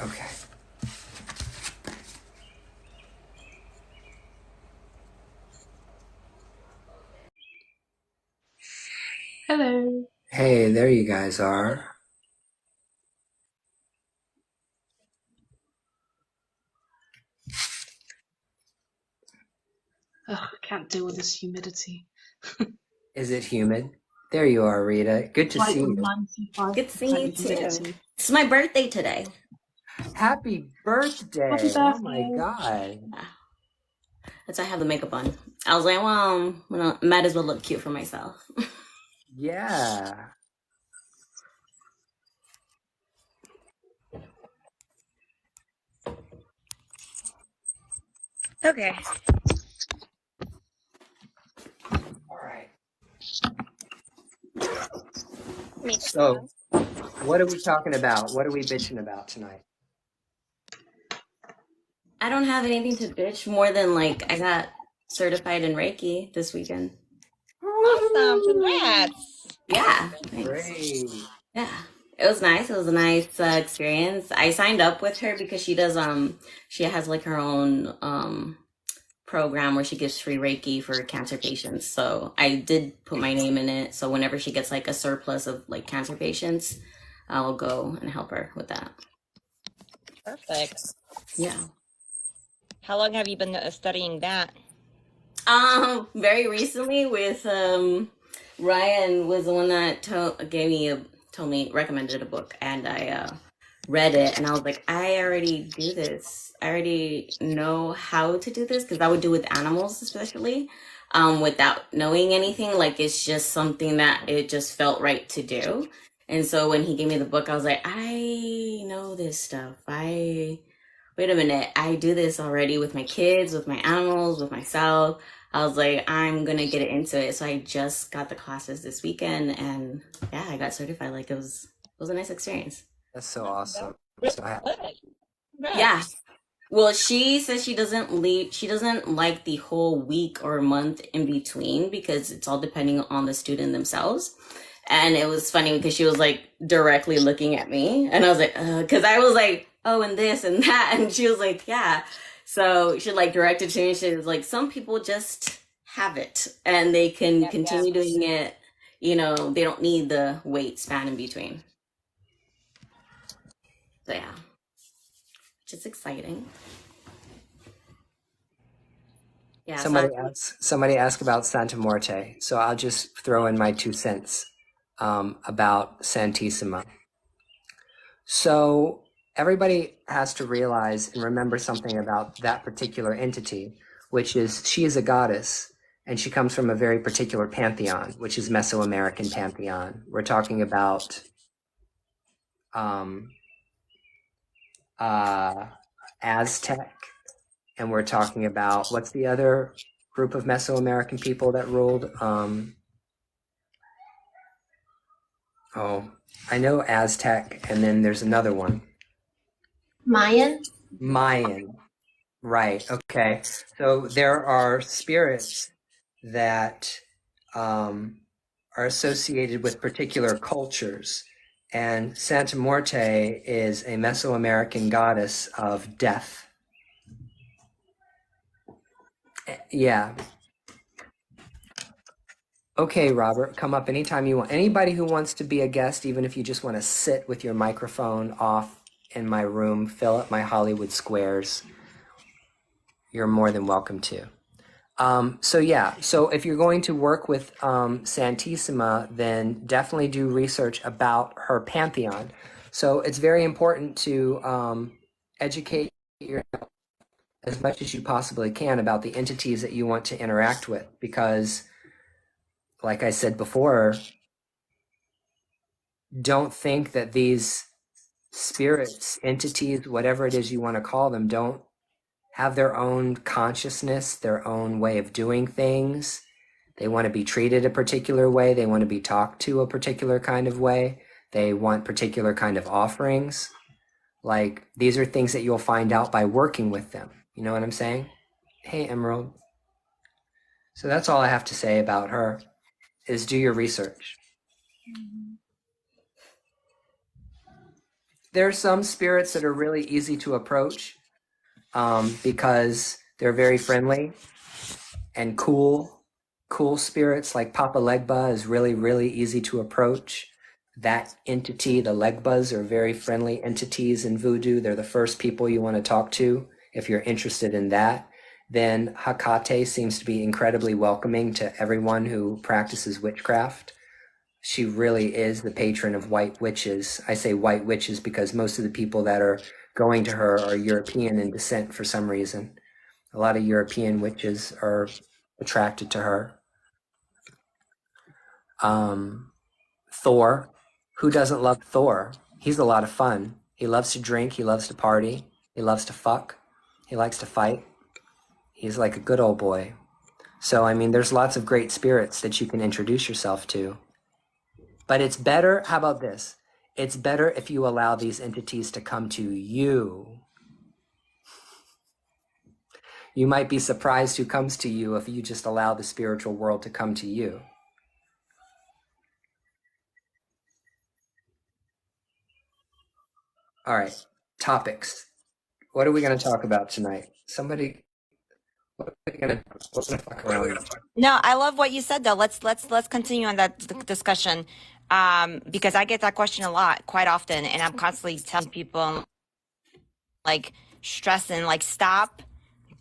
Okay. Hello. Hey, there you guys are. Ugh, I can't deal with this humidity. Is it humid? There you are, Rita. Good to Like see you. Good seeing 95% you too. humidity. It's my birthday today. Happy Happy birthday. Oh my birthday. God. Yeah, that's why I have the makeup on. I was like, well, might as well look cute for myself. Yeah. Okay. All right. Makes So, what are we talking about? What are we bitching about tonight? I don't have anything to bitch more than like I got certified in Reiki this weekend. Awesome. Woo! Congrats. Yeah, thanks. Great. Yeah, it was nice. It was a nice experience. I signed up with her because she has like her own program where she gives free Reiki for cancer patients. So I did put my name in it. So whenever she gets like a surplus of like cancer patients, I'll go and help her with that. Perfect. Yeah. How long have you been studying that? Very recently with Ryan was the one that told me recommended a book, and I read it, and I was like, I already do this. I already know how to do this because I would do with animals, especially, without knowing anything. Like it's just something that it just felt right to do. And so when he gave me the book, I was like, I know this stuff. I Wait a minute, I do this already with my kids, with my animals, with myself. I was like, I'm gonna get into it. So I just got the classes this weekend, and yeah, I got certified. Like it was a nice experience. That's so That awesome. was really So good. Yeah. Congrats. Well, she says she doesn't like the whole week or month in between because it's all depending on the student themselves. And it was funny because she was like directly looking at me, and I was like, because I was like, oh, and this and that, and she was like, yeah. So she like directed to me. She was like, some people just have it, and they can Yep, yep. continue doing it. They don't need the wait span in between. So yeah, which is exciting. Yeah. So somebody asked about Santa Morte. So I'll just throw in my 2 cents about Santissima. So everybody has to realize and remember something about that particular entity, which is she is a goddess and she comes from a very particular pantheon, which is Mesoamerican pantheon. We're talking about um, uh, Aztec, and we're talking about what's the other group of Mesoamerican people that ruled? Oh, I know Aztec, and then there's another one. Mayan? Mayan. Right. Okay. So there are spirits that um, are associated with particular cultures. And Santa Morte is a Mesoamerican goddess of death. Yeah. Okay, Robert, come up anytime you want. Anybody who wants to be a guest, even if you just want to sit with your microphone off in my room, fill up my Hollywood squares, you're more than welcome to. So yeah, so if you're going to work with Santissima, then definitely do research about her pantheon. So it's very important to educate yourself as much as you possibly can about the entities that you want to interact with, because, like I said before, don't think that these spirits, entities, whatever it is you want to call them, don't have their own consciousness, their own way of doing things. They want to be treated a particular way. They want to be talked to a particular kind of way. They want particular kind of offerings. Like these are things that you'll find out by working with them. You know what I'm saying? Hey, Emerald. So that's all I have to say about her is do your research. There are some spirits that are really easy to approach because they're very friendly and cool. Cool spirits like Papa Legba is really, really easy to approach. That entity, the Legbas, are very friendly entities in voodoo. They're the first people you want to talk to if you're interested in that. Then Hecate seems to be incredibly welcoming to everyone who practices witchcraft. She really is the patron of white witches. I say white witches because most of the people that are going to her are European in descent for some reason. A lot of European witches are attracted to her. Thor. Who doesn't love Thor? He's a lot of fun. He loves to drink. He loves to party. He loves to fuck. He likes to fight. He's like a good old boy. So, I mean, there's lots of great spirits that you can introduce yourself to. But it's better, how about this? It's better if you allow these entities to come to you. You might be surprised who comes to you if you just allow the spiritual world to come to you. All right, topics. What are we going to talk about tonight? Somebody, what are we going to fuck around with? No, I love what you said though. Let's continue on that discussion, because I get that question a lot, quite often, and I'm constantly telling people, like, stressing, like, stop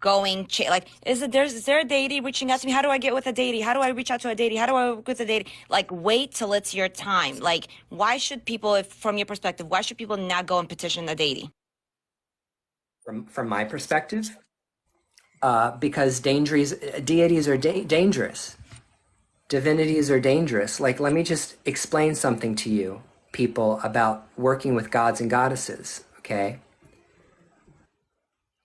going, like, is there a deity reaching out to me? How do I get with a deity? How do I reach out to a deity? How do I work with a deity? Like, wait till it's your time. Like, why should people, if from your perspective, why should people not go and petition a deity? From my perspective, because deities are dangerous. Divinities are dangerous. Like, let me just explain something to you, people, about working with gods and goddesses, okay?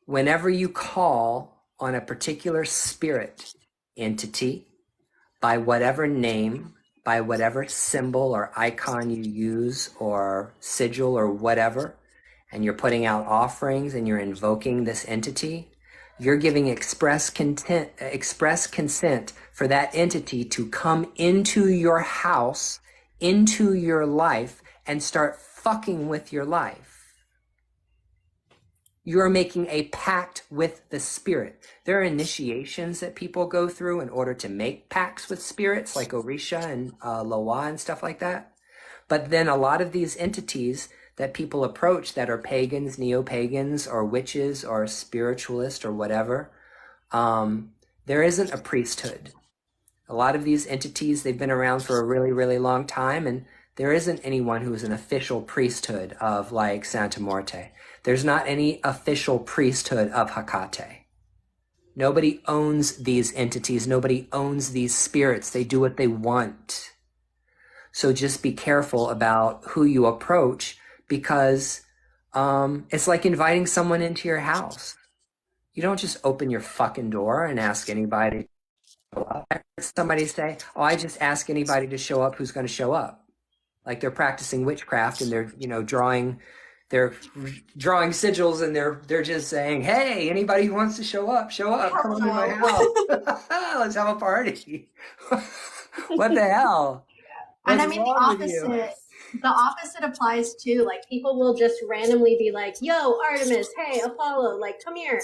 Whenever you call on a particular spirit entity, by whatever name, by whatever symbol or icon you use or sigil or whatever, and you're putting out offerings and you're invoking this entity, you're giving express consent for that entity to come into your house, into your life, and start fucking with your life. You're making a pact with the spirit. There are initiations that people go through in order to make pacts with spirits, like Orisha and Loa and stuff like that. But then a lot of these entities that people approach that are pagans, neo-pagans, or witches, or spiritualists, or whatever, there isn't a priesthood. A lot of these entities, they've been around for a really, really long time, and there isn't anyone who is an official priesthood of, like, Santa Muerte. There's not any official priesthood of Hecate. Nobody owns these entities. Nobody owns these spirits. They do what they want. So just be careful about who you approach, because it's like inviting someone into your house. You don't just open your fucking door and ask anybody to show up. I heard somebody say, oh, I just ask anybody to show up who's going to show up. Like they're practicing witchcraft and they're, drawing sigils, and they're just saying, hey, anybody who wants to show up, come into my house. Let's have a party. What the hell? And What's I mean, wrong with you? the opposite applies too. Like, people will just randomly be like, yo, Artemis, hey, Apollo, like, come here.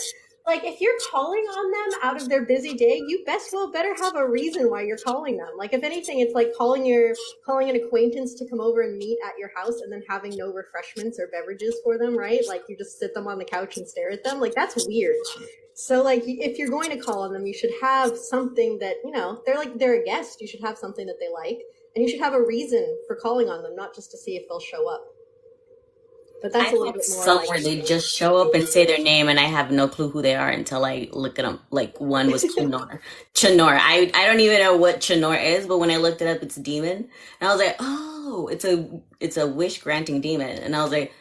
Like, if you're calling on them out of their busy day, you better have a reason why you're calling them. Like, if anything, it's like calling an acquaintance to come over and meet at your house and then having no refreshments or beverages for them, right? Like, you just sit them on the couch and stare at them. Like, that's weird. So, like, if you're going to call on them, you should have something that, they're a guest. You should have something that they like. And you should have a reason for calling on them, not just to see if they'll show up. But that's a little bit more some like... where they just show up and say their name, and I have no clue who they are until I look at them. Like, one was Chinor. Chinor. I don't even know what Chinor is, but when I looked it up, it's a demon. And I was like, oh, it's a wish granting demon. And I was like,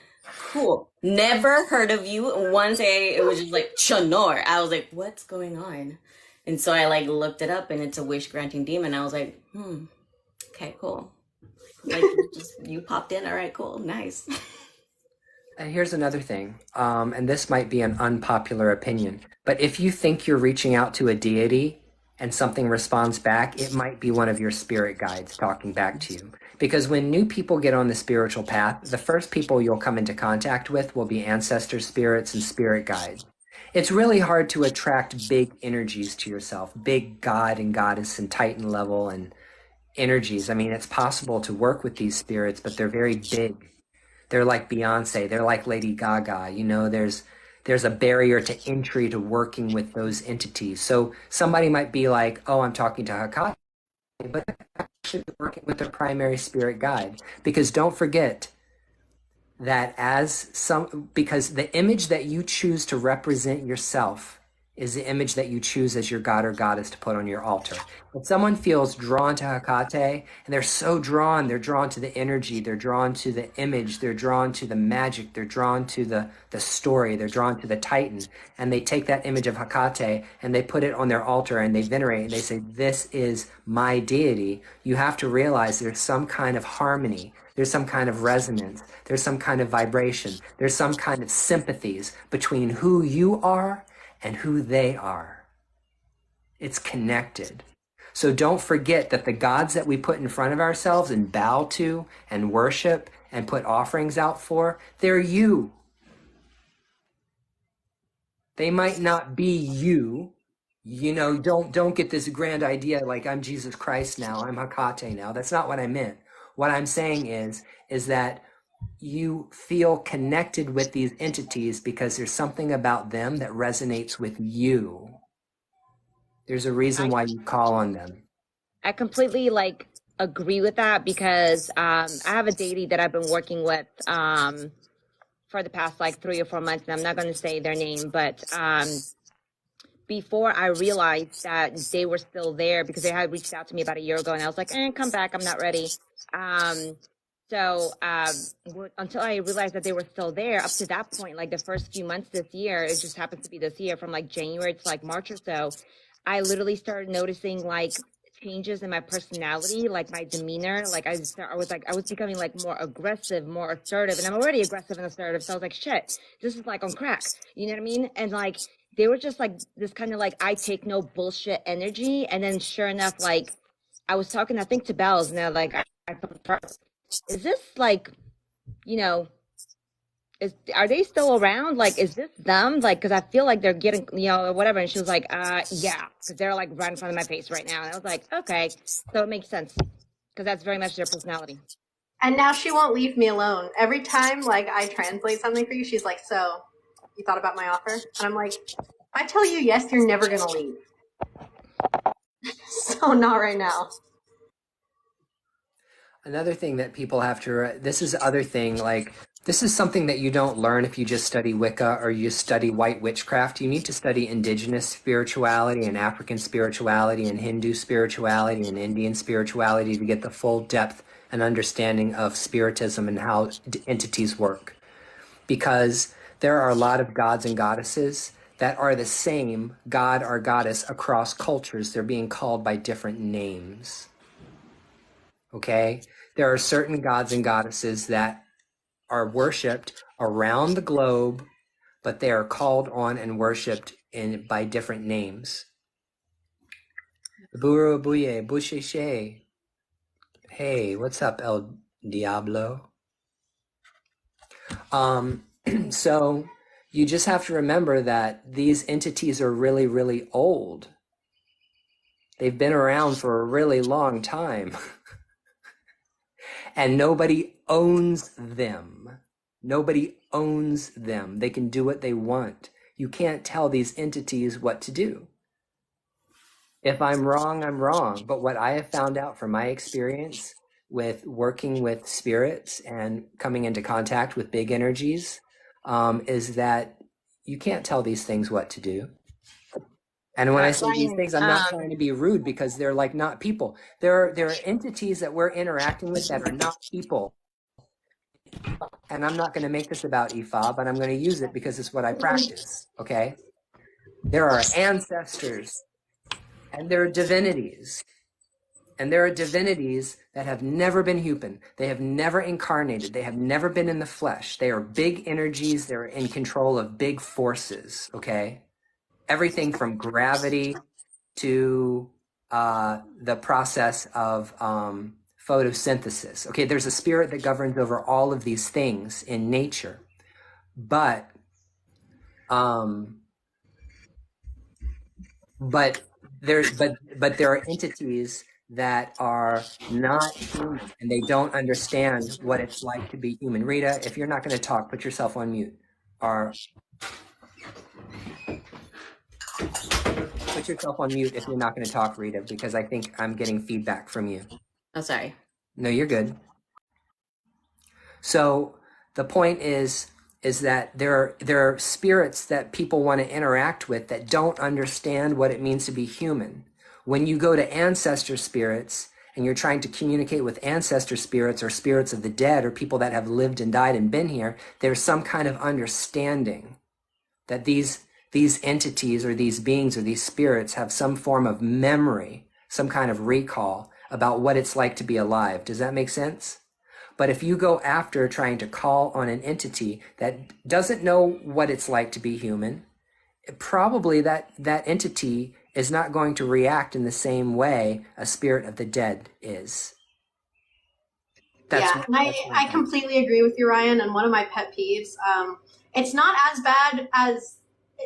cool. Never heard of you. And one day it was just like Chinor. I was like, what's going on? And so I like looked it up, and it's a wish granting demon. I was like, okay, cool. Like, you popped in. All right, cool. Nice. And here's another thing, and this might be an unpopular opinion, but if you think you're reaching out to a deity, and something responds back, it might be one of your spirit guides talking back to you. Because when new people get on the spiritual path, the first people you'll come into contact with will be ancestor spirits and spirit guides. It's really hard to attract big energies to yourself, big God and goddess and Titan level and energies. I mean, it's possible to work with these spirits, but they're very big. They're like Beyonce, they're like Lady Gaga. You know, there's a barrier to entry to working with those entities. So somebody might be like, oh, I'm talking to Hecate, but actually working with their primary spirit guide. Because don't forget that because the image that you choose to represent yourself is the image that you choose as your god or goddess to put on your altar. If someone feels drawn to Hecate, and they're so drawn, they're drawn to the energy, they're drawn to the image, they're drawn to the magic, they're drawn to the story, they're drawn to the Titan, and they take that image of Hecate and they put it on their altar and they venerate it and they say, this is my deity. You have to realize there's some kind of harmony, there's some kind of resonance, there's some kind of vibration, there's some kind of sympathies between who you are and who they are. It's connected. So don't forget that the gods that we put in front of ourselves and bow to and worship and put offerings out for, they're you. They might not be you. You know, don't get this grand idea like I'm Jesus Christ now, I'm Hecate now. That's not what I meant. What I'm saying is that you feel connected with these entities because there's something about them that resonates with you. There's a reason why you call on them. I completely like agree with that because I have a deity that I've been working with for the past like 3 or 4 months, and I'm not going to say their name, but before I realized that they were still there, because they had reached out to me about a year ago, and I was like, come back, I'm not ready. So until I realized that they were still there, up to that point, like the first few months this year, it just happens to be this year, from like January to like March or so, I literally started noticing like changes in my personality, like my demeanor. Like I was becoming like more aggressive, more assertive, and I'm already aggressive and assertive. So I was like, shit, this is like on crack. You know what I mean? And like they were just like this kind of like I take no bullshit energy. And then sure enough, like I was talking, I think to Bells, and they're like, is this like, you know, are they still around? Like, is this them? Like, because I feel like they're getting, you know, whatever. And she was like, yeah, because they're like right in front of my face right now. And I was like, okay, so it makes sense because that's very much their personality. And now she won't leave me alone. Every time, like, I translate something for you, she's like, so, you thought about my offer? And I'm like, if I tell you yes, you're never going to leave. So not right now. Another thing that people have to, this is the other thing, like, this is something that you don't learn if you just study Wicca or you study white witchcraft. You need to study indigenous spirituality and African spirituality and Hindu spirituality and Indian spirituality to get the full depth and understanding of spiritism and how entities work. Because there are a lot of gods and goddesses that are the same god or goddess across cultures. They're being called by different names. Okay? There are certain gods and goddesses that are worshipped around the globe, but they are called on and worshipped by different names. Buru Buye, Bushishe. Hey, what's up, El Diablo? So you just have to remember that these entities are really, really old. They've been around for a really long time. And nobody owns them. Nobody owns them. They can do what they want. You can't tell these entities what to do. If I'm wrong, I'm wrong. But what I have found out from my experience with working with spirits and coming into contact with big energies is that you can't tell these things what to do. And when I say these things, I'm not trying to be rude because they're like not people. There are entities that we're interacting with that are not people. And I'm not going to make this about Ifa, but I'm going to use it because it's what I practice, okay? There are ancestors and there are divinities. And there are divinities that have never been human. They have never incarnated. They have never been in the flesh. They are big energies. They're in control of big forces, okay? Everything from gravity to the process of photosynthesis. Okay, there's a spirit that governs over all of these things in nature, but there are entities that are not human and they don't understand what it's like to be human. Rita, if you're not going to talk, put yourself on mute. Or put yourself on mute if you're not going to talk, Rita, because I think I'm getting feedback from you. Oh, sorry. No, you're good. So the point is that there are spirits that people want to interact with that don't understand what it means to be human. When you go to ancestor spirits and you're trying to communicate with ancestor spirits or spirits of the dead or people that have lived and died and been here, there's some kind of understanding that these entities or these beings or these spirits have some form of memory, some kind of recall about what it's like to be alive. Does that make sense? But if you go after trying to call on an entity that doesn't know what it's like to be human, probably that entity is not going to react in the same way a spirit of the dead is. And I completely agree with you, Ryan. And one of my pet peeves, it's not as bad as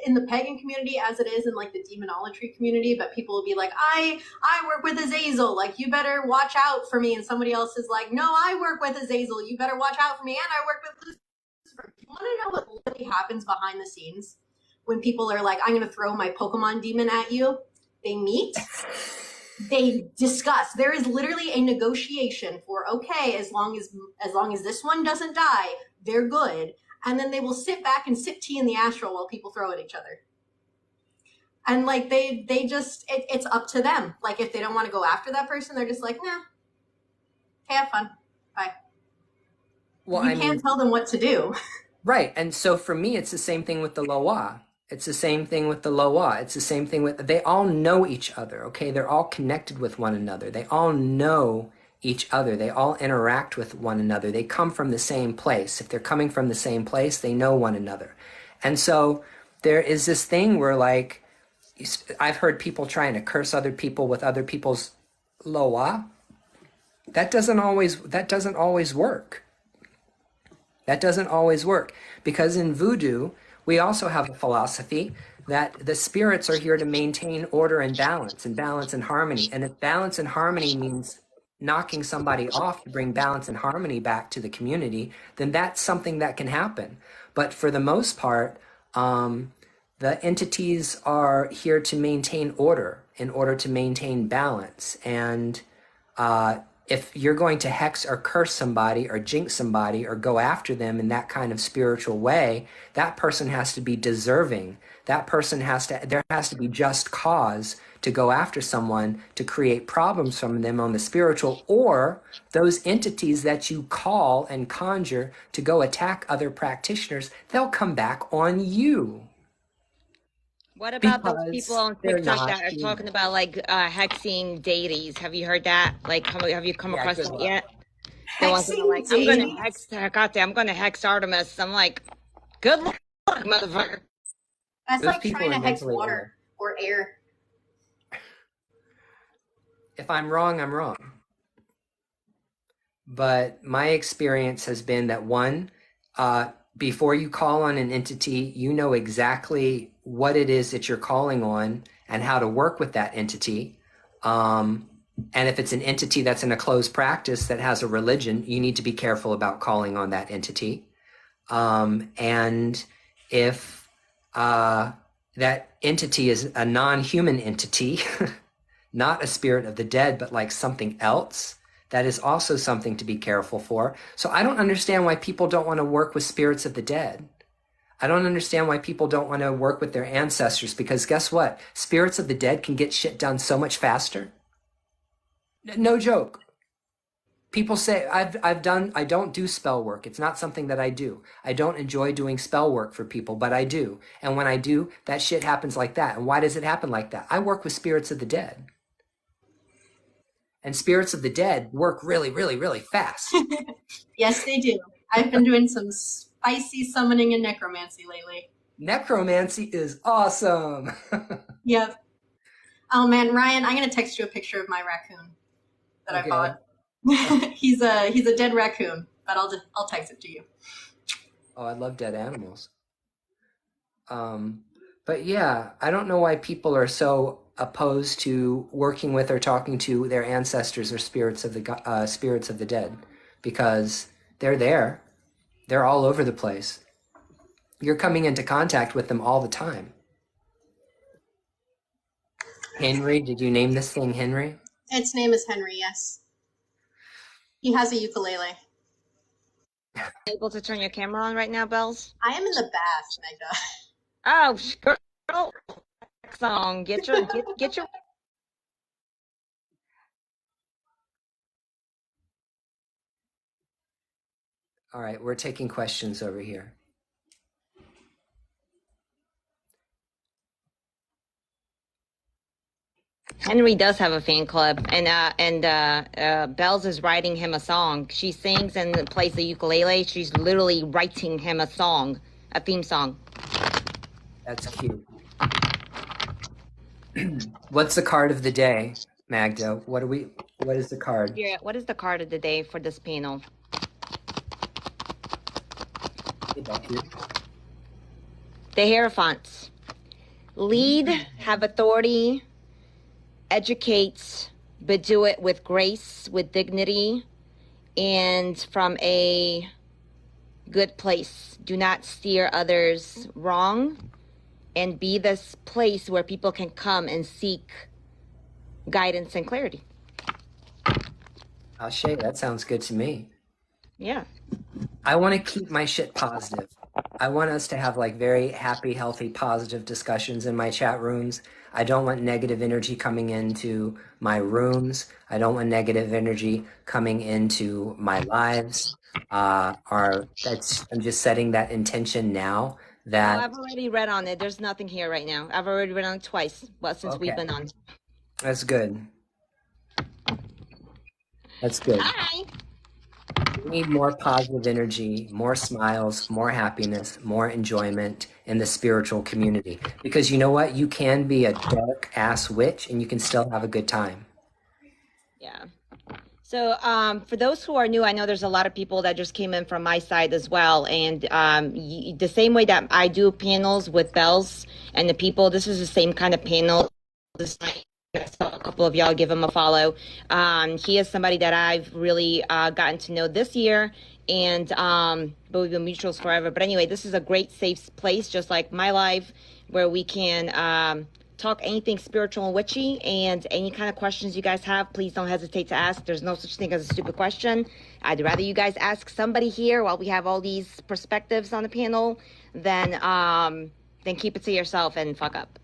in the pagan community as it is in like the demonology community, but people will be like, I work with Azazel, like you better watch out for me. And somebody else is like, no, I work with Azazel, you better watch out for me, and I work with Lucifer. You want to know what really happens behind the scenes when people are like, I'm going to throw my Pokemon demon at you? They meet, they discuss. There is literally a negotiation for, okay, as long as this one doesn't die, they're good. And then they will sit back and sip tea in the astral while people throw at each other. And like they just, it's up to them. Like if they don't want to go after that person, they're just like, nah, hey, have fun, bye. Well, you can't tell them what to do. Right. And so for me, it's the same thing with the Loa. It's the same thing with the Loa. It's the same thing with, they all know each other, okay? They're all connected with one another. They all know each other. They all interact with one another. They come from the same place. If they're coming from the same place, they know one another. And so there is this thing where like, I've heard people trying to curse other people with other people's Loa. That doesn't always work. That doesn't always work because in voodoo, we also have a philosophy that the spirits are here to maintain order and balance and harmony. And if balance and harmony means knocking somebody off to bring balance and harmony back to the community, then that's something that can happen. But for the most part, the entities are here to maintain order in order to maintain balance. And if you're going to hex or curse somebody or jinx somebody or go after them in that kind of spiritual way, that person has to be deserving. That person there has to be just cause to go after someone to create problems from them on the spiritual, or those entities that you call and conjure to go attack other practitioners, they'll come back on you. What about those people on TikTok that are talking about like hexing deities? Have you heard that? Like, have you come across that yet? The ones that are like, I'm going to hex Hecate, I'm going to hex Artemis. I'm like, good luck, motherfucker. That's like trying to hex water or air. If I'm wrong, I'm wrong. But my experience has been that one, before you call on an entity, you know exactly what it is that you're calling on and how to work with that entity. And if it's an entity that's in a closed practice that has a religion, you need to be careful about calling on that entity. And if that entity is a non-human entity, not a spirit of the dead, but like something else, that is also something to be careful for. So I don't understand why people don't want to work with spirits of the dead. I don't understand why people don't want to work with their ancestors, because guess what? Spirits of the dead can get shit done so much faster. No joke. People say I don't do spell work. It's not something that I do. I don't enjoy doing spell work for people, but I do. And when I do, that shit happens like that. And why does it happen like that? I work with spirits of the dead. And spirits of the dead work really, really, really fast. Yes, they do. I've been doing some spicy summoning and necromancy lately. Necromancy is awesome. Yep. Oh man, Ryan, I'm gonna text you a picture of my raccoon that I Okay. bought. he's a dead raccoon, but I'll text it to you. Oh, I love dead animals. But yeah, I don't know why people are so opposed to working with or talking to their ancestors or spirits of the dead, because they're there. They're all over the place. You're coming into contact with them all the time. Henry, did you name this thing Henry? Its name is Henry. Yes, he has a ukulele. Able to turn your camera on right now, Bells? I am in the bath, Magda. Oh, girl, song. Get your. All right, we're taking questions over here. Henry does have a fan club, and Bells is writing him a song. She sings and plays the ukulele. She's literally writing him a song, a theme song. That's cute. What's the card of the day, Magda? What is the card? Yeah, what is the card of the day for this panel? Hey, Becky. The Hierophants. Lead, have authority, educate, but do it with grace, with dignity, and from a good place. Do not steer others wrong, and be this place where people can come and seek guidance and clarity. Ashe, that sounds good to me. Yeah. I want to keep my shit positive. I want us to have like very happy, healthy, positive discussions in my chat rooms. I don't want negative energy coming into my rooms. I don't want negative energy coming into my lives. I'm just setting that intention now Oh, that, I've already read on it. There's nothing here right now. I've already read on it twice, well, since we've Okay. been on. that's good. That's good. Hi. We need more positive energy, more smiles, more happiness, more enjoyment in the spiritual community. Because you know what? You can be a dark ass witch and you can still have a good time. Yeah. So for those who are new, I know there's a lot of people that just came in from my side as well. And the same way that I do panels with Bells and the people, this is the same kind of panel. This night, a couple of y'all give him a follow. He is somebody that I've really gotten to know this year, and but we've been mutuals forever. But anyway, this is a great safe place, just like my life, where we can talk anything spiritual and witchy, and any kind of questions you guys have, please don't hesitate to ask. There's no such thing as a stupid question. I'd rather you guys ask somebody here while we have all these perspectives on the panel than keep it to yourself and fuck up.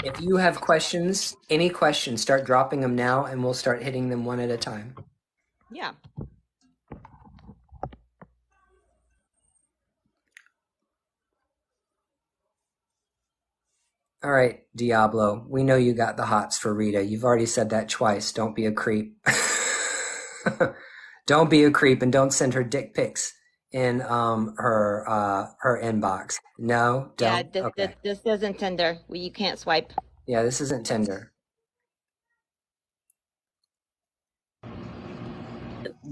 If you have questions, any questions, start dropping them now and we'll start hitting them one at a time. Yeah. All right, Diablo, we know you got the hots for Rita. You've already said that twice. Don't be a creep. Don't be a creep and don't send her dick pics in her inbox. No, Yeah, don't. Okay. this isn't Tinder. You can't swipe. Yeah, this isn't Tinder.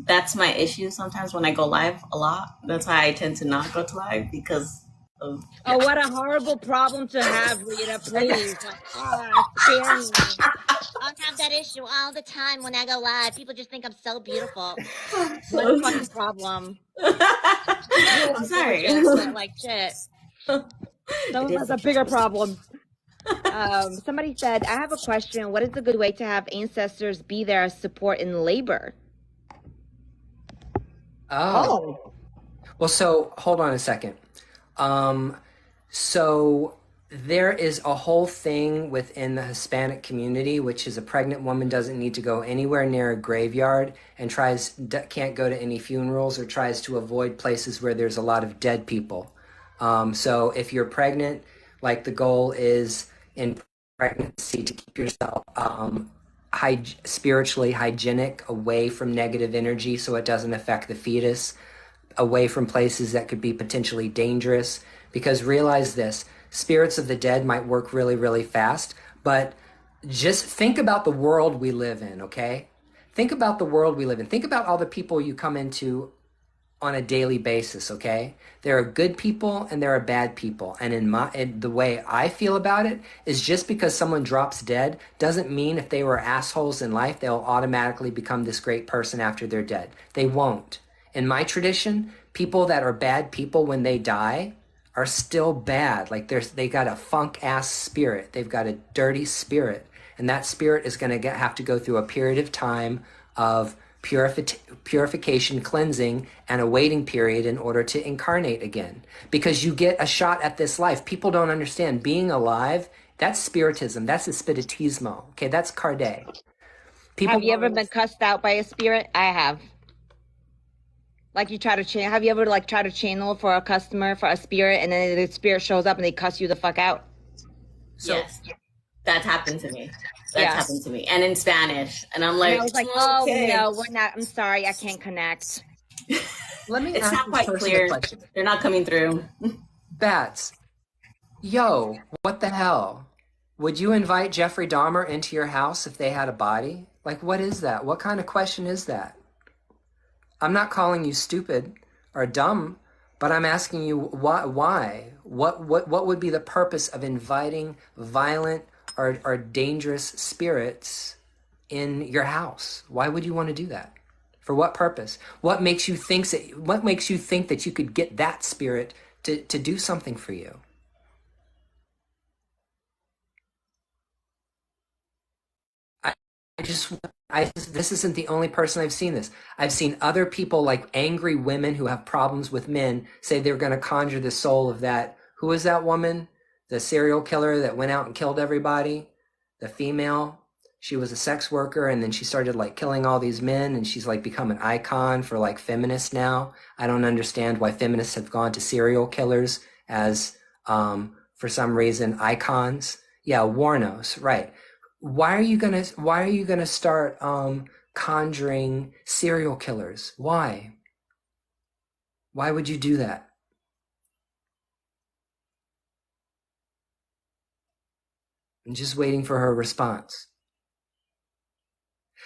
That's my issue sometimes when I go live a lot. That's why I tend to not go to live because of. Oh, what a horrible problem to have, Rita. Please. Spare me. I have that issue all the time when I go live. People just think I'm so beautiful. What a fucking problem. I'm sorry. Like shit. Someone has a bigger problem. Somebody said, I have a question. What is a good way to have ancestors be there as support in labor? Oh. Well, so hold on a second. So there is a whole thing within the Hispanic community, which is a pregnant woman doesn't need to go anywhere near a graveyard and can't go to any funerals or tries to avoid places where there's a lot of dead people. So if you're pregnant, like the goal is in pregnancy to keep yourself spiritually hygienic, away from negative energy so it doesn't affect the fetus, away from places that could be potentially dangerous. Because realize this, spirits of the dead might work really, really fast, but just think about the world we live in, okay? Think about the world we live in. Think about all the people you come into on a daily basis, okay? There are good people and there are bad people. And in the way I feel about it is just because someone drops dead doesn't mean if they were assholes in life, they'll automatically become this great person after they're dead. They won't. In my tradition, people that are bad people when they die are still bad. Like they got a funk ass spirit. They've got a dirty spirit. And that spirit is going to have to go through a period of time of purification, cleansing, and a waiting period in order to incarnate again. Because you get a shot at this life. People don't understand. Being alive, that's spiritism. That's the spiritismo. Okay, that's Kardec. People Have you ever been cussed out by a spirit? I have. Like you try to have you ever like try to channel for a customer for a spirit and then the spirit shows up and they cuss you the fuck out? Yes, that's happened to me. That's Yeah. happened to me, and in Spanish. And I'm like, And I was like, okay. oh no, we're not. I'm sorry, I can't connect. Let me It's ask not this quite person clear. a question. They're not coming through. Bats, yo, what the hell? Would you invite Jeffrey Dahmer into your house if they had a body? Like, what is that? What kind of question is that? I'm not calling you stupid or dumb, but I'm asking you why? What would be the purpose of inviting violent or dangerous spirits in your house? Why would you want to do that? For what purpose? What makes you think that you could get that spirit to do something for you? This isn't the only person I've seen this. I've seen other people, like angry women who have problems with men, say they're going to conjure the soul of that. Who is that woman? The serial killer that went out and killed everybody? The female? She was a sex worker and then she started like killing all these men and she's like become an icon for like feminists now. I don't understand why feminists have gone to serial killers as, for some reason, icons. Yeah, Warnos, right. Why are you gonna start conjuring serial killers? Why? Why would you do that? I'm just waiting for her response.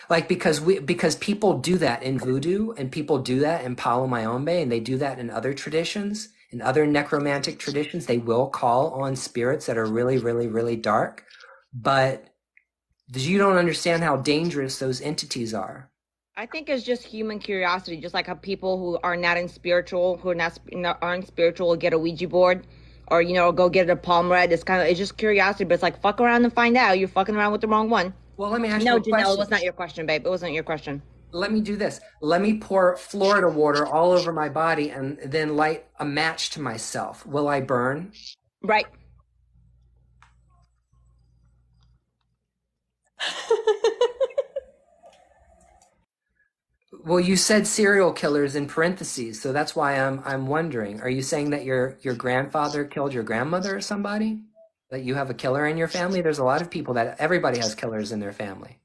Like because people do that in voodoo and people do that in Palo Mayombe and they do that in other traditions, in other necromantic traditions, they will call on spirits that are really, really, really dark, but you don't understand how dangerous those entities are. I think it's just human curiosity, just like how people who are not in spiritual, who are not aren't spiritual, will get a Ouija board, or go get a palm read. It's just curiosity, but it's like fuck around and find out. You're fucking around with the wrong one. Well, let me ask you No, a question. Janelle, it was not your question, babe. It wasn't your question. Let me do this. Let me pour Florida water all over my body and then light a match to myself. Will I burn? Right. Well, you said serial killers in parentheses, so that's why I'm wondering. Are you saying that your grandfather killed your grandmother or somebody? That you have a killer in your family? There's a lot of people that everybody has killers in their family.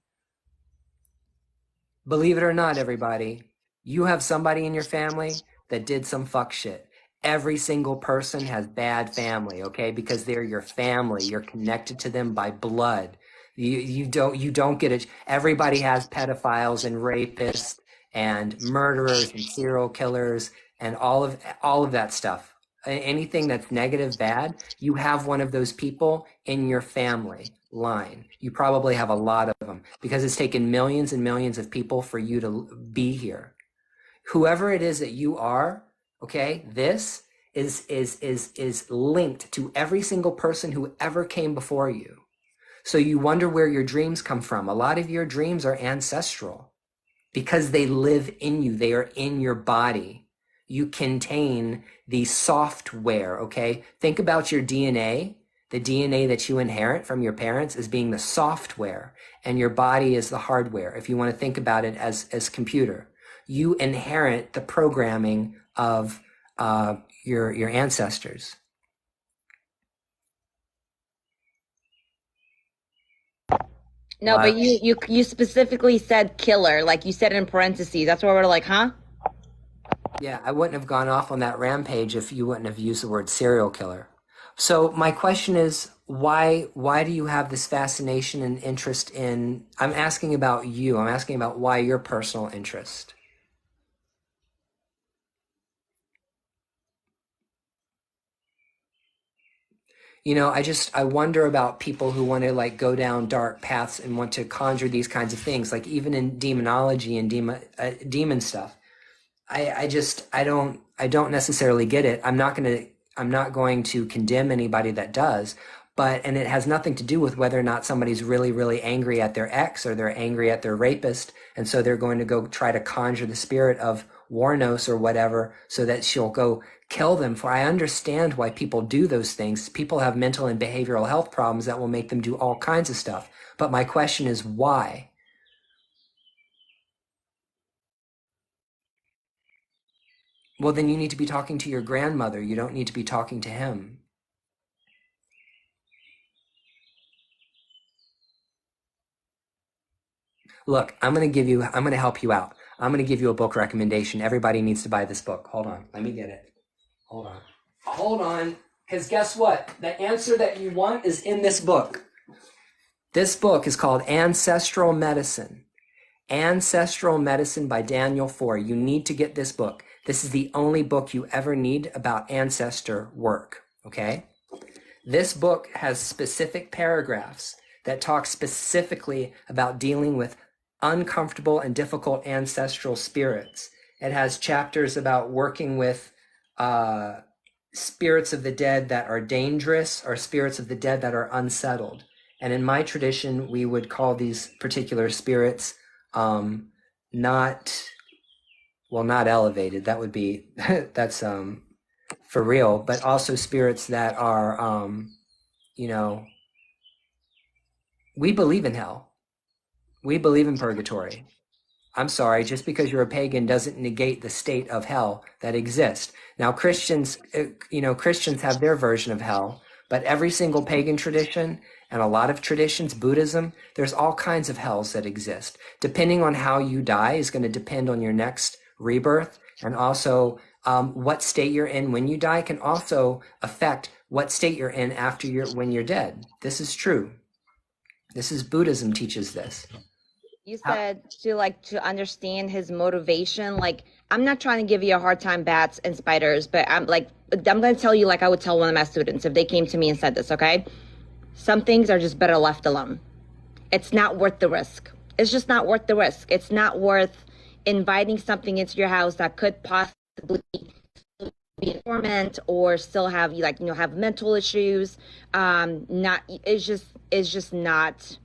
Believe it or not, everybody, you have somebody in your family that did some fuck shit. Every single person has bad family, okay? Because they're your family. You're connected to them by blood. You don't get it. Everybody has pedophiles and rapists and murderers and serial killers and all of that stuff. Anything that's negative, bad, you have one of those people in your family line. You probably have a lot of them because it's taken millions and millions of people for you to be here. Whoever it is that you are, okay, this is linked to every single person who ever came before you. So you wonder where your dreams come from. A lot of your dreams are ancestral because they live in you. They are in your body. You contain the software, okay? Think about your DNA. The DNA that you inherit from your parents is being the software, and your body is the hardware. If you want to think about it as computer, you inherit the programming of your ancestors. No, Wow. but you specifically said killer, like you said in parentheses. That's why we're like, huh? Yeah, I wouldn't have gone off on that rampage if you wouldn't have used the word serial killer. So my question is, why do you have this fascination and interest in? I'm asking about you. I'm asking about why your personal interest. I wonder about people who want to like go down dark paths and want to conjure these kinds of things, like even in demonology and demon stuff. I don't necessarily get it. I'm not going to condemn anybody that does, and it has nothing to do with whether or not somebody's really, really angry at their ex or they're angry at their rapist. And so they're going to go try to conjure the spirit of Warnos or whatever so that she'll go kill them. For I understand why people do those things. People have mental and behavioral health problems that will make them do all kinds of stuff. But my question is why? Well, then you need to be talking to your grandmother. You don't need to be talking to him. Look, I'm going to help you out. I'm going to give you a book recommendation. Everybody needs to buy this book. Hold on. Let me get it. Hold on. Hold on. Because guess what? The answer that you want is in this book. This book is called Ancestral Medicine. Ancestral Medicine by Daniel Four. You need to get this book. This is the only book you ever need about ancestor work, okay? This book has specific paragraphs that talk specifically about dealing with uncomfortable and difficult ancestral spirits. It has chapters about working with spirits of the dead that are dangerous or spirits of the dead that are unsettled. And in my tradition, we would call these particular spirits not elevated. That would be, that's for real, but also spirits that are, we believe in hell. We believe in purgatory. I'm sorry, just because you're a pagan doesn't negate the state of hell that exists. Now, Christians have their version of hell, but every single pagan tradition and a lot of traditions, Buddhism, there's all kinds of hells that exist. Depending on how you die is going to depend on your next rebirth, and also what state you're in when you die can also affect what state you're in when you're dead. This is true. Buddhism teaches this. You said to understand his motivation. Like, I'm not trying to give you a hard time, bats and spiders, but I'm going to tell you like I would tell one of my students if they came to me and said this, okay? Some things are just better left alone. It's not worth the risk. It's just not worth the risk. It's not worth inviting something into your house that could possibly be in torment or still have have mental issues. It's just not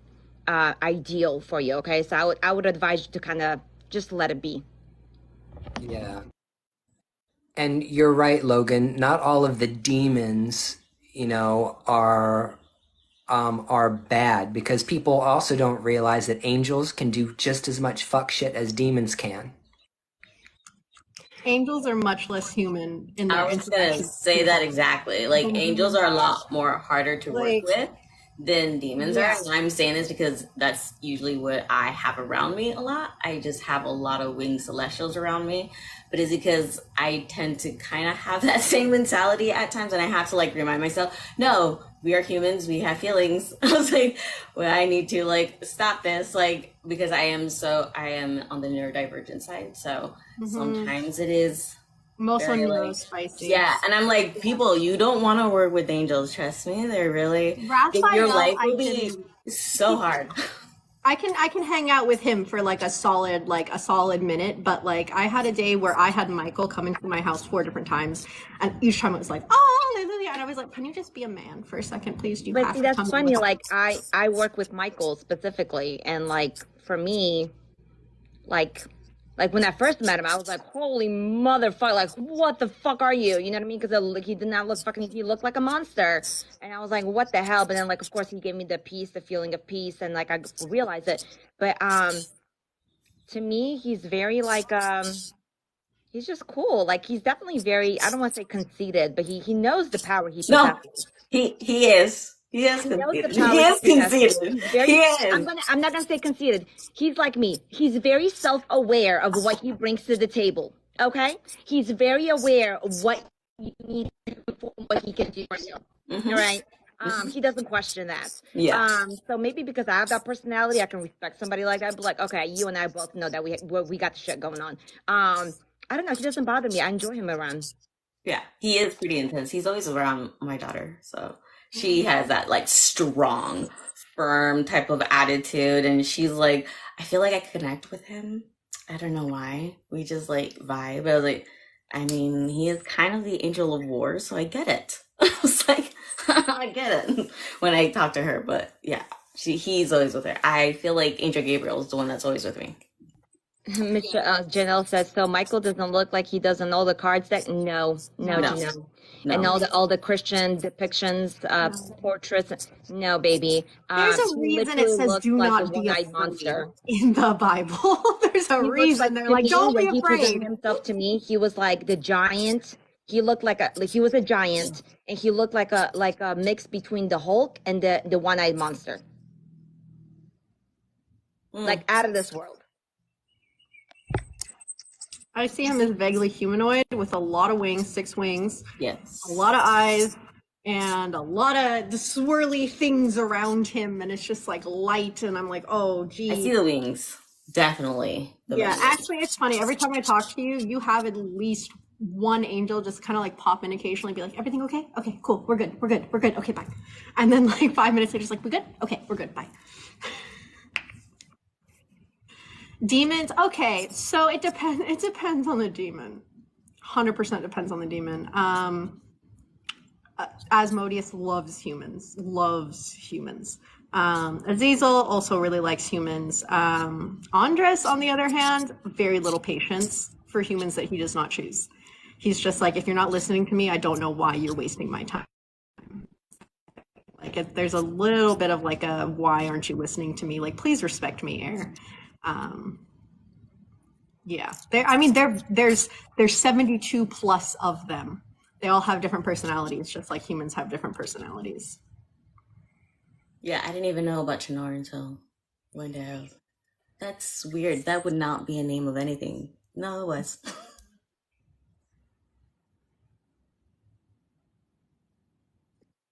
ideal for you. Okay, so I would advise you to kind of just let it be. Yeah, and you're right, Logan. Not all of the demons, are bad, because people also don't realize that angels can do just as much fuck shit as demons can. Angels are much less human in their I was gonna say that exactly. Like, angels are a lot more harder to work with than demons are. And I'm saying this because that's usually what I have around me a lot. I just have a lot of winged celestials around me. But it's because I tend to kind of have that same mentality at times, and I have to remind myself, no, we are humans, we have feelings. I was like, well, I need to stop this, because I am on the neurodivergent side. So sometimes it is most on those spicy. Yeah, and I'm like, people, you don't want to work with angels. Trust me, they're really Raphael, your life will be so hard. I can hang out with him for a solid minute, but I had a day where I had Michael coming to my house 4 different times, and each time it was oh, hallelujah, and I was like, can you just be a man for a second, please? But see, that's funny. I work with Michael specifically, and for me, when I first met him, I was like, holy motherfucker, what the fuck are you? You know what I mean? Because he did not look he looked like a monster. And I was like, what the hell? But then, of course, he gave me the feeling of peace, and, I realized it. But to me, he's very, he's just cool. He's definitely very, I don't want to say conceited, but he knows the power he possesses. No, he is. He is conceited. He is conceited. He is. I'm not gonna say conceited. He's like me. He's very self-aware of what he brings to the table. Okay? He's very aware of what you need to do for what he can do for you. Hmm. right? He doesn't question that. Yeah. So maybe because I have that personality, I can respect somebody like that. But like, okay, you and I both know that we got the shit going on. I don't know. He doesn't bother me. I enjoy him around. Yeah, he is pretty intense. He's always around my daughter, so she has that like strong, firm type of attitude, and she's like, I feel like I connect with him. I don't know why. We just like vibe. I was like, I mean, he is kind of the angel of war, so I get it. I was like, I get it when I talk to her, but yeah, he's always with her. I feel like Angel Gabriel is the one that's always with me. Michelle Janelle says so. Michael doesn't look like he doesn't know the cards deck. No, no, No, Janelle. And no. all the Christian depictions, portraits. No, baby. There's a He reason it literally says looks do like a not be one-eyed afraid monster. in the Bible. There's a He looks reason. like They're to like, me don't be when he presented afraid. himself to me, he was like the giant. He looked like he was a giant, and he looked like a mix between the Hulk and the one-eyed monster, like out of this world. I see him as vaguely humanoid with a lot of wings, 6 wings, Yes. a lot of eyes, and a lot of the swirly things around him, and it's just like light, and I'm like, oh, gee. I see the wings. Definitely. Yeah, wings. actually, it's funny. Every time I talk to you, you have at least one angel just kind of like pop in occasionally, be like, everything okay? Okay, cool. We're good. Okay, bye. And then like 5 minutes later, just like, we good? Okay, we're good. Bye. Demons. Okay, so it depends. It depends on the demon. 100% depends on the demon. Asmodeus loves humans. Azazel also really likes humans. Andres, on the other hand, very little patience for humans that he does not choose. He's just like, if you're not listening to me, I don't know why you're wasting my time. Like, there's a little bit of like a, why aren't you listening to me? Like, please respect me, air. Yeah, there's 72 plus of them. They all have different personalities, just like humans have different personalities. Yeah, I didn't even know about Chinor until one day. I was, that's weird. That would not be a name of anything. No, it was.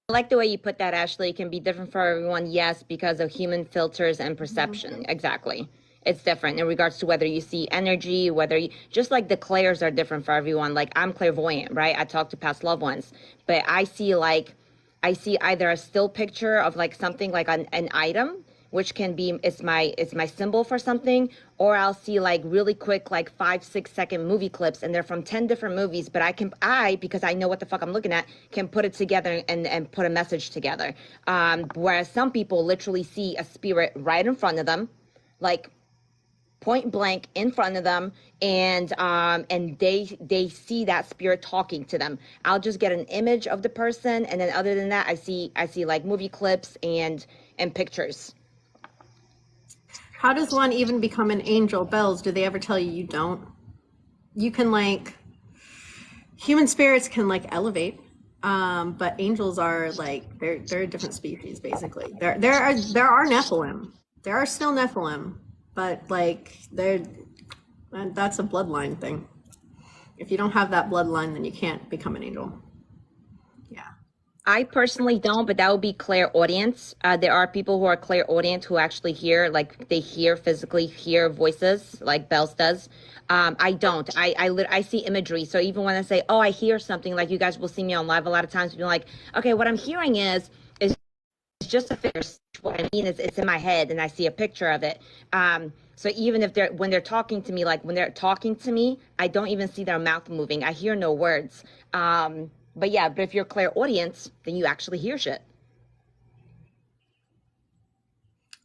I like the way you put that, Ashley. It can be different for everyone, yes, because of human filters and perception. Exactly. It's different in regards to whether you see energy, whether you, just like the clairs are different for everyone. Like I'm clairvoyant, right? I talk to past loved ones, but I see either a still picture of like something like an item, which can be, it's my symbol for something, or I'll see like really quick, like 5-6 second movie clips, and they're from 10 different movies, but because I know what the fuck I'm looking at, can put it together and put a message together. Whereas some people literally see a spirit right in front of them, like point blank in front of them, and they see that spirit talking to them. I'll just get an image of the person, and then other than that, I see like movie clips and pictures. How does one even become an angel? Bells, do they ever tell you don't? You can like, human spirits can like elevate, but angels are like, they're a different species basically. There are Nephilim. There are still Nephilim, but like that's a bloodline thing. If you don't have that bloodline, then you can't become an angel. Yeah. I personally don't, but that would be clairaudience. There are people who are clairaudient who actually hear, like they physically hear voices, like Bells does. I don't. I see imagery. So even when I say, oh, I hear something, like you guys will see me on live a lot of times, being like, okay, what I'm hearing is just a figure. What I mean is it's in my head and I see a picture of it. So even if when they're talking to me, I don't even see their mouth moving. I hear no words. But if you're clairaudient, then you actually hear shit.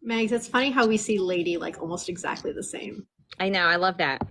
Mags, it's funny how we see Lady like almost exactly the same. I know, I love that.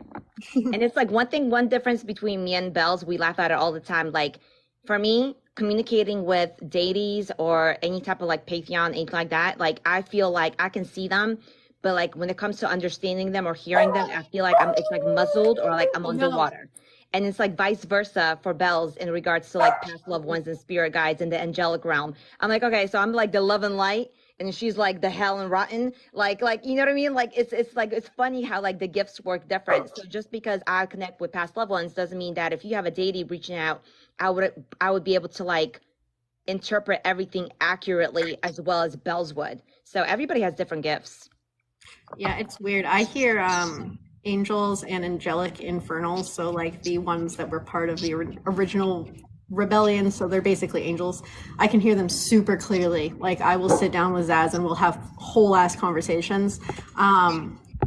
And it's like one difference between me and Bells, we laugh at it all the time. Like for me, communicating with deities or any type of like pantheon, anything like that, like I feel like I can see them, but like when it comes to understanding them or hearing them, I feel like it's like muzzled or like I'm underwater. And it's like vice versa for Bells in regards to like past loved ones and spirit guides in the angelic realm. I'm like, okay, so I'm like the love and light, and she's like the hell and rotten. Like you know what I mean? Like it's funny how like the gifts work different. So just because I connect with past loved ones doesn't mean that if you have a deity reaching out, I would be able to like interpret everything accurately as well as Bells would. So everybody has different gifts. Yeah, it's weird. I hear angels and angelic infernals, so like the ones that were part of the original rebellion, so they're basically angels. I can hear them super clearly. Like I will sit down with Zaz and we'll have whole ass conversations.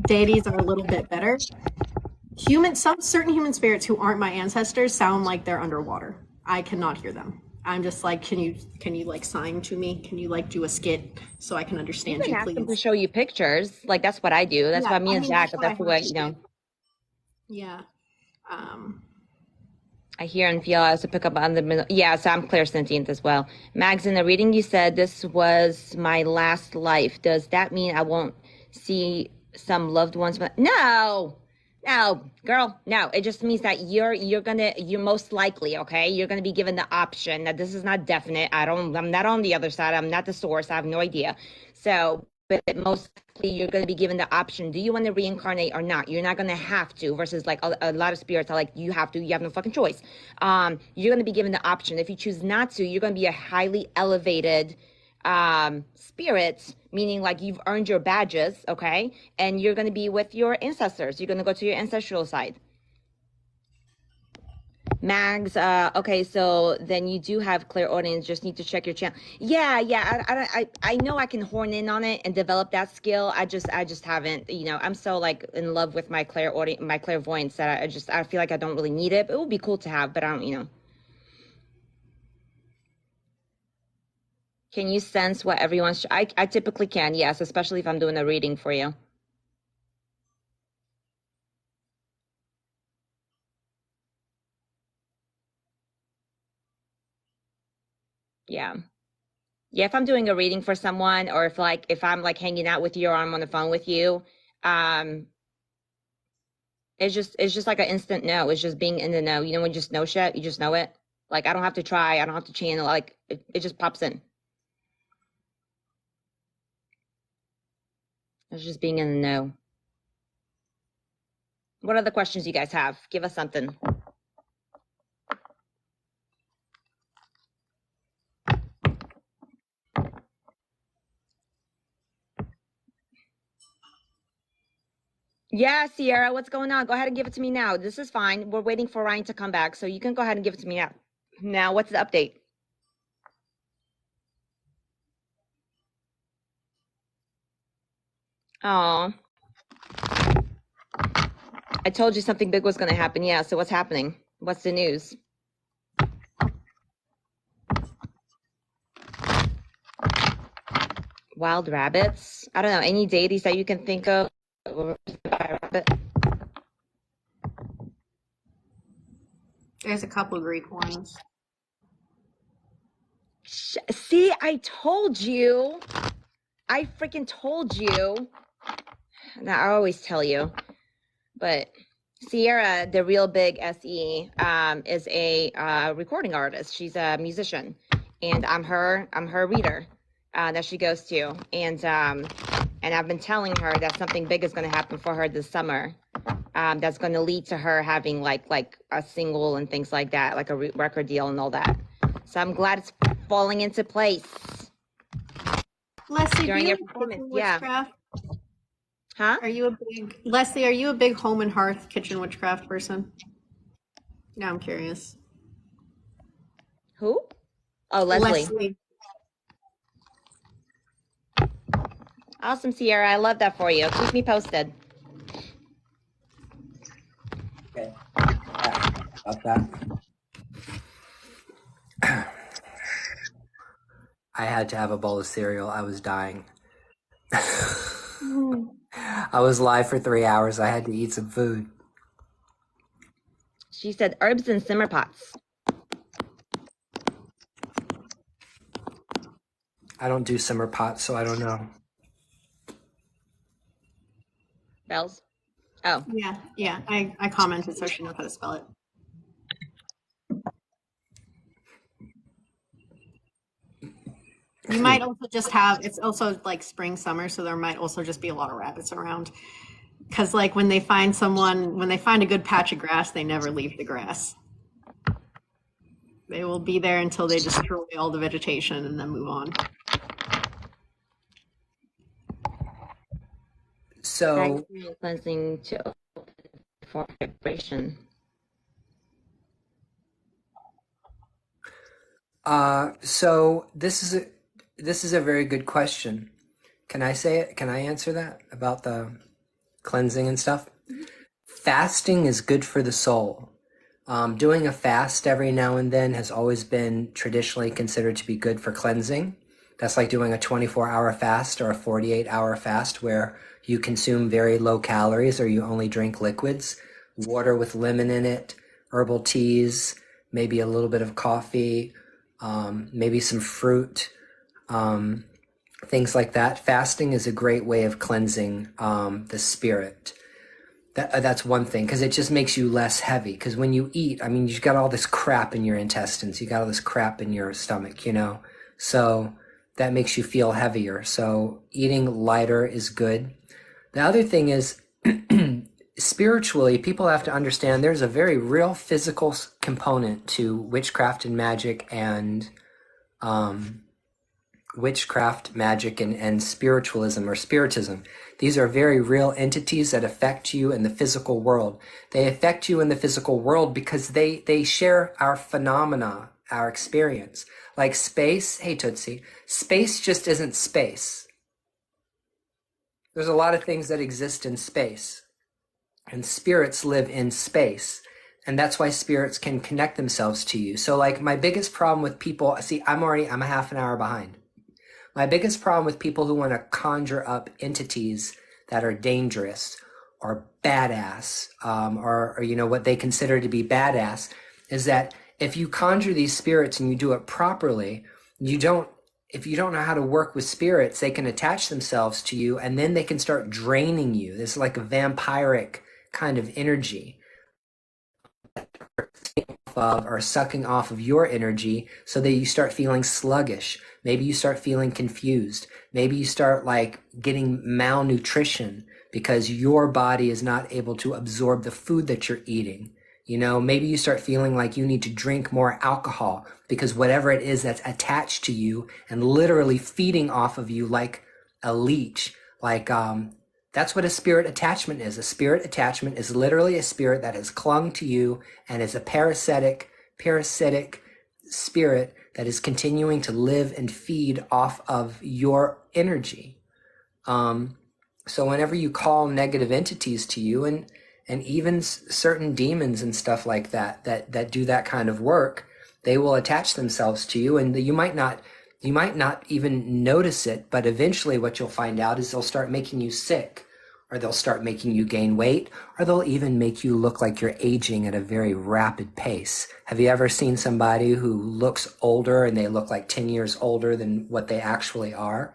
Deities are a little bit better. Some certain human spirits who aren't my ancestors sound like they're underwater. I cannot hear them. I'm just like, can you like sign to me? Can you like do a skit so I can understand you, Ask them to please? show you pictures. Like that's what I do. That's why me and Zach. That's the way, you know. Yeah. I hear and feel. I also pick up on the middle. Yeah, so I'm clairsentient as well. Mags, in the reading you said this was my last life. Does that mean I won't see some loved ones? No, girl, no. It just means that you're most likely, okay? You're gonna be given the option. That this is not definite. I'm not on the other side. I'm not the source. I have no idea. So, but most likely you're gonna be given the option. Do you want to reincarnate or not? You're not gonna have to. Versus like a lot of spirits are like, you have to. You have no fucking choice. You're gonna be given the option. If you choose not to, you're gonna be a highly elevated spirit, meaning like you've earned your badges, okay? And you're going to be with your ancestors. You're going to go to your ancestral side. Mags, okay, so then you do have clairaudience, just need to check your channel. Yeah, I know I can horn in on it and develop that skill. I just haven't, you know, I'm so like in love with my clairvoyance that I feel like I don't really need it, but it would be cool to have, but I don't, you know. Can you sense what everyone's... I typically can, yes, especially if I'm doing a reading for you. Yeah. Yeah, if I'm doing a reading for someone, or if I'm like hanging out with you or I'm on the phone with you, it's just like an instant no. It's just being in the know. You know, when you just know shit, you just know it. Like I don't have to try, I don't have to channel, like it just pops in. It's just being in the know. What other questions you guys have? Give us something. Yeah, Sierra, what's going on? Go ahead and give it to me now. This is fine. We're waiting for Ryan to come back, so you can go ahead and give it to me now. Now, what's the update? Oh, I told you something big was going to happen. Yeah, so what's happening? What's the news? Wild rabbits? I don't know. Any deities that you can think of? There's a couple Greek ones. See, I told you. I freaking told you. Now, I always tell you. But Sierra, the real big SE, is a recording artist. She's a musician, and I'm her reader that she goes to, and I've been telling her that something big is going to happen for her this summer. That's going to lead to her having like a single and things like that, like a record deal and all that. So I'm glad it's falling into place. Leslie, During do you your like yeah. witchcraft? Huh? Are you a big home and hearth kitchen witchcraft person? No, I'm curious. Who? Oh, Leslie. Awesome, Sierra. I love that for you. Keep me posted. Okay. About that. I had to have a bowl of cereal. I was dying. I was live for 3 hours. I had to eat some food. She said herbs and simmer pots. I don't do simmer pots, so I don't know. Bells? Oh. Yeah. I commented so she knows how to spell it. You might also just have, it's also like spring, summer, so there might also just be a lot of rabbits around. Because like when they find a good patch of grass, they never leave the grass. They will be there until they destroy all the vegetation and then move on. So Cleansing to for vibration. so this is a very good question. Can I say it? Can I answer that about the cleansing and stuff? Fasting is good for the soul. Doing a fast every now and then has always been traditionally considered to be good for cleansing. That's like doing a 24-hour fast or a 48-hour fast where you consume very low calories or you only drink liquids, water with lemon in it, herbal teas, maybe a little bit of coffee, maybe some fruit, things like that. Fasting is a great way of cleansing the spirit. That's one thing, because it just makes you less heavy. Because when you eat, I mean, you've got all this crap in your intestines. You got all this crap in your stomach, you know? So that makes you feel heavier. So eating lighter is good. The other thing is, spiritually, people have to understand there's a very real physical component to witchcraft and magic and spiritualism or spiritism. These are very real entities that affect you in the physical world. They affect you in the physical world because they share our phenomena, our experience. Like space, hey Tootsie, space just isn't space. There's a lot of things that exist in space, and spirits live in space. And that's why spirits can connect themselves to you. So like my biggest problem with people, see, I'm a half an hour behind. My biggest problem with people who want to conjure up entities that are dangerous or badass, or you know what they consider to be badass, is that if you conjure these spirits and you do it properly, if you don't know how to work with spirits, they can attach themselves to you and then they can start draining you. This is like a vampiric kind of energy or sucking off of your energy, so that you start feeling sluggish. Maybe you start feeling confused. Maybe you start like getting malnutrition because your body is not able to absorb the food that you're eating. You know, maybe you start feeling like you need to drink more alcohol because whatever it is that's attached to you and literally feeding off of you like a leech, like that's what a spirit attachment is. A spirit attachment is literally a spirit that has clung to you and is a parasitic spirit that is continuing to live and feed off of your energy. So whenever you call negative entities to you, and even certain demons and stuff like that do that kind of work, they will attach themselves to you, and you might not even notice it, but eventually what you'll find out is they'll start making you sick, or they'll start making you gain weight, or they'll even make you look like you're aging at a very rapid pace. Have you ever seen somebody who looks older and they look like 10 years older than what they actually are?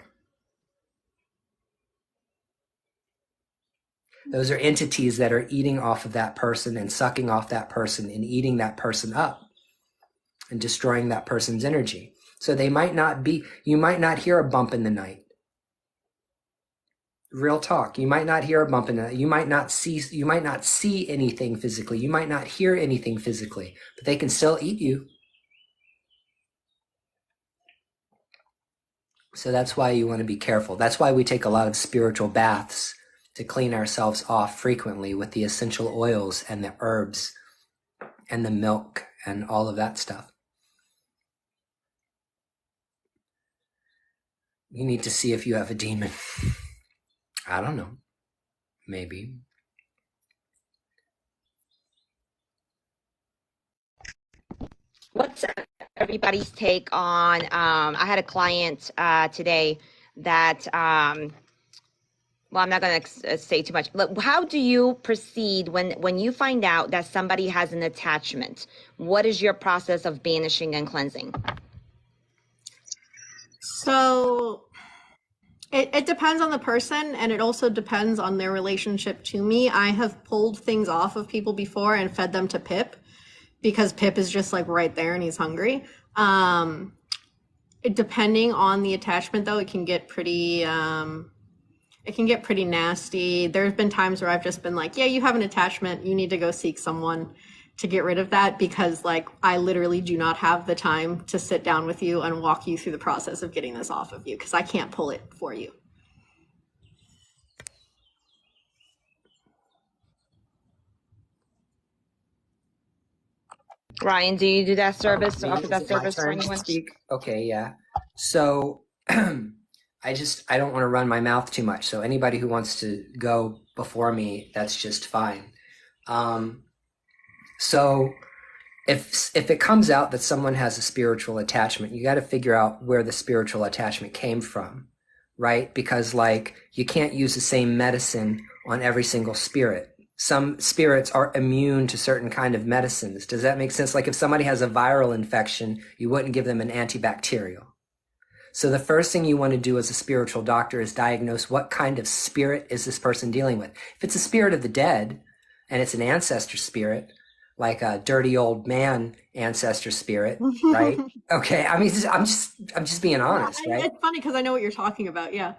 Those are entities that are eating off of that person and sucking off that person and eating that person up and destroying that person's energy. So you might not hear a bump in the night. Real talk. You might not hear a bump in the night. You might not see anything physically. You might not hear anything physically, but they can still eat you. So that's why you want to be careful. That's why we take a lot of spiritual baths, to clean ourselves off frequently with the essential oils and the herbs and the milk and all of that stuff. You need to see if you have a demon. I don't know. Maybe. What's everybody's take on, I had a client today that, well, I'm not going to say too much. But how do you proceed when you find out that somebody has an attachment? What is your process of banishing and cleansing? So it depends on the person, and it also depends on their relationship to me. I have pulled things off of people before and fed them to Pip, because Pip is just like right there and he's hungry. Depending on the attachment though, it can get pretty nasty. There's been times where I've just been like, yeah, you have an attachment, you need to go seek someone. to get rid of that, because like I literally do not have the time to sit down with you and walk you through the process of getting this off of you, because I can't pull it for you. Ryan, do you do that service, Me? offer Is that it my service for turn to anyone? speak? Okay, yeah. So I don't want to run my mouth too much. So anybody who wants to go before me, that's just fine. So if it comes out that someone has a spiritual attachment, you got to figure out where the spiritual attachment came from, right? Because like you can't use the same medicine on every single spirit. Some spirits are immune to certain kind of medicines. Does that make sense? Like if somebody has a viral infection, you wouldn't give them an antibacterial. So the first thing you want to do as a spiritual doctor is diagnose what kind of spirit is this person dealing with. If it's a spirit of the dead and it's an ancestor spirit, like a dirty old man ancestor spirit, right? Okay, I mean, I'm just being honest, right? It's funny because I know what you're talking about. Yeah.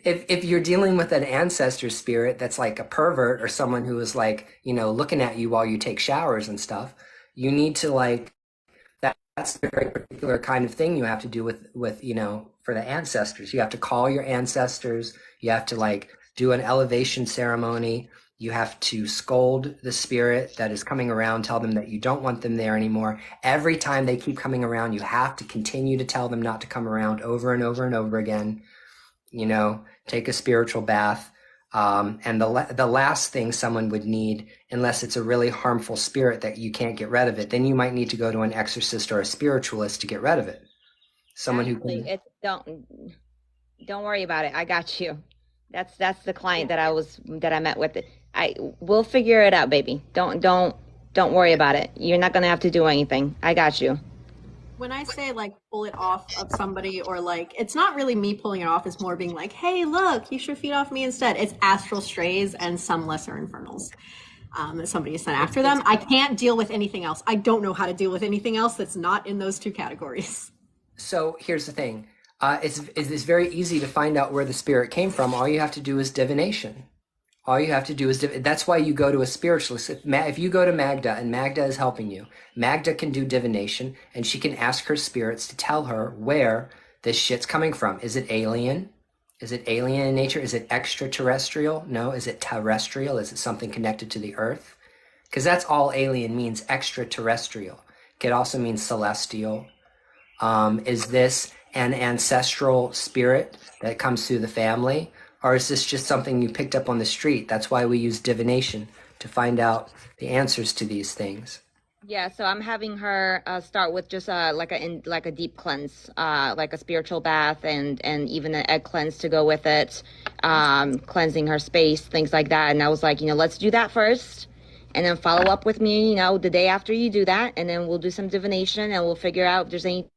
If you're dealing with an ancestor spirit that's like a pervert or someone who is like, looking at you while you take showers and stuff, you need to like, that's a very particular kind of thing you have to do with, for the ancestors. You have to call your ancestors. You have to like do an elevation ceremony. You have to scold the spirit that is coming around, tell them that you don't want them there anymore. Every time they keep coming around, you have to continue to tell them not to come around over and over and over again. Take a spiritual bath. And the last thing someone would need, unless it's a really harmful spirit that you can't get rid of it, then you might need to go to an exorcist or a spiritualist to get rid of it. Someone Actually, who can. Don't worry about it. I got you. That's the client that I met with. We'll figure it out, baby. Don't worry about it. You're not gonna have to do anything. I got you. When I say like pull it off of somebody, or like, it's not really me pulling it off, it's more being like, hey, look, you should feed off me instead. It's astral strays and some lesser infernals that somebody has sent after them. I can't deal with anything else. I don't know how to deal with anything else that's not in those two categories. So here's the thing. It's very easy to find out where the spirit came from. All you have to do is divination. All you have to do is, that's why you go to a spiritualist. If you go to Magda and Magda is helping you, Magda can do divination and she can ask her spirits to tell her where this shit's coming from. Is it alien? Is it alien in nature? Is it extraterrestrial? No. Is it terrestrial? Is it something connected to the earth? Because that's all alien means, extraterrestrial. It could also mean celestial. Is this an ancestral spirit that comes through the family? Or is this just something you picked up on the street? That's why we use divination, to find out the answers to these things. Yeah, so I'm having her start with just like a deep cleanse, like a spiritual bath, and even an egg cleanse to go with it, cleansing her space, things like that. And I was like, let's do that first, and then follow up with me, the day after you do that, and then we'll do some divination, and we'll figure out if there's anything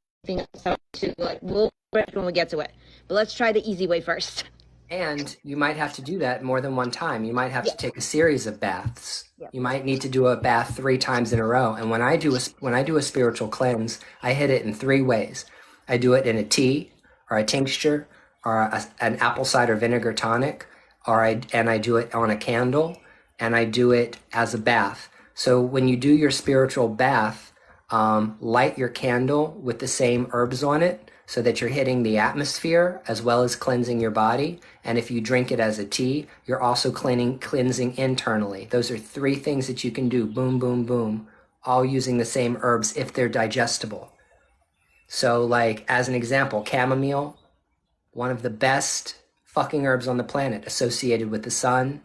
else to, like, we'll when we get to it. But let's try the easy way first. And you might have to do that more than one time. You might have to take a series of baths. You might need to do a bath 3 times in a row. And when I do a spiritual cleanse, I hit it in 3 ways. I do it in a tea or a tincture or an apple cider vinegar tonic, and I do it on a candle, and I do it as a bath. So when you do your spiritual bath, light your candle with the same herbs on it, so that you're hitting the atmosphere as well as cleansing your body. And if you drink it as a tea, you're also cleansing internally. Those are 3 things that you can do, boom, boom, boom, all using the same herbs if they're digestible. So like, as an example, chamomile, one of the best fucking herbs on the planet, associated with the sun,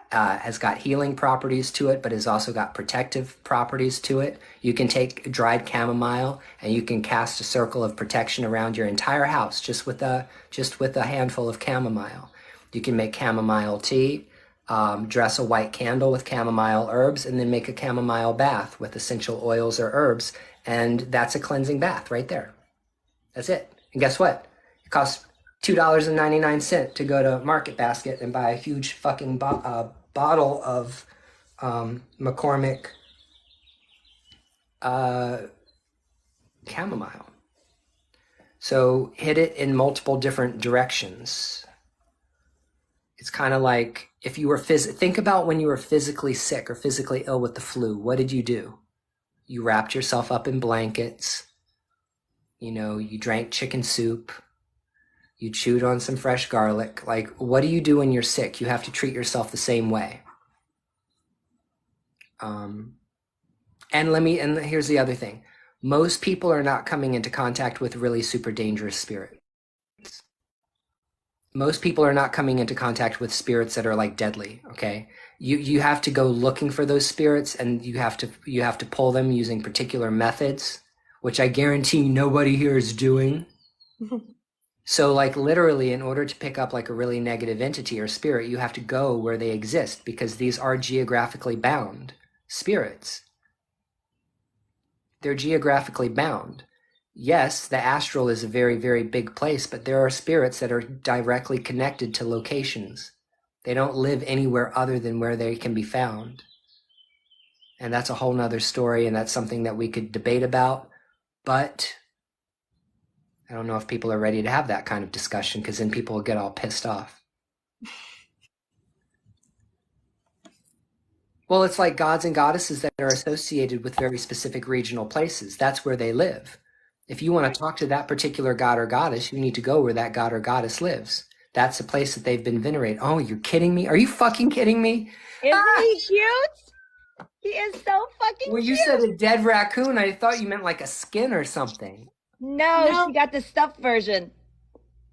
has got healing properties to it, but has also got protective properties to it. You can take dried chamomile and you can cast a circle of protection around your entire house just with a handful of chamomile. You can make chamomile tea, dress a white candle with chamomile herbs, and then make a chamomile bath with essential oils or herbs, and that's a cleansing bath right there. That's it. And guess what? It costs $2.99 to go to Market Basket and buy a huge fucking bottle of McCormick chamomile. So hit it in multiple different directions. It's kind of like if you were think about when you were physically sick or physically ill with the flu. What did you do? You wrapped yourself up in blankets. You drank chicken soup. You chewed on some fresh garlic. Like, what do you do when you're sick? You have to treat yourself the same way. And here's the other thing. Most people are not coming into contact with really super dangerous spirits. Most people are not coming into contact with spirits that are like deadly. Okay. You have to go looking for those spirits, and you have to pull them using particular methods, which I guarantee nobody here is doing. So like literally, in order to pick up like a really negative entity or spirit, you have to go where they exist, because these are geographically bound spirits. They're geographically bound. Yes, the astral is a very, very big place, but there are spirits that are directly connected to locations. They don't live anywhere other than where they can be found. And that's a whole nother story, and that's something that we could debate about. But I don't know if people are ready to have that kind of discussion, because then people will get all pissed off. Well, it's like gods and goddesses that are associated with very specific regional places. That's where they live. If you want to talk to that particular god or goddess, you need to go where that god or goddess lives. That's the place that they've been venerated. Oh, you're kidding me? Are you fucking kidding me? Isn't he cute? He is so fucking Well, you cute. said a dead raccoon. I thought you meant like a skin or something. No, she got the stuffed version.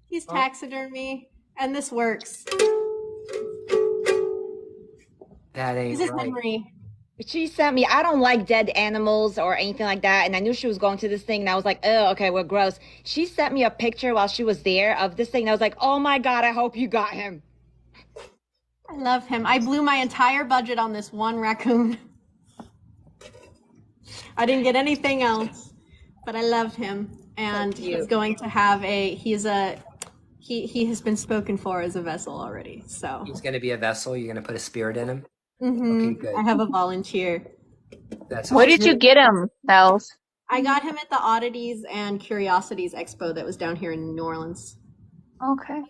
He's taxidermy, and this works. That ain't This is right. Henry. She sent me, I don't like dead animals or anything like that. And I knew she was going to this thing, and I was like, oh, okay, we're gross. She sent me a picture while she was there of this thing. And I was like, oh my God, I hope you got him. I love him. I blew my entire budget on this one raccoon. I didn't get anything else, but I love him. And he's going to have he has been spoken for as a vessel already. So He's going to be a vessel. You're going to put a spirit in him. Mhm. Okay, good. I have a volunteer. That's Where did you get him, Bells? I got him at the Oddities and Curiosities Expo that was down here in New Orleans. Okay.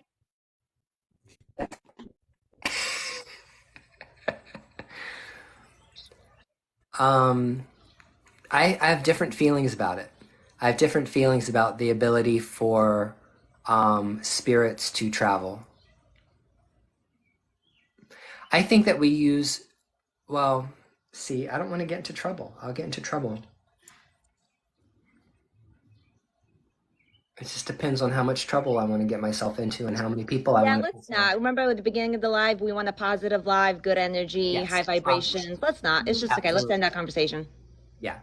I have different feelings about it. I have different feelings about the ability for spirits to travel. I think that we use, well, see, I don't want to get into trouble. I'll get into trouble. It just depends on how much trouble I want to get myself into and how many people I Yeah, want to. let's not. Remember at the beginning of the live, we want a positive live, good energy, Yes. high vibrations. Let's not. It's just okay. Let's end that conversation. Yeah.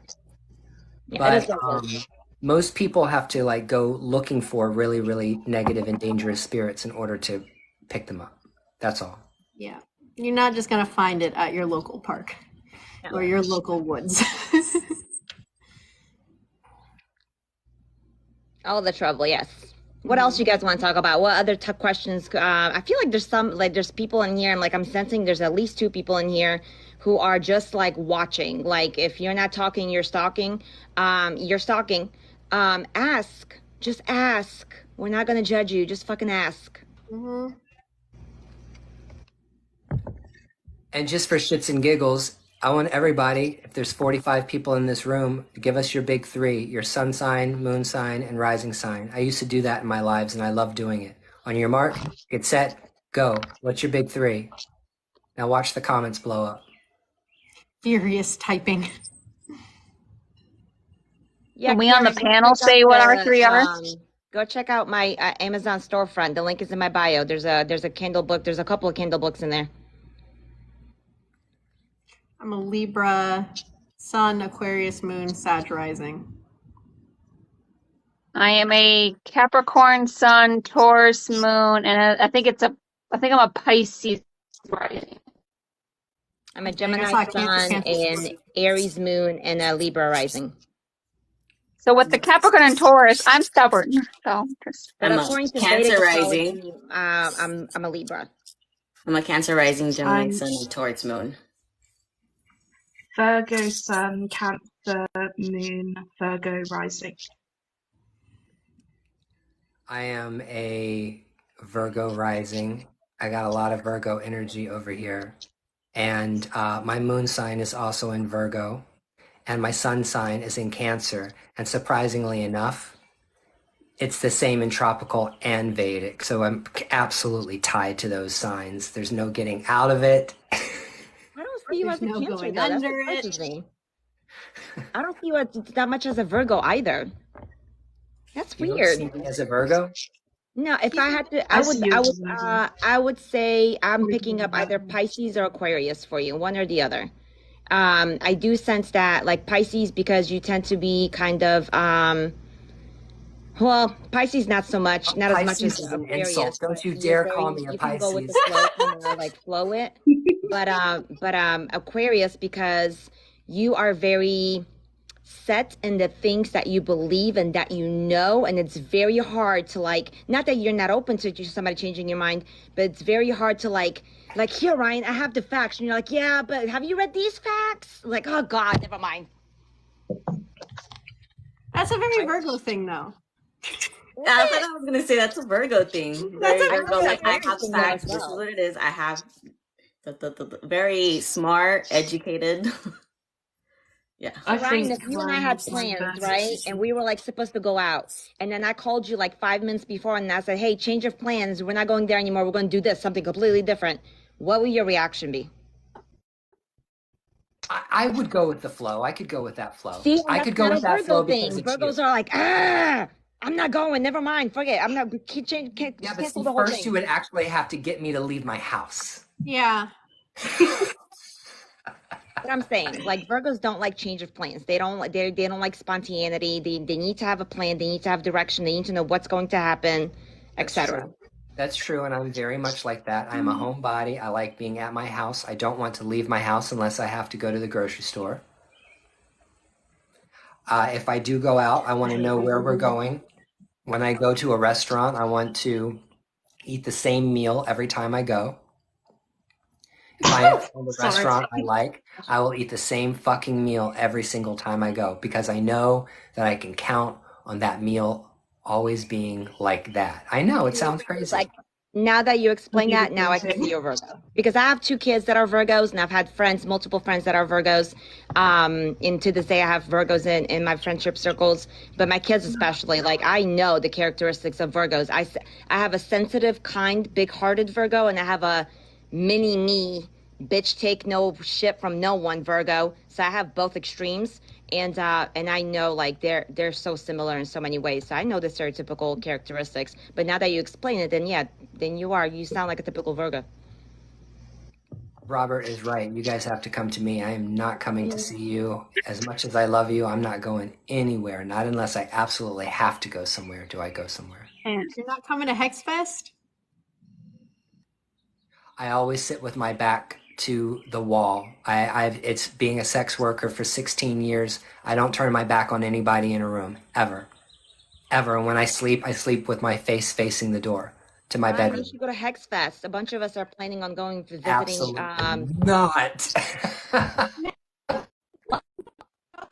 Yeah, it is But what it is. most people have to like go looking for really, really negative and dangerous spirits in order to pick them up. That's all. Yeah. You're not just going to find it at your local park or your local woods. All the trouble, yes. What else you guys want to talk about? What other tough questions? I feel like there's people in here, and like I'm sensing there's at least 2 people in here who are just like watching. Like if you're not talking, you're stalking. You're stalking. Ask. Just ask. We're not gonna judge you. Just fucking ask. Mm-hmm. And just for shits and giggles, I want everybody, if there's 45 people in this room, give us your big 3, your sun sign, moon sign, and rising sign. I used to do that in my lives, and I love doing it. On your mark, get set, go. What's your big 3? Now watch the comments blow up. Furious typing. Yeah, Can we on the Karen, go panel check out say what our the, 3 are? Go check out my Amazon storefront. The link is in my bio. There's a Kindle book. There's a couple of Kindle books in there. I'm a Libra, Sun, Aquarius, Moon, Sag rising. I am a Capricorn Sun, Taurus Moon, and I think I'm a Pisces rising. I'm a I Gemini saw Cancer, sun, Cancer. an Aries moon, and a Libra rising. So with the Capricorn and Taurus, I'm stubborn. So just But I'm a according to Cancer Vedic rising. astrology, I'm a Libra. I'm a Cancer rising, Gemini I'm- sun, and Taurus moon. Virgo sun, Cancer moon, Virgo rising. I am a Virgo rising. I got a lot of Virgo energy over here. And my moon sign is also in Virgo, and my sun sign is in Cancer. And surprisingly enough, it's the same in tropical and Vedic. So I'm absolutely tied to those signs. There's no getting out of it. I don't see you There's as a no Cancer going though. That's under what it. surprises me. I don't see you as, that much as a Virgo either. That's You don't weird. see me as a Virgo? No, if I had to, I see you as a Virgo. I would say I'm What do you picking think up about either that? Pisces or Aquarius for you, one or the other. I do sense that, like Pisces, because you tend to be kind of, well, Pisces not so much, not as much Pisces as is an Aquarius, insult. but Don't you you're dare very, call me a you can go with the Pisces. flow, kind of like flow it. But Aquarius, because you are very set in the things that you believe and that you know, and it's very hard to like, not that you're not open to somebody changing your mind, but it's very hard to like here, Ryan, I have the facts, and you're like, yeah, but have you read these facts? Like, oh God, never mind. That's a very Virgo thing, though. I thought I was gonna say that's a Virgo thing. That's Very a Virgo. Virgo Like I thing. have Thing though as facts. This is well. what it is. I have the very smart, educated. Yeah. I Ryan, think if you and I Ryan had is the plans, best. right, and we were like supposed to go out, and then I called you like 5 minutes before, and I said, hey, change of plans, we're not going there anymore, we're going to do this, something completely different, what would your reaction be? I would go with the flow. I could go with that flow. See, and I that's could go not a with that Virgo flow thing. because it's you. Virgos are like, I'm not going. Never mind. Forget. I'm not. Can't Yeah, but cancel see, the whole first you thing. would actually have to get me to leave my house. Yeah. What I'm saying, like Virgos don't like change of plans. They don't like. They don't like spontaneity. They need to have a plan. They need to have direction. They need to know what's going to happen, That's etc. true. That's true, and I'm very much like that. I'm a homebody. I like being at my house. I don't want to leave my house unless I have to go to the grocery store. If I do go out, I want to know where we're going. When I go to a restaurant, I want to eat the same meal every time I go. If I find a Sorry. restaurant I like, I will eat the same fucking meal every single time I go because I know that I can count on that meal always being like that. I know it sounds crazy. Like now that you explain You that, would now I think can so. see you're Virgo because I have 2 kids that are Virgos, and I've had friends, multiple friends that are Virgos. And to this day, I have Virgos in my friendship circles, but my kids especially. Like I know the characteristics of Virgos. I have a sensitive, kind, big-hearted Virgo, and I have a mini me, bitch take no shit from no one Virgo. So I have both extremes. And I know like they're so similar in so many ways. So I know the stereotypical characteristics. But now that you explain it, then yeah, then you sound like a typical Virgo. Robert is right. You guys have to come to me. I am not coming to see you. As much as I love you, I'm not going anywhere. Not unless I absolutely have to go somewhere. Do I go somewhere? And You're not coming to Hexfest? I always sit with my back to the wall. It's being a sex worker for 16 years. I don't turn my back on anybody in a room ever, ever. And when I sleep with my face facing the door to my Ryan, you bedroom. should go to Hexfest. A bunch of us are planning on going to visiting. Absolutely not.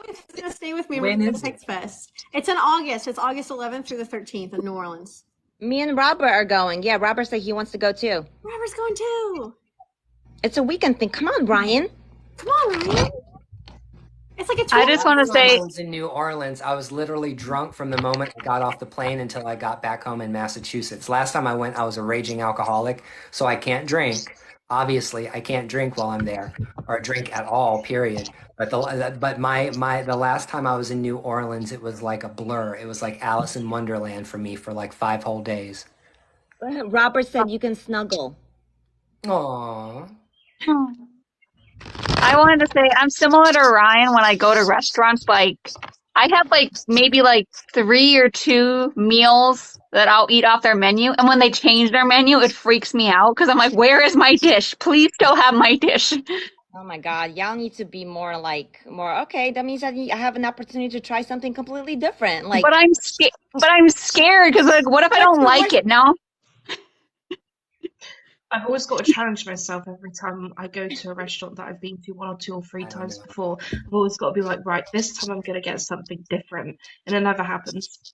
It's gonna stay with me. When We're going is to it? Hexfest. It's in August. It's August 11th through the 13th in New Orleans. Me and Robert are going. Yeah, Robert said he wants to go too. Robert's going too. It's a weekend thing. Come on, Ryan. Come on, Ryan. It's like a I just want to Last time say, I was in New Orleans, I was literally drunk from the moment I got off the plane until I got back home in Massachusetts. Last time I went, I was a raging alcoholic, so I can't drink. Obviously, I can't drink while I'm there, or drink at all, period. But the last time I was in New Orleans, it was like a blur. It was like Alice in Wonderland for me for like 5 whole days. Robert said you can snuggle. Aww. I wanted to say I'm similar to Ryan when I go to restaurants. Like I have like maybe like 3 or 2 meals that I'll eat off their menu, and when they change their menu, it freaks me out because I'm like, where is my dish? Please still have my dish. Oh my God, y'all need to be more okay. That means that I have an opportunity to try something completely different. Like, But I'm scared. But I'm scared because like, what if I That's don't the like worst- it? No. I've always got to challenge myself every time I go to a restaurant that I've been to 1 or 2 or 3 I don't times know. before. I've always got to be like, right, this time I'm going to get something different. And it never happens.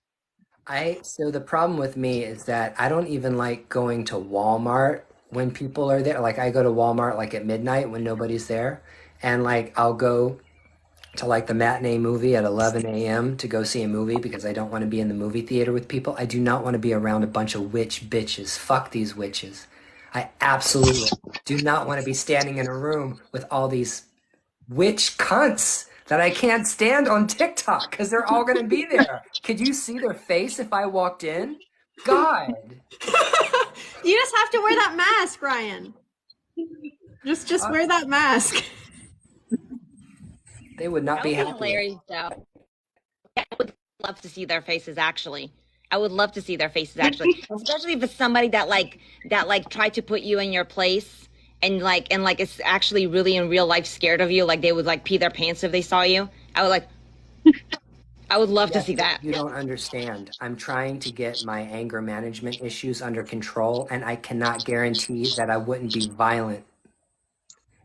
So the problem with me is that I don't even like going to Walmart when people are there. Like I go to Walmart like at midnight when nobody's there, and like I'll go to like the matinee movie at 11 a.m. to go see a movie because I don't want to be in the movie theater with people. I do not want to be around a bunch of witch bitches. Fuck these witches. I absolutely do not want to be standing in a room with all these witch cunts that I can't stand on TikTok because they're all going to be there. Could you see their face if I walked in? God. You just have to wear that mask, Ryan. Just wear that mask. They would not That be would be happy. hilarious, though. I would love to see their faces, actually. I would love to see their faces, actually, especially if it's somebody that tried to put you in your place and it's actually really in real life scared of you. Like they would like pee their pants if they saw you. I would love to see that. You don't understand. I'm trying to get my anger management issues under control, and I cannot guarantee that I wouldn't be violent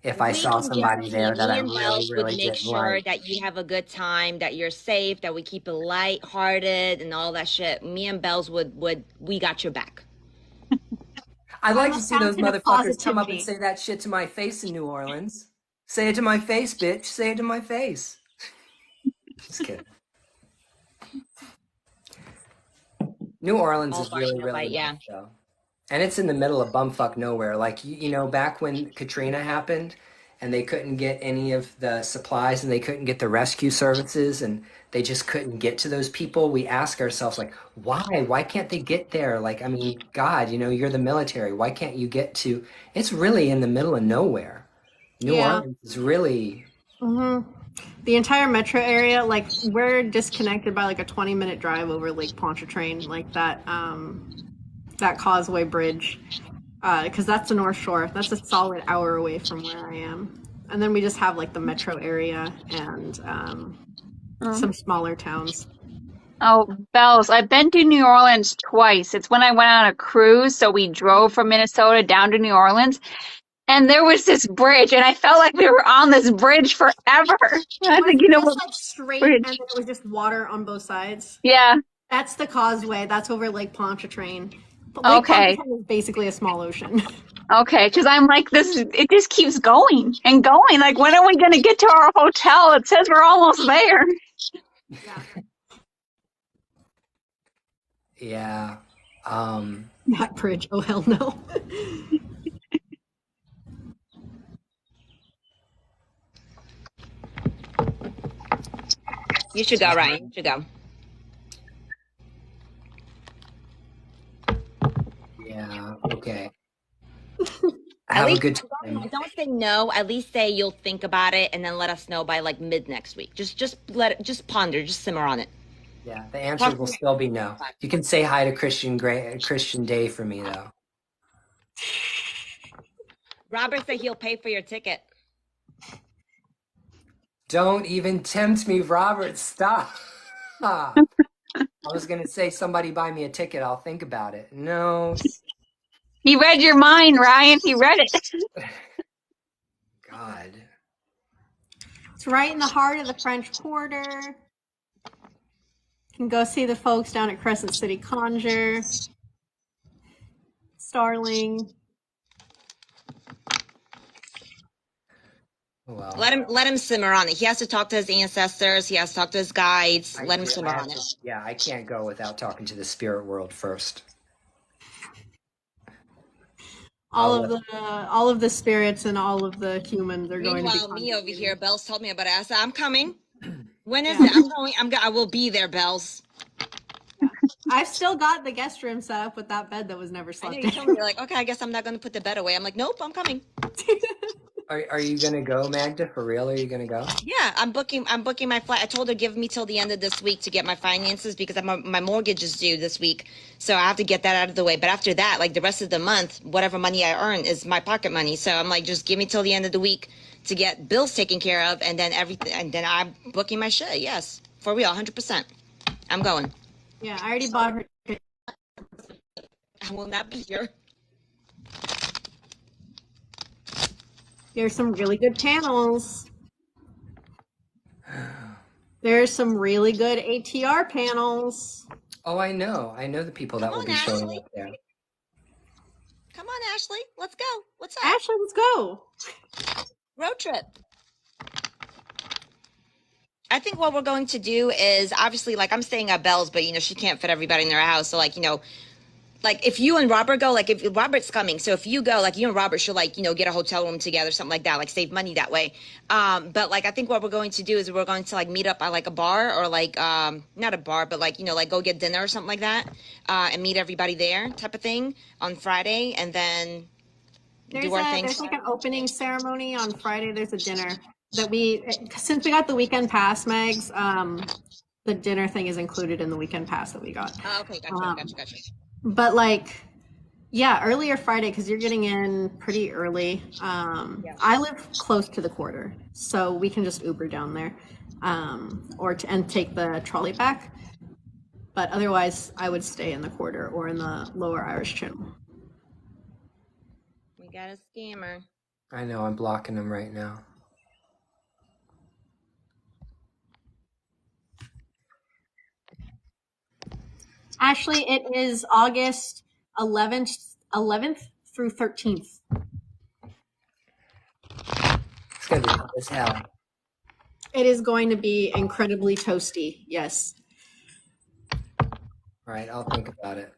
if I saw somebody there that I really, would really make didn't sure like. that you have a good time, that you're safe, that we keep it light-hearted and all that shit. Me and Bells we got your back. I'd like to see those fountain of motherfuckers come up and positivity. say that shit to my face in New Orleans. Say it to my face, bitch. Say it to my face. Just kidding. New Orleans is really, really nice, though. And it's in the middle of bumfuck nowhere. Like, you know, back when Katrina happened and they couldn't get any of the supplies and they couldn't get the rescue services and they just couldn't get to those people, we ask ourselves, like, why? Why can't they get there? Like, I mean, God, you know, you're the military. Why can't you get to... It's really in the middle of nowhere. New Orleans is really... Mm-hmm. The entire metro area, like we're disconnected by like a 20-minute drive over Lake Pontchartrain, like that Causeway Bridge, because that's the North Shore. That's a solid hour away from where I am, and then we just have like the metro area and some smaller towns. Oh, Bells, I've been to New Orleans twice. It's when I went on a cruise, so we drove from Minnesota down to New Orleans. And there was this bridge, and I felt like we were on this bridge forever. I think you know what? Like straight, bridge. and then it was just water on both sides. Yeah. That's the Causeway. That's over Lake Pontchartrain. But Lake Pontchartrain is basically a small ocean. Okay, because I'm like this. It just keeps going and going. Like, when are we going to get to our hotel? It says we're almost there. Yeah. That bridge. Oh hell no. You should go, Ryan. You should go. Yeah, okay. Have a good time. Don't say no. At least say you'll think about it and then let us know by like mid next week. Just ponder, just simmer on it. Yeah, the answer will still be no. You can say hi to Christian Day for me, though. Robert said he'll pay for your ticket. Don't even tempt me, Robert. Stop. I was going to say, somebody buy me a ticket. I'll think about it. No. He read your mind, Ryan. He read it. God. It's right in the heart of the French Quarter. You can go see the folks down at Crescent City Conjure. Starling. Well, Let him simmer on it. He has to talk to his ancestors. He has to talk to his guides. Let him simmer on it. Yeah, I can't go without talking to the spirit world first. All of the spirits and all of the humans are going to be. Meanwhile, me over here, Bells told me about it. I said, I'm coming. When is it? I will be there, Bells. I've still got the guest room set up with that bed that was never I slept know in. you told me, you're like, okay, I guess I'm not going to put the bed away. I'm like, nope, I'm coming. Are you going to go, Magda? For real? Are you going to go? Yeah, I'm booking my flight. I told her give me till the end of this week to get my finances because my mortgage is due this week. So I have to get that out of the way. But after that, like the rest of the month, whatever money I earn is my pocket money. So I'm like, just give me till the end of the week to get bills taken care of, and then everything, and then I'm booking my shit. Yes, for real, 100%. I'm going. Yeah, I already bought her. I will not be here. There's some really good panels. There's some really good ATR panels. Oh, I know. I know the people that will be showing up there. Come on, Ashley. Let's go. What's up? Ashley, let's go. Road trip. I think what we're going to do is obviously like I'm staying at Belle's, but she can't fit everybody in their house. So like, like if you and Robert go, like if Robert's coming, so if you go, like you and Robert should like, get a hotel room together, something like that, like save money that way. But like I think what we're going to do is we're going to like meet up at like a bar or like not a bar, but like, like go get dinner or something like that, and meet everybody there type of thing on Friday and then do our thing. There's like an opening ceremony on Friday. There's a dinner that since we got the weekend pass, Megs, the dinner thing is included in the weekend pass that we got. Oh, okay, gotcha. But like, yeah, earlier Friday, because you're getting in pretty early. I live close to the quarter, so we can just Uber down there, and take the trolley back. But otherwise, I would stay in the quarter or in the Lower Irish Channel. We got a scammer. I know, I'm blocking them right now. Ashley, it is August 11th through 13th. It's gonna be hot as hell. It is going to be incredibly toasty, yes. All right, I'll think about it.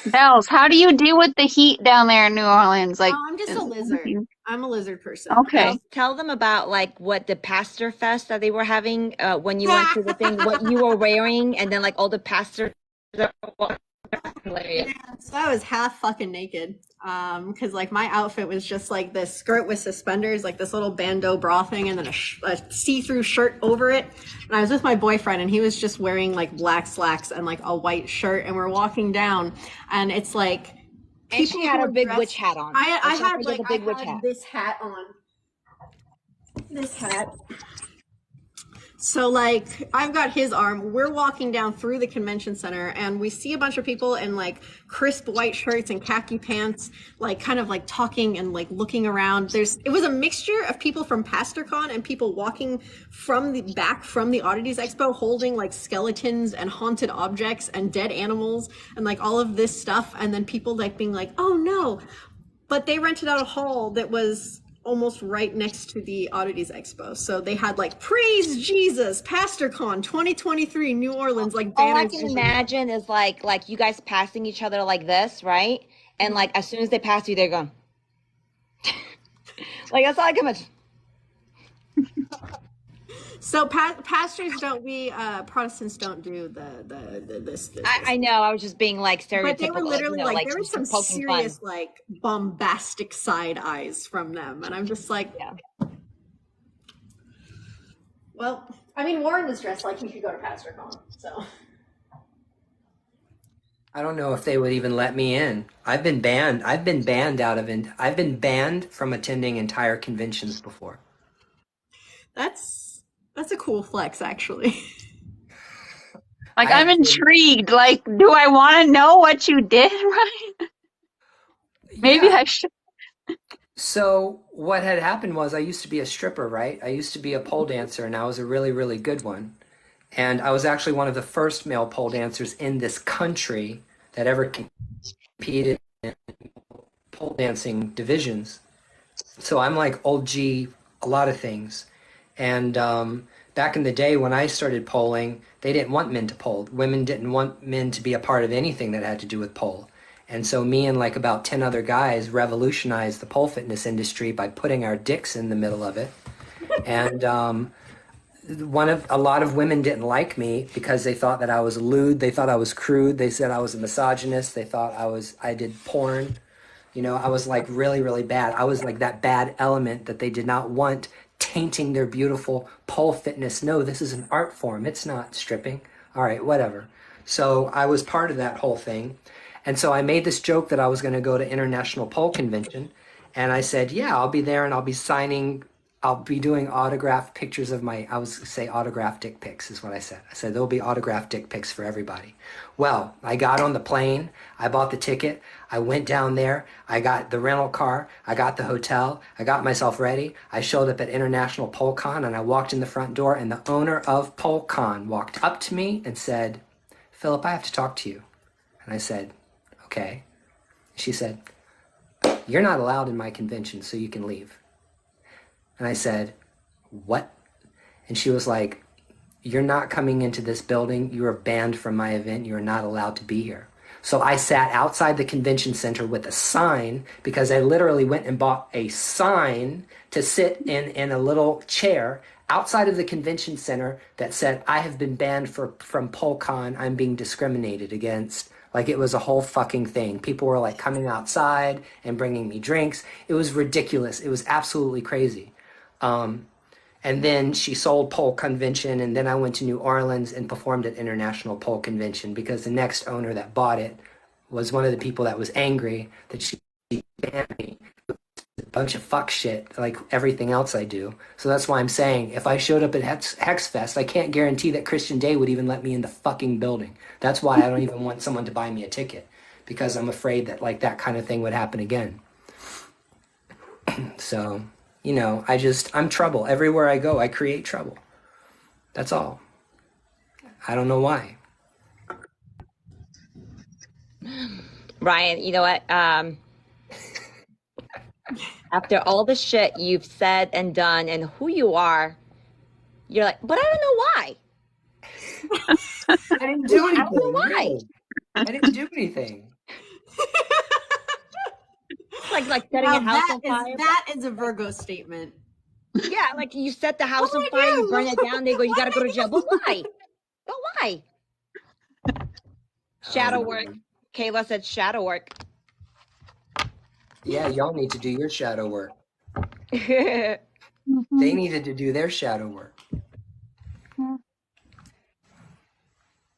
Bells, how do you deal with the heat down there in New Orleans? Like, I'm just a lizard. I'm a lizard person. Okay. Tell them about like what the pastor fest that they were having when you went to the thing, what you were wearing, and then like all the pastors. Hilarious. So I was half fucking naked, because like my outfit was just like this skirt with suspenders, like this little bandeau bra thing, and then a see-through shirt over it. And I was with my boyfriend, and he was just wearing like black slacks and like a white shirt, and we're walking down, and it's like. And she had a big witch hat on. I had like a big witch hat. This hat on. This hat. So like I've got his arm. We're walking down through the convention center and we see a bunch of people in like crisp white shirts and khaki pants, like kind of like talking and like looking around. It was a mixture of people from PastorCon and people walking from the back from the Oddities Expo holding like skeletons and haunted objects and dead animals and like all of this stuff, and then people like being like, oh no. But they rented out a hall that was almost right next to the Oddities Expo. So they had like, praise Jesus, PastorCon 2023 New Orleans, like all I banners. can imagine is like you guys passing each other like this, right? And like as soon as they pass you, they're going. Like that's all I can imagine. So pastors don't, Protestants don't do this. I know. I was just being like stereotypical. But they were literally like there was some poking serious fun. like bombastic side eyes from them, and I'm just like, Yeah. Well, I mean, Warren was dressed like he could go to PastorCon, so. I don't know if they would even let me in. I've been banned from attending entire conventions before. That's a cool flex, actually. Like, I I'm actually- intrigued. Like, do I want to know what you did, Ryan? Maybe Yeah. I should. So what had happened was I used to be a stripper, right? I used to be a pole dancer, and I was a really, really good one. And I was actually one of the first male pole dancers in this country that ever competed in pole dancing divisions. So I'm like old G, a lot of things. And back in the day when I started poling, they didn't want men to pole. Women didn't want men to be a part of anything that had to do with pole. And so me and like about 10 other guys revolutionized the pole fitness industry by putting our dicks in the middle of it. And a lot of women didn't like me because they thought that I was lewd. They thought I was crude. They said I was a misogynist. They thought I did porn. You know, I was like really, really bad. I was like that bad element that they did not want tainting their beautiful pole fitness. No, this is an art form. It's not stripping. All right, whatever. So I was part of that whole thing. And so I made this joke that I was going to go to International Pole Convention. And I said, yeah, I'll be there and I'll be doing autographed pictures of I was say autographed dick pics is what I said. I said, there'll be autographed dick pics for everybody. Well, I got on the plane. I bought the ticket. I went down there. I got the rental car. I got the hotel. I got myself ready. I showed up at International PoleCon and I walked in the front door and the owner of PoleCon walked up to me and said, Philip, I have to talk to you. And I said, okay. She said, you're not allowed in my convention, so you can leave. And I said, what? And she was like, you're not coming into this building. You are banned from my event. You are not allowed to be here. So I sat outside the convention center with a sign, because I literally went and bought a sign to sit in a little chair outside of the convention center that said, I have been banned from PolCon. I'm being discriminated against. Like, it was a whole fucking thing. People were like coming outside and bringing me drinks. It was ridiculous. It was absolutely crazy. And then she sold Pole Convention, and then I went to New Orleans and performed at International Pole Convention, because the next owner that bought it was one of the people that was angry that she banned me. A bunch of fuck shit, like everything else I do. So that's why I'm saying, if I showed up at Hexfest, I can't guarantee that Christian Day would even let me in the fucking building. That's why I don't even want someone to buy me a ticket, because I'm afraid that like that kind of thing would happen again. So, you know, I'm trouble. Everywhere I go, I create trouble. That's all. I don't know why. Ryan, you know what? After all the shit you've said and done and who you are, you're like, but I don't know why. I didn't do anything. I don't know why. No. I didn't do anything. Like setting Now a house on fire. that is a Virgo statement. Yeah, like you set the house on fire, you burn it down, they go, you gotta go to jail. But why? But why? Shadow work. Kayla said shadow work. Yeah, y'all need to do your shadow work. Yeah. They needed to do their shadow work.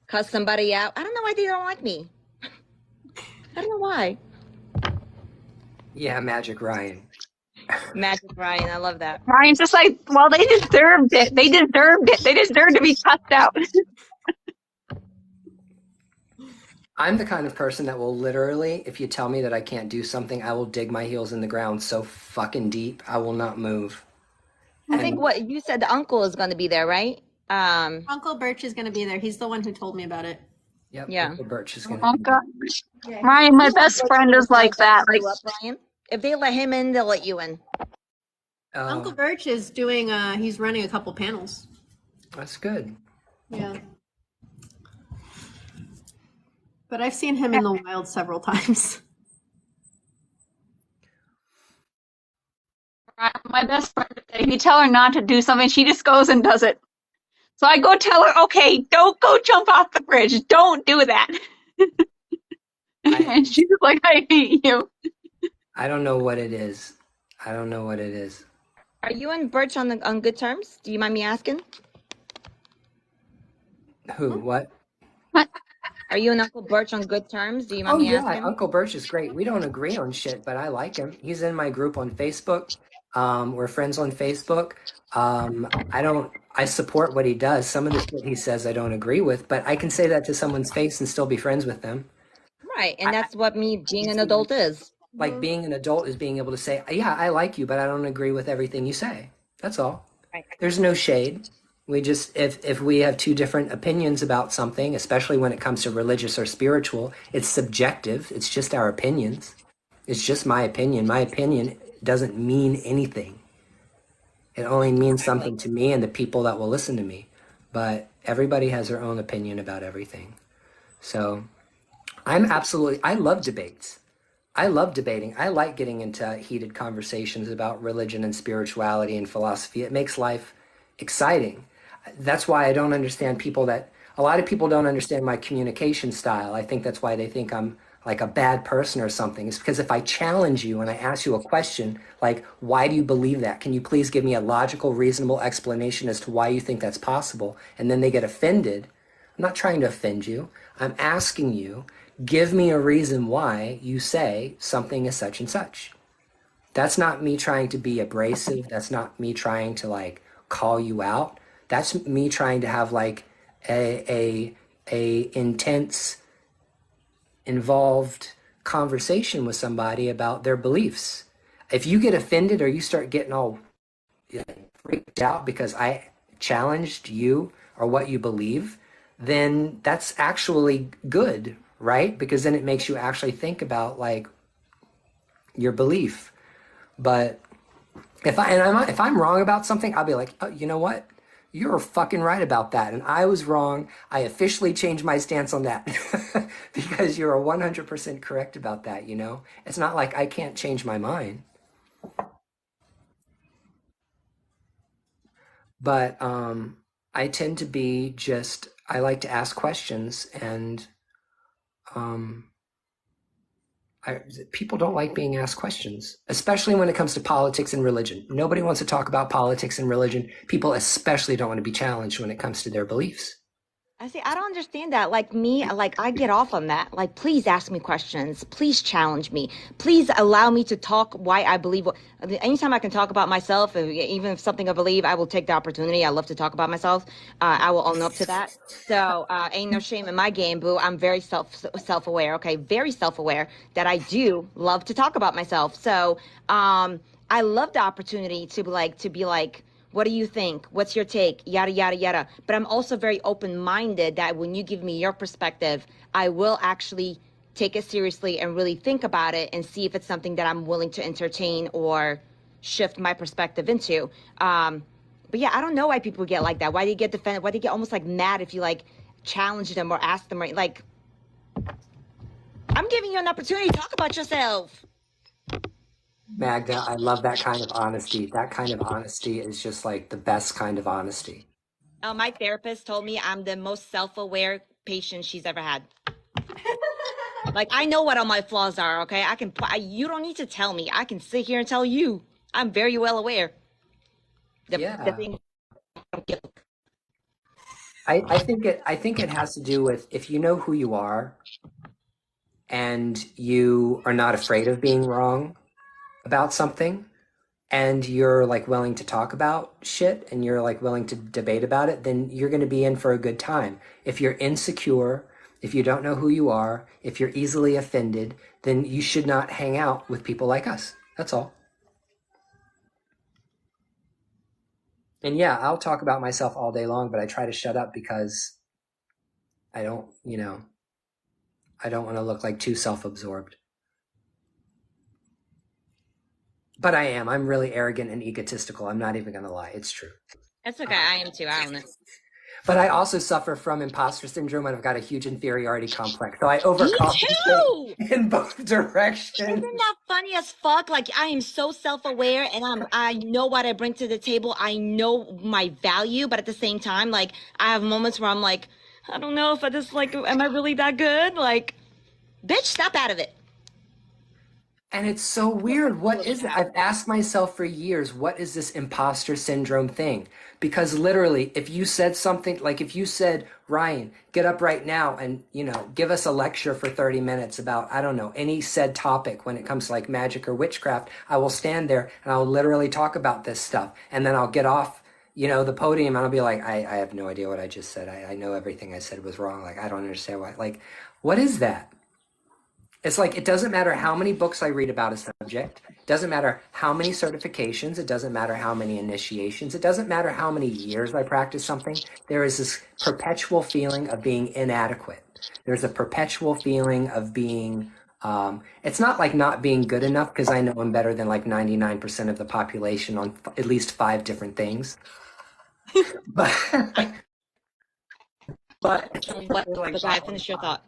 Cuss somebody out. I don't know why they don't like me. I don't know why. Yeah, Magic Ryan. Magic Ryan, I love that. Ryan's just like, well, they deserved it. They deserved it. They deserved to be cussed out. I'm the kind of person that will literally, if you tell me that I can't do something, I will dig my heels in the ground so fucking deep, I will not move. I think what you said, the uncle is going to be there, right? Uncle Birch is going to be there. He's the one who told me about it. Yep, Yeah. Uncle Birch is Oh gonna. God, Yeah. Ryan, my best friend is like that. Like, You up, Ryan? If they let him in, they'll let you in. Uncle Birch is doing. He's running a couple panels. That's good. Yeah. But I've seen him in the wild several times. my best friend, if you tell her not to do something, she just goes and does it. So I go tell her, okay, don't go jump off the bridge. Don't do that. And she's like, I hate you. I don't know what it is. I don't know what it is. Are you and Birch on good terms? Do you mind me asking? Who? What? Are you and Uncle Birch on good terms? Do you mind Oh me yeah, asking? Uncle Birch is great. We don't agree on shit, but I like him. He's in my group on Facebook. We're friends on Facebook. I support what he does. Some of the shit he says I don't agree with, but I can say that to someone's face and still be friends with them. Right, and that's what me being an adult is. Like, being an adult is being able to say, yeah, I like you, but I don't agree with everything you say. That's all. Right. There's no shade. We just, if we have two different opinions about something, especially when it comes to religious or spiritual, it's subjective. It's just our opinions. It's just my opinion. My opinion doesn't mean anything. It only means something to me and the people that will listen to me. But everybody has their own opinion about everything. So I love debates. I love debating. I like getting into heated conversations about religion and spirituality and philosophy. It makes life exciting. That's why I don't understand a lot of people don't understand my communication style. I think that's why they think I'm like a bad person or something. It's because if I challenge you and I ask you a question, like, why do you believe that? Can you please give me a logical, reasonable explanation as to why you think that's possible? And then they get offended. I'm not trying to offend you. I'm asking you, give me a reason why you say something is such and such. That's not me trying to be abrasive. That's not me trying to like call you out. That's me trying to have like a intense, involved conversation with somebody about their beliefs. If you get offended or you start getting all freaked out because I challenged you or what you believe, then that's actually good, right? Because then it makes you actually think about like your belief. But if I'm wrong about something, I'll be like, oh, you know what? You're fucking right about that, and I was wrong. I officially changed my stance on that because you're 100% correct about that. You know, it's not like I can't change my mind, but I tend to be just. I like to ask questions, and um, people don't like being asked questions, especially when it comes to politics and religion. Nobody wants to talk about politics and religion. People especially don't want to be challenged when it comes to their beliefs. I see. I don't understand that. Like me, like I get off on that. Like, please ask me questions. Please challenge me. Please allow me to talk why I believe. Anytime I can talk about myself, even if something I believe, I will take the opportunity. I love to talk about myself. I will own up to that. So ain't no shame in my game, boo. I'm very self aware. Okay, very self aware that I do love to talk about myself. So I love the opportunity to be like, what do you think? What's your take? Yada, yada, yada. But I'm also very open minded that when you give me your perspective, I will actually take it seriously and really think about it and see if it's something that I'm willing to entertain or shift my perspective into. But yeah, I don't know why people get like that. Why do you get defended? Why do you get almost like mad if you like challenge them or ask them, right? Like, I'm giving you an opportunity to talk about yourself. Magda, I love that kind of honesty. That kind of honesty is just like the best kind of honesty. My therapist told me I'm the most self-aware patient she's ever had. Like, I know what all my flaws are, okay? You don't need to tell me. I can sit here and tell you. I'm very well aware. The Yeah. thing. I think it has to do with if you know who you are and you are not afraid of being wrong about something and you're like willing to talk about shit and you're like willing to debate about it, then you're going to be in for a good time. If you're insecure, if you don't know who you are, if you're easily offended, then you should not hang out with people like us. That's all. And yeah, I'll talk about myself all day long, but I try to shut up because I don't, I don't want to look like too self-absorbed. But I am. I'm really arrogant and egotistical. I'm not even going to lie. It's true. That's okay. I am too. I own it. But I also suffer from imposter syndrome and I've got a huge inferiority complex. So I Me overcompensate too. in both directions. Isn't that funny as fuck? Like, I am so self-aware and I know what I bring to the table. I know my value, but at the same time, like, I have moments where I'm like, I don't know if I just like, am I really that good? Like, bitch, stop out of it. And it's so weird. What is it? I've asked myself for years, what is this imposter syndrome thing? Because literally, if you said something, like if you said, Ryan, get up right now and, give us a lecture for 30 minutes about, I don't know, any said topic when it comes to like magic or witchcraft, I will stand there and I'll literally talk about this stuff. And then I'll get off, the podium and I'll be like, I have no idea what I just said. I know everything I said was wrong. Like, I don't understand why. Like, what is that? It's like, it doesn't matter how many books I read about a subject. It doesn't matter how many certifications. It doesn't matter how many initiations. It doesn't matter how many years I practice something. There is this perpetual feeling of being inadequate. There's a perpetual feeling of being, it's not like not being good enough because I know I'm better than like 99% of the population on at least 5 different things. But, Finish your thought.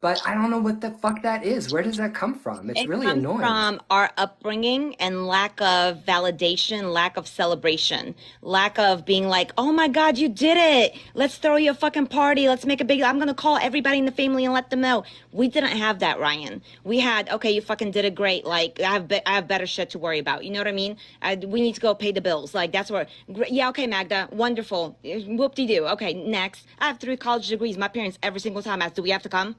But I don't know what the fuck that is. Where does that come from? It's really annoying. From our upbringing and lack of validation, lack of celebration, lack of being like, oh my God, you did it. Let's throw you a fucking party. Let's make a big, I'm going to call everybody in the family and let them know. We didn't have that, Ryan. We had, okay, you fucking did it great. Like, I have better shit to worry about. You know what I mean? We need to go pay the bills. Like, that's where, yeah, okay, Magda, wonderful. Whoop-de-doo. Okay, next. I have 3 college degrees. My parents every single time ask, do we have to come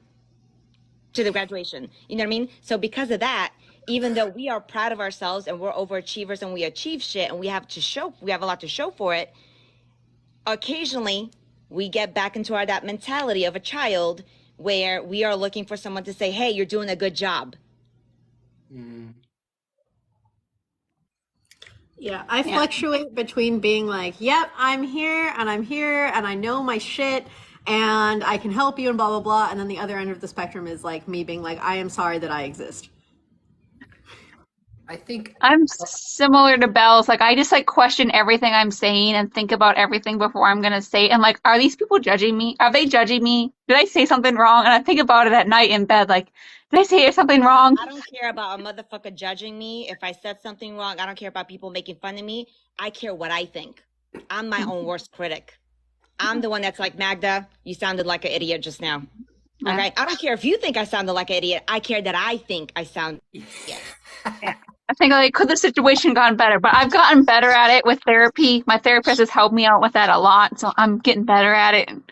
to the graduation? You know what I mean? So because of that, even though we are proud of ourselves and we're overachievers and we achieve shit and we have a lot to show for it, occasionally we get back into that mentality of a child where we are looking for someone to say, hey, you're doing a good job. Yeah, I fluctuate between being like, yep, I'm here and I know my shit, and I can help you and blah blah blah. And then the other end of the spectrum is like me being like, I am sorry that I exist. I think I'm similar to Bells. Like I just like question everything I'm saying and think about everything before I'm gonna say it. And like, are these people judging me? Are they judging me? Did I say something wrong? And I think about it at night in bed. Like, did I say something wrong? I don't care about a motherfucker judging me. If I said something wrong, I don't care about people making fun of me. I care what I think. I'm my own worst critic. I'm the one that's like, Magda, you sounded like an idiot just now. Yeah. Okay. I don't care if you think I sounded like an idiot. I care that I think I sound idiot. I think like, could the situation gone better? But I've gotten better at it with therapy. My therapist has helped me out with that a lot, so I'm getting better at it. And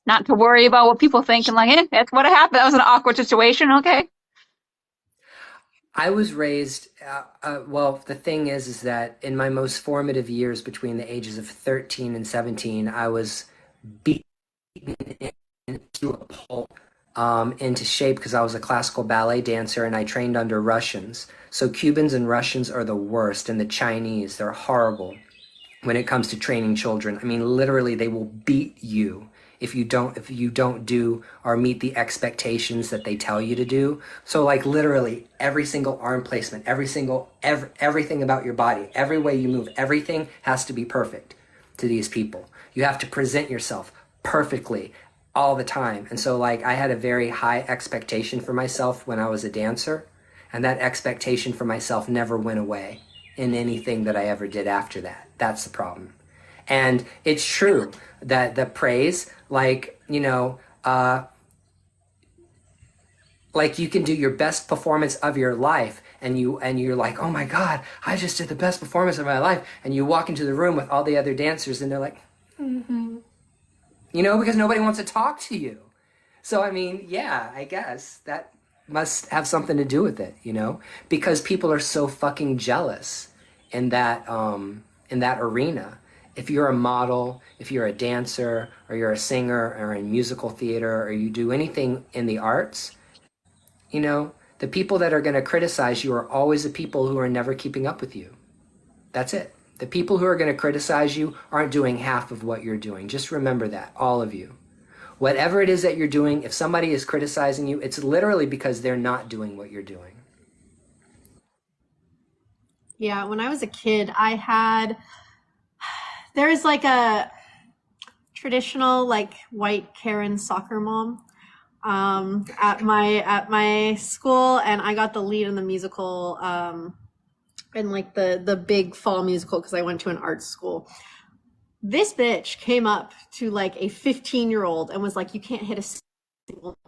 not to worry about what people think and like, that's what happened. That was an awkward situation. Okay. I was raised, well, the thing is that in my most formative years between the ages of 13 and 17, I was beaten into a pulp, into shape because I was a classical ballet dancer and I trained under Russians. So Cubans and Russians are the worst, and the Chinese, they're horrible when it comes to training children. I mean, literally, they will beat you if you don't do or meet the expectations that they tell you to do. So like literally every single arm placement, everything about your body, every way you move, everything has to be perfect to these people. You have to present yourself perfectly all the time. And so like I had a very high expectation for myself when I was a dancer, and that expectation for myself never went away in anything that I ever did after that. That's the problem. And it's true that the praise, like, like you can do your best performance of your life and you're like, oh my God, I just did the best performance of my life. And you walk into the room with all the other dancers and they're like, because nobody wants to talk to you. So, I mean, yeah, I guess that must have something to do with it, because people are so fucking jealous in that arena. If you're a model, if you're a dancer, or you're a singer, or in musical theater, or you do anything in the arts, the people that are going to criticize you are always the people who are never keeping up with you. That's it. The people who are going to criticize you aren't doing half of what you're doing. Just remember that, all of you. Whatever it is that you're doing, if somebody is criticizing you, it's literally because they're not doing what you're doing. Yeah, when I was a kid, there is like a traditional like white Karen soccer mom at my school, and I got the lead in the musical in like the big fall musical because I went to an art school. This bitch came up to like a 15-year-old and was like, you can't hit a single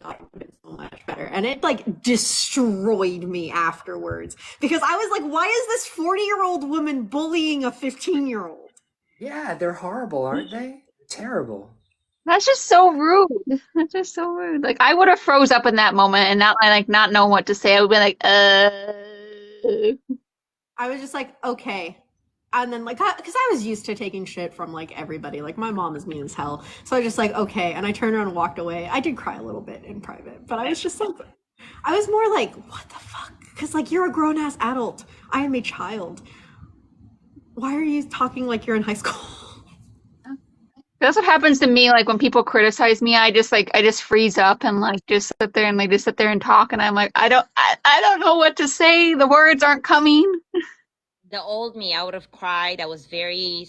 so much better, and it like destroyed me afterwards because I was like, why is this 40-year-old woman bullying a 15-year-old? Yeah, they're horrible, aren't they? Terrible. That's just so rude. That's just so rude. Like I would have froze up in that moment and not know what to say. I would be like, I was just like, okay. And then like, because I was used to taking shit from like everybody. Like my mom is mean as hell. So I was just like, okay. And I turned around and walked away. I did cry a little bit in private, but I was just like, I was more like, what the fuck? Because like, you're a grown ass adult. I am a child. Why are you talking like you're in high school? That's what happens to me. Like when people criticize me, I just freeze up and like just sit there and talk. And I'm like, I don't know what to say. The words aren't coming. The old me, I would have cried. I was very,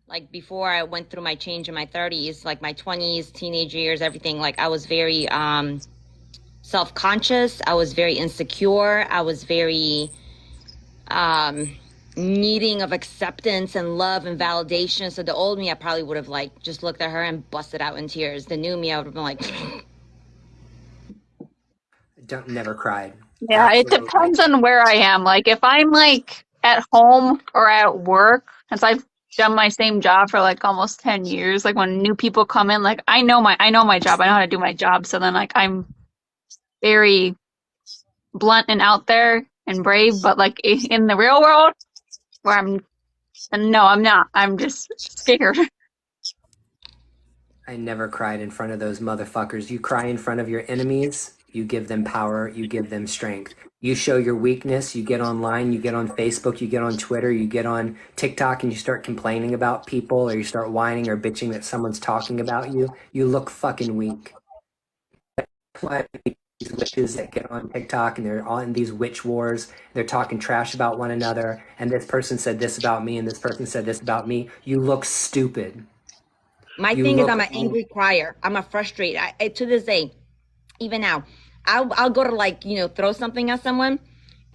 like before I went through my change in my 30s, like my 20s, teenage years, everything. Like I was very self-conscious. I was very insecure. I was very needing of acceptance and love and validation. So the old me, I probably would have like just looked at her and busted out in tears. The new me, I would have been like, Never cried. Yeah, Absolutely. it depends on where I am. Like if I'm like at home or at work, since I've done my same job for like almost 10 years, like when new people come in, like I know my job. I know how to do my job. So then like I'm very blunt and out there and brave, but like in the real world where I'm not. I'm just scared. I never cried in front of those motherfuckers. You cry in front of your enemies, you give them power, you give them strength. You show your weakness, you get online, you get on Facebook, you get on Twitter, you get on TikTok and you start complaining about people or you start whining or bitching that someone's talking about you, you look fucking weak. Why these witches that get on TikTok and they're on these witch wars, they're talking trash about one another, and this person said this about me and this person said this about me, you look stupid. My You thing is, look I'm an angry crier. I'm a frustrated. To this day, even now, I'll go to like, you know, throw something at someone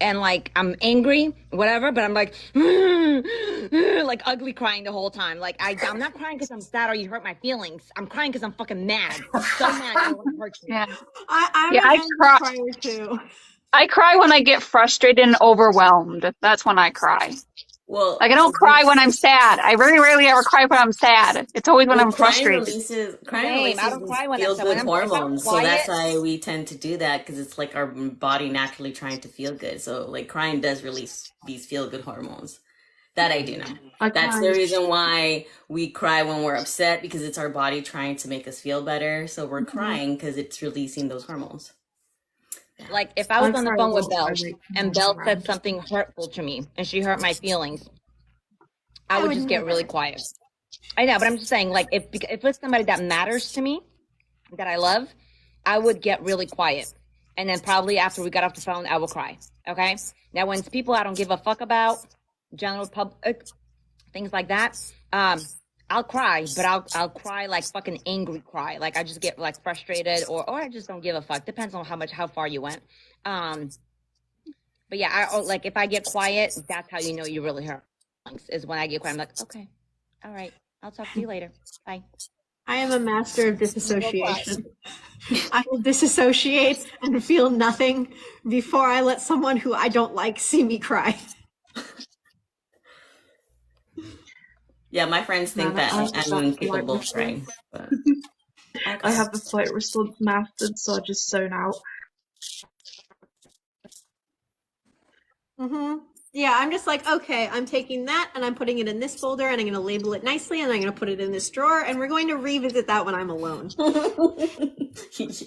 and like I'm angry, whatever, but I'm like, like ugly crying the whole time. Like I'm not crying because I'm sad or you hurt my feelings. I'm crying because I'm fucking mad. I'm so mad I want to hurt you. Yeah. I'm Yeah, an I angry cry. crier too. I cry when I get frustrated and overwhelmed. That's when I cry. Well, Like I don't cry when I'm sad. I very rarely ever cry when I'm sad. It's always when I'm frustrated. Crying Same. I releases don't these cry when I'm feel sad. When good I'm if I'm hormones, so that's quiet, why we tend to do that because it's like our body naturally trying to feel good. So like crying does release these feel good hormones. That I do know. I That's kind the of reason why we cry when we're upset because it's our body trying to make us feel better. So we're crying because it's releasing those hormones. like if I I was on the cry phone a with lot Belle when I wake and someone Belle said around. something hurtful to me and she hurt my feelings, I I would would just get really never. quiet. I know, but I'm just saying, like, if it's somebody that matters to me, that I love, I would get really quiet. And then probably after we got off the phone, I will cry. Okay? Now, when it's people I don't give a fuck about, general public, things like that, I'll cry, but I'll cry like fucking angry cry. Like I just get like frustrated or I just don't give a fuck. Depends on how far you went. Um, but yeah, like if I get quiet, that's how you know you really hurt. Is when I get quiet. I'm like, okay, all right, I'll talk to you later. Bye. I am a master of And then we'll cry. disassociation. I will disassociate and feel nothing before I let someone who I don't like see me cry. Yeah, my friends think Man, I that have that I'm flight incapable of response. crying, but I I cry. have the flight response mastered, so I just zone out. Yeah, I'm just like, okay, I'm taking that and I'm putting it in this folder and I'm going to label it nicely and I'm going to put it in this drawer and we're going to revisit that when I'm alone. Yes.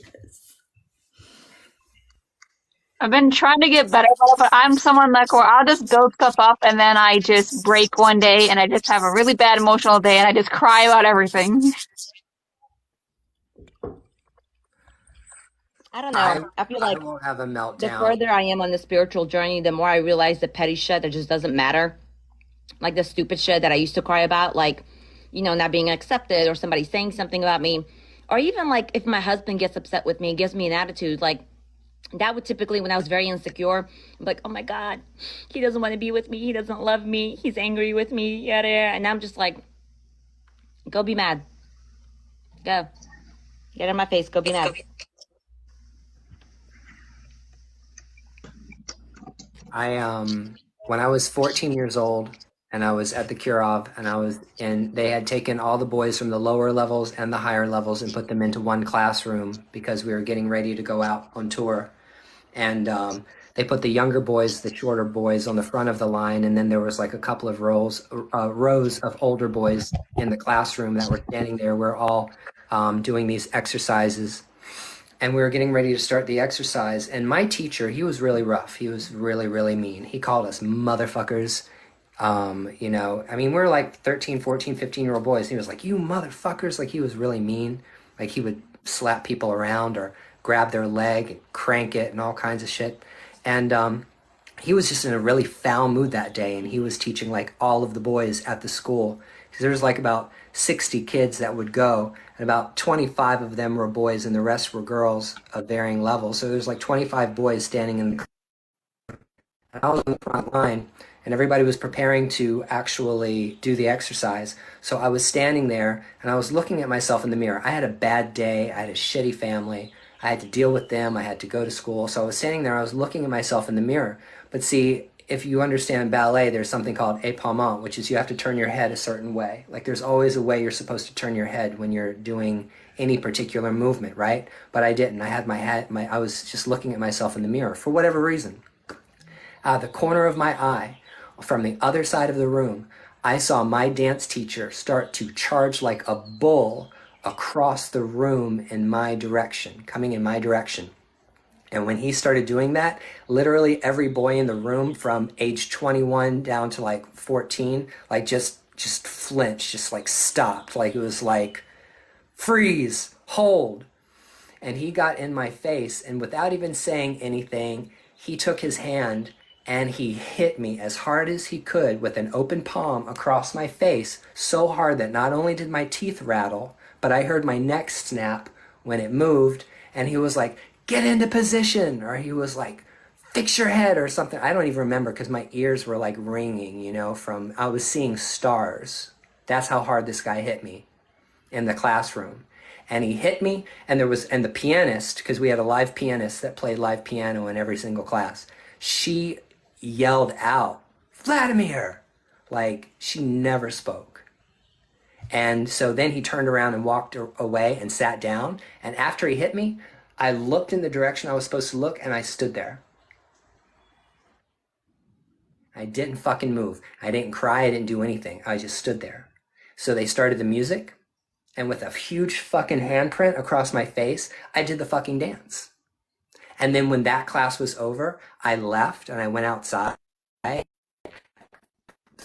I've been trying to get better about it, but I'm someone like where I'll just build stuff up and then I just break one day and I just have a really bad emotional day and I just cry about everything. I don't know. I feel I like will have a the meltdown. further I am on the spiritual journey, the more I realize the petty shit that just doesn't matter. Like the stupid shit that I used to cry about, like, you know, not being accepted or somebody saying something about me. Or even like if my husband gets upset with me, gives me an attitude, like that would typically when I was very insecure, I'm like, oh my God, he doesn't want to be with me. He doesn't love me. He's angry with me. Yada, yada. And I'm just like, go be mad. Go. Get in my face. Go be mad. When I was 14 years old and I was at the Kirov and they had taken all the boys from the lower levels and the higher levels and put them into one classroom because we were getting ready to go out on tour. And they put the younger boys, the shorter boys on the front of the line. And then there was like a couple of rows of older boys in the classroom that were standing there. We're all doing these exercises. And we were getting ready to start the exercise. And my teacher, he was really rough. He was really, really mean. He called us motherfuckers. You know, I mean, we're like 13, 14, 15-year-old boys. He was like, you motherfuckers. Like, he was really mean. Like, he would slap people around or grab their leg and crank it and all kinds of shit. And he was just in a really foul mood that day. And he was teaching like all of the boys at the school. Because there was like about 60 kids that would go. And about 25 of them were boys and the rest were girls of varying levels. So there's like 25 boys standing in the and I was on the front line and everybody was preparing to actually do the exercise. So I was standing there and I was looking at myself in the mirror. I had a bad day. I had a shitty family. I had to deal with them. I had to go to school. So I was standing there. I was looking at myself in the mirror. But see, if you understand ballet, there's something called épaulement, which is you have to turn your head a certain way. Like there's always a way you're supposed to turn your head when you're doing any particular movement, right? But I didn't. I had my head, I was just looking at myself in the mirror for whatever reason. Out of the corner of my eye, from the other side of the room, I saw my dance teacher start to charge like a bull across the room in my direction, coming in my direction. And when he started doing that, literally every boy in the room from age 21 down to like 14, like just flinched, just like stopped. Like it was like freeze, hold. And he got in my face, and without even saying anything, he took his hand and he hit me as hard as he could with an open palm across my face, so hard that not only did my teeth rattle, but I heard my neck snap when it moved. And he was like, get into position, or he was like, fix your head or something. I don't even remember because my ears were like ringing, you know, from I was seeing stars. That's how hard this guy hit me in the classroom. And he hit me, and the pianist, because we had a live pianist that played live piano in every single class, she yelled out, Vladimir! Like, she never spoke. And so then he turned around and walked away and sat down. And after he hit me, I looked in the direction I was supposed to look, and I stood there. I didn't fucking move. I didn't cry. I didn't do anything. I just stood there. So they started the music, and with a huge fucking handprint across my face, I did the fucking dance. And then when that class was over, I left and I went outside.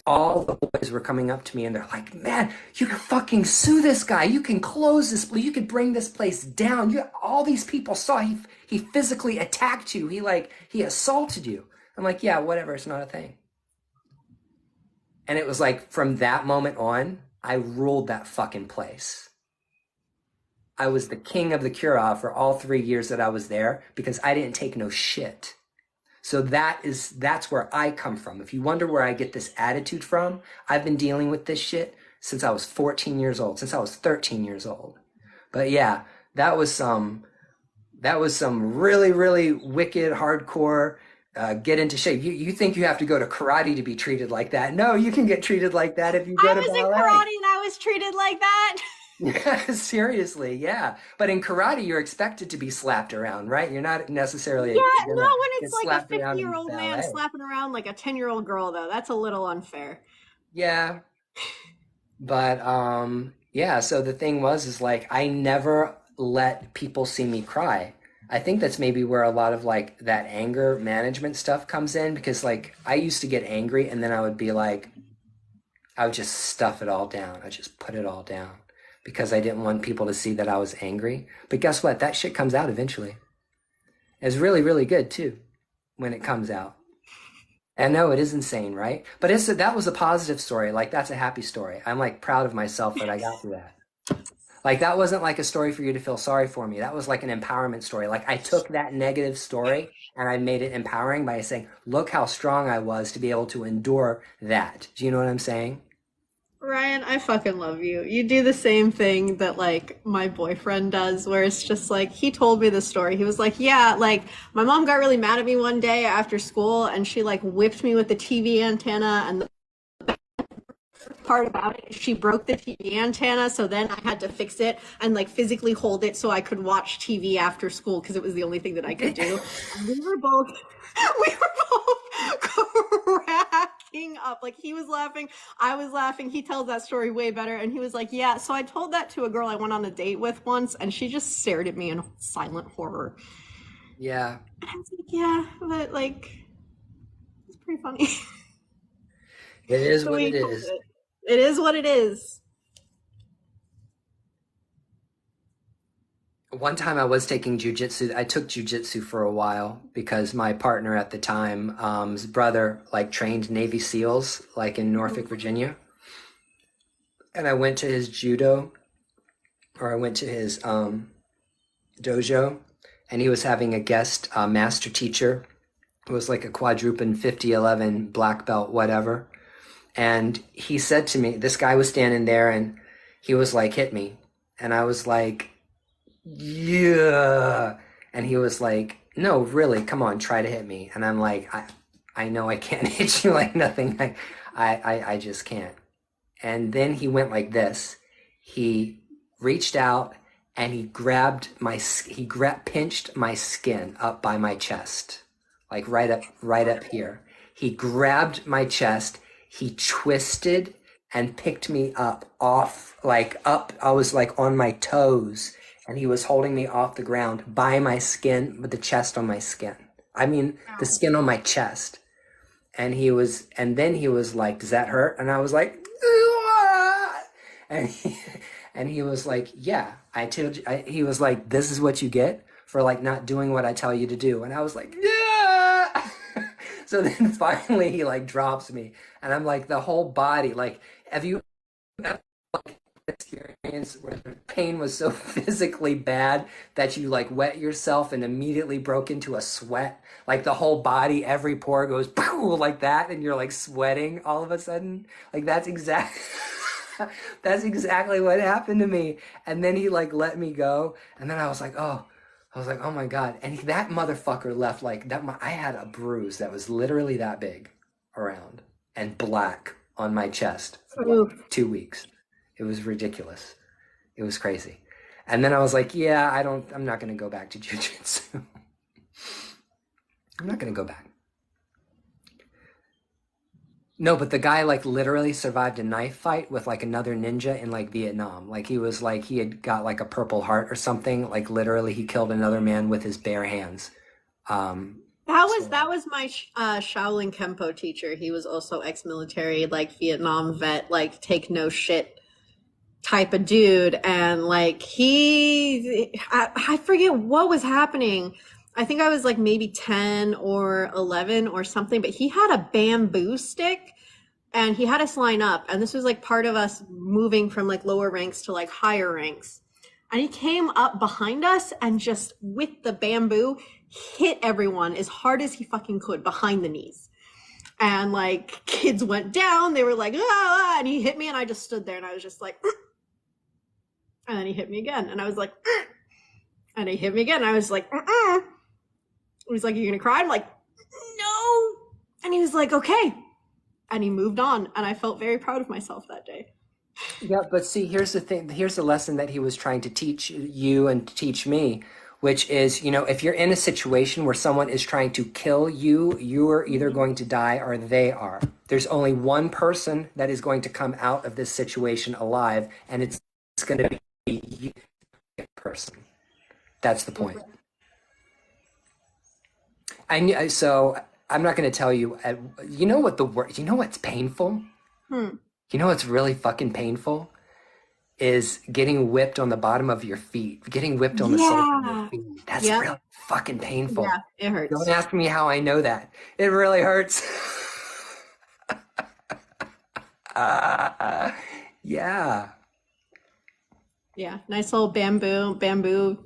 All the boys were coming up to me and they're like, man, you can fucking sue this guy. You can close this place. You can bring this place down. All these people saw he physically attacked you. He assaulted you. I'm like, yeah, whatever. It's not a thing. And it was like, from that moment on, I ruled that fucking place. I was the king of the Curragh for all 3 years that I was there because I didn't take no shit. So that's where I come from. If you wonder where I get this attitude from, I've been dealing with this shit since I was 14 years old, since I was 13 years old. But yeah, that was some really, really wicked, hardcore, get into shape. You think you have to go to karate to be treated like that. No, you can get treated like that if you go to ballet. I was in karate and I was treated like that. Yeah, seriously, yeah. But in karate, you're expected to be slapped around, right? You're not necessarily Yeah, no, when get it's like a slapped around in 50-year-old man ballet. slapping around like a 10-year-old girl, though, that's a little unfair. Yeah. But yeah, so the thing is like I never let people see me cry. I think that's maybe where a lot of like that anger management stuff comes in, because like I used to get angry and then I would be like, I would just stuff it all down. I just put it all down because I didn't want people to see that I was angry. But guess what? That shit comes out eventually. It's really, really good too when it comes out. And no, it is insane, right? But that was a positive story. Like, that's a happy story. I'm like proud of myself that I got through that. Like, that wasn't like a story for you to feel sorry for me. That was like an empowerment story. Like, I took that negative story and I made it empowering by saying, look how strong I was to be able to endure that. Do you know what I'm saying? Ryan, I fucking love you. You do the same thing that like my boyfriend does, where it's just like, he told me the story. He was like, yeah, like my mom got really mad at me one day after school and she like whipped me with the TV antenna, and the part about it is she broke the TV antenna, so then I had to fix it and like physically hold it so I could watch TV after school because it was the only thing that I could do. And we were both cracking up. Like, he was laughing, I was laughing. He tells that story way better, and he was like, yeah, so I told that to a girl I went on a date with once, and she just stared at me in silent horror. Yeah. And I was like, yeah, but like, it's pretty funny. It is what it is. It is what it is. One time I was taking jujitsu. I took jujitsu for a while because my partner at the time, his brother, like trained Navy SEALs, like in Norfolk, Virginia. And I went to his judo, or I went to his dojo, and he was having a guest master teacher who was like a quadruple 50-11 black belt, whatever. And he said to me, this guy was standing there and he was like, hit me. And I was like, yeah. And he was like, no, really, come on, try to hit me. And I'm like, I know I can't hit you like nothing. I just can't. And then he went like this. He reached out and he pinched my skin up by my chest, like right up here. He grabbed my chest. He twisted and picked me up I was like on my toes, and he was holding me off the ground by my skin, with the chest on my skin. I mean, the skin on my chest. And then he was like, "Does that hurt?" And I was like, "Ah!" and he, and he was like, "Yeah, I told you." He was like, "This is what you get for like not doing what I tell you to do." And I was like, "Yeah." So then finally he like drops me, and I'm like, the whole body, like, have you ever like experience where the pain was so physically bad that you like wet yourself and immediately broke into a sweat? Like the whole body, every pore goes pooh, like that, and you're like sweating all of a sudden. Like that's exact that's exactly what happened to me. And then he like let me go, and then I was like, oh my God. And that motherfucker left like that. I had a bruise that was literally that big around and black on my chest for Oof. like 2 weeks. It was ridiculous. It was crazy. And then I was like, yeah, I'm not going to go back to jujitsu. I'm not going to go back. No, but the guy like literally survived a knife fight with like another ninja in like Vietnam. Like he was like, he had got like a Purple Heart or something. Like literally he killed another man with his bare hands. That was my Shaolin Kempo teacher. He was also ex-military, like Vietnam vet, like take no shit type of dude. And like I forget what was happening. I think I was like maybe 10 or 11 or something, but he had a bamboo stick and he had us line up. And this was like part of us moving from like lower ranks to like higher ranks. And he came up behind us and just with the bamboo hit everyone as hard as he fucking could behind the knees. And like kids went down, they were like, ah, and he hit me and I just stood there and I was just like, and then he hit me again. And I was like, and he hit me again. And I was like, he was like, "Are you gonna cry?" I'm like, "No." And he was like, "Okay." And he moved on. And I felt very proud of myself that day. Yeah, but see, here's the thing. Here's the lesson that he was trying to teach you and teach me, which is, you know, if you're in a situation where someone is trying to kill you, you are either going to die or they are. There's only one person that is going to come out of this situation alive, and it's going to be you, person. That's the point. So I'm not going to tell you. You know what the word? You know what's painful? You know what's really fucking painful is getting whipped on the bottom of your feet, getting whipped on the soles of your feet. That's really fucking painful. Yeah, it hurts. Don't ask me how I know that. It really hurts. Yeah. Yeah, nice little bamboo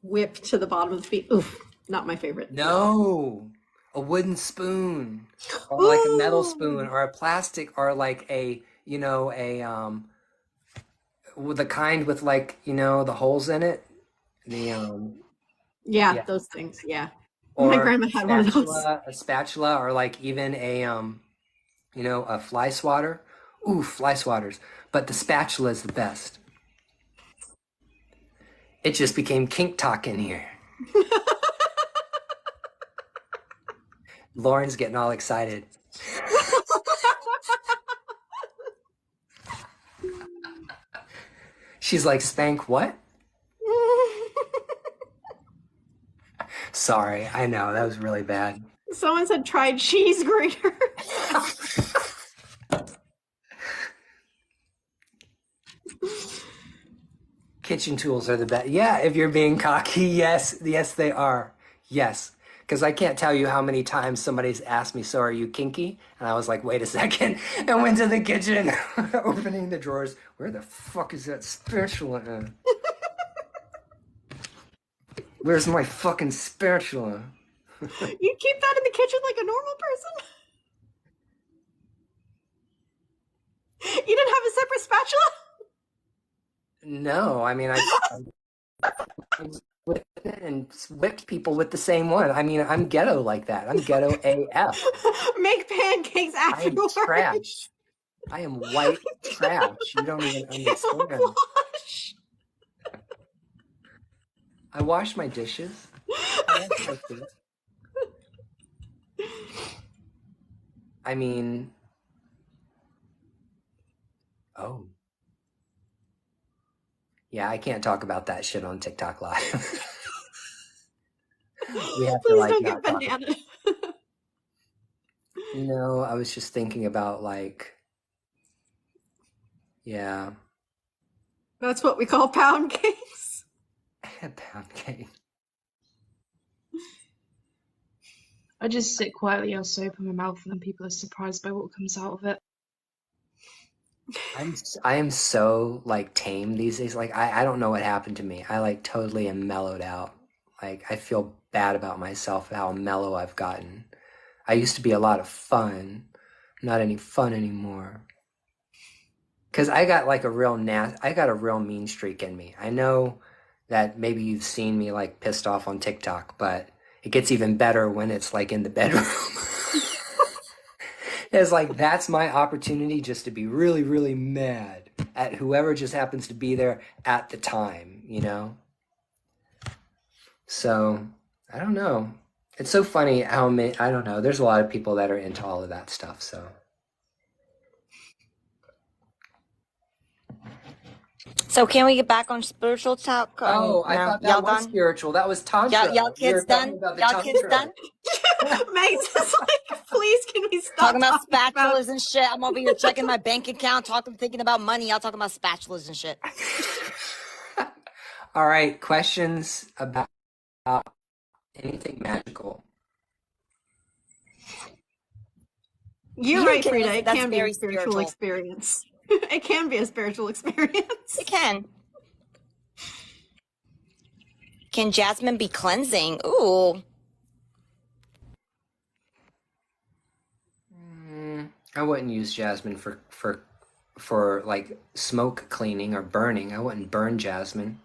whip to the bottom of the feet. Oof, not my favorite. No, a wooden spoon, or like a metal spoon, or a plastic, or like a, you know, with the kind with like, you know, the holes in it. The Yeah, those things. Yeah, or my grandma had one of those. a spatula, or like even a you know, a fly swatter. Ooh, fly swatters. But the spatula is the best. It just became kink talk in here. Lauren's getting all excited. She's like, spank what? Sorry, I know, that was really bad. Someone said try cheese grater. Kitchen tools are the best. Yeah, if you're being cocky, yes, they are. Yes. Because I can't tell you how many times somebody's asked me, so are you kinky? And I was like, wait a second, and went to the kitchen, opening the drawers. Where the fuck is that spatula at? Where's my fucking spatula? You keep that in the kitchen like a normal person? You didn't have a separate spatula? No, I mean, I whipped it and whipped people with the same one. I mean, I'm ghetto like that. I'm ghetto AF. Make pancakes I am afterwards. trash. I am white trash. You don't even understand. I wash my dishes. I wash my food. I mean, oh. Yeah, I can't talk about that shit on TikTok Live. We have to Please like don't not get talk about. banana. No, I was just thinking about like, yeah, That's what we call pound cakes. pound cake. I just sit quietly, I'll open my mouth, and then people are surprised by what comes out of it. I am so like tame these days. Like I don't know what happened to me. I like totally am mellowed out. Like I feel bad about myself how mellow I've gotten. I used to be a lot of fun. I'm not any fun anymore. Cause I got like I got a real mean streak in me. I know that maybe you've seen me like pissed off on TikTok, but it gets even better when it's like in the bedroom. It's like that's my opportunity just to be really, really mad at whoever just happens to be there at the time, you know? So, I don't know. It's so funny how many, I don't know, there's a lot of people that are into all of that stuff, so. So can we get back on spiritual talk? Oh, I No, thought y'all that was done? spiritual. That was Tantra. Y'all We were kids talking done? about the Y'all kids Tantra. done? Meg's just like, please, can we stop Talking about talking about spatulas and shit. I'm over here checking my bank account, thinking about money. Y'all talking about spatulas and shit. All right, questions about anything magical. You're You right, can Frida. listen, It that's can be a very spiritual spiritual. experience. It can be a spiritual experience. It can. Can jasmine be cleansing? Ooh. I wouldn't use jasmine for like smoke cleaning or burning. I wouldn't burn jasmine.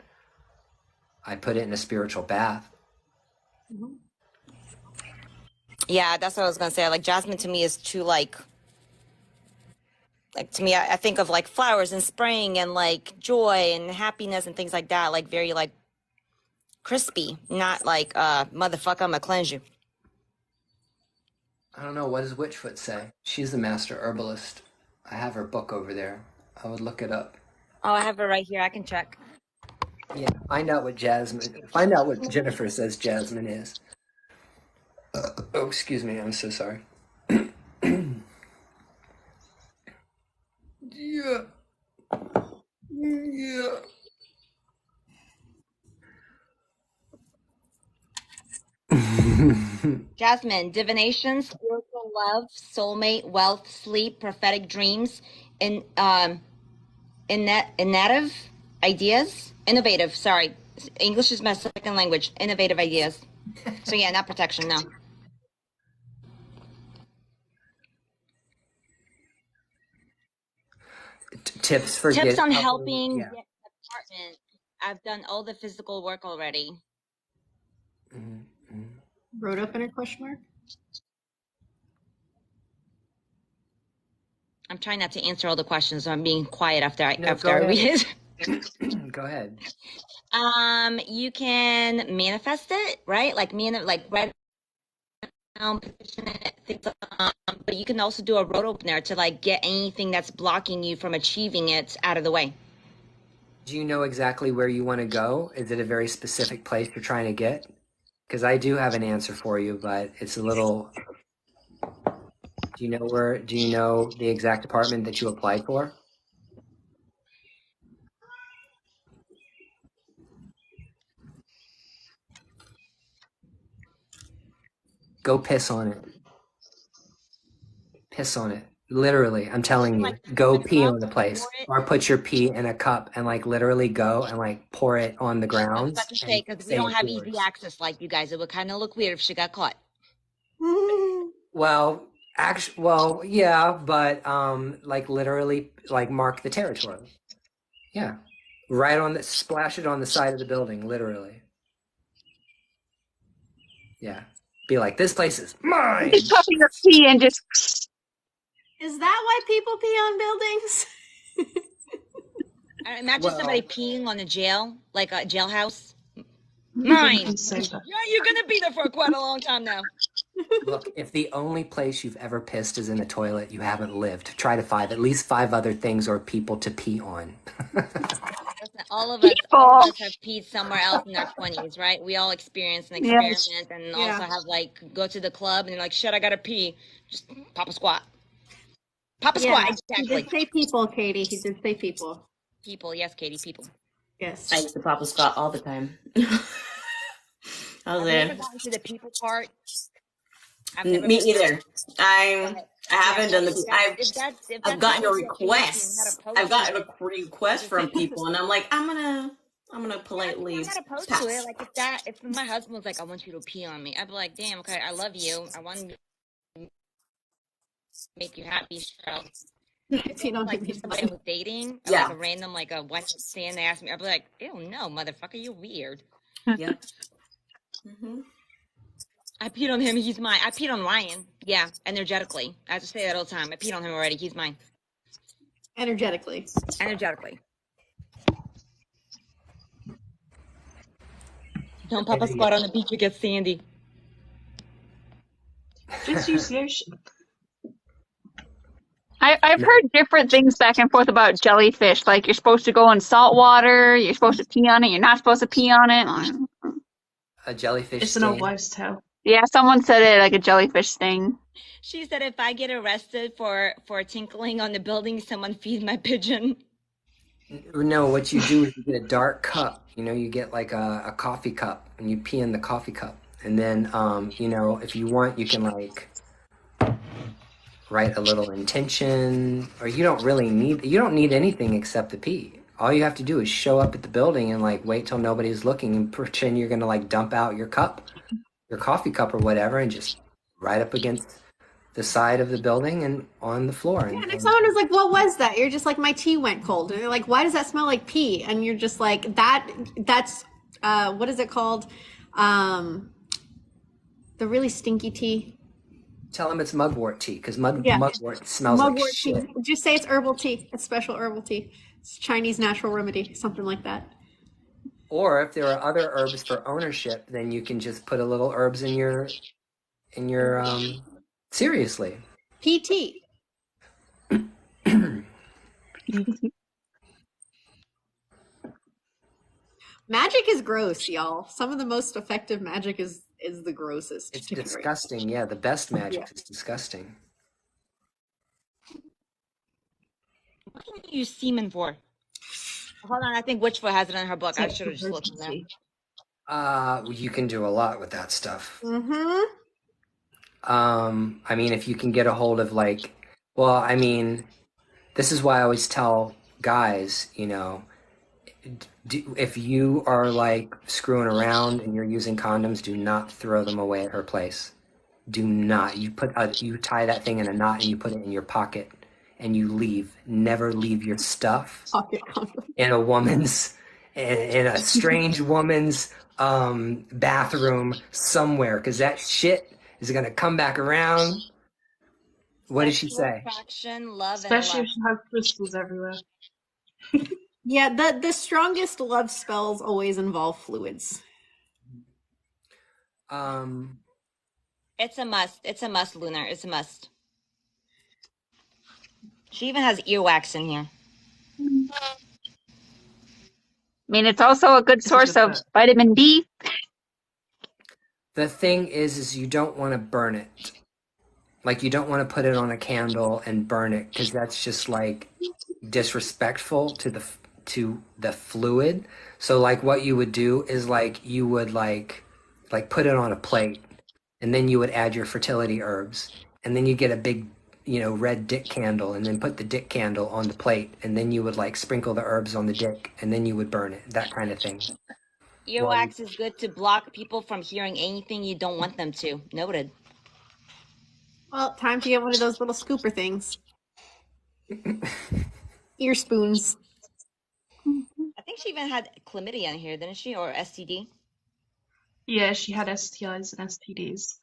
I put it in a spiritual bath. Yeah, that's what I was gonna say. Like jasmine to me is too like to me, I think of like flowers and spring and like joy and happiness and things like that. Like very like crispy, not like motherfucker, I'm gonna cleanse you. I don't know, what does Witchfoot say? She's the master herbalist. I have her book over there. I would look it up. Oh, I have it right here. I can check. Yeah, find out what Jennifer says jasmine is. Oh, excuse me, I'm so sorry. Yeah. Yeah. Jasmine, divination, spiritual love, soulmate, wealth, sleep, prophetic dreams, in innovative ideas. Innovative, sorry. English is my second language. Innovative ideas. So yeah, not protection, no. Tips for Tips on helping. helping Yeah. get an apartment. I've done all the physical work already. Wrote up in a question mark. I'm trying not to answer all the questions, so I'm being quiet after I No, go read ahead. it. Go ahead. You can manifest it, right? Like write down, petition it, things but you can also do a road opener to like get anything that's blocking you from achieving it out of the way. Do you know exactly where you want to go? Is it a very specific place you're trying to get? Because I do have an answer for you, but it's a little. Do you know the exact apartment that you applied for? Go piss on it. Piss on it. Literally, I'm telling you, go pee on the place, or put your pee in a cup and like literally go and like pour it on the I was ground. about to say, because we don't have easy access like you guys. It would kind of look weird if she got caught. Well, yeah, but like literally, like mark the territory. Yeah, right on the splash it on the side of the building, literally. Yeah, be like, this place is mine. Just cover your pee and just. Is that why people pee on buildings? Imagine somebody peeing on a jail, like a jailhouse. I Mine. can say that. Yeah, you're gonna be there for quite a long time now. Look, if the only place you've ever pissed is in a toilet, you haven't lived. Try to find at least 5 other things or people to pee on. That's People. have peed somewhere else in our 20s, right? We all experience an Yes. experiment and Yeah. also have like go to the club and you're like, shit, I gotta pee. Just pop a squat. Pop a squat, He exactly. did say people, Katie. He did say people. People, yes, Katie, people. Yes. I used to pop a Scott all the time. I was I've never there. gotten to the people part. Me either. I haven't done the. I've gotten a request. I've gotten a request from people, and I'm like, I'm gonna politely I'm not opposed pass. to it. Like if my husband was like, I want you to pee on me, I'd be like, damn, okay, I love you. I want to make you happy. So If you don't like think if he's somebody was dating, or Yeah. like a random like a one stand they asked me, I'd be like, ew, no, motherfucker, you're weird. Yep. Mm-hmm. I peed on him, he's mine. I peed on Ryan. Yeah, energetically. I have to say that all the time. I peed on him already, he's mine. energetically. Energetically. Don't pop a squat on the beach, you get sandy. Just use the ocean. I've heard different things back and forth about jellyfish. Like you're supposed to go in salt water, you're supposed to pee on it, you're not supposed to pee on it. A jellyfish It's an old sting. wives' tale. Yeah, someone said it like a jellyfish thing. She said if I get arrested for tinkling on the building, someone feed my pigeon. No, what you do is you get a dark cup. You know, you get like a coffee cup, and you pee in the coffee cup. And then, you know, if you want, you can like write a little intention, or you don't need anything except the pee. All you have to do is show up at the building and like wait till nobody's looking and pretend you're gonna like dump out your cup, your coffee cup or whatever, and just right up against the side of the building and on the floor. Yeah, and if someone was like, "What was that?" You're just like, "My tea went cold," and they're like, "Why does that smell like pee?" And you're just like, "That's what is it called? The really stinky tea." Tell them it's mugwort tea, because Yeah. mugwort smells like Mugwort shit. tea. Just say it's herbal tea. It's special herbal tea. It's Chinese natural remedy, something like that. Or if there are other herbs for ownership, then you can just put a little herbs in your seriously. PT. Magic is gross, y'all. Some of the most effective magic is the grossest. It's disgusting. Yeah, the best magic is disgusting. What can you use semen for? Hold on, I think Witchfoot has it in her book. I should have just looked in there. You can do a lot with that stuff. Mm-hmm. I mean, if you can get a hold of like, well, I mean, this is why I always tell guys, you know, if you are like screwing around and you're using condoms, do not throw them away at her place. Do not. You tie that thing in a knot and you put it in your pocket and you leave. Never leave your stuff Pocket condom. in a strange woman's bathroom somewhere, because that shit is gonna come back around. What did she say? Attraction, love, Especially and if you have crystals everywhere. Yeah, the strongest love spells always involve fluids. It's a must. It's a must, Lunar. It's a must. She even has earwax in here. I mean, it's also a good It's a source good of bet. vitamin D. The thing is you don't want to burn it. Like, you don't want to put it on a candle and burn it, because that's just like disrespectful to the fluid. So like what you would do is like you would like put it on a plate, and then you would add your fertility herbs, and then you get a big, you know, red dick candle, and then put the dick candle on the plate, and then you would like sprinkle the herbs on the dick, and then you would burn it. That kind of thing. Earwax is good to block people from hearing anything you don't want them to. Noted. Well, time to get one of those little scooper things. Ear spoons. I think she even had chlamydia in here, didn't she? Or STD? Yeah, she had STIs and STDs.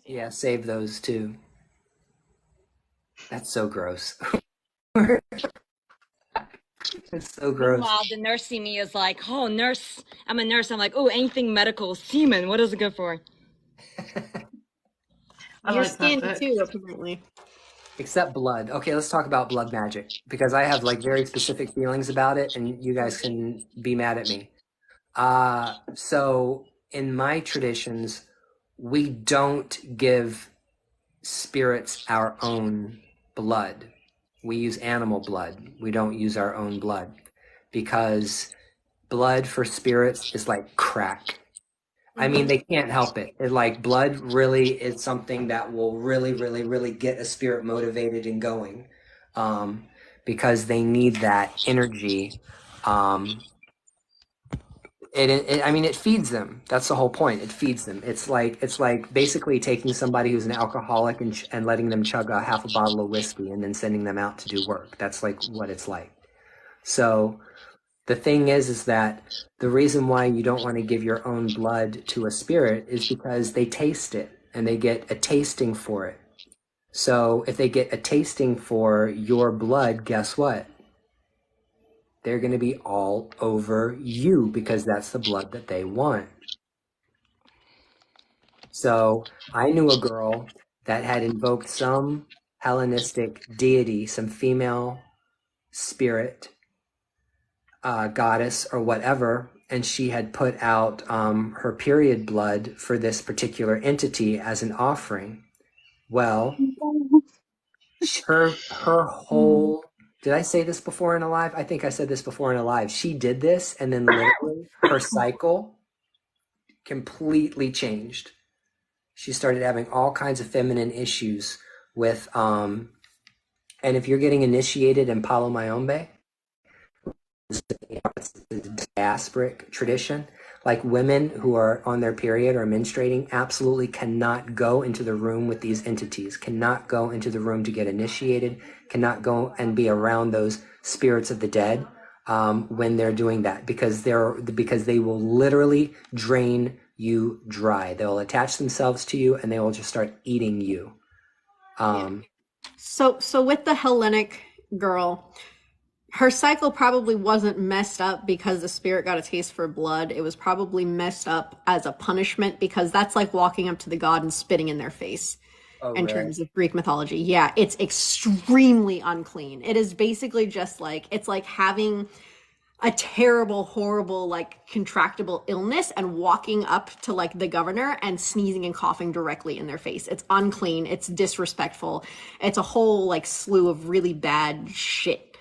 Yeah, save those too. That's so gross. It's so gross. Meanwhile, the nurse see me is like, oh, nurse. I'm a nurse. I'm like, oh, anything medical. Semen. What is it good for? I Your like that skin book. too, apparently. Except blood. Okay, let's talk about blood magic because I have like very specific feelings about it, and you guys can be mad at me. So in my traditions, we don't give spirits our own blood. We use animal blood. We don't use our own blood because blood for spirits is like crack. I mean, they can't help it. It like blood really is something that will really, really, really get a spirit motivated and going, um, because they need that energy. Um, I mean, it feeds them. That's the whole point. It feeds them. It's like basically taking somebody who's an alcoholic and letting them chug a half a bottle of whiskey and then sending them out to do work. That's like what it's like. So the thing is that the reason why you don't want to give your own blood to a spirit is because they taste it and they get a tasting for it. So if they get a tasting for your blood, guess what? They're going to be all over you because that's the blood that they want. So I knew a girl that had invoked some Hellenistic deity, some female spirit, goddess or whatever, and she had put out her period blood for this particular entity as an offering. Well, her whole, did I say this before in a live? I think I said this before in a live. She did this and then literally her cycle completely changed. She started having all kinds of feminine issues with and if you're getting initiated in Palo Mayombe, it's a diasporic tradition. Like women who are on their period or menstruating absolutely cannot go into the room with these entities, cannot go into the room to get initiated, cannot go and be around those spirits of the dead when they're doing that because they will literally drain you dry. They'll attach themselves to you and they will just start eating you. So with the Hellenic girl, her cycle probably wasn't messed up because the spirit got a taste for blood. It was probably messed up as a punishment because that's like walking up to the god and spitting in their face. Oh, In really? terms of Greek mythology, yeah, it's extremely unclean. It is basically just like it's like having a terrible, horrible, like contractable illness and walking up to like the governor and sneezing and coughing directly in their face. It's unclean. It's disrespectful. It's a whole like slew of really bad shit.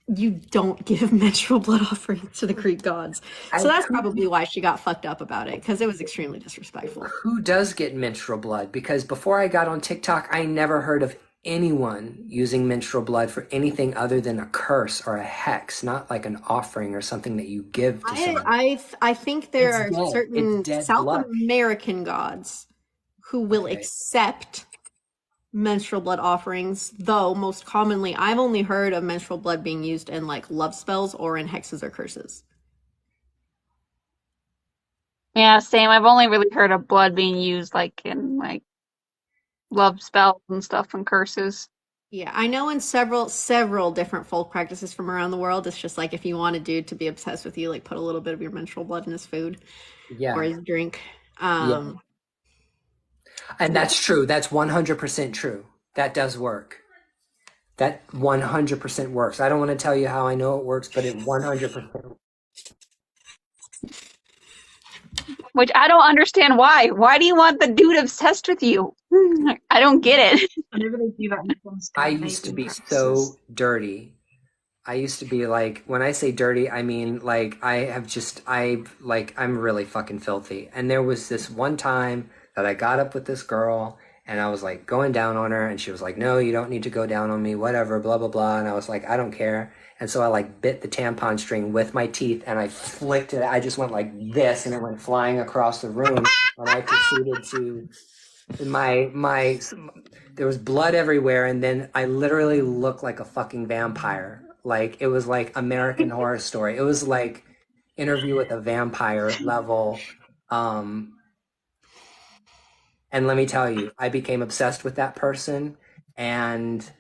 You don't give menstrual blood offerings to the Greek gods. So that's probably why she got fucked up about it, because it was extremely disrespectful. Who does get menstrual blood? Because before I got on TikTok, I never heard of anyone using menstrual blood for anything other than a curse or a hex, not like an offering or something that you give to someone. I think there It's are dead. certain It's dead South blood. American gods who will Okay. accept menstrual blood offerings, though most commonly I've only heard of menstrual blood being used in like love spells or in hexes or curses. Yeah, same. I've only really heard of blood being used like in like love spells and stuff and curses. Yeah, I know in several different folk practices from around the world, it's just like if you want a dude to be obsessed with you, like put a little bit of your menstrual blood in his food or Yeah. his drink. Yeah. And that's true. That's 100% true. That does work. That 100% works. I don't want to tell you how I know it works, but it 100%. Which I don't understand why. Why do you want the dude obsessed with you? I don't get it. Whenever they do that in some I used to Scandinavian be practices. so dirty. I used to be like, when I say dirty, I mean like I'm really fucking filthy. And there was this one time that I got up with this girl and I was like going down on her and she was like, no, you don't need to go down on me, whatever, blah, blah, blah. And I was like, I don't care. And so I like bit the tampon string with my teeth and I flicked it. I just went like this and it went flying across the room. And I proceeded to there was blood everywhere and then I literally looked like a fucking vampire. Like it was like American Horror Story. It was like Interview with a Vampire level. And let me tell you, I became obsessed with that person and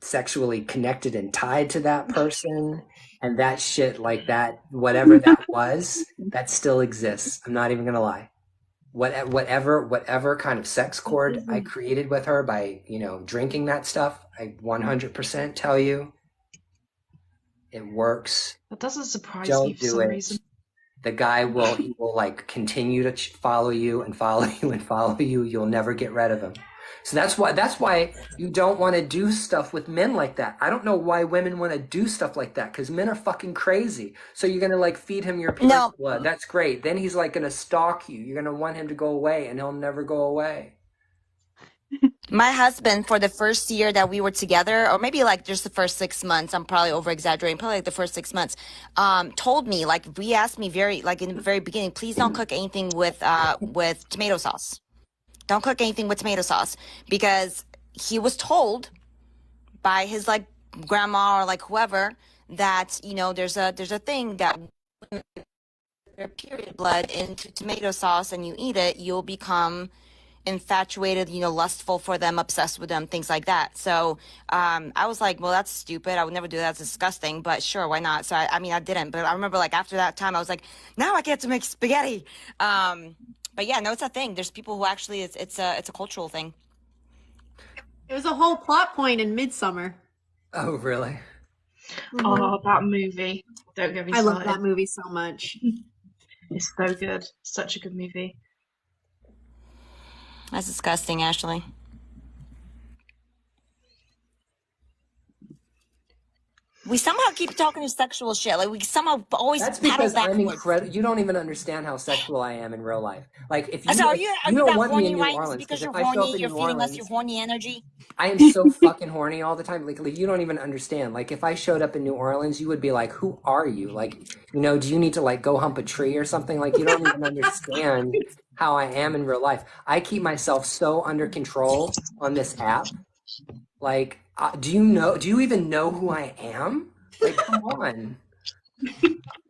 sexually connected and tied to that person. And that shit, like that, whatever that was, that still exists. I'm not even gonna lie. whatever kind of sex cord I created with her by, drinking that stuff, I 100% tell you it works. That doesn't surprise me Don't for do some it. reason. The guy will like continue to follow you and follow you and follow you. You'll never get rid of him. So that's why you don't want to do stuff with men like that. I don't know why women want to do stuff like that, because men are fucking crazy. So you're gonna like feed him your period No, blood. That's great. Then he's like gonna stalk you. You're gonna want him to go away, and he'll never go away. my husband, for the first year that we were together, or maybe like just the first 6 months, I'm probably over exaggerating, probably like the first 6 months, told me, like, he asked me very, like in the very beginning, please don't cook anything with tomato sauce. Don't cook anything with tomato sauce, because he was told by his like grandma or like whoever that there's a thing that their period blood into tomato sauce and you eat it, you'll become infatuated, lustful for them, obsessed with them, things like that. So I was like, well, that's stupid. I would never do that. It's disgusting, but sure, why not? So I mean, I didn't, but I remember like after that time, I was like, now I get to make spaghetti. But yeah, no, it's a thing. There's people who actually it's a cultural thing. It was a whole plot point in Midsummer. Oh, really? Oh, that movie. Don't get me I love started. that movie so much. It's so good. Such a good movie. That's disgusting, Ashley. We somehow keep talking sexual shit. Like we somehow always That's paddle because I'm backwards. incredible. You don't even understand how sexual I am in real life. Like if you So are you don't that want me horny, in New Ryan? Orleans, Because because if you're I show up horny, in you're New feeding us your Orleans, horny energy. I am so fucking horny all the time. Like you don't even understand. Like if I showed up in New Orleans, you would be like, "Who are you?" Like, do you need to like go hump a tree or something? Like you don't even understand how I am in real life. I keep myself so under control on this app. Like, do you even know who I am? Like, come on.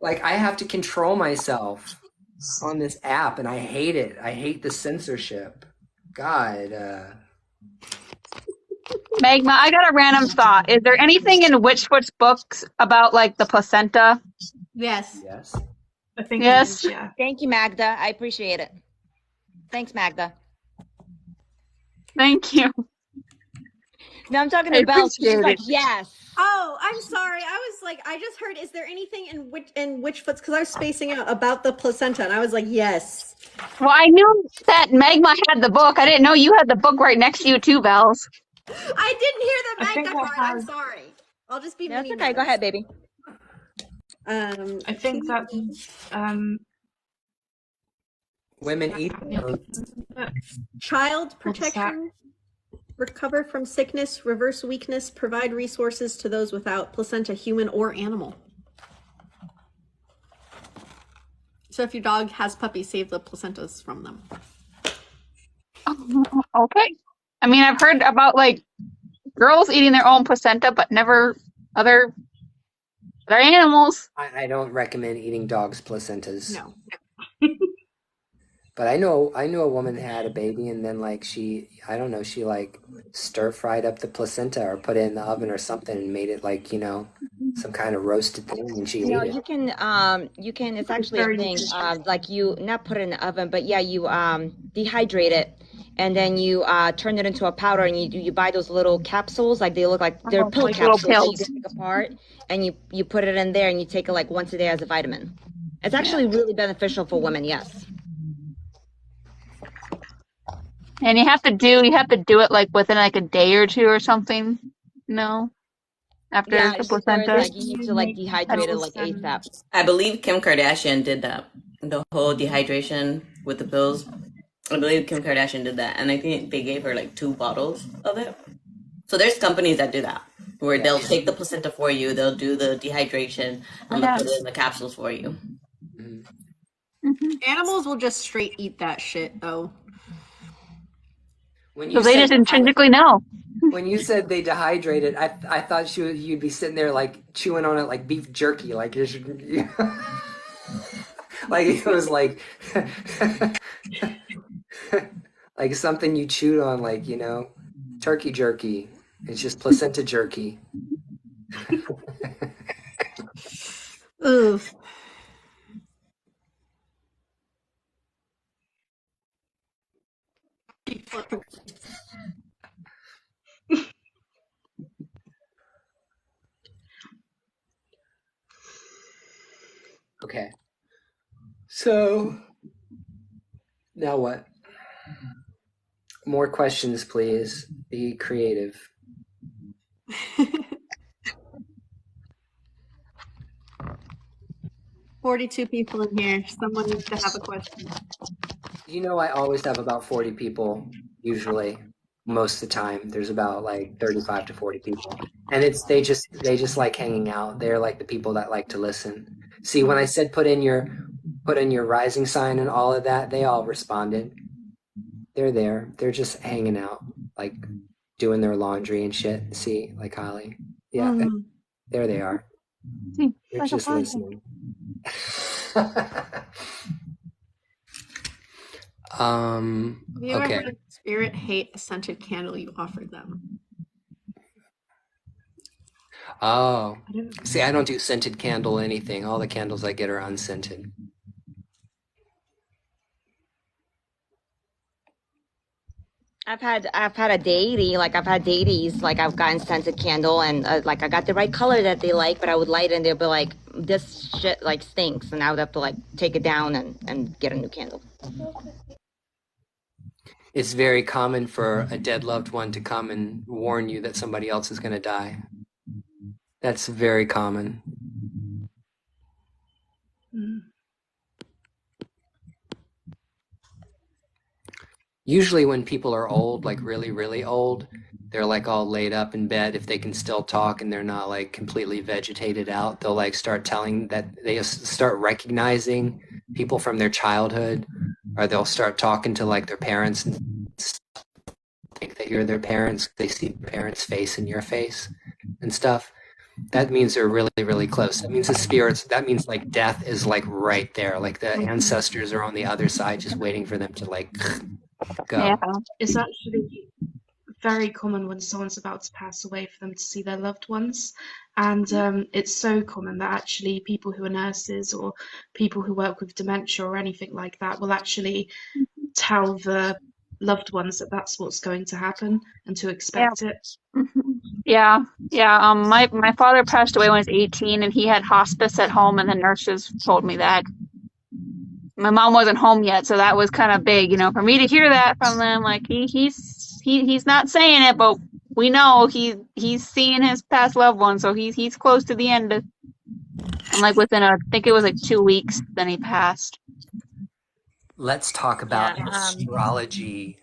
Like I have to control myself on this app, and I hate it. I hate the censorship. God. Magma, I got a random thought. Is there anything in Witchfoot's books about like the placenta? Yes. Yes. I think it Yes. is, yeah. Thank you, Magda. I appreciate it. Thanks, Magda. Thank you. Now I'm talking I to Belle. She's appreciate like, it. yes. Oh, I'm sorry. I was like, I just heard, is there anything in Witchfoot's, because I was spacing out about the placenta, and I was like, yes. Well, I knew that Magma had the book. I didn't know you had the book right next to you too, Bells. I didn't hear the I think Magda I part. I'm have. sorry. I'll just be No, it's mini okay. Go ahead, baby. I think that Women eat them. child What's that? protection, recover from sickness, reverse weakness, provide resources to those without placenta, human or animal. So if your dog has puppies, save the placentas from them. Okay. I mean, I've heard about like girls eating their own placenta, but never other animals. I don't recommend eating dogs' placentas. No. But I know a woman that had a baby, and then like she like stir fried up the placenta or put it in the oven or something and made it like, some kind of roasted thing, and she No, ate it. you can, it's actually a very thing. nutritious. Like you not put it in the oven, but yeah, you dehydrate it and then you turn it into a powder and you buy those little capsules, like they look like they're pill Like little capsules that you pills. can take apart and you put it in there and you take it like once a day as a vitamin. It's actually really beneficial for women, yes. And you have to do it like within like a day or two or something. No. After Yeah, the if there is placenta. like you need to like dehydrate it like Pills and- ASAP. I believe Kim Kardashian did that. The whole dehydration with the pills. I believe Kim Kardashian did that, and I think they gave her like 2 bottles of it. So there's companies that do that, where they'll take the placenta for you, they'll do the dehydration, and they'll put it in the capsules for you. Animals will just straight eat that shit, though. When So you they said just intrinsically know. when you said they dehydrated, I thought you'd be sitting there like chewing on it like beef jerky, like like it was like like something you chewed on, like turkey jerky. It's just placenta jerky. Ooh. Okay. So now what? More questions, please. Be creative. 42 people in here. Someone needs to have a question. You know, I always have about 40 people, usually. Most of the time, there's about like 35 to 40 people. And they just like hanging out. They're like the people that like to listen. See, when I said put in your rising sign and all of that, they all responded. They're there. They're just hanging out, like doing their laundry and shit. See, like Holly. Yeah, there they are. See, They're like a just person. listening. Have you ever Okay. had a spirit hate a scented candle you offered them? Oh, I don't. see, I don't do scented candle anything. All the candles I get are unscented. I've had a deity, like I've had deities, like I've gotten scented candle and like I got the right color that they like, but I would light it and they'll be like, this shit like stinks, and I would have to like take it down and get a new candle. It's very common for a dead loved one to come and warn you that somebody else is going to die. That's very common. Mm. Usually when people are old, like really, really old, they're like all laid up in bed. If they can still talk and they're not like completely vegetated out, they'll like start telling that they start recognizing people from their childhood, or they'll start talking to like their parents and think that you're their parents. They see their parents' face in your face and stuff. That means they're really, really close. That means the spirits, that means like death is like right there. Like the ancestors are on the other side just waiting for them to like go. Yeah. It's actually very common when someone's about to pass away for them to see their loved ones. And it's so common that actually people who are nurses or people who work with dementia or anything like that will actually tell the loved ones that that's what's going to happen and to expect it. Yeah, yeah. My father passed away when he was 18, and he had hospice at home, and the nurses told me that. My mom wasn't home yet, so that was kind of big, you know, for me to hear that from them. Like he's not saying it, but we know he's seeing his past loved one, so he's close to the end. And like within I think it was like 2 weeks, then he passed. Let's talk about Yeah, astrology.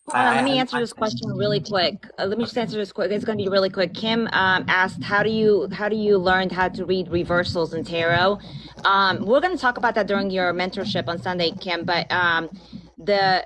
Hold on, let me answer this question really quick. Let me just answer this quick. It's going to be really quick. Kim asked, how do you learn how to read reversals in tarot? We're going to talk about that during your mentorship on Sunday, Kim. But the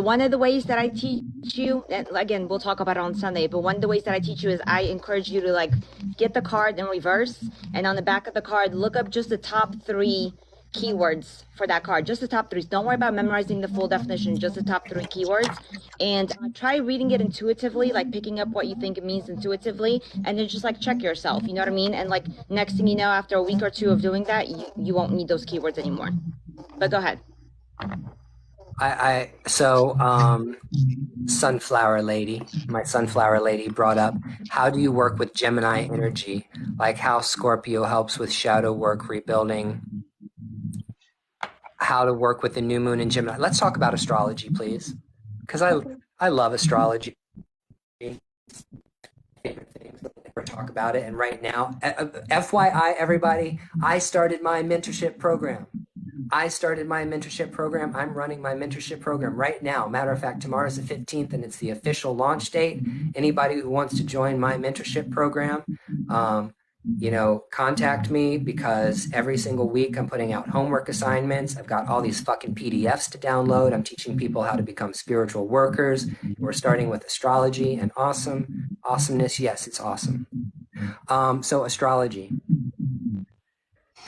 one of the ways that I teach you, and again, we'll talk about it on Sunday. But one of the ways that I teach you is I encourage you to like get the card in reverse, and on the back of the card, look up just the top 3 keywords for that card, just the top 3. Don't worry about memorizing the full definition, just the top 3 keywords, and try reading it intuitively, like picking up what you think it means intuitively, and then just like check yourself, you know what I mean? And like next thing you know, after a week or 2 of doing that, you won't need those keywords anymore. But go ahead. Sunflower Lady, my Sunflower Lady brought up, how do you work with Gemini energy? Like how Scorpio helps with shadow work, rebuilding, how to work with the new moon in Gemini. Let's talk about astrology, please. Because I love astrology. Favorite things, but I never talk about it. And right now, FYI, everybody, I started my mentorship program. I'm running my mentorship program right now. Matter of fact, tomorrow's the 15th and it's the official launch date. Anybody who wants to join my mentorship program, contact me, because every single week I'm putting out homework assignments. I've got all these fucking PDFs to download. I'm teaching people how to become spiritual workers. We're starting with astrology and awesomeness. Yes, it's awesome. So astrology.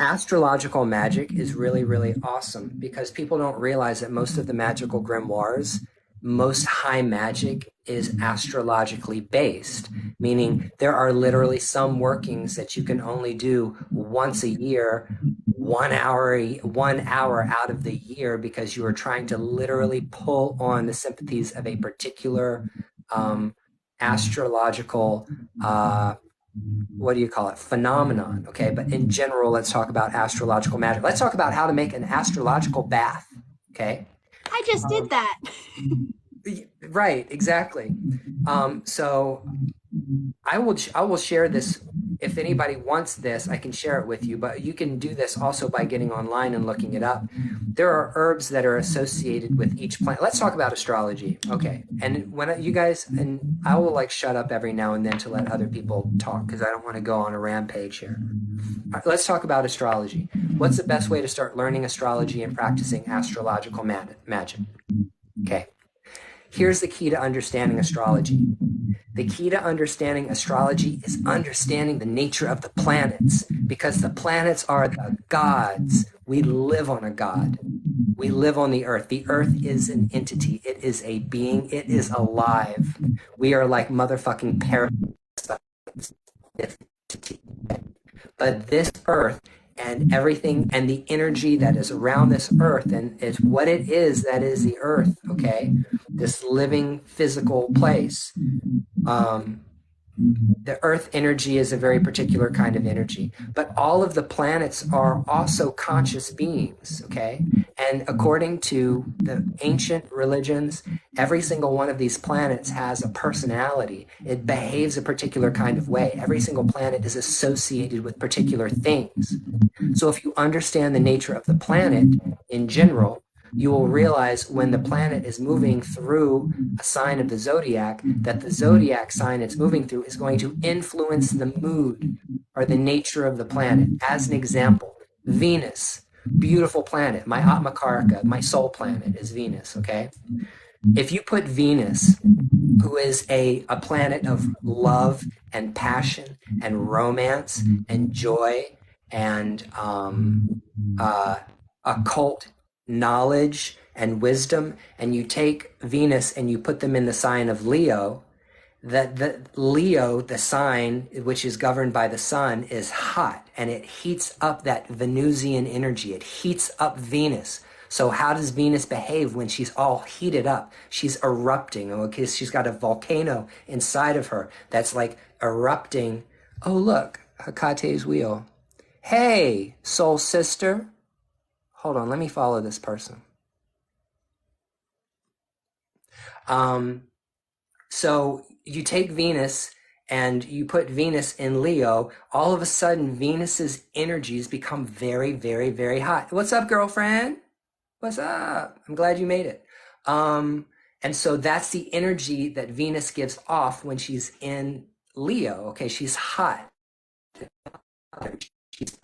Astrological magic is really, really awesome because people don't realize that most of the magical grimoires, most high magic is astrologically based, meaning there are literally some workings that you can only do once a year, 1 hour out of the year, because you are trying to literally pull on the sympathies of a particular astrological what do you call it, phenomenon, okay? But in general, let's talk about astrological magic. Let's talk about how to make an astrological bath, okay? I just did that. Right, exactly. So I will share this. If anybody wants this, I can share it with you, but you can do this also by getting online and looking it up. There are herbs that are associated with each plant. Let's talk about astrology. Okay. And when you guys, and I will like shut up every now and then to let other people talk because I don't want to go on a rampage here. All right, let's talk about astrology. What's the best way to start learning astrology and practicing astrological magic? Okay. Here's the key to understanding astrology. The key to understanding astrology is understanding the nature of the planets, because the planets are the gods. We live on a god. We live on the earth. The earth is an entity. It is a being. It is alive. We are like motherfucking parasites. But this earth and everything and the energy that is around this earth and is what it is, that is the earth, okay? This living physical place. The earth energy is a very particular kind of energy, but all of the planets are also conscious beings, okay? And according to the ancient religions, every single one of these planets has a personality. It behaves a particular kind of way. Every single planet is associated with particular things. So if you understand the nature of the planet in general, you will realize when the planet is moving through a sign of the zodiac, that the zodiac sign it's moving through is going to influence the mood or the nature of the planet. As an example, Venus, beautiful planet. My Atma Karaka, my soul planet is Venus, okay? If you put Venus, who is a planet of love and passion and romance and joy and occult knowledge and wisdom, and you take Venus and you put them in the sign of Leo, that the Leo, the sign which is governed by the sun, is hot, and it heats up that Venusian energy. It heats up Venus. So how does Venus behave when she's all heated up? She's erupting, okay? She's got a volcano inside of her that's like erupting. Oh, look, Hekate's wheel. Hey, soul sister. Hold on, let me follow this person. So you take Venus and you put Venus in Leo, all of a sudden Venus's energies become very, very, very hot. What's up, girlfriend? What's up? I'm glad you made it. And so that's the energy that Venus gives off when she's in Leo. Okay, she's hot. She's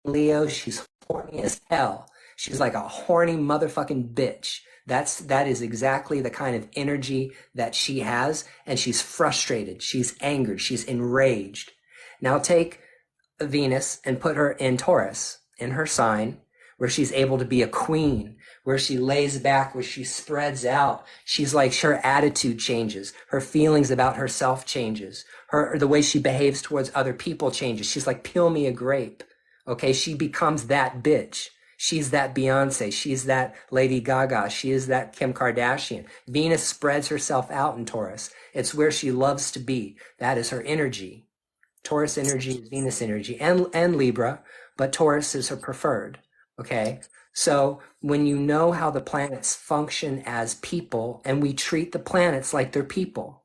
Leo, she's horny as hell. She's like a horny motherfucking bitch. That is exactly the kind of energy that she has, and she's frustrated, she's angered, she's enraged. Now take Venus and put her in Taurus, in her sign, where she's able to be a queen, where she lays back, where she spreads out. She's like, her attitude changes, her feelings about herself changes, the way she behaves towards other people changes. She's like, peel me a grape. Okay, she becomes that bitch. She's that Beyonce. She's that Lady Gaga. She is that Kim Kardashian. Venus spreads herself out in Taurus. It's where she loves to be. That is her energy. Taurus energy is Venus energy, and Libra, but Taurus is her preferred. Okay, so when you know how the planets function as people, and we treat the planets like they're people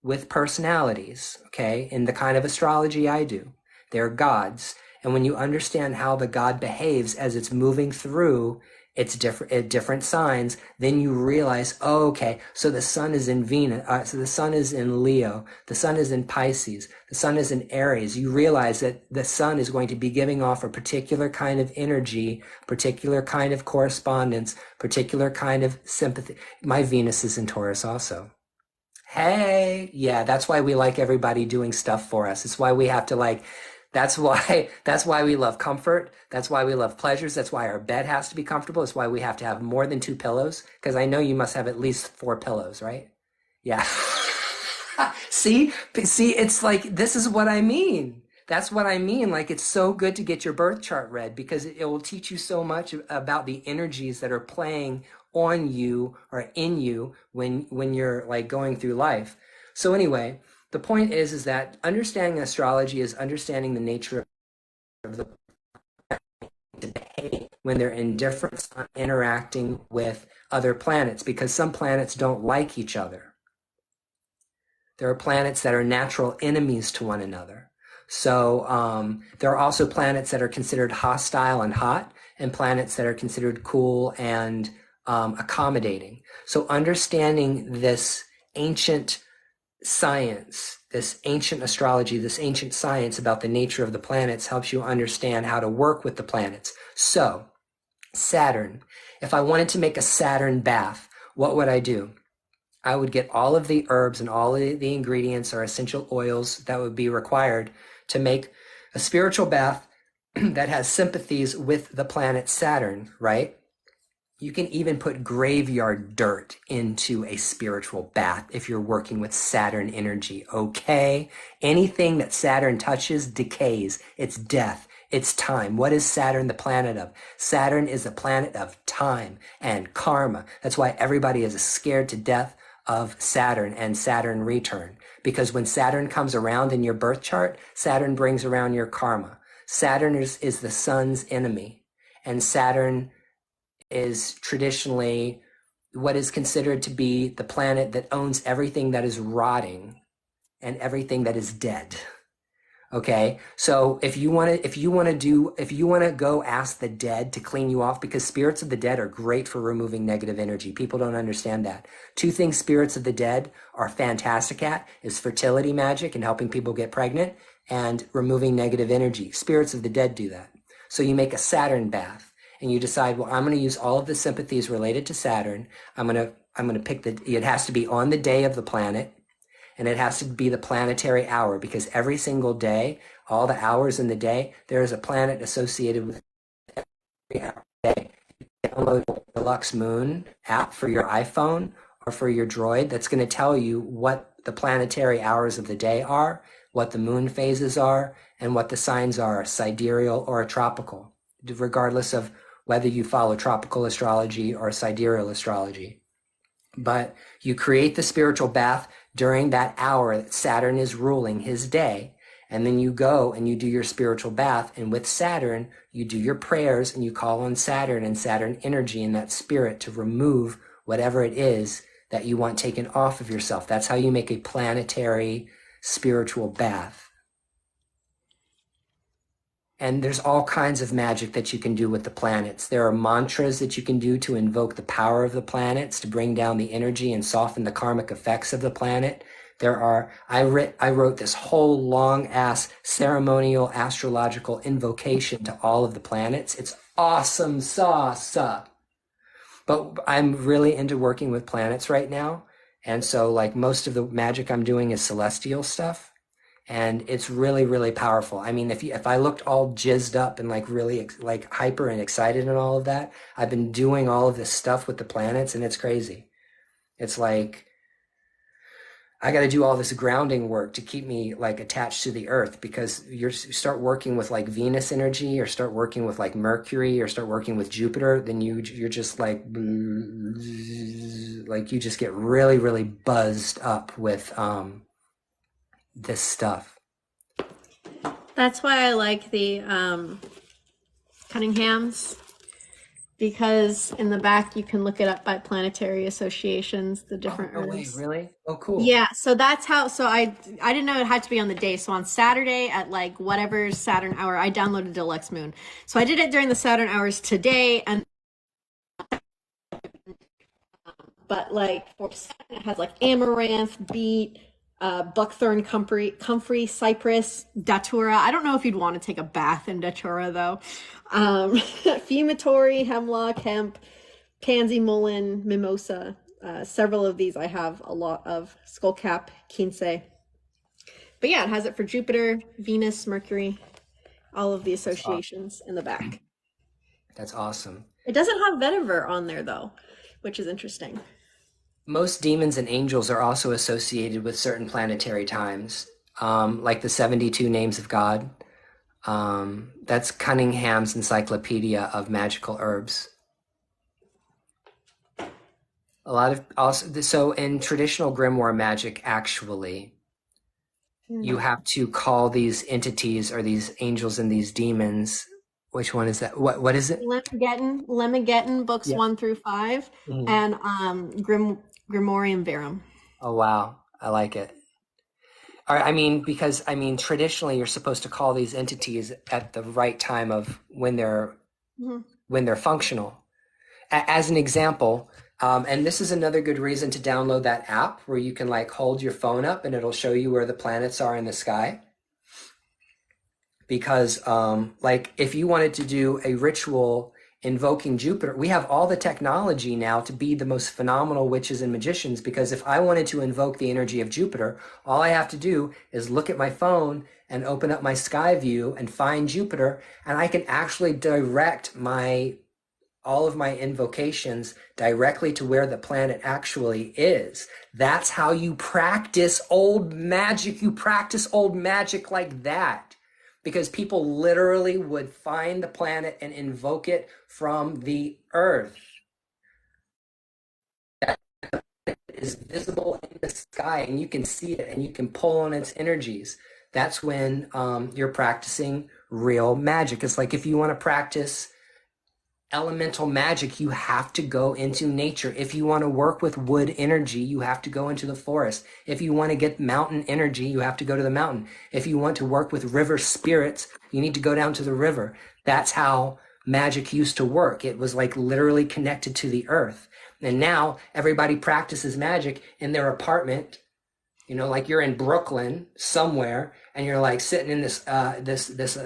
with personalities, okay, in the kind of astrology I do, they're gods. And when you understand how the god behaves as it's moving through its different signs, then you realize, oh, okay, so the sun is in Venus, so the sun is in Leo, the sun is in Pisces, the sun is in Aries. You realize that the sun is going to be giving off a particular kind of energy, particular kind of correspondence, particular kind of sympathy. My Venus is in Taurus also. Hey, yeah, that's why we like everybody doing stuff for us. It's why we have to like, that's why we love comfort. That's why we love pleasures. That's why our bed has to be comfortable. It's why we have to have more than 2 pillows. Because I know you must have at least 4 pillows, right? Yeah. See, it's like, this is what I mean. That's what I mean. Like, it's so good to get your birth chart read, because it will teach you so much about the energies that are playing on you or in you when you're like going through life. So anyway, The point is that understanding astrology is understanding the nature of the behave when they're in difference interacting with other planets, because some planets don't like each other. There are planets that are natural enemies to one another. So there are also planets that are considered hostile and hot, and planets that are considered cool and accommodating. So understanding this ancient science, this ancient astrology, this ancient science about the nature of the planets helps you understand how to work with the planets. So Saturn, if I wanted to make a Saturn bath, what would I do? I would get all of the herbs and all of the ingredients or essential oils that would be required to make a spiritual bath that has sympathies with the planet Saturn, right? You can even put graveyard dirt into a spiritual bath if you're working with Saturn energy, okay? Anything that Saturn touches decays. It's death. It's time. What is Saturn the planet of? Saturn is the planet of time and karma. That's why everybody is scared to death of Saturn and Saturn return. Because when Saturn comes around in your birth chart, Saturn brings around your karma. Saturn is the sun's enemy. And Saturn is traditionally what is considered to be the planet that owns everything that is rotting and everything that is dead. Okay, so if you want to go ask the dead to clean you off, because spirits of the dead are great for removing negative energy. People don't understand that. Two things spirits of the dead are fantastic at is fertility magic and helping people get pregnant, and removing negative energy. Spirits of the dead do that. So you make a Saturn bath and you decide, well, I'm going to use all of the sympathies related to Saturn. I'm going to pick it has to be on the day of the planet. And it has to be the planetary hour, because every single day, all the hours in the day, there is a planet associated with every hour of the day. Download the Deluxe Moon app for your iPhone or for your Droid. That's going to tell you what the planetary hours of the day are, what the moon phases are, and what the signs are, sidereal or tropical, regardless of whether you follow tropical astrology or sidereal astrology. But you create the spiritual bath during that hour that Saturn is ruling his day, and then you go and you do your spiritual bath, and with Saturn you do your prayers and you call on Saturn and Saturn energy and that spirit to remove whatever it is that you want taken off of yourself. That's how you make a planetary spiritual bath. And there's all kinds of magic that you can do with the planets. There are mantras that you can do to invoke the power of the planets, to bring down the energy and soften the karmic effects of the planet. I wrote this whole long ass ceremonial astrological invocation to all of the planets. It's awesome sauce. But I'm really into working with planets right now. And so like most of the magic I'm doing is celestial stuff. And it's really, really powerful. I mean, if I looked all jizzed up and like really like hyper and excited and all of that, I've been doing all of this stuff with the planets, and it's crazy. It's like I got to do all this grounding work to keep me like attached to the earth, because you start working with like Venus energy, or start working with like Mercury, or start working with Jupiter, then you're just like you just get really, really buzzed up with this stuff. That's why I like the Cunninghams, because in the back you can look it up by planetary associations, the different Oh, wait, herbs. really? Oh, cool. Yeah, so that's how. So I didn't know it had to be on the day. So on Saturday at like whatever Saturn hour, I downloaded Deluxe Moon. So I did it during the Saturn hours today, and but like for Saturn, it has like amaranth, beet, buckthorn, comfrey, cypress, datura. I don't know if you'd want to take a bath in datura though. Fumitory, hemlock, hemp, pansy, mullein, mimosa. Several of these I have a lot of. Skullcap, quince. But yeah, it has it for Jupiter, Venus, Mercury, all of the associations in the back. That's awesome. It doesn't have vetiver on there though, which is interesting. Most demons and angels are also associated with certain planetary times, like the 72 Names of God. That's Cunningham's Encyclopedia of Magical Herbs. A lot of also, so in traditional grimoire magic, actually, you have to call these entities or these angels and these demons. Which one is that? What is it? Lemageddon books Yeah. 1 through 5, Mhm. and Grimorium Verum. Oh, wow. I like it. Because traditionally you're supposed to call these entities at the right time of when they're functional. As an example, and this is another good reason to download that app where you can like hold your phone up and it'll show you where the planets are in the sky. Because like if you wanted to do a ritual invoking Jupiter, we have all the technology now to be the most phenomenal witches and magicians, because if I wanted to invoke the energy of Jupiter, all I have to do is look at my phone and open up my sky view and find Jupiter, and I can actually direct all of my invocations directly to where the planet actually is. That's how you practice old magic. You practice old magic like that. Because people literally would find the planet and invoke it from the earth. That is visible in the sky, and you can see it and you can pull on its energies. That's when you're practicing real magic. It's like if you want to practice elemental magic, you have to go into nature. If you want to work with wood energy, you have to go into the forest. If you want to get mountain energy, you have to go to the mountain. If you want to work with river spirits, you need to go down to the river. That's how magic used to work. It was like literally connected to the earth. And now everybody practices magic in their apartment. You know, like you're in Brooklyn somewhere, and you're like sitting in this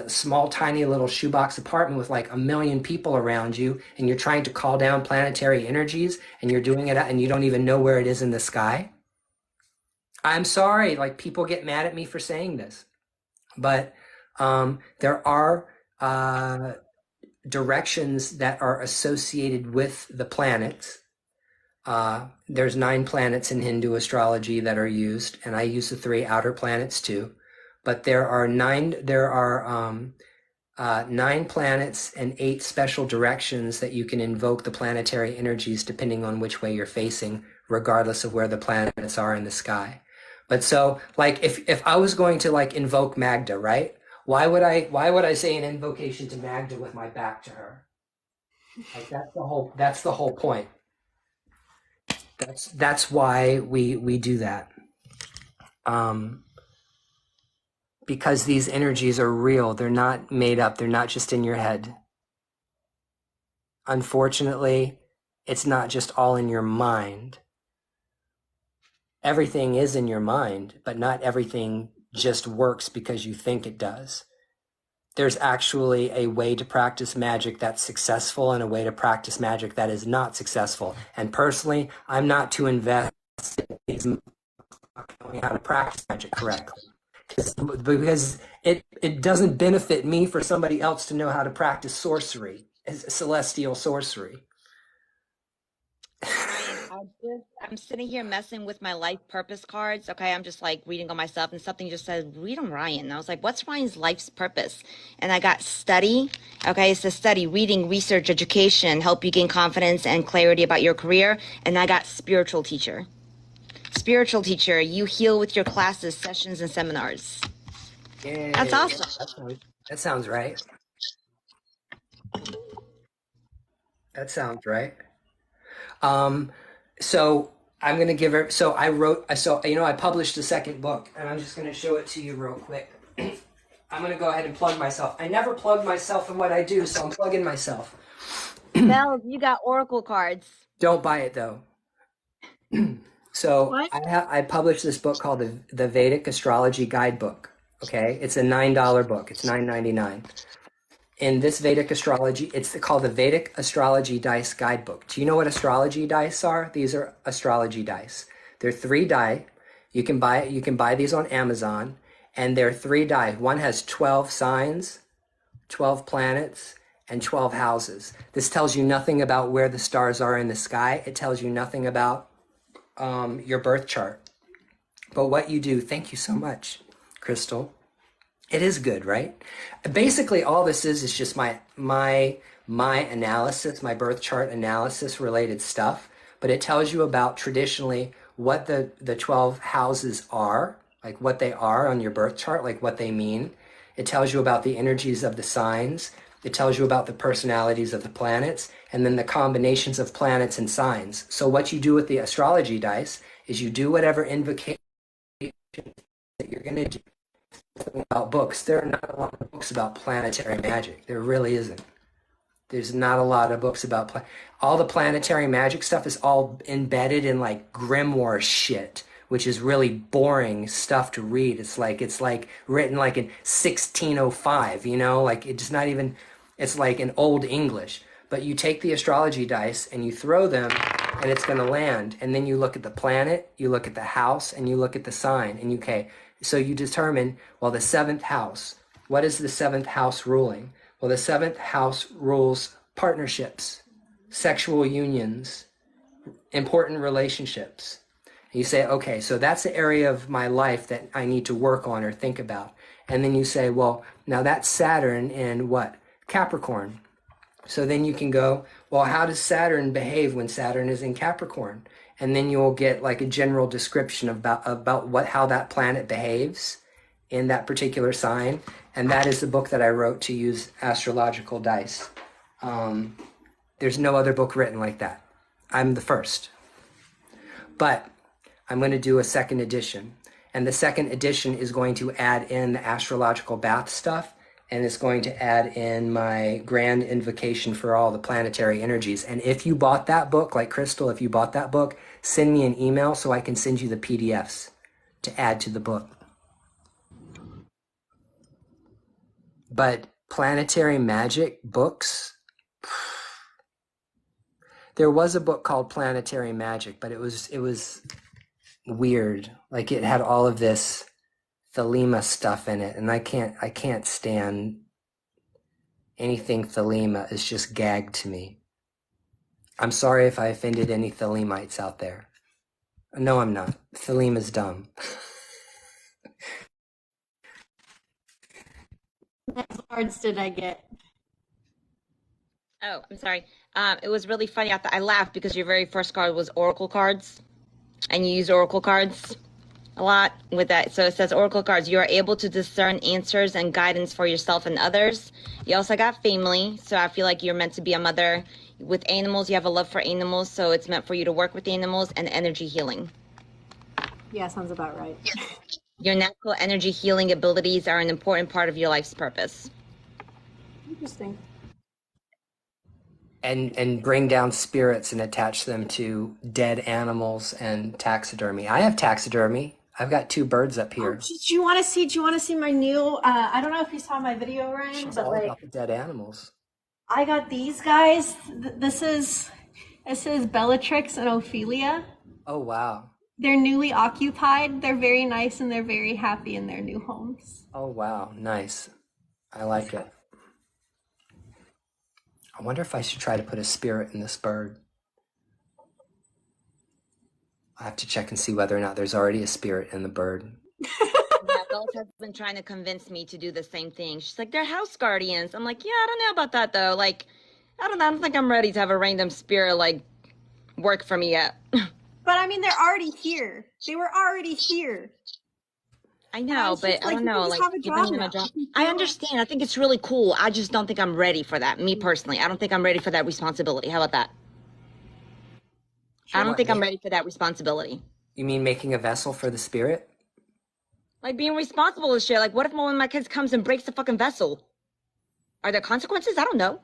small, tiny little shoebox apartment with like 1 million people around you, and you're trying to call down planetary energies, and you're doing it, and you don't even know where it is in the sky. I'm sorry, like people get mad at me for saying this, but there are directions that are associated with the planets. There's 9 planets in Hindu astrology that are used, and I use the 3 outer planets too. But there are 9 planets and 8 special directions that you can invoke the planetary energies depending on which way you're facing, regardless of where the planets are in the sky. But so, like, if I was going to like invoke Magda, right? Why would I say an invocation to Magda with my back to her? Like that's the whole point. That's why we do that. Because these energies are real. They're not made up. They're not just in your head. Unfortunately, it's not just all in your mind. Everything is in your mind, but not everything just works because you think it does. There's actually a way to practice magic that's successful and a way to practice magic that is not successful. And personally, I'm not too invested in knowing how to practice magic correctly. Because it doesn't benefit me for somebody else to know how to practice sorcery, celestial sorcery. I'm sitting here messing with my life purpose cards. Okay, I'm just like reading on myself, and something just says, read on Ryan. And I was like, what's Ryan's life's purpose? And I got study. Okay, it's a study, reading, research, education, help you gain confidence and clarity about your career. And I got spiritual teacher. Spiritual teacher, you heal with your classes, sessions, and seminars. Yay. That's awesome. That sounds right. That sounds right. So I'm going to give her, I published a second book, and I'm just going to show it to you real quick. I'm going to go ahead and plug myself. I never plug myself in what I do, so I'm plugging myself. Mel, you got oracle cards. Don't buy it though. So I published this book called the Vedic Astrology Guidebook. Okay, it's a $9 book. It's $9.99. In this Vedic astrology, it's called the Vedic Astrology Dice Guidebook. Do you know what astrology dice are? These are astrology dice. They're 3 die. You can buy these on Amazon, and they're 3 die. One has 12 signs, 12 planets, and 12 houses. This tells you nothing about where the stars are in the sky. It tells you nothing about your birth chart. But what you do, thank you so much, Crystal. It is good, right? Basically, all this is just my analysis, my birth chart analysis related stuff. But it tells you about traditionally what the 12 houses are, like what they are on your birth chart, like what they mean. It tells you about the energies of the signs. It tells you about the personalities of the planets, and then the combinations of planets and signs. So what you do with the astrology dice is you do whatever invocation that you're going to do. About books, there are not a lot of books about planetary magic. There really isn't. There's not a lot of books about all the planetary magic stuff is all embedded in like grimoire shit, which is really boring stuff to read. It's like written like in 1605, you know, like it's not even, it's like in old English. But you take the astrology dice and you throw them and it's going to land. And then you look at the planet, you look at the house, and you look at the sign. And okay, so you determine, well, the seventh house, what is the seventh house ruling? Well, the seventh house rules partnerships, sexual unions, important relationships. And you say, okay, so that's the area of my life that I need to work on or think about. And then you say, well, now that's Saturn in what? Capricorn. So then you can go, well, how does Saturn behave when Saturn is in Capricorn? And then you'll get like a general description about how that planet behaves in that particular sign. And that is the book that I wrote to use astrological dice. There's no other book written like that. I'm the first. But I'm going to do a second edition. And the second edition is going to add in the astrological bath stuff. And it's going to add in my grand invocation for all the planetary energies. And if you bought that book, like Crystal, if you bought that book, send me an email so I can send you the PDFs to add to the book. But planetary magic books, there was a book called Planetary Magic, but it was weird. Like it had all of this Thelema stuff in it, and I can't stand anything Thelema. Is just gag to me. I'm sorry if I offended any Thelemites out there. No, I'm not. Thelema's dumb. What cards did I get? Oh, I'm sorry. It was really funny. I laughed because your very first card was Oracle cards, and you use Oracle cards a lot with that. So it says Oracle cards, you are able to discern answers and guidance for yourself and others. You also got family. So I feel like you're meant to be a mother. With animals, you have a love for animals. So it's meant for you to work with animals, and energy healing. Yeah, sounds about right. Your natural energy healing abilities are an important part of your life's purpose. Interesting. And bring down spirits and attach them to dead animals and taxidermy. I have taxidermy. I've got 2 birds up here. Oh, do you want to see my new? I don't know if you saw my video, Ryan, It's but all like about the dead animals. I got these guys. This is Bellatrix and Ophelia. Oh, wow. They're newly occupied. They're very nice and they're very happy in their new homes. Oh, wow. Nice. I like it. I wonder if I should try to put a spirit in this bird. I have to check and see whether or not there's already a spirit in the bird. Yeah, Bella has been trying to convince me to do the same thing. She's like, they're house guardians. I'm like, yeah, I don't know about that though. Like, I don't think I'm ready to have a random spirit like work for me yet. But I mean, they're already here. They were already here. I know, but I don't know, like giving them a job. I now. understand. I think it's really cool. I just don't think I'm ready for that. Me personally, I don't think I'm ready for that responsibility. How about that? I don't think I'm ready for that responsibility. You mean making a vessel for the spirit? Like being responsible and shit. Like, what if one of my kids comes and breaks the fucking vessel? Are there consequences? I don't know.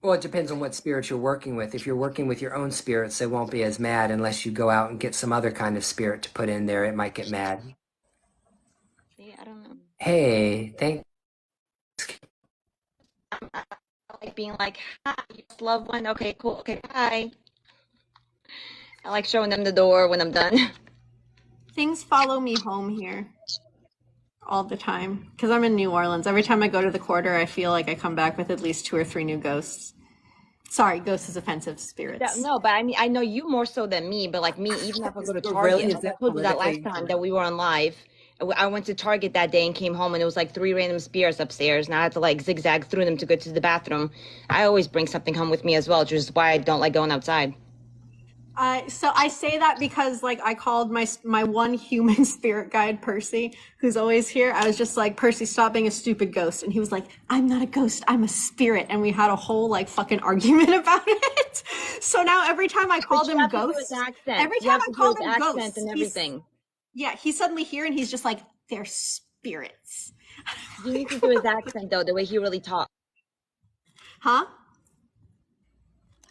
Well, it depends on what spirit you're working with. If you're working with your own spirits, they won't be as mad unless you go out and get some other kind of spirit to put in there. It might get mad. See, I don't know. Hey, thank. I like being like, hi, you just love one. Okay, cool. Okay, bye. I like showing them the door when I'm done. Things follow me home here all the time because I'm in New Orleans. Every time I go to the quarter, I feel like I come back with at least 2 or 3 new ghosts. Sorry, ghosts is offensive, spirits. Yeah, no, but I mean, I know you more so than me, but like me, even if I go to Target, Really? Is I that told you that last politically time that we were on live. I went to Target that day and came home and it was like 3 random spirits upstairs and I had to like zigzag through them to go to the bathroom. I always bring something home with me as well, which is why I don't like going outside. So I say that because like I called my one human spirit guide, Percy, who's always here. I was just like, Percy, stop being a stupid ghost. And he was like, I'm not a ghost, I'm a spirit. And we had a whole like fucking argument about it. So now every time I called him ghost, every time I called him ghost, and everything. he's suddenly here and he's just like, they're spirits. You need to do his accent though, the way he really talks. Huh?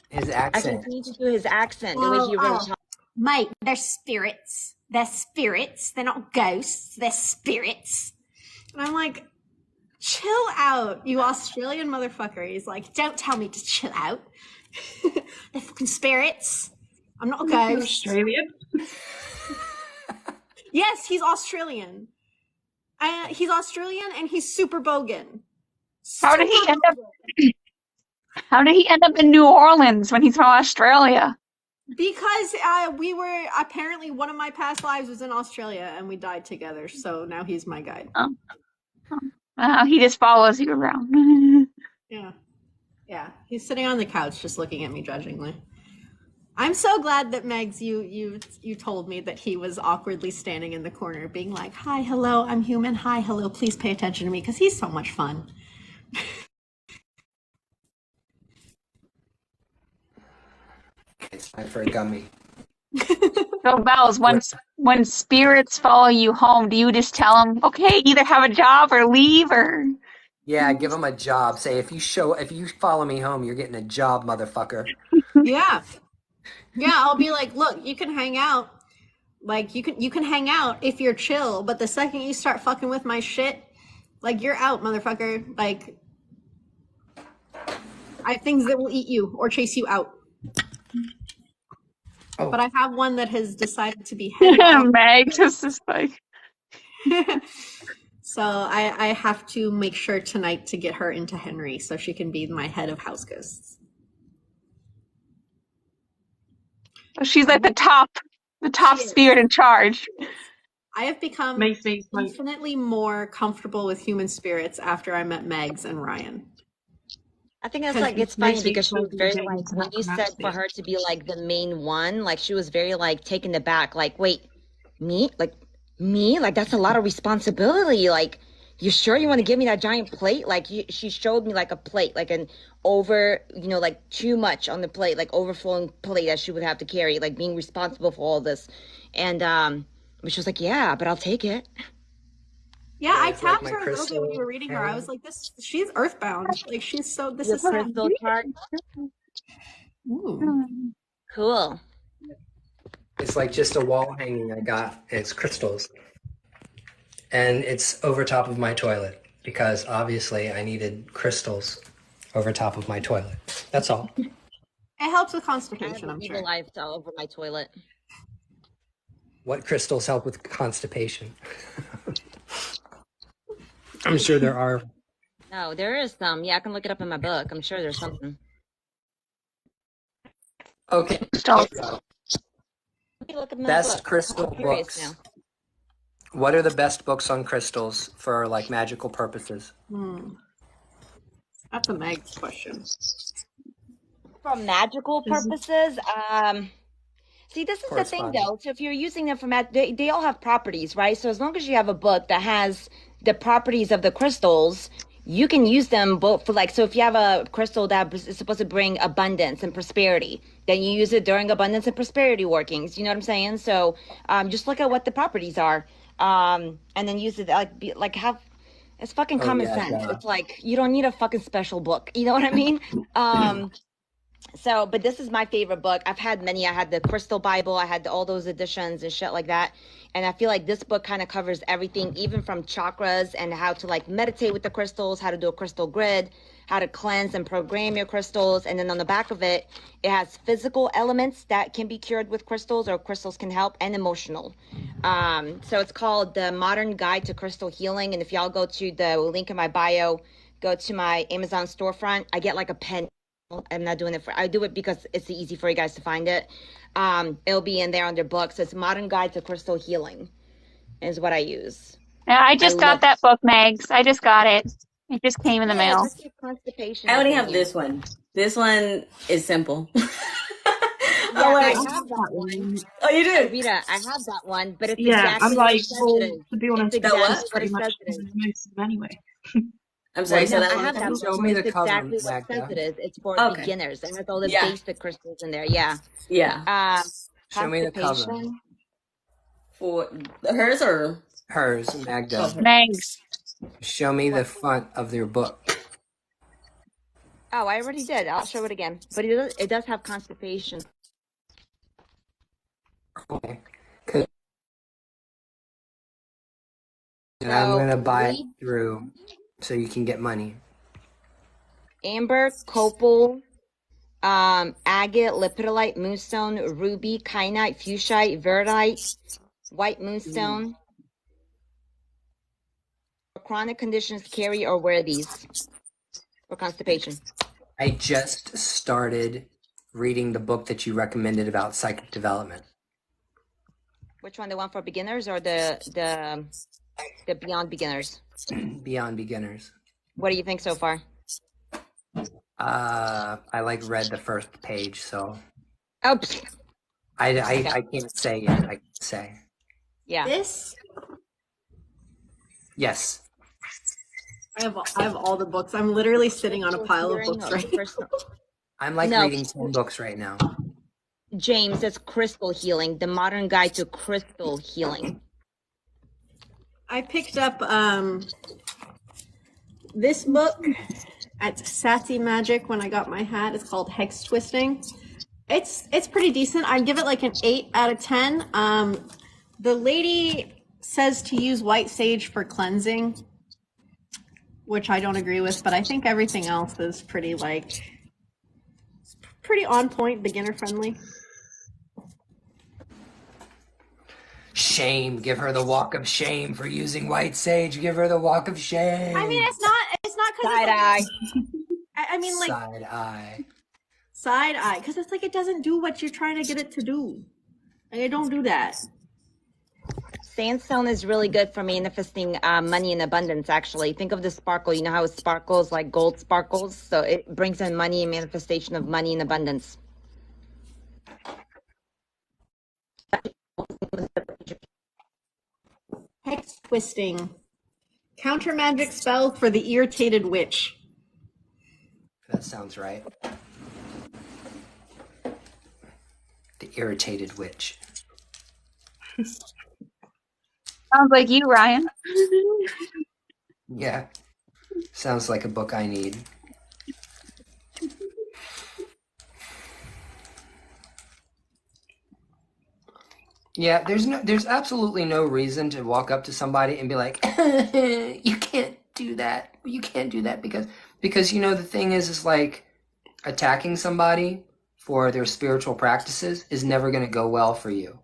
His I said accent. you need to do his accent, the way he really talks. Mate, they're spirits. They're spirits. They're not ghosts. They're spirits. And I'm like, chill out, you Australian motherfucker. He's like, don't tell me to chill out. They're fucking spirits. I'm not a ghost. Australian. Yes, he's Australian. He's Australian and he's super bogan. How did he end up? How did he end up in New Orleans when he's from Australia? Because we were apparently one of my past lives was in Australia and we died together. So now he's my guide. He just follows you around. Yeah. He's sitting on the couch just looking at me judgingly. I'm so glad that Megs, you told me that he was awkwardly standing in the corner being like, hi, hello, I'm human. Hi, hello, please pay attention to me because he's so much fun. It's time for a gummy. So Bells, when spirits follow you home, do you just tell them, okay, either have a job or leave, or? Yeah, give him a job. Say, if you follow me home, you're getting a job, motherfucker. Yeah, I'll be like, look, you can hang out. Like, you can hang out if you're chill, but the second you start fucking with my shit, like, you're out, motherfucker. Like, I have things that will eat you or chase you out. Oh. But I have one that has decided to be headed off. Meg, this is like. So I have to make sure tonight to get her into Henry so she can be my head of house ghosts. She's like the top spirit in charge. I have become infinitely more comfortable with human spirits after I met Megs and Ryan. I think that's like, it's funny because she was very like, when you said for her to be like the main one, like she was very like taken aback, like, wait, me? Like, me? Like, that's a lot of responsibility. Like, you sure you want to give me that giant plate? Like, she showed me like a plate, like an like too much on the plate, like overflowing plate that she would have to carry, like being responsible for all this. And she was like, yeah, but I'll take it. Yeah, I tapped her a little bit when you were reading her. I was like, she's earthbound. Like, she's so, this is so crystal chart. Cool. It's like just a wall hanging I got. It's crystals. And it's over top of my toilet because obviously I needed crystals over top of my toilet. That's all. It helps with constipation, I'm sure. Evil life all over my toilet. What crystals help with constipation? I'm sure there are. No, there is some. Yeah, I can look it up in my book. I'm sure there's something. Okay. Best crystal books. Now. What are the best books on crystals for like magical purposes? That's a Meg's question. For magical purposes, see, this is the thing though. So if you're using them for they all have properties, right? So as long as you have a book that has the properties of the crystals, you can use them both for like, so if you have a crystal that is supposed to bring abundance and prosperity, then you use it during abundance and prosperity workings. You know what I'm saying? So just look at what the properties are, and then use it it's fucking common sense. Yeah. It's like, you don't need a fucking special book. You know what I mean? But this is my favorite book. I've had many. I had the Crystal Bible. I had all those editions and shit like that. And I feel like this book kind of covers everything, even from chakras and how to like meditate with the crystals, how to do a crystal grid, how to cleanse and program your crystals. And then on the back of it, it has physical elements that can be cured with crystals or crystals can help, and emotional. So it's called The Modern Guide to Crystal Healing. And if y'all go to the link in my bio, go to my Amazon storefront, I get like a pen. I'm not doing it I do it because it's easy for you guys to find it. It'll be in there under books. It's Modern Guide to Crystal Healing is what I use. Yeah, I just got that book, Megs. I just got it. It just came in the mail. I only have this one. This one is simple. Oh, I wait. have that one. Oh, you did? Rita, I have that one, but it's Yeah, I'm exactly what like, it says well, it is. to be It's honest, That what? exactly what pretty it much says it is. covered most of them anyway. I'm sorry, Wait, say No, that I one more have that time. one. show me It's the cover, exactly what it says Magda. it is. It's for Okay. beginners. It has all the Yeah. basic crystals in there. Yeah. Yeah. Show me the cover. Constipation. For hers or? Hers, Magda. Okay. Thanks. Show me the front of your book. Oh, I already did. I'll show it again. But it does have constipation. Okay. 'Cause- And I'm So gonna buy it read through so you can get money. amber, copal, agate, lepidolite, moonstone, ruby, kyanite, fuchsite, verdite, white moonstone. For chronic conditions, carry or wear these for constipation. I just started reading the book that you recommended about psychic development. Which one? The one for beginners or the beyond beginners? Beyond Beginners. What do you think so far? I like read the first page, so Oh, pfft. I can't say yet. I can't say. Yeah. This Yes. I have all the books. I'm literally sitting on a pile of Hearing books or right now. crystal- I'm like No. reading 10 books right now. James, it's crystal healing, the modern guide to crystal healing. I picked up this book at Sassy Magic when I got my hat. It's called Hex Twisting. It's pretty decent. I'd give it like an 8 out of 10. The lady says to use white sage for cleansing, which I don't agree with, but I think everything else is pretty on point, beginner friendly. Shame. Give her the walk of shame for using white sage. Give her the walk of shame. I mean, it's not because Side eye. I mean, like Side eye. side eye, because it's like it doesn't do what you're trying to get it to do. Like, I don't do that. Sandstone is really good for manifesting money in abundance, actually. Think of the sparkle. You know how it sparkles like gold sparkles? So it brings in money and manifestation of money in abundance. Hex twisting. Counter magic spell for the irritated witch. That sounds right. The Irritated Witch. Sounds like you, Ryan. Yeah. Sounds like a book I need. Yeah, there's absolutely no reason to walk up to somebody and be like, you can't do that. You can't do that because you know the thing is like attacking somebody for their spiritual practices is never going to go well for you.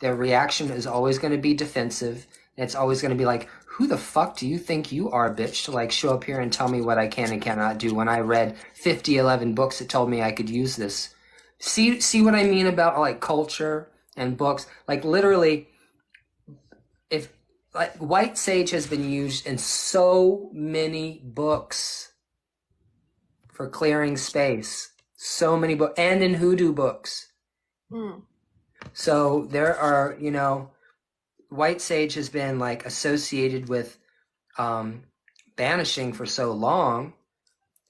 Their reaction is always going to be defensive. And it's always going to be like, who the fuck do you think you are, bitch, to like show up here and tell me what I can and cannot do when I read 11 books that told me I could use this. See what I mean about like culture and books? Like literally, if like white sage has been used in so many books for clearing space, so many books, and in hoodoo books. So there are, you know, white sage has been like associated with banishing for so long,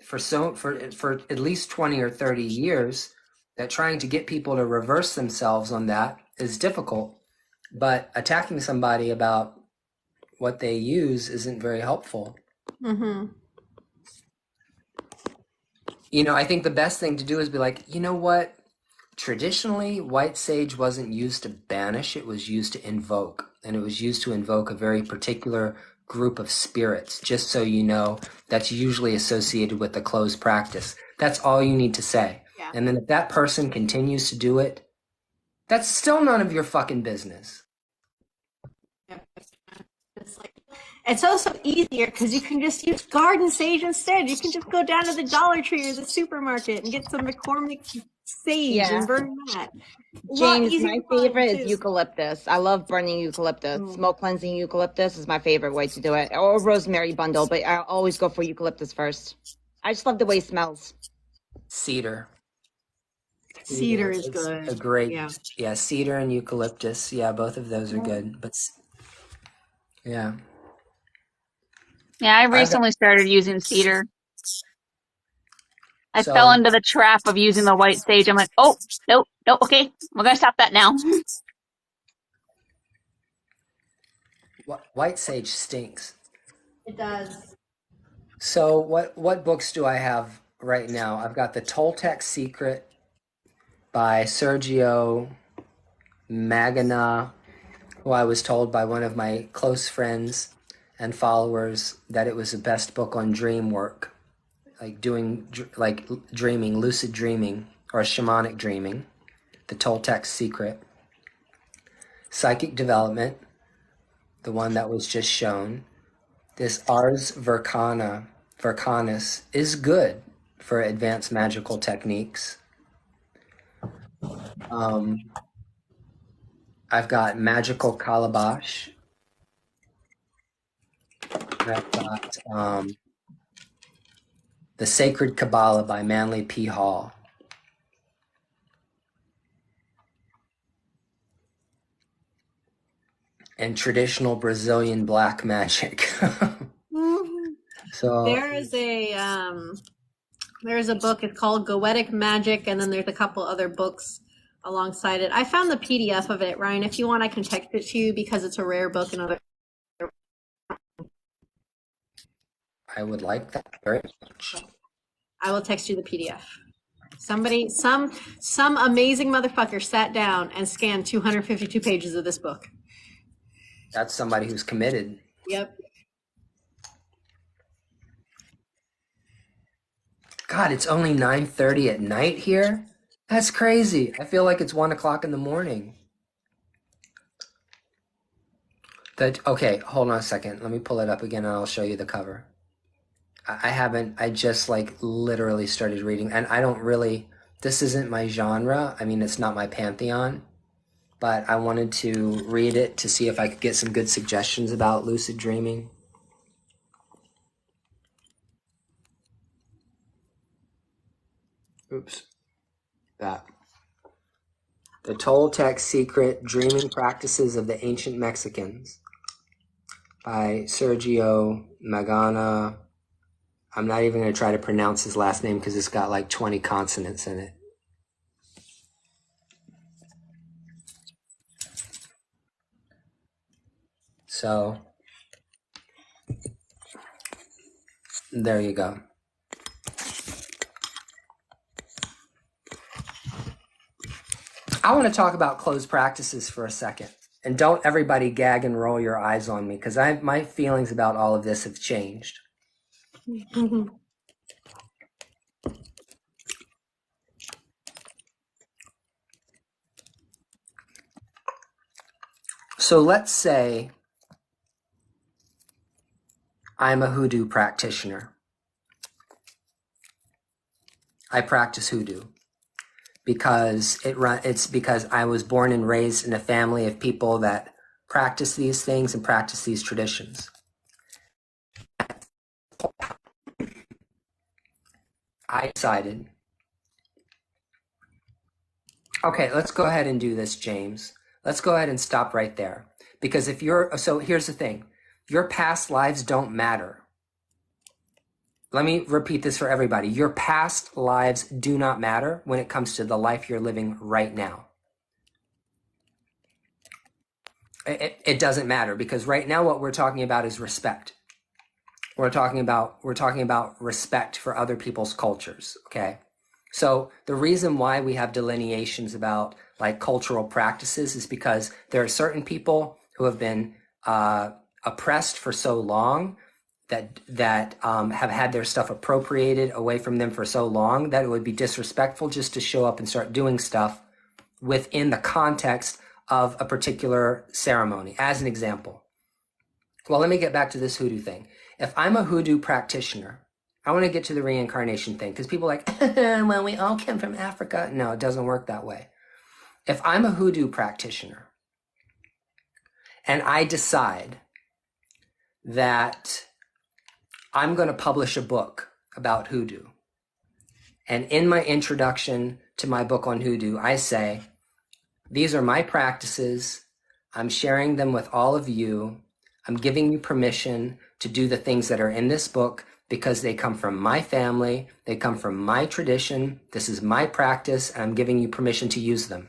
for at least 20 or 30 years, that trying to get people to reverse themselves on that is difficult. But attacking somebody about what they use isn't very helpful. Mm-hmm. You know, I think the best thing to do is be like, you know what? Traditionally, white sage wasn't used to banish, it was used to invoke. And it was used to invoke a very particular group of spirits. Just so you know, that's usually associated with the closed practice. That's all you need to say. Yeah. And then if that person continues to do it, that's still none of your fucking business. It's like it's also easier because you can just use garden sage instead. You can just go down to the Dollar Tree or the supermarket and get some McCormick sage Yeah. and burn that. James, my favorite is eucalyptus. I love burning eucalyptus. Smoke cleansing eucalyptus is my favorite way to do it. Or rosemary bundle, but I always go for eucalyptus first. I just love the way it smells. Cedar. Cedar is It's good. a great, Yeah. yeah, cedar and eucalyptus. Yeah, both of those are good. But yeah, Yeah, I I've got recently started using cedar. I fell so into the trap of using the white sage. I'm like, oh, nope, nope, okay, we're gonna stop that now. white sage stinks. It does. So what books do I have right now? I've got The Toltec Secret by Sergio Magana, who I was told by one of my close friends and followers that it was the best book on dream work, like dreaming, lucid dreaming, or shamanic dreaming. The Toltec Secret. Psychic Development, the one that was just shown. This Ars Vercanis is good for advanced magical techniques. I've got Magical Calabash. I've got The Sacred Kabbalah by Manly P. Hall. And Traditional Brazilian Black Magic. So There is there's a book. It's called Goetic Magic, and then there's a couple other books alongside it. I found the PDF of it, Ryan. If you want, I can text it to you because it's a rare book and other. I would like that very much. I will text you the PDF. Somebody, some amazing motherfucker sat down and scanned 252 pages of this book. That's somebody who's committed. Yep. God, it's only 9:30 at night here? That's crazy. I feel like it's 1 o'clock in the morning. Okay, hold on a second. Let me pull it up again and I'll show you the cover. I just like literally started reading, and I don't really, this isn't my genre. I mean, it's not my pantheon, but I wanted to read it to see if I could get some good suggestions about lucid dreaming. Oops. That. The Toltec Secret Dreaming Practices of the Ancient Mexicans by Sergio Magana. I'm not even going to try to pronounce his last name because it's got like 20 consonants in it. So, there you go. I want to talk about closed practices for a second. And don't everybody gag and roll your eyes on me, because my feelings about all of this have changed. So let's say I'm a hoodoo practitioner. I practice hoodoo because it's because I was born and raised in a family of people that practice these things and practice these traditions. I decided, okay, let's go ahead and do this, James. Let's go ahead and stop right there. Because so here's the thing, your past lives don't matter. Let me repeat this for everybody. Your past lives do not matter when it comes to the life you're living right now. It doesn't matter, because right now what we're talking about is respect. We're talking about respect for other people's cultures, okay? So the reason why we have delineations about like cultural practices is because there are certain people who have been oppressed for so long that have had their stuff appropriated away from them for so long that it would be disrespectful just to show up and start doing stuff within the context of a particular ceremony. As an example, well, let me get back to this hoodoo thing. If I'm a hoodoo practitioner, I want to get to the reincarnation thing, because people are like, well, we all came from Africa. No, it doesn't work that way. If I'm a hoodoo practitioner and I decide that I'm going to publish a book about hoodoo, And in my introduction to my book on hoodoo, I say, these are my practices. I'm sharing them with all of you. I'm giving you permission to do the things that are in this book because they come from my family. They come from my tradition. This is my practice, and I'm giving you permission to use them.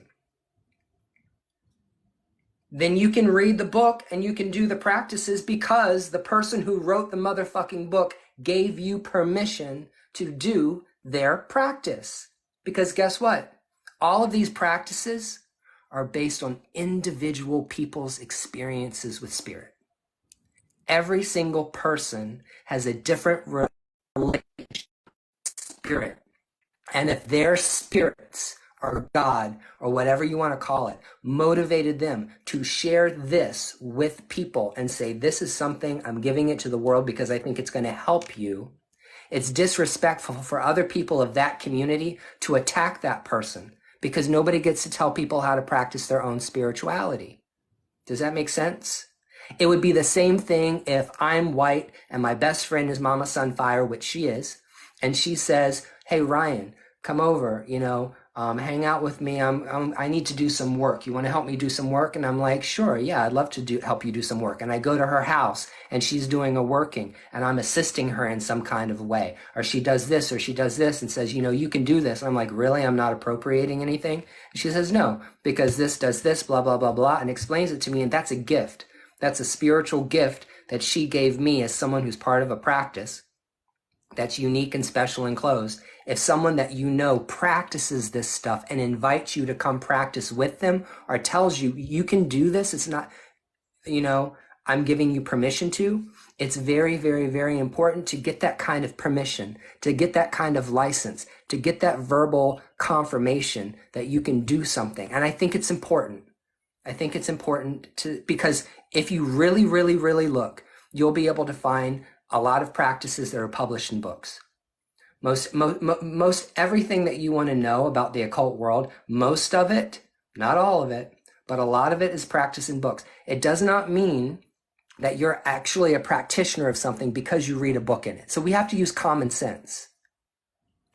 Then you can read the book and you can do the practices because the person who wrote the motherfucking book gave you permission to do their practice. Because guess what? All of these practices are based on individual people's experiences with spirit. Every single person has a different relationship with spirit. And if their spirits or God or whatever you want to call it motivated them to share this with people and say, this is something, I'm giving it to the world because I think it's going to help you, it's disrespectful for other people of that community to attack that person because nobody gets to tell people how to practice their own spirituality. Does that make sense? It would be the same thing if I'm white and my best friend is Mama Sunfire, which she is, and she says, hey, Ryan, come over, hang out with me. I need to do some work. You want to help me do some work? And I'm like, sure, yeah, I'd love to help you do some work. And I go to her house and she's doing a working and I'm assisting her in some kind of way. Or she does this or she does this and says, you can do this. And I'm like, really? I'm not appropriating anything? And she says, no, because this does this, blah, blah, blah, blah, and explains it to me. And that's a gift. That's a spiritual gift that she gave me as someone who's part of a practice that's unique and special and closed. If someone that practices this stuff and invites you to come practice with them or tells you, you can do this, it's not, I'm giving you permission to, it's very, very, very important to get that kind of permission, to get that kind of license, to get that verbal confirmation that you can do something. And I think it's important. Because if you really, really, really look, you'll be able to find a lot of practices that are published in books. Most everything that you want to know about the occult world, most of it, not all of it, but a lot of it is practiced in books. It does not mean that you're actually a practitioner of something because you read a book in it. So we have to use common sense.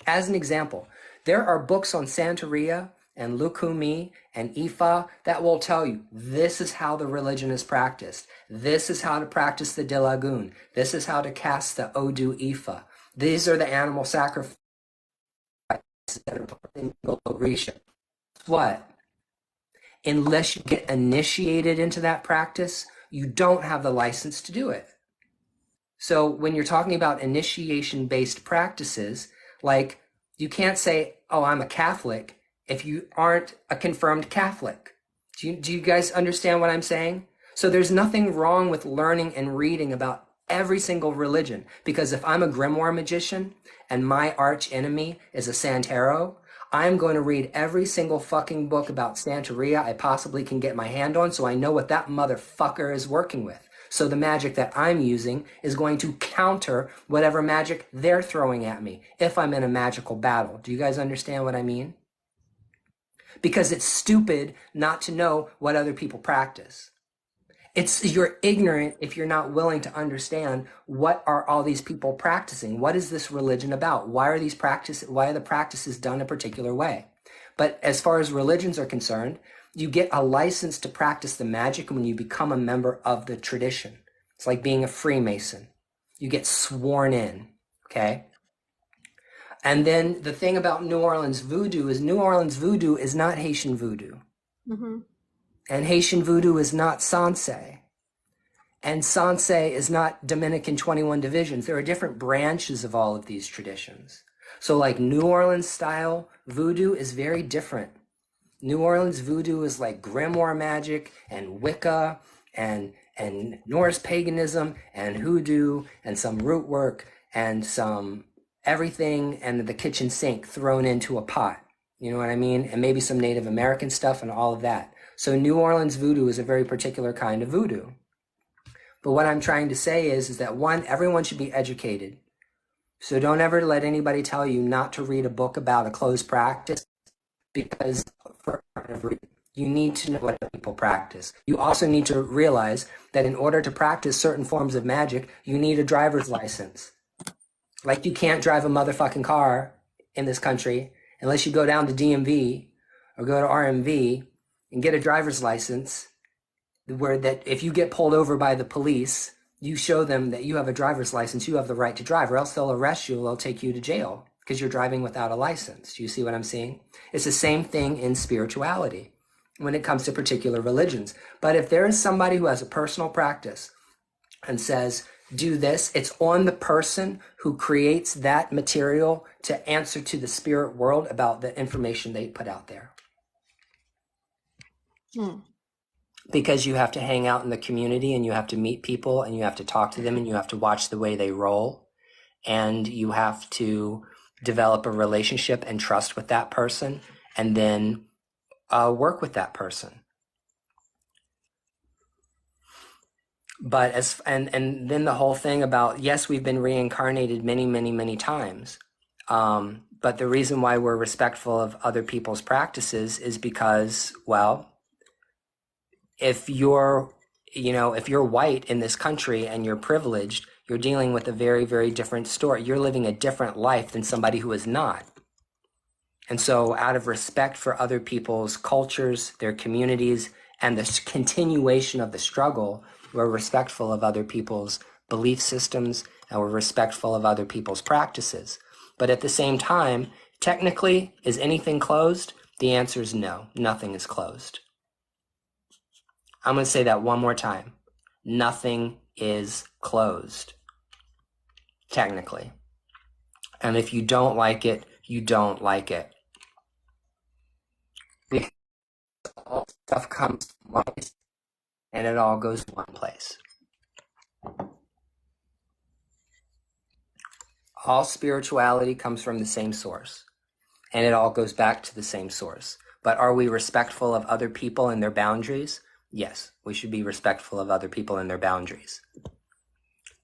As an example, there are books on Santeria and Lukumi and Ifa that will tell you this is how the religion is practiced. This is how to practice the Dilagun. This is how to cast the Odu Ifa. These are the animal sacrifices that are in Orisha. What? Unless you get initiated into that practice, you don't have the license to do it. So when you're talking about initiation-based practices, like you can't say, oh, I'm a Catholic, if you aren't a confirmed Catholic. Do you guys understand what I'm saying? So there's nothing wrong with learning and reading about every single religion, because if I'm a grimoire magician and my arch enemy is a Santero, I'm going to read every single fucking book about Santeria I possibly can get my hand on so I know what that motherfucker is working with. So the magic that I'm using is going to counter whatever magic they're throwing at me if I'm in a magical battle. Do you guys understand what I mean? Because it's stupid not to know what other people practice. You're ignorant if you're not willing to understand what are all these people practicing. What is this religion about? Why are the practices done a particular way? But as far as religions are concerned, you get a license to practice the magic when you become a member of the tradition. It's like being a Freemason. You get sworn in, okay? And then the thing about New Orleans voodoo is not Haitian voodoo. Mm-hmm. And Haitian voodoo is not Sanse. And Sanse is not Dominican 21 divisions. There are different branches of all of these traditions. So like New Orleans style voodoo is very different. New Orleans voodoo is like grimoire magic and Wicca and Norse paganism and hoodoo and some root work and some everything and the kitchen sink thrown into a pot. You know what I mean? And maybe some Native American stuff and all of that. So New Orleans voodoo is a very particular kind of voodoo. But what I'm trying to say is that one, everyone should be educated. So don't ever let anybody tell you not to read a book about a closed practice, because you need to know what people practice. You also need to realize that in order to practice certain forms of magic, you need a driver's license. Like you can't drive a motherfucking car in this country unless you go down to DMV or go to RMV and get a driver's license, where that if you get pulled over by the police, you show them that you have a driver's license, you have the right to drive, or else they'll arrest you, they'll take you to jail because you're driving without a license. Do you see what I'm saying? It's the same thing in spirituality when it comes to particular religions. But if there is somebody who has a personal practice and says, do this, it's on the person who creates that material to answer to the spirit world about the information they put out there. Because you have to hang out in the community and you have to meet people and you have to talk to them and you have to watch the way they roll and you have to develop a relationship and trust with that person and then work with that person. But and then the whole thing about, yes, we've been reincarnated many, many, many times. But the reason why we're respectful of other people's practices is because, well, if you're white in this country and you're privileged, you're dealing with a very, very different story. You're living a different life than somebody who is not. And so out of respect for other people's cultures, their communities, and the continuation of the struggle, we're respectful of other people's belief systems and we're respectful of other people's practices. But at the same time, technically, is anything closed? The answer is no, nothing is closed. I'm going to say that one more time. Nothing is closed, technically. And if you don't like it, you don't like it. Because all stuff comes from one place, and it all goes one place. All spirituality comes from the same source, and it all goes back to the same source. But are we respectful of other people and their boundaries? Yes, we should be respectful of other people and their boundaries.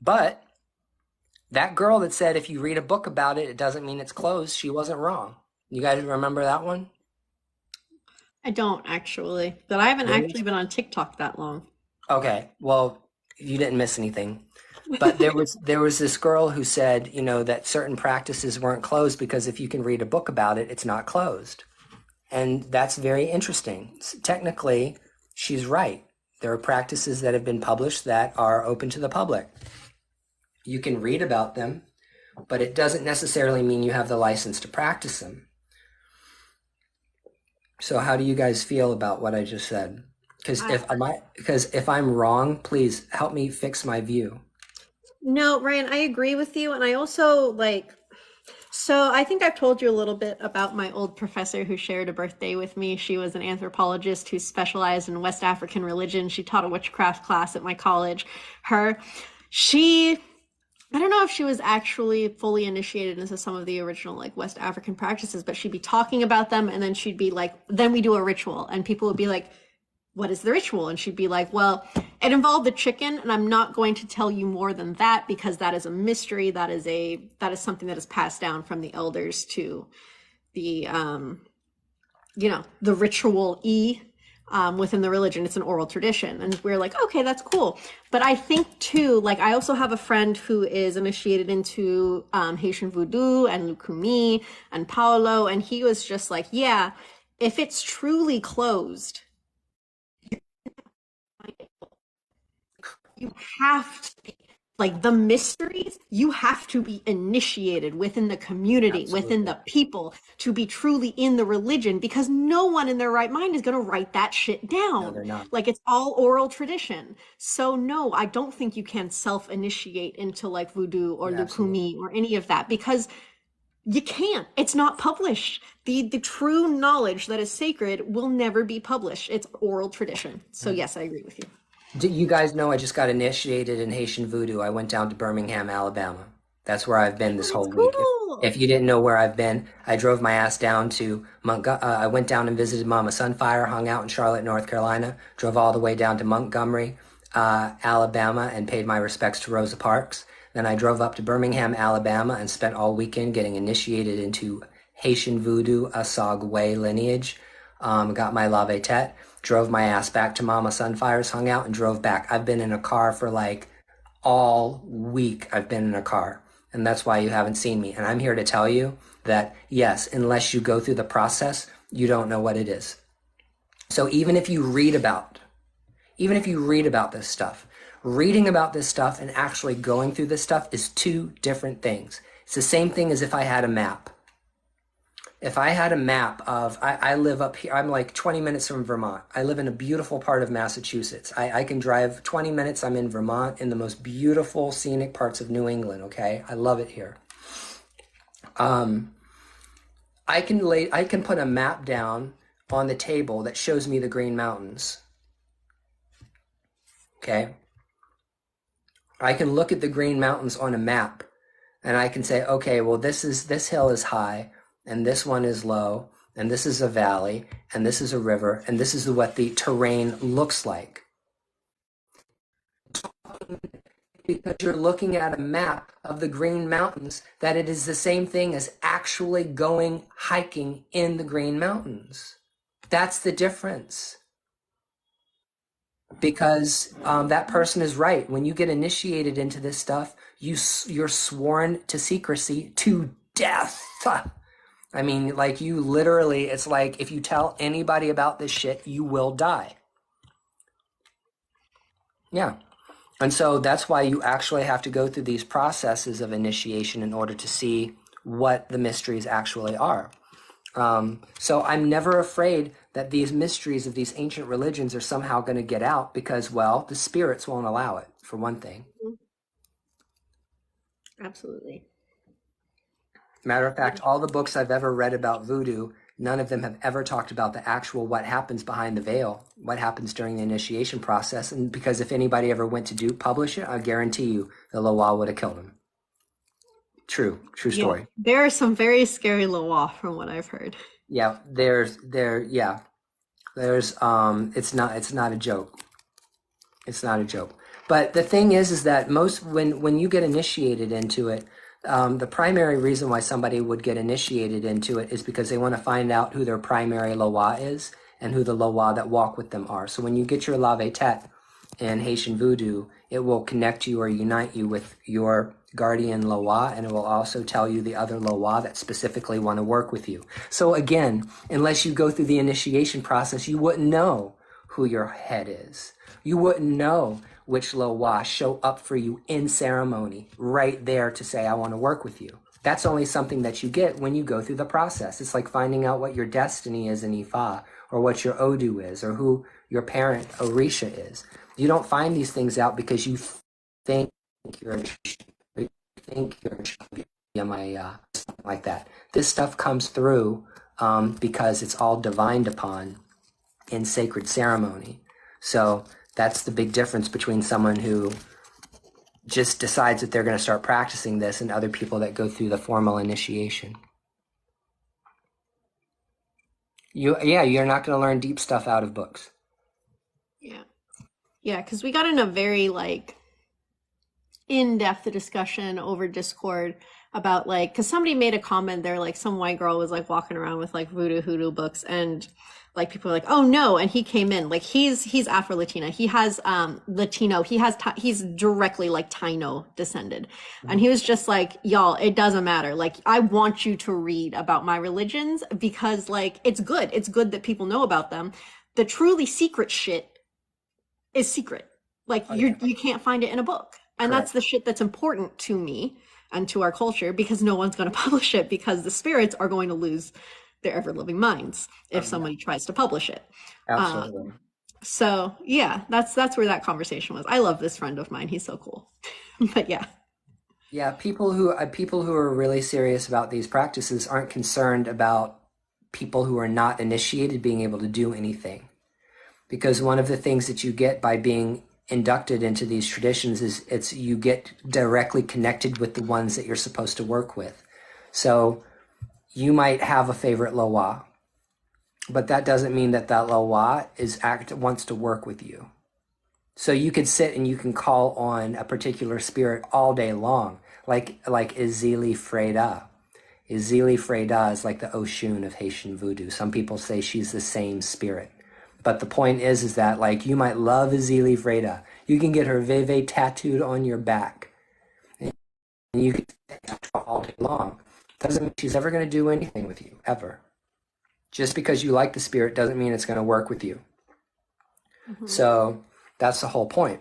But that girl that said if you read a book about it, it doesn't mean it's closed, she wasn't wrong. You guys remember that one? I don't actually, but I haven't actually been on TikTok that long. Okay, well, you didn't miss anything. But there was this girl who said, that certain practices weren't closed because if you can read a book about it, it's not closed. And that's very interesting. Technically, she's right. There are practices that have been published that are open to the public. You can read about them, but it doesn't necessarily mean you have the license to practice them. So how do you guys feel about what I just said? Because if I'm wrong, please help me fix my view. No, Ryan, I agree with you. And I also so I think I've told you a little bit about my old professor who shared a birthday with me. She was an anthropologist who specialized in West African religion. She taught a witchcraft class at my college. I don't know if she was actually fully initiated into some of the original West African practices, but she'd be talking about them and then she'd be like, then we do a ritual. And people would be like, what is the ritual? And she'd be like, well, it involved a chicken and I'm not going to tell you more than that because that is a mystery. That is something that is passed down from the elders to the, the ritual within the religion. It's an oral tradition. And we're like, okay, that's cool. But I think too, I also have a friend who is initiated into Haitian voodoo and Lukumi and Paolo. And he was just like, yeah, if it's truly closed, you have to be the mysteries, you have to be initiated within the community, Absolutely. Within the people to be truly in the religion, because no one in their right mind is going to write that shit down. No, they're not. It's all oral tradition. So no, I don't think you can self-initiate into voodoo or Lukumi or any of that because you can't. It's not published. The true knowledge that is sacred will never be published. It's oral tradition. So yes, I agree with you. Do you guys know I just got initiated in Haitian voodoo? I went down to Birmingham, Alabama. That's where I've been this whole week. If you didn't know where I've been, I drove my ass down to I went down and visited Mama Sunfire, hung out in Charlotte, North Carolina, drove all the way down to Montgomery, Alabama, and paid my respects to Rosa Parks. Then I drove up to Birmingham, Alabama, and spent all weekend getting initiated into Haitian voodoo, Asogwe lineage. Got my lave tete. Drove my ass back to Mama Sunfire's, hung out, and drove back. I've been in a car for all week. I've been in a car. and that's why you haven't seen me. And I'm here to tell you that, yes, unless you go through the process, you don't know what it is. So even if you read about this stuff, reading about this stuff and actually going through this stuff is two different things. It's the same thing as if I had a map. If I had a map of, I live up here, I'm like 20 minutes from Vermont. I live in a beautiful part of Massachusetts. I can drive 20 minutes, I'm in Vermont, in the most beautiful scenic parts of New England, okay? I love it here. I can put a map down on the table that shows me the Green Mountains, okay? I can look at the Green Mountains on a map and I can say, okay, well, this hill is high, and this one is low, and this is a valley, and this is a river, and this is what the terrain looks like. Because you're looking at a map of the Green Mountains, that it is the same thing as actually going hiking in the Green Mountains. That's the difference. Because that person is right. When you get initiated into this stuff, you're sworn to secrecy to death. I mean, like, you literally, it's like if you tell anybody about this shit, you will die. Yeah. And so that's why you actually have to go through these processes of initiation in order to see what the mysteries actually are. So I'm never afraid that these mysteries of these ancient religions are somehow going to get out because, well, the spirits won't allow it, for one thing. Absolutely. Matter of fact, all the books I've ever read about voodoo, none of them have ever talked about the actual what happens behind the veil, what happens during the initiation process. And because if anybody ever went to publish it, I guarantee you the Loa would have killed him. True story. Yeah, there are some very scary Loa from what I've heard. Yeah, there's it's not a joke. It's not a joke. But the thing is that when you get initiated into it, the primary reason why somebody would get initiated into it is because they want to find out who their primary Loa is and who the Loa that walk with them are. So when you get your Lave Tet in Haitian Voodoo, it will connect you or unite you with your guardian Loa, and it will also tell you the other Loa that specifically want to work with you. So again, unless you go through the initiation process, you wouldn't know who your head is. You wouldn't know which Loa show up for you in ceremony right there to say, I want to work with you. That's only something that you get when you go through the process. It's like finding out what your destiny is in Ifa, or what your Odu is, or who your parent Orisha is. You don't find these things out because you think you're Yamaya, something like that. This stuff comes through because it's all divined upon in sacred ceremony. So that's the big difference between someone who just decides that they're going to start practicing this and other people that go through the formal initiation. You're not going to learn deep stuff out of books. Yeah, because we got in a very in-depth discussion over Discord about because somebody made a comment there, some white girl was walking around with voodoo hoodoo books, and people are oh no, and he came in he's Afro-Latina, he has Latino, he's directly Taino descended, and he was just y'all, it doesn't matter, I want you to read about my religions because it's good that people know about them. The truly secret shit is secret. You can't find it in a book. And Correct. That's the shit that's important to me and to our culture, because no one's going to publish it, because the spirits are going to lose their ever-living minds if somebody tries to publish it. Absolutely. So yeah, that's where that conversation was. I love this friend of mine. He's so cool. But yeah. Yeah, people who are really serious about these practices aren't concerned about people who are not initiated being able to do anything. Because one of the things that you get by being inducted into these traditions is you get directly connected with the ones that you're supposed to work with. So you might have a favorite Loa, but that doesn't mean that Loa wants to work with you. So you could sit and you can call on a particular spirit all day long, like Izili Freda. Izili Freda is like the Oshun of Haitian Voodoo. Some people say she's the same spirit. But the point is that you might love Izili Freda. You can get her Veve tattooed on your back. And and you can say that all day long. Doesn't mean she's ever going to do anything with you, ever. Just because you like the spirit doesn't mean it's going to work with you. So that's the whole point.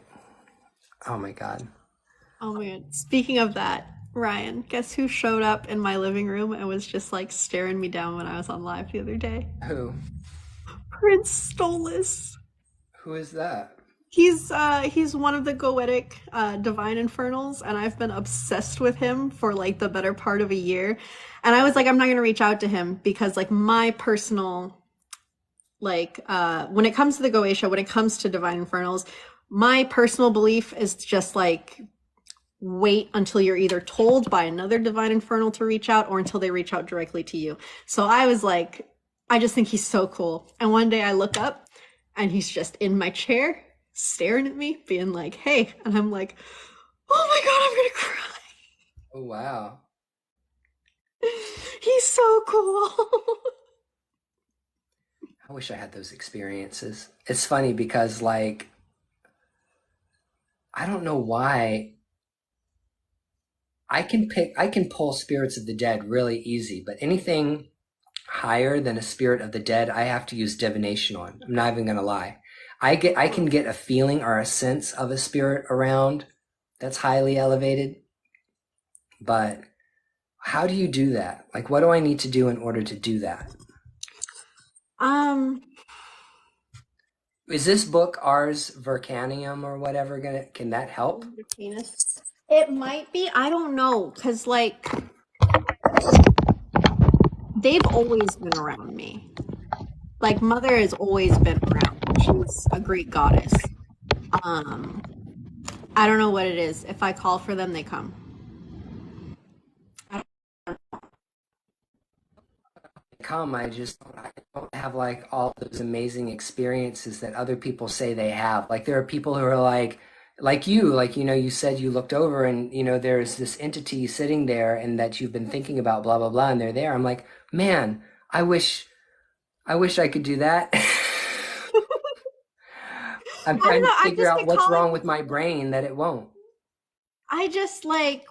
Oh my God. Oh man. Speaking of that, Ryan, guess who showed up in my living room and was just like staring me down when I was on live the other day? Who? Prince Stolas. Who is that? He's one of the Goetic divine infernals, and I've been obsessed with him for like the better part of a year. And I was like, I'm not gonna reach out to him because like my personal like when it comes to the Goetia, when it comes to divine infernals, my personal belief is just like wait until you're either told by another divine infernal to reach out or until they reach out directly to you. So I was like, I just think he's so cool. And one day I look up and he's just in my chair staring at me being like, hey, and I'm like, oh my God, I'm gonna cry. Oh, wow. He's so cool. I wish I had those experiences. It's funny because like, I don't know why I can pull spirits of the dead really easy, but anything higher than a spirit of the dead, I have to use divination on. I'm not even going to lie. I can get a feeling or a sense of a spirit around that's highly elevated, but how do you do that? Like, what do I need to do in order to do that? Is this book Ars Vercanium or whatever can that help? It might be. I don't know. Because, like, they've always been around me. Like, Mother has always been around. She's a great goddess. I don't know what it is. If I call for them, they come. I don't have like all those amazing experiences that other people say they have. Like there are people who are like you, like, you know, you said you looked over and, you know, there's this entity sitting there and that you've been thinking about, blah, blah, blah, and they're there. I'm like, man, I wish I could do that. I'm trying to figure out what's wrong with my brain that it won't. I just like,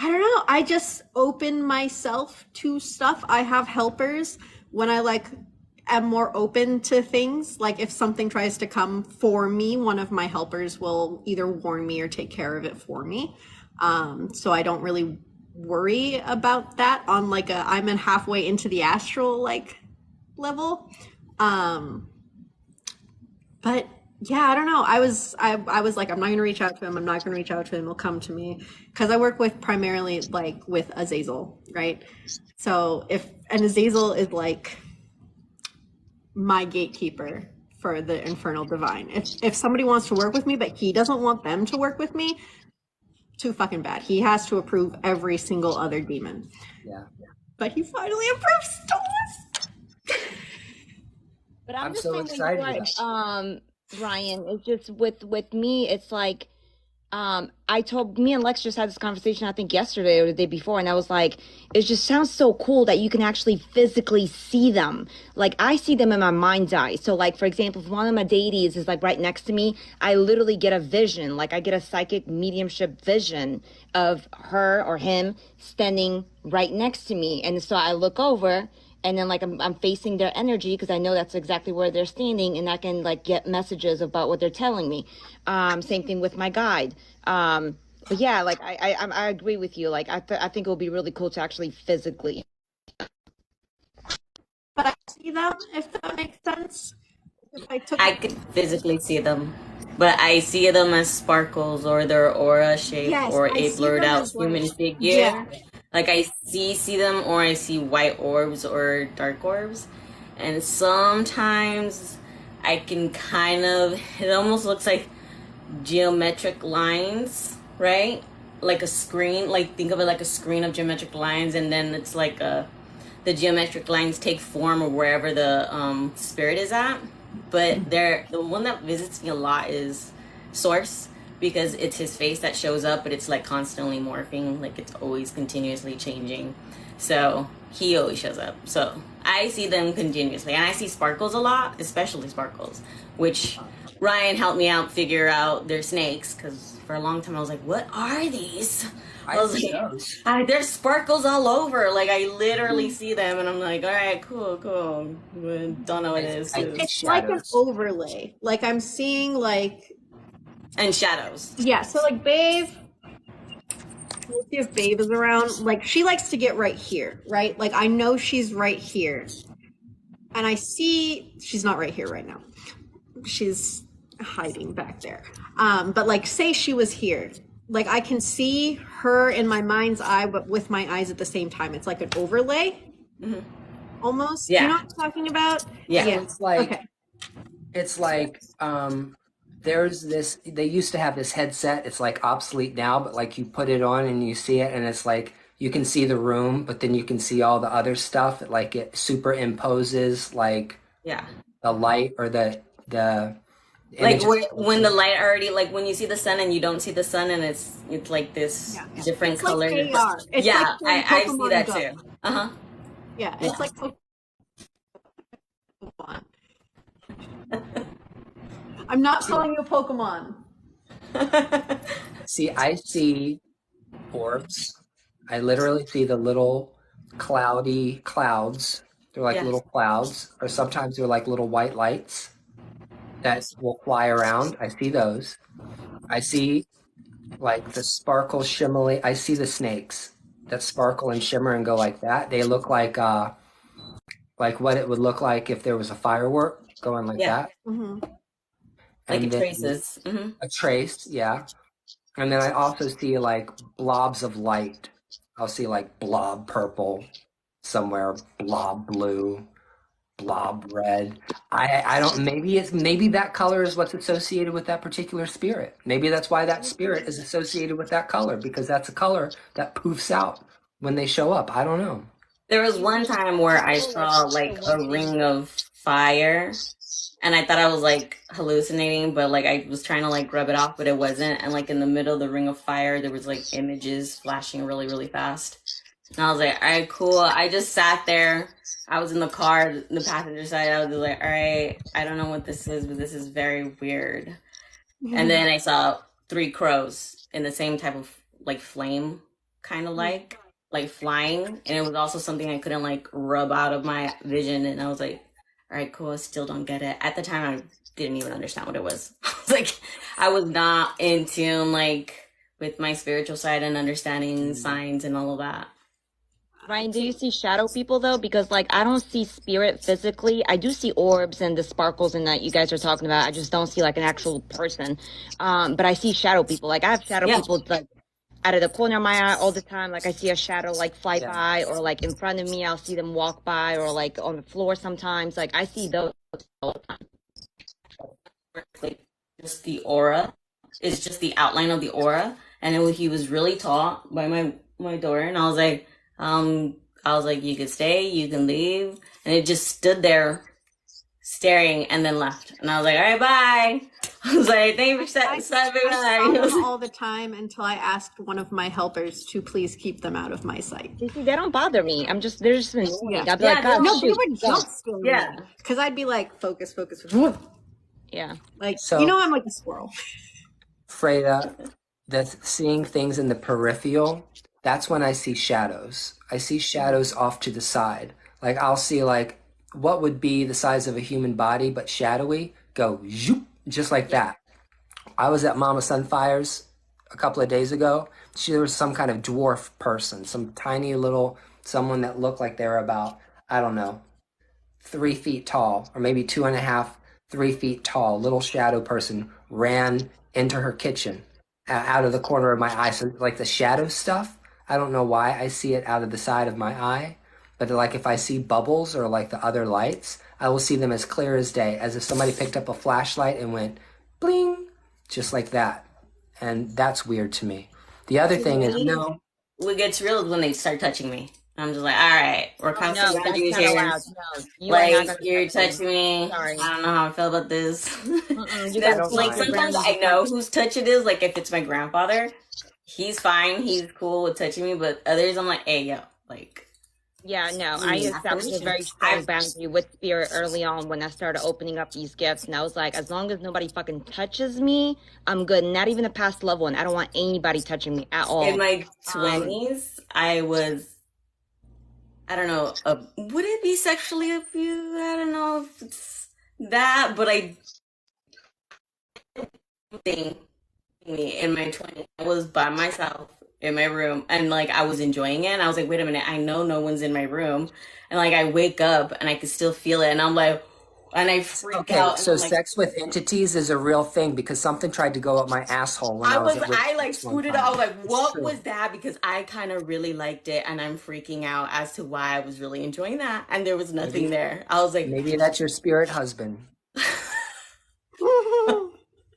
I don't know. I just open myself to stuff. I have helpers when I like am more open to things. Like if something tries to come for me, one of my helpers will either warn me or take care of it for me. So I don't really worry about that on like I'm in halfway into the astral like level. But yeah, I don't know. I was like, I'm not gonna reach out to him. I'm not gonna reach out to him. He'll come to me because I work with primarily like with Azazel, right? So and Azazel is like my gatekeeper for the infernal divine. If somebody wants to work with me, but he doesn't want them to work with me, too fucking bad. He has to approve every single other demon. Yeah. But he finally approved Stolas. But I'm just so saying excited what, about Ryan, it's just with me, it's like I told me and Lex just had this conversation I think yesterday or the day before, and I was like, it just sounds so cool that you can actually physically see them. Like I see them in my mind's eye. So like for example, if one of my deities is like right next to me, I literally get a vision, like I get a psychic mediumship vision of her or him standing right next to me. And so I look over and then like I'm facing their energy because I know that's exactly where they're standing, and I can like get messages about what they're telling me. Same thing with my guide. But yeah, like I agree with you. Like I think it would be really cool to actually physically. But I see them, if that makes sense. If I could physically see them, but I see them as sparkles or their aura shape or a blurred out human figure. Yeah. Like I see them, or I see white orbs or dark orbs, and sometimes I can kind of, it almost looks like geometric lines, right? Like a screen, like think of it like a screen of geometric lines, and then it's like the geometric lines take form of wherever the spirit is at. But the one that visits me a lot is Source, because it's his face that shows up, but it's like constantly morphing, like it's always continuously changing. So he always shows up. So I see them continuously, and I see sparkles a lot, especially sparkles, which Ryan helped me out figure out their snakes because for a long time I was like, "What are these?" I I was see like, those. There's sparkles all over. Like I literally see them, and I'm like, "All right, cool." But don't know what it is I too. see It's like an shadows. overlay. Like I'm seeing like And shadows. yeah, so like Babe, we'll see if Babe is around. Like she likes to get right here, right? Like I know she's right here. And I see she's not right here right now. She's hiding back there. But like say she was here. Like I can see her in my mind's eye, but with my eyes at the same time. It's like an overlay almost. Do you know Yeah. what I'm talking about? Yeah. So it's like Okay. it's like there's this they used to have this headset. It's like obsolete now, but like you put it on and you see it and it's like you can see the room, but then you can see all the other stuff. Like it superimposes like Yeah. the light or the Like images. when the light already, like when you see the sun and you don't see the sun, and it's like this Yeah. different It's color. like AR. It's Yeah, like I see Pokemon that Go. too. Uh Yeah, Yeah. it's like Pokemon. I'm not calling you Pokemon. huh. See, I see orbs. I literally see the little cloudy clouds. They're like Yeah. little clouds, or sometimes they're like little white lights that will fly around. I see those. I see like the sparkle shimmery. I see the snakes that sparkle and shimmer and go like that. They look like what it would look like if there was a firework going like Yeah. that. Mm-hmm. Like And it then traces. a trace, yeah. And then I also see like blobs of light. I'll see like blob purple somewhere, blob blue, blob red. I don't maybe that color is what's associated with that particular spirit. Maybe that's why that spirit is associated with that color because that's a color that poofs out when they show up. I don't know. There was one time where I saw like a ring of fire, and I thought I was like hallucinating, but like I was trying to like rub it off, but it wasn't. And like in the middle of the ring of fire, there was like images flashing really, really fast. And I was like, all right, cool. I just sat there. I was in the car, the passenger side. I was just like, all right, I don't know what this is, but this is very weird. And then I saw 3 crows in the same type of like flame, kind of like flying. And it was also something I couldn't like rub out of my vision. And I was like, all right, cool. I still don't get it. At the time, I didn't even understand what it was. Like, I was not in tune like with my spiritual side and understanding signs and all of that. Ryan, do you see shadow people though? Because like I don't see spirit physically. I do see orbs and the sparkles and that you guys are talking about. I just don't see like an actual person. But I see shadow people. Like I have shadow Yeah. people like out of the corner of my eye all the time. Like I see a shadow like fly Yeah. by, or like in front of me, I'll see them walk by, or like on the floor sometimes. Like I see those all the time. Like, just the aura. It's just the outline of the aura. And then he was really tall by my door, and I was like, you can stay, you can leave. And it just stood there staring and then left. And I was like, all right, bye. I was like, thank you for I stopping saw them by. all the time until I asked one of my helpers to please keep them out of my sight. You see, they don't bother me. They're just annoying. Yeah. I'd be Yeah, like, they're- oh, No, they shoot. would jump scare me. Yeah. Because I'd be like, focus, focus, focus. Yeah. Like, So- you know, I'm like a squirrel. Freda, that's seeing things in the peripheral, that's when I see shadows. I see shadows off to the side. Like I'll see like what would be the size of a human body but shadowy go zoop, just like that. I was at Mama Sunfire's a couple of days ago. There was some kind of dwarf person, some tiny little someone that looked like they were about, I don't know, 3 feet tall, or maybe 2.5, 3 feet tall. Little shadow person ran into her kitchen out of the corner of my eye. So like the shadow stuff, I don't know why I see it out of the side of my eye, but like if I see bubbles or like the other lights, I will see them as clear as day, as if somebody picked up a flashlight and went bling, just like that. And that's weird to me. The other thing is, no, What gets real is when they start touching me. I'm just like, all right, we're No, crossing that's boundaries not here. allowed. No, you are not Like, gonna you're touch touching me. Sorry. I don't know how I feel about this. Mm-mm, you Then, gotta like, feel sometimes I know whose touch it is. Like, if it's my grandfather, he's fine. He's cool with touching me. But others, I'm like, hey, yo, like, Yeah, no, I established a very strong boundary with spirit early on when I started opening up these gifts. And I was like, as long as nobody fucking touches me, I'm good. Not even a past loved one. I don't want anybody touching me at all. In my 20s, I was, I don't know, would it be sexually abused? I don't know if it's that, but I think me in my 20s, I was by myself in my room and like I was enjoying it. And I was like, wait a minute, I know no one's in my room. And like I wake up and I can still feel it. And I'm like, and I freak Okay, out. And so I'm like, sex with entities is a real thing because something tried to go up my asshole when I was at I like Rick's one screwed it out. I was time. like, It's what true. was that? Because I kind of really liked it and I'm freaking out as to why I was really enjoying that. And there was nothing Maybe there. I was like, maybe that's your spirit husband.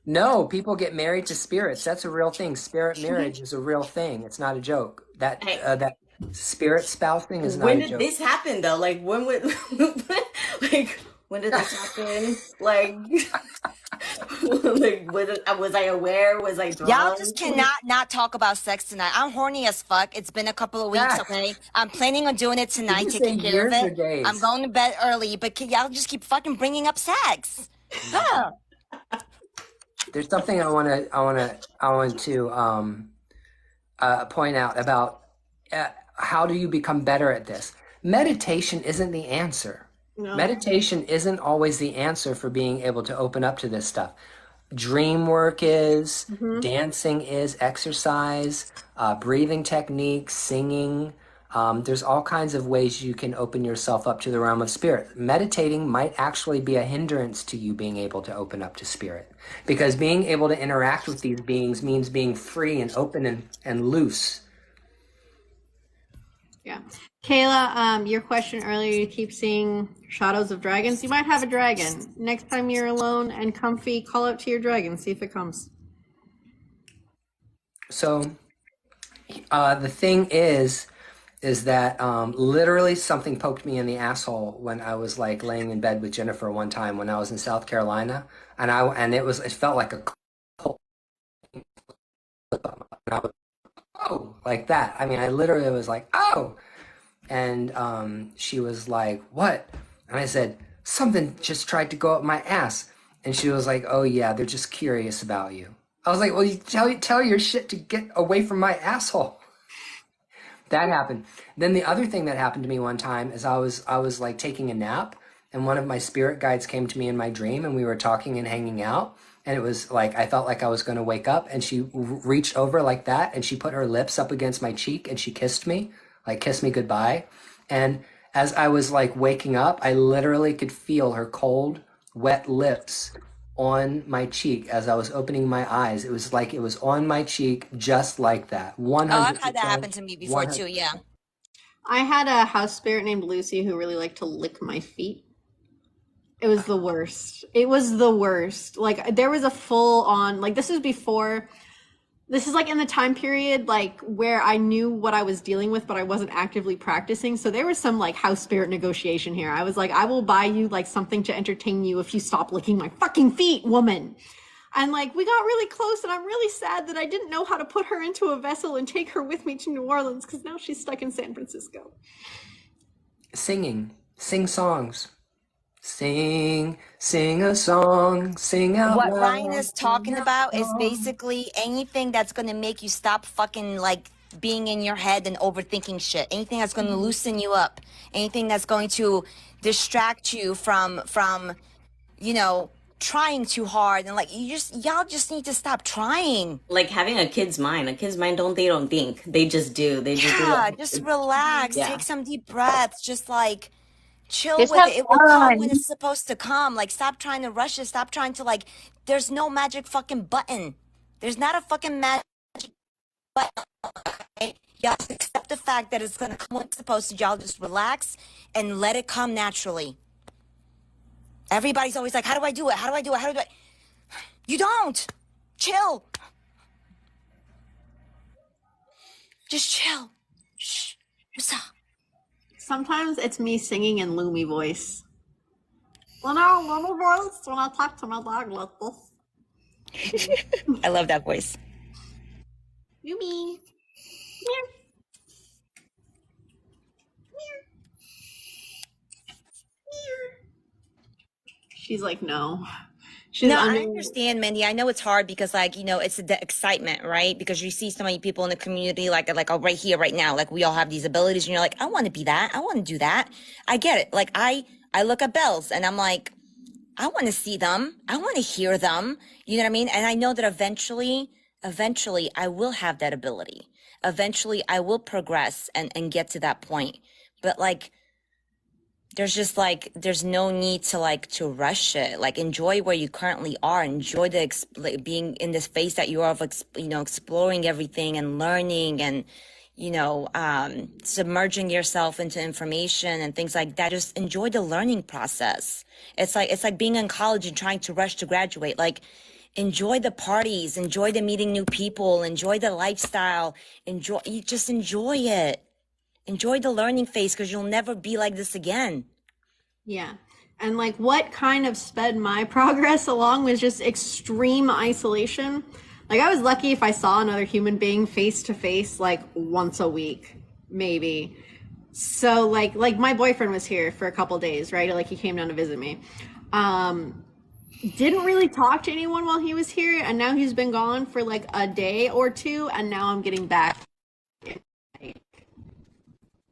No, people get married to spirits. That's a real thing. Spirit marriage is a real thing. It's not a joke. That hey, that spirit spouse thing is not when a did joke. this happen though? Like when would like when did this happen? Like like was I aware? Was I Y'all just drunk? cannot not talk about sex tonight. I'm horny as fuck. It's been a couple of weeks, Yeah. okay? I'm planning on doing it Did tonight, you say taking care of years or it. days? I'm going to bed early, but can y'all just keep fucking bringing up sex? Huh. There's something I want to point out about how do you become better at this? Meditation isn't the answer. No. Meditation isn't always the answer for being able to open up to this stuff. Dream work is, dancing is, exercise, breathing techniques, singing. There's all kinds of ways you can open yourself up to the realm of spirit. Meditating might actually be a hindrance to you being able to open up to spirit, because being able to interact with these beings means being free and open and loose. Yeah. Kayla, your question earlier, you keep seeing shadows of dragons. You might have a dragon. Next time you're alone and comfy, call out to your dragon, see if it comes. So the thing is that literally something poked me in the asshole when I was like laying in bed with Jennifer one time when I was in South Carolina, and it felt like a cold, and I was, oh, like that. I mean, I literally was like, oh, and she was like, what? And I said, something just tried to go up my ass, and she was like, oh yeah, they're just curious about you. I was like, well, you tell your shit to get away from my asshole. That happened. Then the other thing that happened to me one time is I was like taking a nap, and one of my spirit guides came to me in my dream, and we were talking and hanging out, and it was like I felt like I was going to wake up, and she reached over like that, and she put her lips up against my cheek, and she kissed me, like kissed me goodbye. And as I was like waking up, I literally could feel her cold, wet lips on my cheek as I was opening my eyes. It was like it was on my cheek just like that. Oh, I've had that 100%. happen to me before 100%. too, yeah. I had a house spirit named Lucy who really liked to lick my feet. It was the worst. It was the worst. Like there was a full on, like this is like in the time period like where I knew what I was dealing with, but I wasn't actively practicing. So there was some like house spirit negotiation here. I was like, I will buy you like something to entertain you if you stop licking my fucking feet, woman. And like we got really close, and I'm really sad that I didn't know how to put her into a vessel and take her with me to New Orleans, because now she's stuck in San Francisco. Sing songs. Sing a song, sing out What loud. Ryan is talking about is basically anything that's going to make you stop fucking like being in your head and overthinking shit. Anything that's going to loosen you up. Anything that's going to distract you from you know, trying too hard, and like y'all just need to stop trying. Like having a kid's mind. A kid's mind they don't think. They just do. They just do. Yeah, just relax. Yeah. Take some deep breaths. Just like chill Just with have it. It will come fun. when it's supposed to come. Like stop trying to rush it. Stop trying to like there's no magic fucking button. There's not a fucking magic button. Okay? Y'all just accept the fact that it's gonna come when it's supposed to. Y'all just relax and let it come naturally. Everybody's always like, how do I do it? How do I do it? How do I? You don't. Chill. Just chill. Shh. What's up? Sometimes it's me singing in Loomy voice. When I talk to my dog like this. I love that voice. Loomy. She's like, no. She's No, I under. understand, Mindy. I know it's hard because, like, it's the excitement, right? Because you see so many people in the community, like, oh, right here, right now, like, we all have these abilities, and you're like, I want to be that. I want to do that. I get it. Like, I look at bells, and I'm like, I want to see them. I want to hear them. You know what I mean? And I know that eventually, I will have that ability. Eventually, I will progress and get to that point. But like, there's no need to to rush it. Like, enjoy where you currently are. Enjoy like, being in this phase that you are of exploring everything and learning and submerging yourself into information and things like that. Just enjoy the learning process. It's like being in college and trying to rush to graduate. Like, enjoy the parties, enjoy the meeting new people, enjoy the lifestyle, enjoy it. Enjoy the learning phase, because you'll never be like this again. Yeah. And like what kind of sped my progress along was just extreme isolation. Like I was lucky if I saw another human being face to face like once a week, maybe. So like my boyfriend was here for a couple days, right? Like he came down to visit me. Didn't really talk to anyone while he was here, and now he's been gone for like a day or two, and now I'm getting back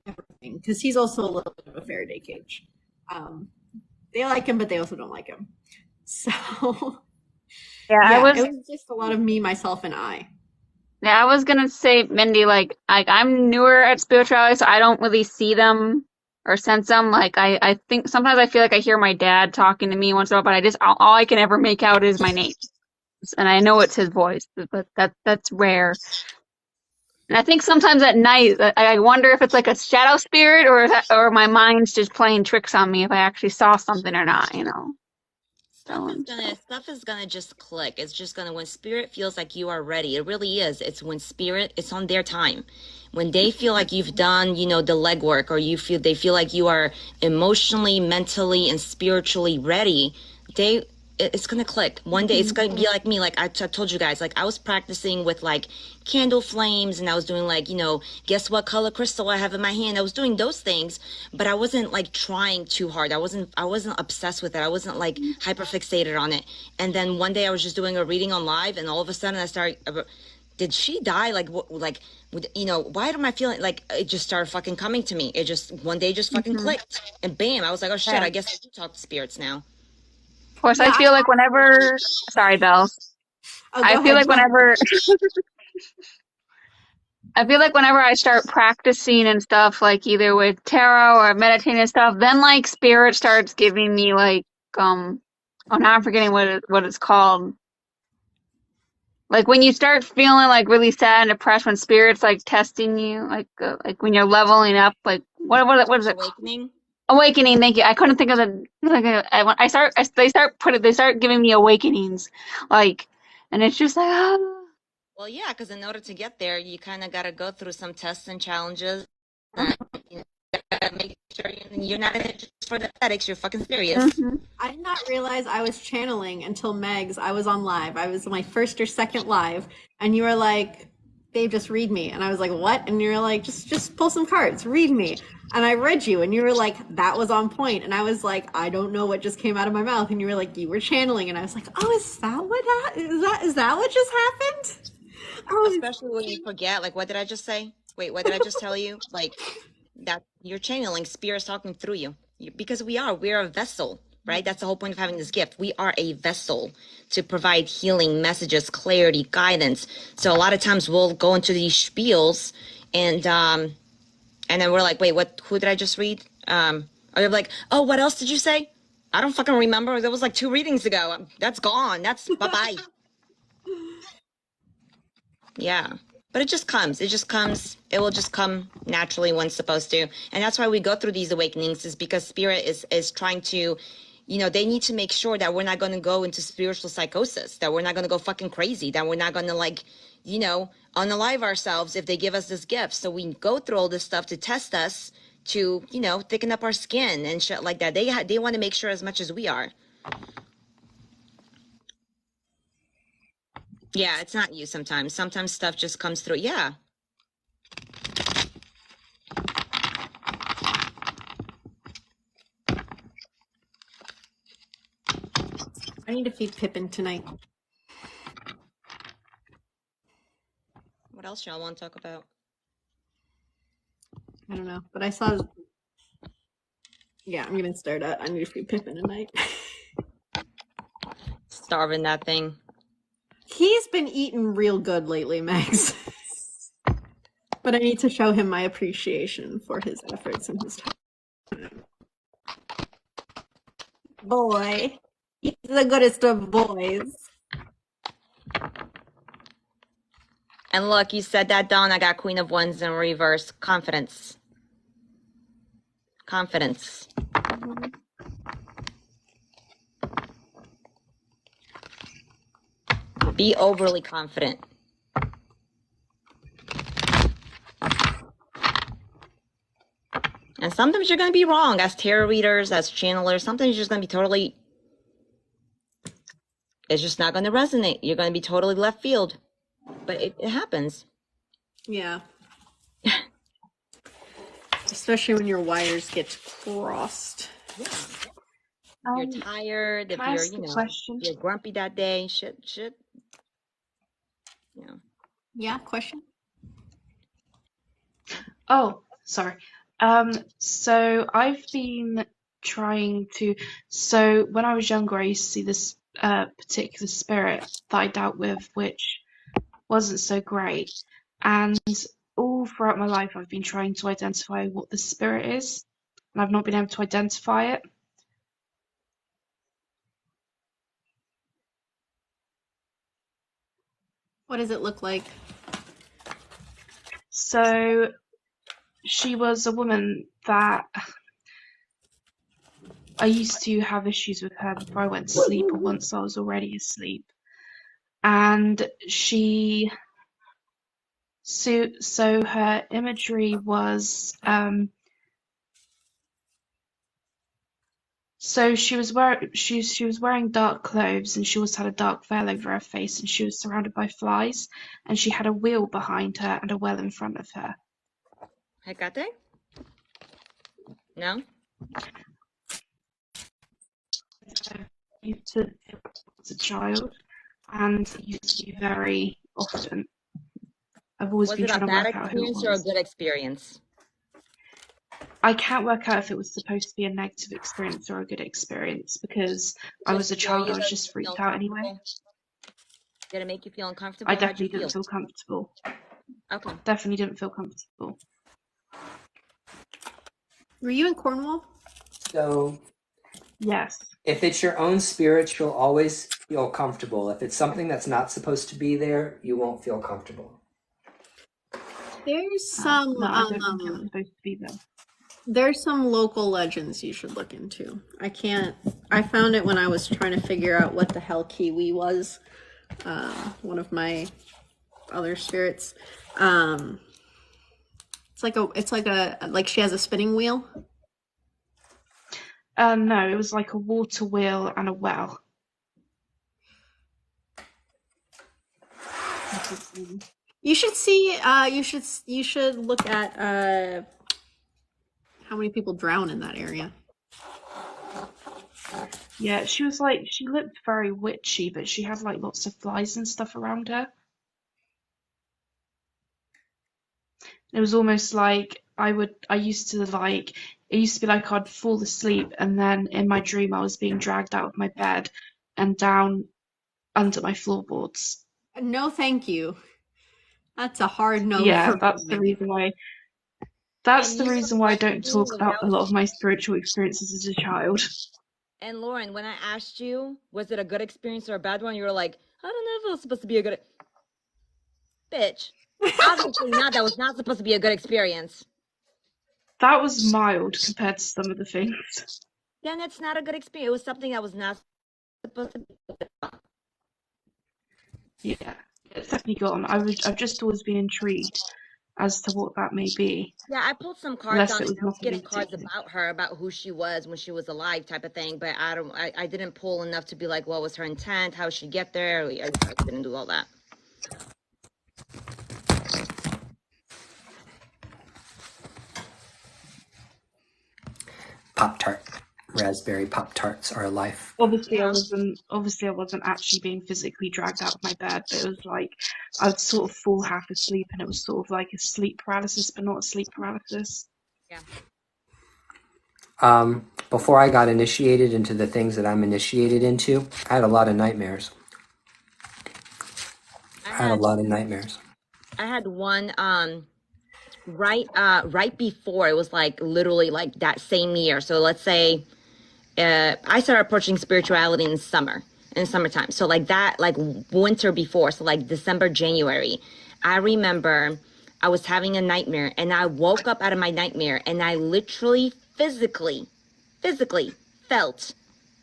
everything, because he's also a little bit of a Faraday cage. They like him, but they also don't like him. So Yeah, it was just a lot of me, myself, and I. I was gonna say, Mindy, like I'm newer at spirituality, so I don't really see them or sense them. Like I think sometimes I feel like I hear my dad talking to me once in a while, but I just all I can ever make out is my name, and I know it's his voice, but that's rare. And I think sometimes at night, I wonder if it's like a shadow spirit, or my mind's just playing tricks on me if I actually saw something or not, Stuff is gonna just click. It's just gonna, when spirit feels like you are ready, it really is. It's when spirit, it's on their time. When they feel like you've done, the legwork, or they feel like you are emotionally, mentally, and spiritually ready, it's gonna click. One day it's gonna be like me. Like I told you guys, like I was practicing with like candle flames, and I was doing like, guess what color crystal I have in my hand. I was doing those things, but I wasn't like trying too hard. I wasn't obsessed with it. I wasn't like hyper fixated on it. And then one day I was just doing a reading on live, and all of a sudden I started, did she die? Like, why am I feeling like it just started fucking coming to me? It just one day just fucking clicked, and bam, I was like, oh shit, I guess I do talk to spirits now. Of course, I feel like whenever, sorry, Belle. I feel like whenever I start practicing and stuff, like either with tarot or meditating and stuff, then like spirit starts giving me like now I'm forgetting what it's called. Like when you start feeling like really sad and depressed, when spirit's like testing you, like when you're leveling up, like what is it? Awakening. Thank you. I couldn't think of they start giving me awakenings, like, and it's just like, oh. Well, yeah, because in order to get there, you kind of got to go through some tests and challenges. Gotta make sure you're not in it just for the aesthetics. You're fucking serious. I did not realize I was channeling until Megs. I was on live. I was my first or second live, and you were like, "Babe, just read me." And I was like, "What?" And you're like, "Just pull some cards, read me." And I read you, and you were like, "That was on point." And I was like, "I don't know what just came out of my mouth." And you were like, "You were channeling." And I was like, "Oh, is that what is that what just happened?" Especially when you forget, like, what did I just say? Wait, what did I just tell you? Like, that you're channeling, spirit's talking through you. Because we're a vessel, right? That's the whole point of having this gift. We are a vessel to provide healing messages, clarity, guidance. So a lot of times we'll go into these spiels, and then we're like, wait, who did I just read? Or they're like, oh, what else did you say? I don't fucking remember. That was like 2 readings ago. That's gone. That's bye-bye. Yeah. But it just comes. It will just come naturally when it's supposed to. And that's why we go through these awakenings, is because spirit is trying to, they need to make sure that we're not going to go into spiritual psychosis, that we're not going to go fucking crazy, that we're not going to unalive ourselves if they give us this gift. So we go through all this stuff to test us, to, thicken up our skin and shit like that. They want to make sure as much as we are. Yeah, it's not you sometimes. Sometimes stuff just comes through. Yeah. I need to feed Pippin tonight. What else y'all want to talk about? I don't know, but I saw. Yeah, I'm gonna start out. I need to feed Pippin tonight. Starving that thing. He's been eating real good lately, Max. But I need to show him my appreciation for his efforts and his time. Boy, he's the goodest of boys. And look, you said that down. I got Queen of Wands in reverse. Confidence. Confidence. Be overly confident. And sometimes you're going to be wrong as tarot readers, as channelers. Sometimes you're just going to be totally, it's just not going to resonate. You're going to be totally left field. But it happens. Yeah. Especially when your wires get crossed. Yeah. You're tired, if Can I you're, ask you a know, question? you're grumpy that day, shit. You know. Yeah, question? Oh, sorry. So I've been trying to. So when I was younger, I used to see this particular spirit that I dealt with, which wasn't so great. And all throughout my life, I've been trying to identify what the spirit is, and I've not been able to identify it. What does it look like? So she was a woman that I used to have issues with her before I went to sleep, or once I was already asleep. And so her imagery was, so she was wearing dark clothes, and she also had a dark veil over her face, and she was surrounded by flies, and she had a wheel behind her and a well in front of her. Hecate? No? I used to as a child, and it used to be very often. I've always Was been it a trying to bad work out who it experience or a was. good experience? I can't work out if it was supposed to be a negative experience or a good experience, because I was a Just child, I curious, was did just it feel freaked out anyway. uncomfortable? Did it make you feel uncomfortable? I How'd you definitely feel? didn't feel comfortable. Okay. Definitely didn't feel comfortable. Were you in Cornwall? So Yes. if it's your own spirit, you'll always feel comfortable. If it's something that's not supposed to be there, you won't feel comfortable. There's some No, I don't think it was supposed to be there. there's some local legends you should look into. I found it when I was trying to figure out what the hell Kiwi was. One of my other spirits. Like she has a spinning wheel. No, it was like a water wheel and a well. You should see. You should look at how many people drown in that area. Yeah, she looked very witchy, but she had like lots of flies and stuff around her. It was almost like it used to be like I'd fall asleep, and then in my dream I was being dragged out of my bed and down under my floorboards. No, thank you. That's a hard no. Yeah, For that's the me. reason why. That's And the you reason why I don't reflecting talk about a without. lot of my spiritual experiences as a child. And Lauren, when I asked you, was it a good experience or a bad one? You were like, I don't know if it was supposed to be a good. Bitch. Obviously not. That was not supposed to be a good experience. That was mild compared to some of the things. Then it's not a good experience. It was something that was not supposed to be. Yeah, it's definitely gone. I've just always been intrigued as to what that may be, Yeah, I pulled some cards unless on it it. was I was nothing getting in cards particular. about her, about who she was when she was alive, type of thing. But I didn't pull enough to be like, what was her intent? How she get there? I didn't do all that. Pop Tart. Raspberry Pop Tarts are life. Obviously, I wasn't actually being physically dragged out of my bed, but it was like I'd sort of fall half asleep, and it was sort of like a sleep paralysis, but not a sleep paralysis. Before I got initiated into the things that I'm initiated into, I had a lot of nightmares. I had a lot of nightmares. I had one right before, it was like literally like that same year. So let's say I started approaching spirituality in summertime. So like that, like winter before, so like December, January. I remember I was having a nightmare, and I woke up out of my nightmare, and I literally physically felt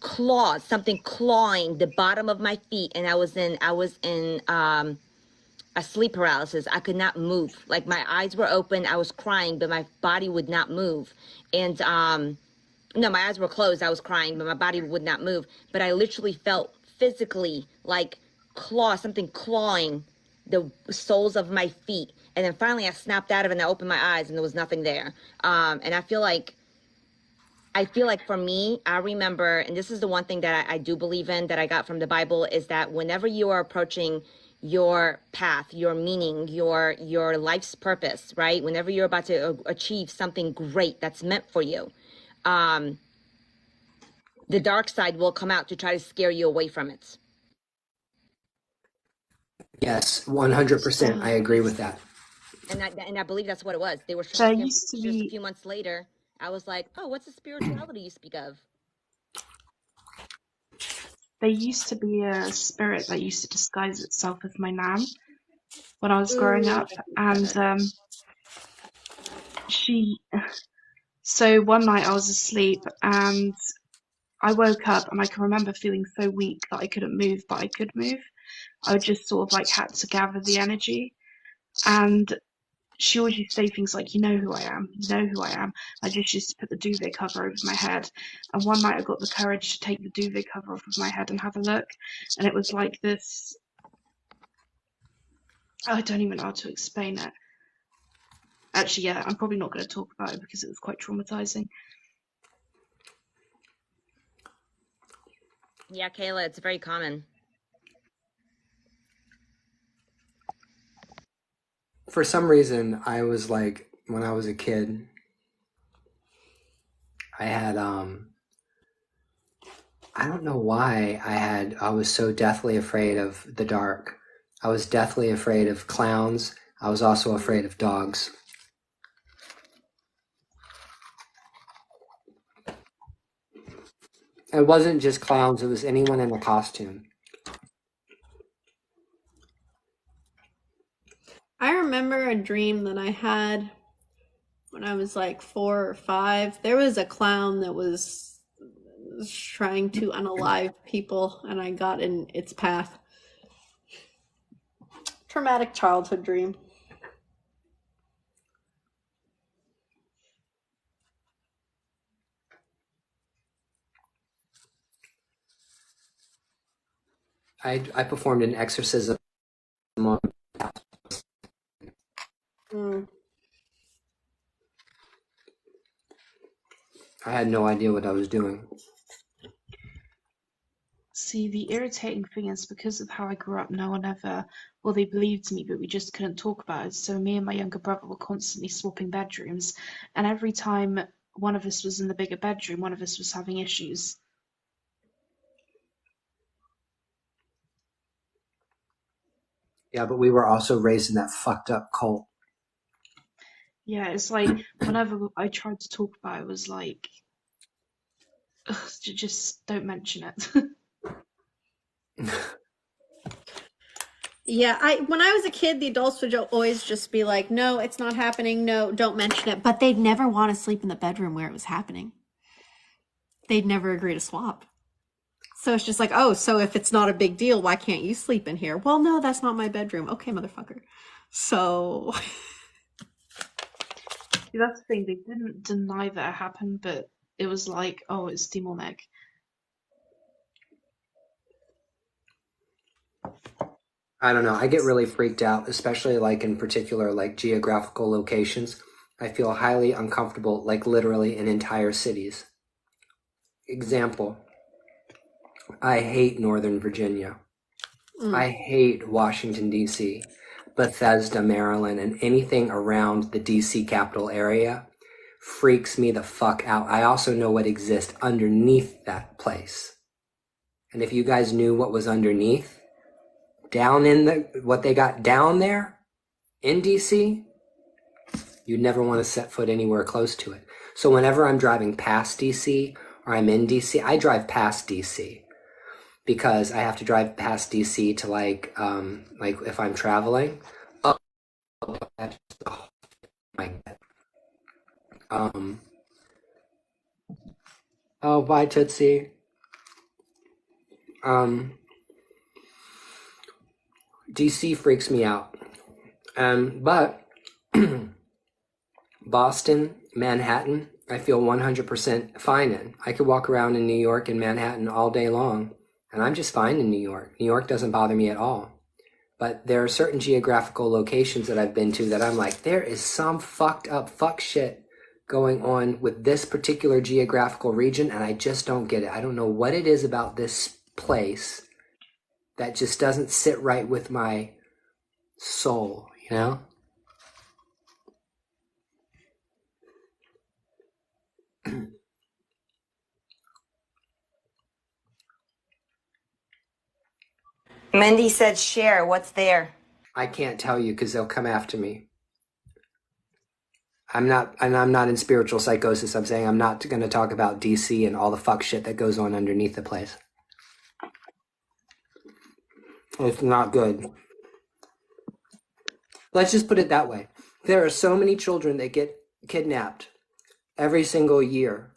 claws, something clawing the bottom of my feet, and I was in a sleep paralysis. I could not move. Like my eyes were open, I was crying, but my body would not move. And no, my eyes were closed, I was crying, but my body would not move. But I literally felt physically like something clawing the soles of my feet. And then finally I snapped out of it, and I opened my eyes, and there was nothing there. And I feel like for me, I remember, and this is the one thing that I do believe in, that I got from the Bible, is that whenever you are approaching your path, your meaning, your life's purpose, right? Whenever you're about to achieve something great that's meant for you, the dark side will come out to try to scare you away from it. Yes, 100%. I agree with that. And I believe that's what it was. They were trying There to used to just a be few months later. I was like, oh, what's the spirituality you speak of? there used to be a spirit that used to disguise itself as my nan when I was growing up, and she. So one night I was asleep, and I woke up, and I can remember feeling so weak that I couldn't move, but I could move. I just sort of like had to gather the energy, and she always used to say things like, "You know who I am, you know who I am." I just used to put the duvet cover over my head, and one night I got the courage to take the duvet cover off of my head and have a look, and it was like this. I don't even know how to explain it. Actually, yeah, I'm probably not going to talk about it because it was quite traumatizing. Yeah, Kayla, it's very common. For some reason, I was like, when I was a kid, I had I don't know why I was so deathly afraid of the dark. I was deathly afraid of clowns. I was also afraid of dogs. It wasn't just clowns, it was anyone in a costume. I remember a dream that I had when I was like 4 or 5. There was a clown that was trying to unalive people, and I got in its path. Traumatic childhood dream. I performed an exorcism on I had no idea what I was doing. See, the irritating thing is because of how I grew up, no one ever, well, they believed me, but we just couldn't talk about it. So me and my younger brother were constantly swapping bedrooms, and every time one of us was in the bigger bedroom, one of us was having issues. Yeah, but we were also raised in that fucked up cult. Yeah, it's like whenever I tried to talk about it, it was like, ugh, just don't mention it. Yeah, when I was a kid, the adults would always just be like, "No, it's not happening. No, don't mention it." But they'd never want to sleep in the bedroom where it was happening. They'd never agree to swap. So it's just like, "Oh, so if it's not a big deal, why can't you sleep in here?" Well, no, that's not my bedroom. Okay, motherfucker. So See, that's the thing, they didn't deny that it happened, but it was like, oh, it's demonic. I don't know. I get really freaked out, especially like in particular like geographical locations. I feel highly uncomfortable, like literally in entire cities. example, I hate Northern Virginia. I Mm. hate Washington, D.C., Bethesda, Maryland, and anything around the D.C. capital area freaks me the fuck out. I also know what exists underneath that place. And if you guys knew what was underneath, down in what they got down there in DC, you'd never want to set foot anywhere close to it. So whenever I'm driving past DC or I'm in DC, I drive past DC because I have to drive past DC to like if I'm traveling. Oh, that's, oh my God. Oh, bye Tootsie. DC freaks me out. But Boston, Manhattan, I feel 100% fine in. I could walk around in New York and Manhattan all day long, and I'm just fine in New York. New York doesn't bother me at all. But there are certain geographical locations that I've been to that I'm like, there is some fucked up fuck shit going on with this particular geographical region, and I just don't get it. I don't know what it is about this place that just doesn't sit right with my soul, you know? Mindy said, share. What's there? I can't tell you because they'll come after me. I'm not in spiritual psychosis. I'm saying I'm not going to talk about DC and all the fuck shit that goes on underneath the place. It's not good. Let's just put it that way. There are so many children that get kidnapped every single year.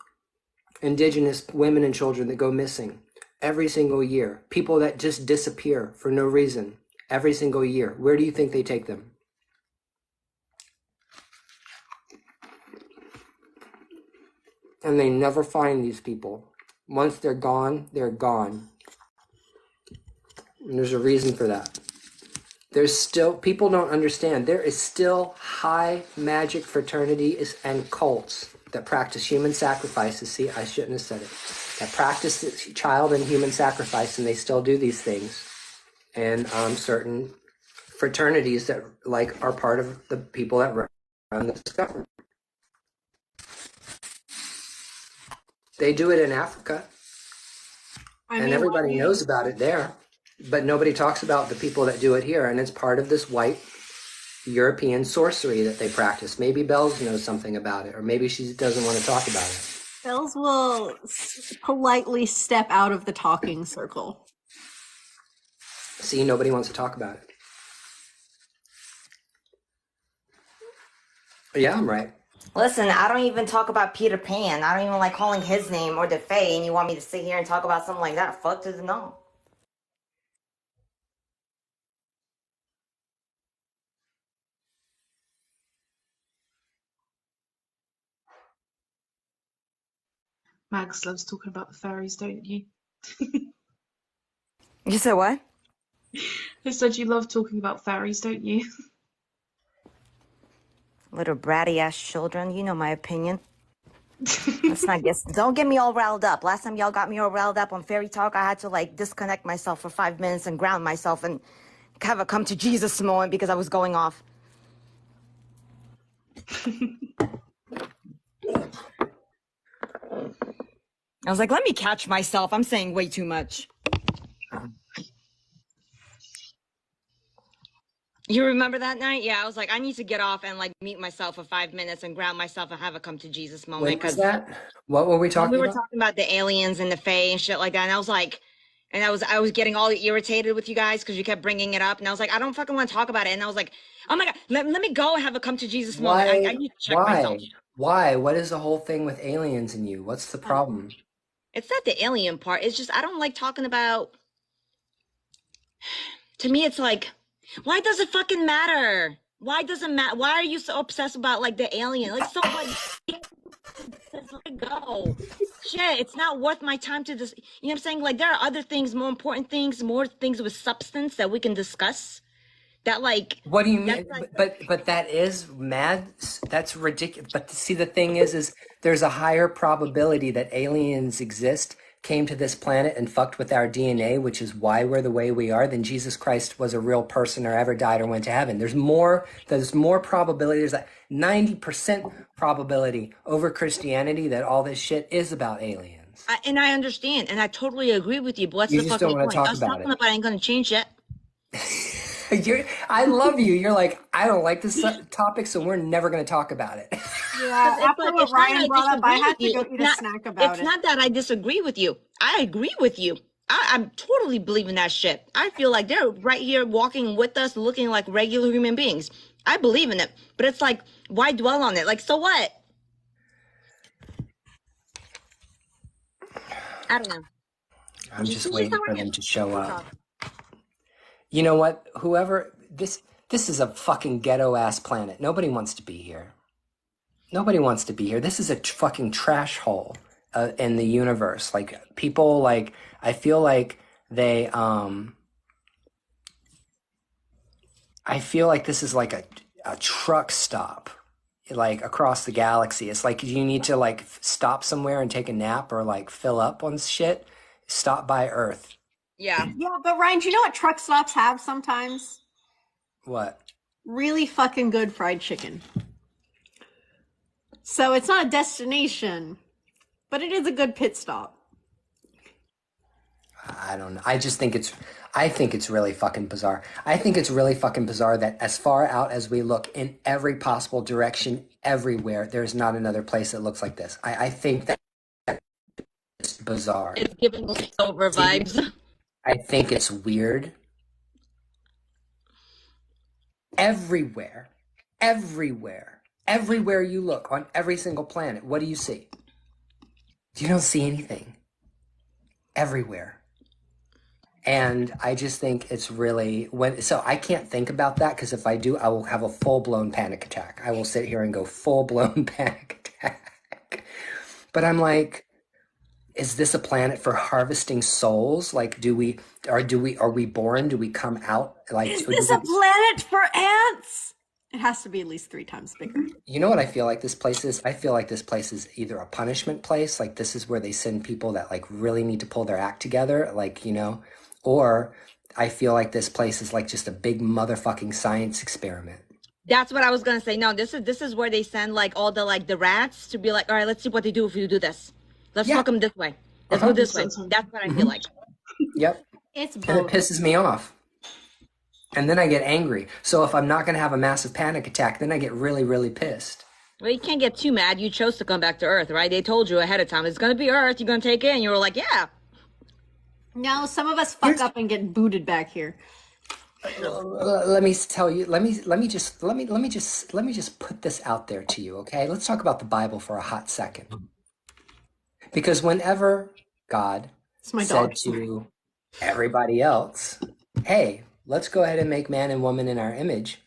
Indigenous women and children that go missing every single year. People that just disappear for no reason every single year. Where do you think they take them? And they never find these people. Once they're gone, they're gone. And there's a reason for that. There's still, people don't understand, there is still high magic fraternities and cults that practice human sacrifices. See, I shouldn't have said it. That practice child and human sacrifice, and they still do these things. And certain fraternities that like are part of the people that run this government. They do it in Africa, and everybody knows about it there, but nobody talks about the people that do it here, and it's part of this white European sorcery that they practice. Maybe Bells knows something about it, or maybe she doesn't want to talk about it. Bells will politely step out of the talking circle. See, nobody wants to talk about it. Yeah, I'm right. Listen, I don't even talk about Peter Pan. I don't even like calling his name or the Fae, and you want me to sit here and talk about something like that? Fuck to the no. Max loves talking about the fairies, don't you? You said what? I said you love talking about fairies, don't you? Little bratty ass children, you know my opinion. Let's not get, don't get me all riled up. Last time y'all got me all riled up on fairy talk, I had to like disconnect myself for 5 minutes and ground myself and have a come to Jesus moment because I was going off. I was like, let me catch myself. I'm saying way too much. You remember that night? Yeah, I was like, I need to get off and like mute myself for 5 minutes and ground myself and have a come to Jesus moment. When was that? What were we talking We were about? talking about the aliens and the fae and shit like that. And I was like, and I was getting all irritated with you guys because you kept bringing it up. And I was like, I don't fucking want to talk about it. And I was like, oh my God, let me go and have a come to Jesus moment. I need to check myself. Why? What is the whole thing with aliens and you? What's the problem? It's not the alien part. It's just, I don't like talking about, to me, it's like, why does it fucking matter? Why does it matter? Why are you so obsessed about like the alien? Like, so what? Just let it go. Shit, it's not worth my time to just, you know what I'm saying? Like, there are other things, more important things, more things with substance that we can discuss That like What do you that's mean? like But that is mad. That's ridiculous. But see, the thing is there's a higher probability that aliens exist, came to this planet and fucked with our DNA, which is why we're the way we are, than Jesus Christ was a real person or ever died or went to heaven. There's more probability. There's a 90% probability over Christianity that all this shit is about aliens. and I understand and I totally agree with you, but what's You the just don't fucking want to point? talk Us about talking it. about it ain't gonna change it. I love you. You're like, I don't like this topic, so we're never going to talk about it. Yeah, It's after like what it's not that Ryan I brought up, I disagree had with to you. go It's eat a not. snack about It's it. not that I disagree with you. I agree with you. I'm totally believing that shit. I feel like they're right here walking with us, looking like regular human beings. I believe in it, but it's like, why dwell on it? Like, so what? I don't know. I'm just Just waiting how for I them am. to show That's up. all. You know what? Whoever this is a fucking ghetto ass planet. Nobody wants to be here. Nobody wants to be here. This is a fucking trash hole in the universe. Like people, like I feel like they. I feel like this is like a truck stop, like across the galaxy. It's like you need to like stop somewhere and take a nap or like fill up on shit. Stop by Earth. Yeah. Yeah, but Ryan, do you know what truck stops have sometimes? What? Really fucking good fried chicken. So it's not a destination, but it is a good pit stop. I don't know. I think it's really fucking bizarre. I think it's really fucking bizarre that as far out as we look in every possible direction, everywhere, there's not another place that looks like this. I think that it's bizarre. It's giving over vibes. I think it's weird. Everywhere, everywhere you look on every single planet, what do you see? You don't see anything. Everywhere. And I just think it's really so I can't think about that because if I do, I will have a full-blown panic attack. I will sit here and go full-blown panic attack. But I'm like, is this a planet for harvesting souls? Like, are we born? Do we come out? Like, Is this a planet for ants? It has to be at least 3 times bigger. you know what I feel like this place is? I feel like this place is either a punishment place, like this is where they send people that like really need to pull their act together, like, you know, or I feel like this place is like just a big motherfucking science experiment. That's what I was gonna say. No, this is where they send like all the rats to be like, all right, let's see what they do if you do this. Let's Yeah. fuck them this way. Let's go this way. That's what I feel like. Yep. It's And it both. pisses me off. And then I get angry. So if I'm not going to have a massive panic attack, then I get really, really pissed. Well, you can't get too mad. You chose to come back to Earth, right? They told you ahead of time it's gonna be Earth. You're gonna take it, and you were like, yeah. No, some of us fuck up and get booted back here. Let me tell you. Let me just put this out there to you, okay? Let's talk about the Bible for a hot second. Because whenever God It's my said dog. to everybody else, "Hey, let's go ahead and make man and woman in our image,"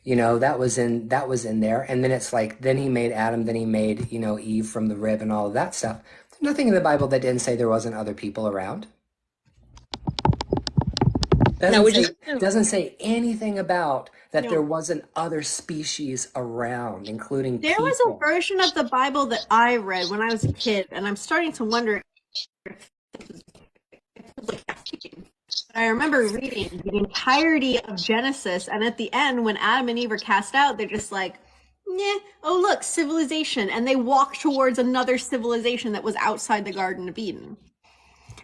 you know, that was in there. And then it's like, then he made Adam, then he made, you know, Eve from the rib and all of that stuff. There's nothing in the Bible that didn't say there wasn't other people around. No, we just Doesn't say anything about that No. there wasn't other species around, including There was a people. version of the Bible that I read when I was a kid, and I'm starting to wonder if it was like cheating. But I remember reading the entirety of Genesis, and at the end, when Adam and Eve are cast out, they're just like, "Nah, oh look, civilization," and they walk towards another civilization that was outside the Garden of Eden.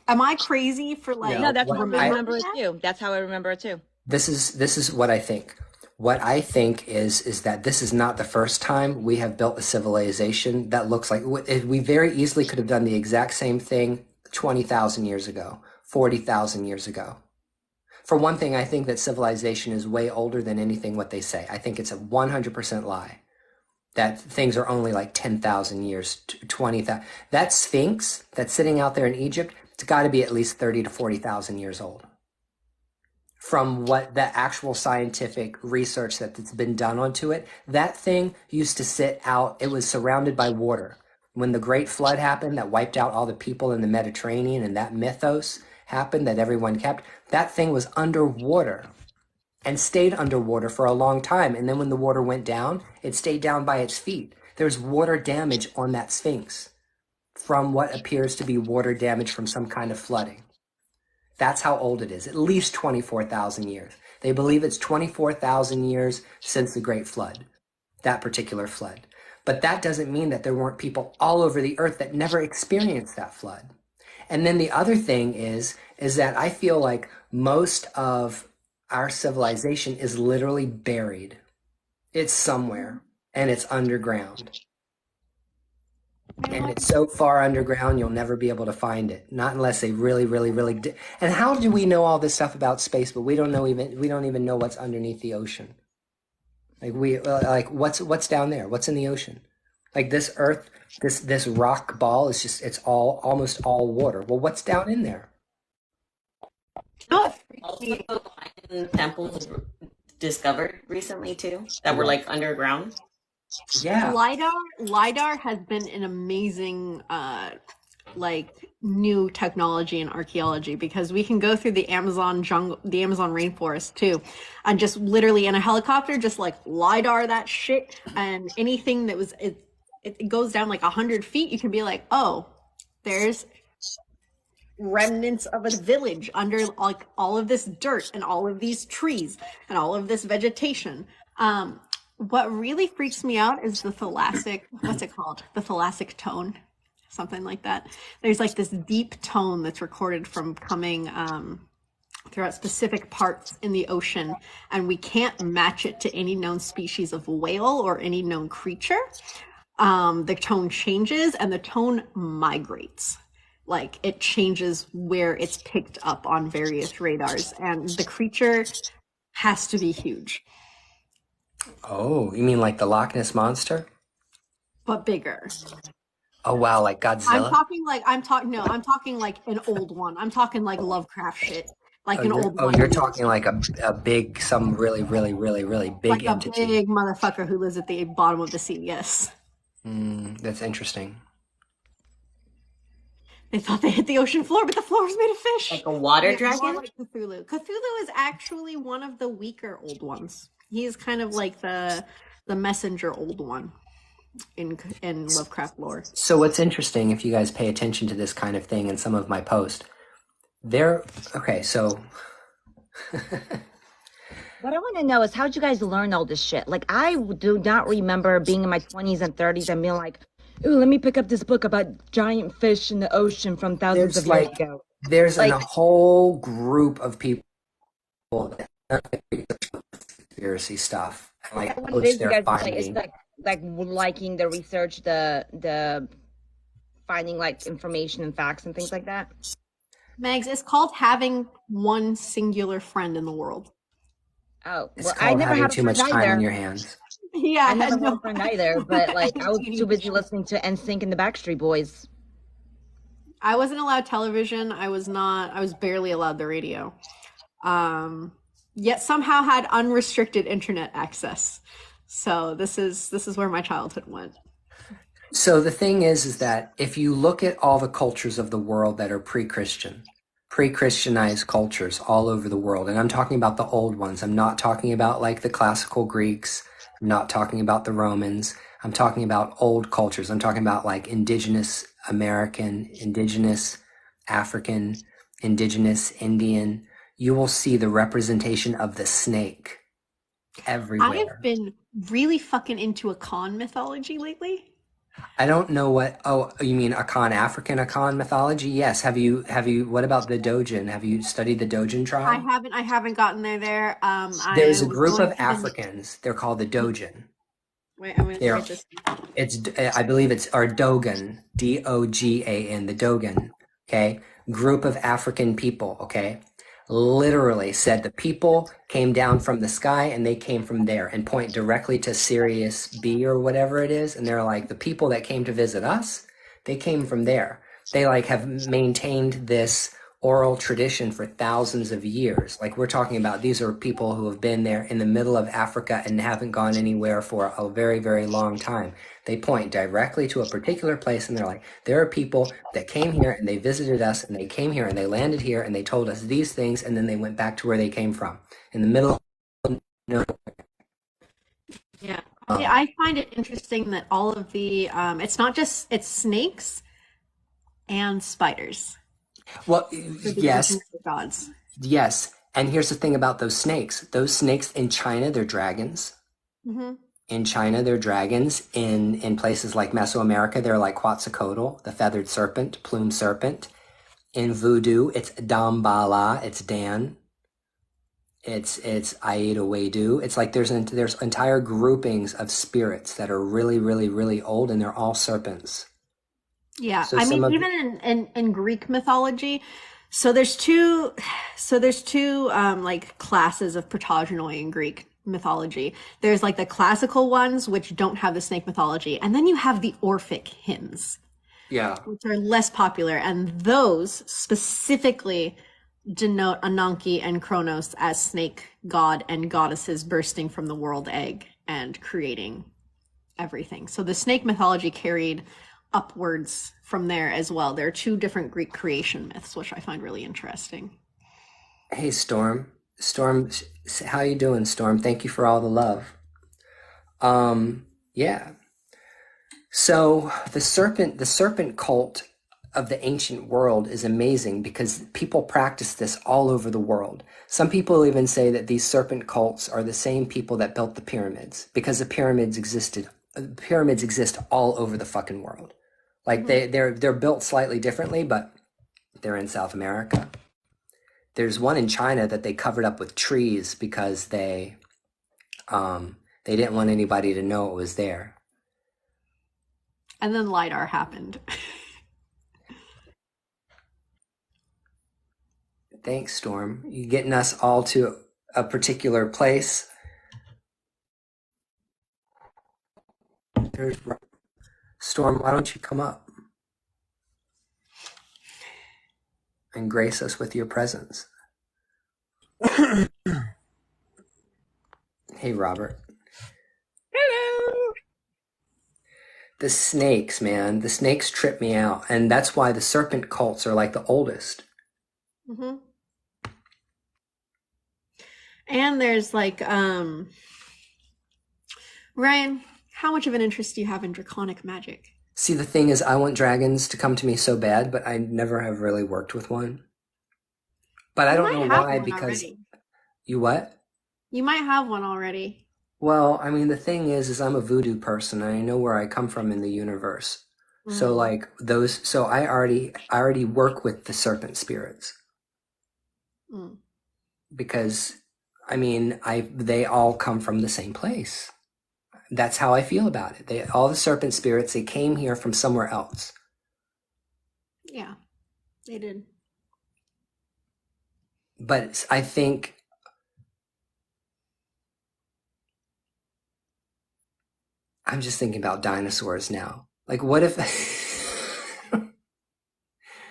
Am I crazy for like? no, that's what how I I- remember it too. That's how I remember it too. This is what I think. What I think is that this is not the first time we have built a civilization that looks like we very easily could have done the exact same thing 20,000 years ago, 40,000 years ago. For one thing, I think that civilization is way older than anything what they say. I think it's a 100% lie. That things are only like 10,000 years, 20,000. That Sphinx that's sitting out there in Egypt, it's got to be at least 30 to 40,000 years old. From what the actual scientific research that's been done onto it, that thing used to sit out, it was surrounded by water. When the Great Flood happened that wiped out all the people in the Mediterranean and that mythos happened that everyone kept, that thing was underwater and stayed underwater for a long time. And then when the water went down, it stayed down by its feet. There's water damage on that Sphinx from what appears to be water damage from some kind of flooding. That's how old it is, at least 24,000 years. They believe it's 24,000 years since the Great Flood, that particular flood. But that doesn't mean that there weren't people all over the earth that never experienced that flood. And then the other thing is that I feel like most of our civilization is literally buried. It's somewhere, and it's underground. And it's so far underground, you'll never be able to find it. Not unless they really, really, really did. And how do we know all this stuff about space, but we don't even know what's underneath the ocean? Like what's down there? What's in the ocean? Like this Earth, this rock ball is just, it's almost all water. Well, what's down in there? Also, Mayan temples discovered recently too that were like underground. Yeah. LiDAR has been an amazing like new technology in archaeology, because we can go through the Amazon jungle, the Amazon rainforest too, and just literally in a helicopter just like LiDAR that shit, and anything that was it goes down like 100 feet, you can be like, oh, there's remnants of a village under like all of this dirt and all of these trees and all of this vegetation. What really freaks me out is the thalassic, what's it called? The thalassic tone, something like that. There's like this deep tone that's recorded from coming throughout specific parts in the ocean, and we can't match it to any known species of whale or any known creature. The tone changes and the tone migrates. Like it changes where it's picked up on various radars, and the creature has to be huge. Oh, you mean like the Loch Ness Monster? But bigger. Oh wow, like Godzilla? I'm talking like an old one. I'm talking like Lovecraft shit. Like an old Oh, one. you're talking like a big, some really, really, really, really big like entity. a big motherfucker who lives at the bottom of the sea, yes. That's interesting. They thought they hit the ocean floor, but the floor was made of fish. Like a water Yeah, more dragon? like Cthulhu. Cthulhu is actually one of the weaker old ones. He's kind of like the messenger old one in Lovecraft lore. So what's interesting, if you guys pay attention to this kind of thing in some of my posts, so What I want to know is how'd you guys learn all this shit? Like, I do not remember being in my 20s and 30s and being like, ooh, let me pick up this book about giant fish in the ocean from thousands of years ago. There's Like- a whole group of people that conspiracy stuff. And like What it post is, you their guys like, findings. it's like liking the research, the finding like information and facts and things like that. Megs, it's called having one singular friend in the world. Oh, It's well, called I never having had a too much friend time either. on your hands. Yeah, I never had no. a friend either, but like I was too busy listening to NSYNC and the Backstreet Boys. I wasn't allowed television. I was barely allowed the radio. Yet somehow had unrestricted internet access. So this is where my childhood went. So the thing is that if you look at all the cultures of the world that are pre-Christianized cultures all over the world, and I'm talking about the old ones. I'm not talking about like the classical Greeks. I'm not talking about the Romans. I'm talking about old cultures. I'm talking about like indigenous American, indigenous African, indigenous Indian. You will see the representation of the snake everywhere. I have been really fucking into Akan mythology lately. I don't know what. Oh, you mean Akan, African Akan mythology? Yes. Have you? What about the Dogen? Have you studied the Dogen tribe? I haven't gotten there. There's a I group was of going to Africans. They're called the Dogen. Wait, I'm gonna They're- write this. It's, I believe it's, or Dogon, Dogan, the Dogon. Okay, group of African people. Okay, literally said the people came down from the sky and they came from there, and point directly to Sirius B or whatever it is, and they're like, the people that came to visit us, they came from there. They like have maintained this oral tradition for thousands of years. Like we're talking about, these are people who have been there in the middle of Africa and haven't gone anywhere for a very, very long time. They point directly to a particular place and they're like, there are people that came here and they visited us and they came here and they landed here and they told us these things and then they went back to where they came from in the middle No. Yeah. I find it interesting that all of the it's not just it's snakes and spiders Well, for the ancient yes, gods. yes. And here's the thing about those snakes. Those snakes in China, they're dragons. Hmm. In China, they're dragons. In places like Mesoamerica, they're like Quetzalcoatl, the feathered serpent, plumed serpent. In voodoo, it's Dambala, it's Dan. It's Aida Wedu. It's like there's entire groupings of spirits that are really, really, really old, and they're all serpents. Yeah, So I some mean, of even in Greek mythology, so there's two like classes of protogeny in Greek mythology. There's like the classical ones which don't have the snake mythology, and then you have the Orphic hymns, yeah. which are less popular, and those specifically denote Ananke and Kronos as snake god and goddesses bursting from the world egg and creating everything. So the snake mythology carried upwards from there as well. There are two different Greek creation myths, which I find really interesting. Hey, Storm. Storm, how you doing, Storm? Thank you for all the love. Yeah. So the serpent cult of the ancient world is amazing because people practice this all over the world. Some people even say that these serpent cults are the same people that built the pyramids because the pyramids exist all over the fucking world. Like they're built slightly differently, but they're in South America. There's one in China that they covered up with trees because they didn't want anybody to know it was there. And then LiDAR happened. Thanks, Storm. You getting us all to a particular place. There's Storm. Why don't you come up and grace us with your presence? Hey, Robert. Hello. The snakes, man. The snakes trip me out, and that's why the serpent cults are like the oldest. Mm-hmm. And there's like, Ryan, how much of an interest do you have in draconic magic? See, the thing is, I want dragons to come to me so bad, but I never have really worked with one. But I You don't might know have why, one because already. you what? You might have one already. Well, I mean, the thing is I'm a voodoo person, and I know where I come from in the universe. So like so I already work with the serpent spirits Mm. because I mean, they all come from the same place. That's how I feel about it. All the serpent spirits, they came here from somewhere else. Yeah, they did. But I think I'm just thinking about dinosaurs now. Like, what if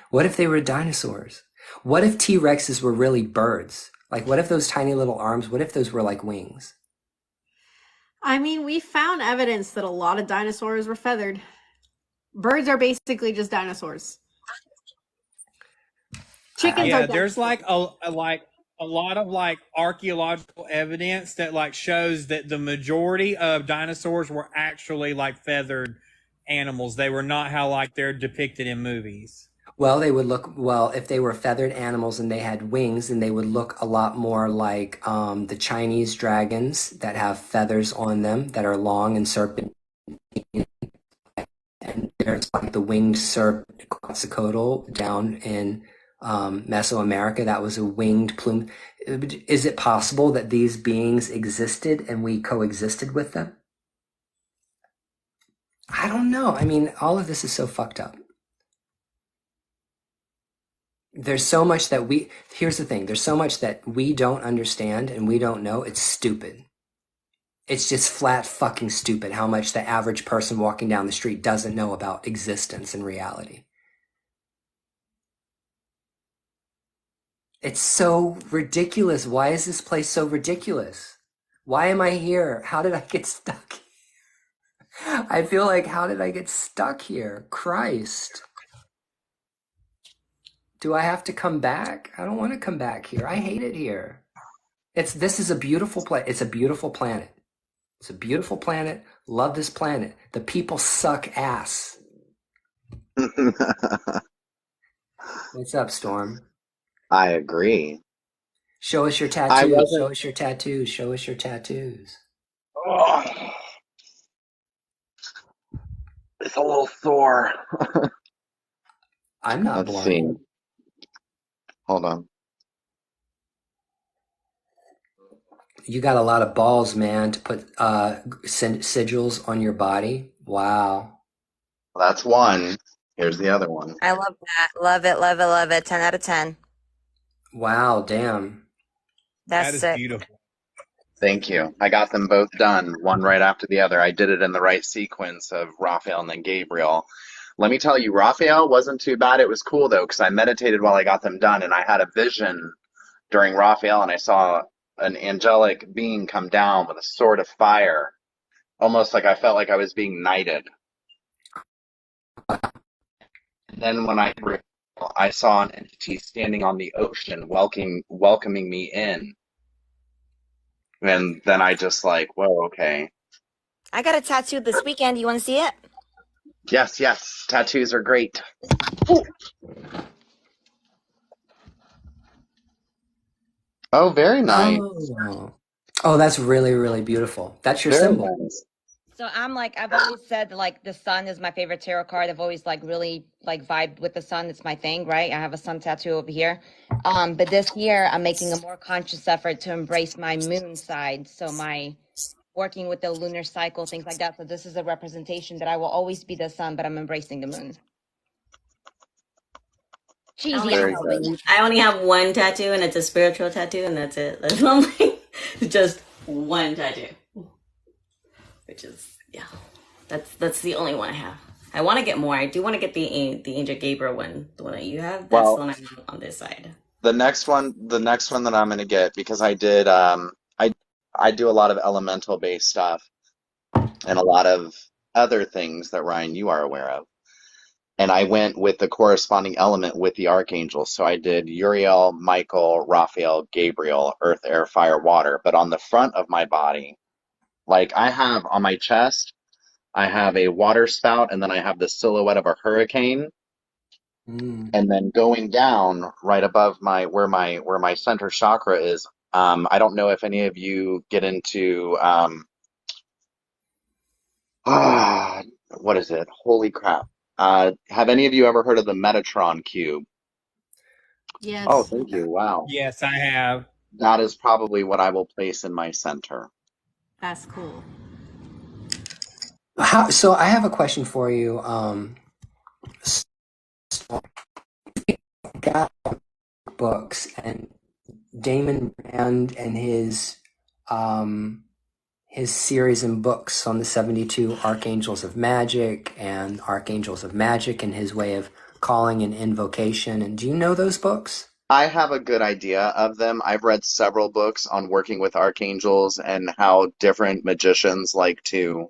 what if they were dinosaurs? What if T-Rexes were really birds? Like, what if those tiny little arms, what if those were like wings? I mean, we found evidence that a lot of dinosaurs were feathered. Birds are basically just dinosaurs. Chickens Yeah, are there's dinosaurs. like a lot of like archaeological evidence that like shows that the majority of dinosaurs were actually like feathered animals. They were not how like they're depicted in movies. Well, they would look, well, if they were feathered animals and they had wings, then they would look a lot more like the Chinese dragons that have feathers on them that are long and serpentine. And there's like the winged serpent Quetzalcoatl down in Mesoamerica. That was a winged plume. Is it possible that these beings existed and we coexisted with them? I don't know. I mean, all of this is so fucked up. There's so much that here's the thing, there's so much that we don't understand and we don't know. It's stupid. It's just flat fucking stupid how much the average person walking down the street doesn't know about existence and reality. It's so ridiculous. Why is this place so ridiculous? Why am I here? How did I get stuck here? I feel like, how did I get stuck here? Christ. Do I have to come back? I don't want to come back here. I hate it here. This is a beautiful place. It's a beautiful planet. It's a beautiful planet. Love this planet. The people suck ass. What's up, Storm? I agree. Show us your I tattoos. wasn't. Show us your tattoos. Show us your tattoos. Oh, it's a little sore. I'm not Let's see. blind. Hold on. You got a lot of balls, man, to put sigils on your body. Wow. That's one. Here's the other one. I love that. Love it, love it, love it. 10 out of 10. Wow, damn. That That's is sick. beautiful. Thank you. I got them both done, one right after the other. I did it in the right sequence of Raphael and then Gabriel. Let me tell you, Raphael wasn't too bad. It was cool though, because I meditated while I got them done, and I had a vision during Raphael, and I saw an angelic being come down with a sword of fire, almost like I felt like I was being knighted. And then when I saw an entity standing on the ocean, welcoming me in, and then I just like, whoa, okay. I got a tattoo this weekend. You want to see it? Yes, yes, tattoos are great. Oh, very nice. Oh, that's really, really beautiful. That's your Very symbol. nice. So I'm like, I've always said like the sun is my favorite tarot card. I've always like really like vibed with the sun. It's my thing, right? I have a sun tattoo over here. But this year I'm making a more conscious effort to embrace my moon side. So my working with the lunar cycle, things like that. So this is a representation that I will always be the sun, but I'm embracing the moon. Cheesy, Very I know, good. but I only have one tattoo, and it's a spiritual tattoo, and that's it. That's one just one tattoo, which is that's the only one I have. I want to get more. I do want to get the Angel Gabriel one, the one that you have. That's the one I have on this side. The next one that I'm gonna get, because I did I do a lot of elemental based stuff and a lot of other things that Ryan you are aware of. And I went with the corresponding element with the archangels. So I did Uriel, Michael, Raphael, Gabriel, earth, air, fire, water. But on the front of my body, like I have on my chest, I have a water spout, and then I have the silhouette of a hurricane. And then going down right above where my center chakra is, I don't know if any of you get into what is it? Holy crap. Have any of you ever heard of the Metatron cube? Yes. Oh, thank you. Wow. Yes, I have. That is probably what I will place in my center. That's cool. So I have a question for you. Got books and Damon Brand and his series and books on the 72 Archangels of Magic and Archangels of Magic and his way of calling and invocation. And do you know those books? I have a good idea of them. I've read several books on working with archangels and how different magicians like to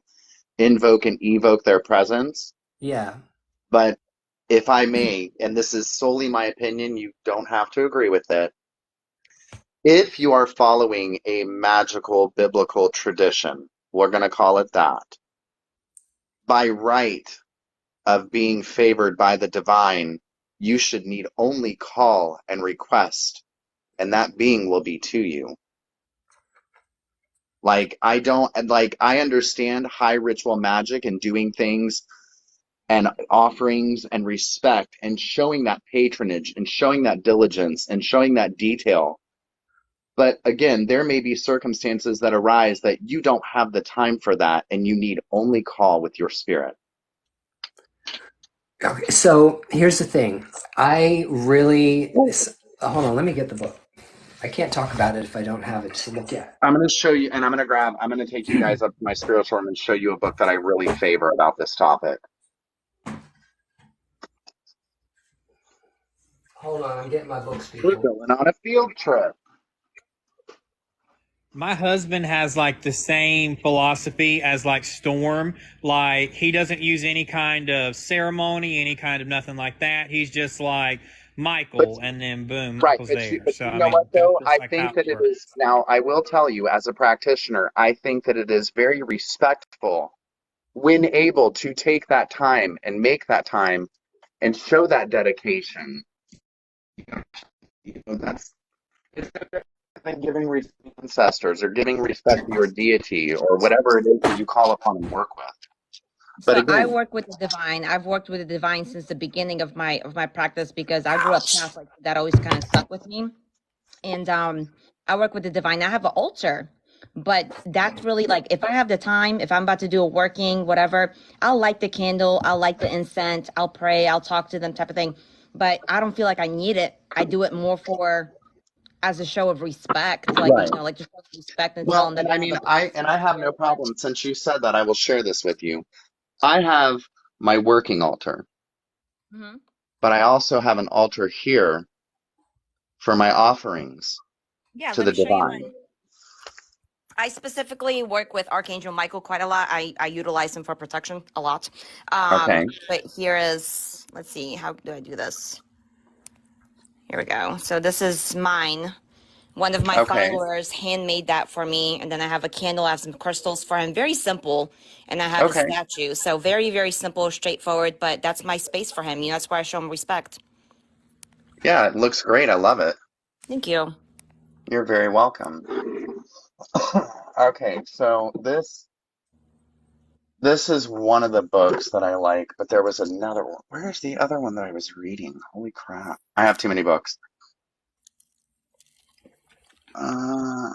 invoke and evoke their presence. Yeah. But if I may, and this is solely my opinion, you don't have to agree with it. If you are following a magical biblical tradition, we're going to call it that, by right of being favored by the divine, you should need only call and request, and that being will be to you. I understand high ritual magic and doing things and offerings and respect and showing that patronage and showing that diligence and showing that detail. But again, there may be circumstances that arise that you don't have the time for that, and you need only call with your spirit. Okay, so here's the thing. Hold on, let me get the book. I can't talk about it if I don't have it to look at. I'm going to show you, and I'm going to take you guys up to my spiritual room and show you a book that I really favor about this topic. Hold on, I'm getting my books, We're people. going on a field trip. My husband has like the same philosophy as like Storm. Like he doesn't use any kind of ceremony, any kind of nothing like that. He's just like, Michael, and then boom, Right, Michael's but there. So you I know what mean, that's though? just I like how think that it it works. is now, I will tell you as a practitioner, I think that it is very respectful when able to take that time and make that time and show that dedication. That's it's no different than giving respect to ancestors or giving respect to your deity or whatever it is that you call upon and work with. But So I again, work with the divine. I've worked with the divine since the beginning of my practice because I grew up Catholic. That always kind of stuck with me. And I work with the divine. I have an altar, but that's really like if I have the time, if I'm about to do a working, whatever, I'll light the candle, I'll light the incense, I'll pray, I'll talk to them type of thing. But I don't feel like I need it. I do it more for as a show of respect, like right. like just respect and tell Well, them that and they I have mean, a place I have here. no problem. Since you said that, I will share this with you. I have my working altar, Hmm. but I also have an altar here for my offerings Yeah, to let the me show you divine. mine. I specifically work with Archangel Michael quite a lot. I utilize him for protection a lot. Okay. But here is, let's see, how do I do this? Here we go. So this is mine. One of my Okay. followers handmade that for me. And then I have a candle, I have some crystals for him. Very simple. And I have a Okay. statue. So very, very simple, straightforward, but that's my space for him. That's where I show him respect. Yeah, it looks great. I love it. Thank you. You're very welcome. Okay, so this is one of the books that I like, but there was another one. Where's the other one that I was reading? Holy crap. I have too many books. Uh,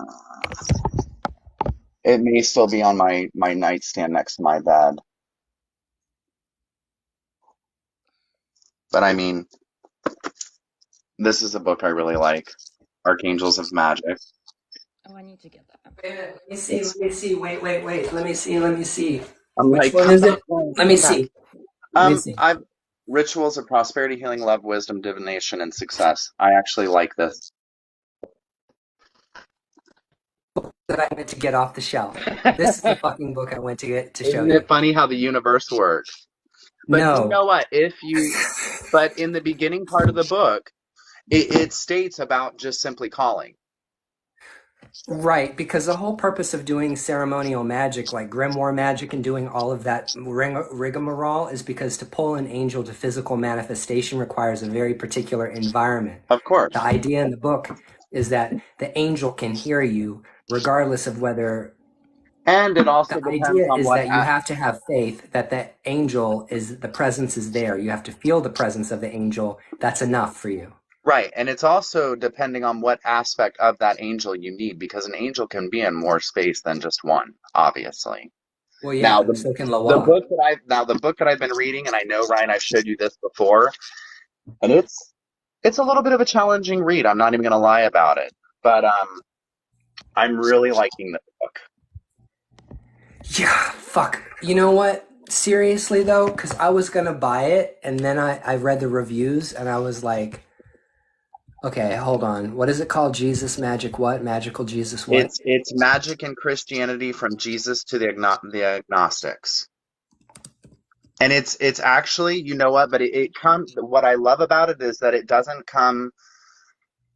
it may still be on my nightstand next to my bed. But I mean, this is a book I really like. Archangels of Magic. Oh, I need to get that. Wait a minute, let me see. It's Let me see. Wait. Let me see. Let me see. I'm Which like, one come is back, it? Ryan, Let me come back. see. Let me see. I've Rituals of Prosperity, Healing, Love, Wisdom, Divination, and Success. I actually like this. That I went to get off the shelf. This is the fucking book I went to get to show Isn't you. it funny how the universe works? But you No. know what? But in the beginning part of the book, it states about just simply calling. Right, because the whole purpose of doing ceremonial magic, like grimoire magic and doing all of that rigmarole, is because to pull an angel to physical manifestation requires a very particular environment. Of course. The idea in the book is that the angel can hear you regardless of whether. And it also The depends idea on is what that you have to have faith that the angel is, the presence is there. You have to feel the presence of the angel. That's enough for you. right. And it's also depending on what aspect of that angel you need, because an angel can be in more space than just one, obviously. Well, Now yeah, so can the Lawa. book that I've been reading, and I know Ryan, I've showed you this before, and it's a little bit of a challenging read. I'm not even gonna lie about it. But I'm really liking this book. Yeah, fuck. You know what? Seriously though, because I was gonna buy it, and then I read the reviews, and I was like, okay, hold on. What is it called? Jesus Magic what? Magical Jesus what? It's magic and Christianity from Jesus to the agnostics. And it's actually, you know what, but it comes, what I love about it is that it doesn't come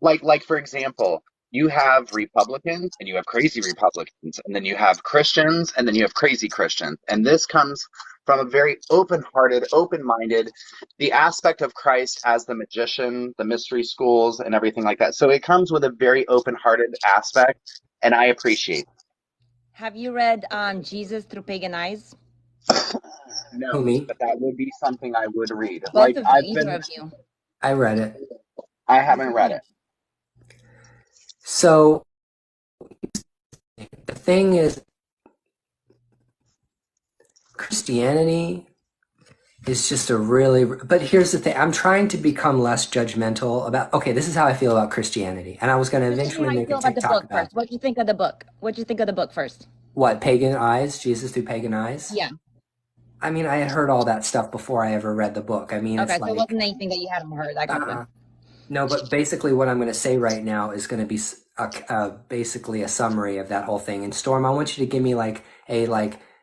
like for example, you have Republicans and you have crazy Republicans, and then you have Christians and then you have crazy Christians. And this comes from a very open-hearted, open-minded, the aspect of Christ as the magician, the mystery schools, and everything like that. So it comes with a very open-hearted aspect, and I appreciate Have you read Jesus Through Pagan Eyes? it. No, Who, me? but that would be something I would read. Both Like of you, either of you. I read it. I You haven't should read read it. it. So the thing is, Christianity is just a really, but here's the thing. I'm trying to become less judgmental about, okay, this is how I feel about Christianity. And I was going to Let's tell me eventually how you make a feel about the TikTok book about first. What do you think of the book? What do you think of the book first? what, pagan eyes, Jesus through pagan eyes? Yeah. I mean, I had heard all that stuff before I ever read the book. I mean, Okay, it's so it like, wasn't anything that you hadn't heard. I got you. no, but basically what I'm going to say right now is going to be basically a summary of that whole thing. And Storm, I want you to give me like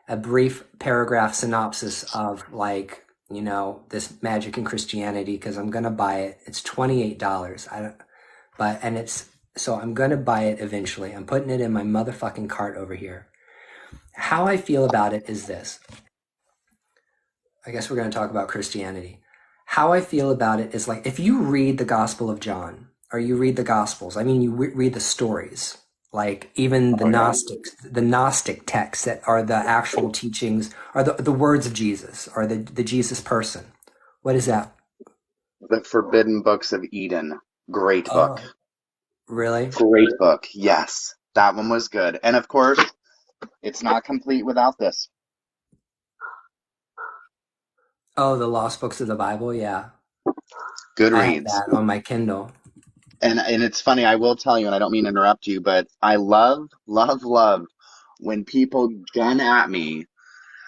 a brief paragraph synopsis of like you know, this Magic and Christianity because I'm gonna buy it. It's $28. So I'm gonna buy it eventually. I'm putting it in my motherfucking cart over here. How I feel about it is this. I guess we're gonna talk about Christianity. How I feel about it is like if you read the Gospel of John or you read the Gospels, I mean, you read the stories, like even the Gnostic texts that are the actual teachings, are the words of Jesus, or the Jesus person. What is that? The Forbidden Books of Eden. Great book. Oh, really? Great book. Yes, that one was good. And of course, it's not complete without this. Oh, the Lost Books of the Bible. Yeah, Good I have reads. that on my Kindle. And it's funny, I will tell you, and I don't mean to interrupt you, but I love, love, love when people gun at me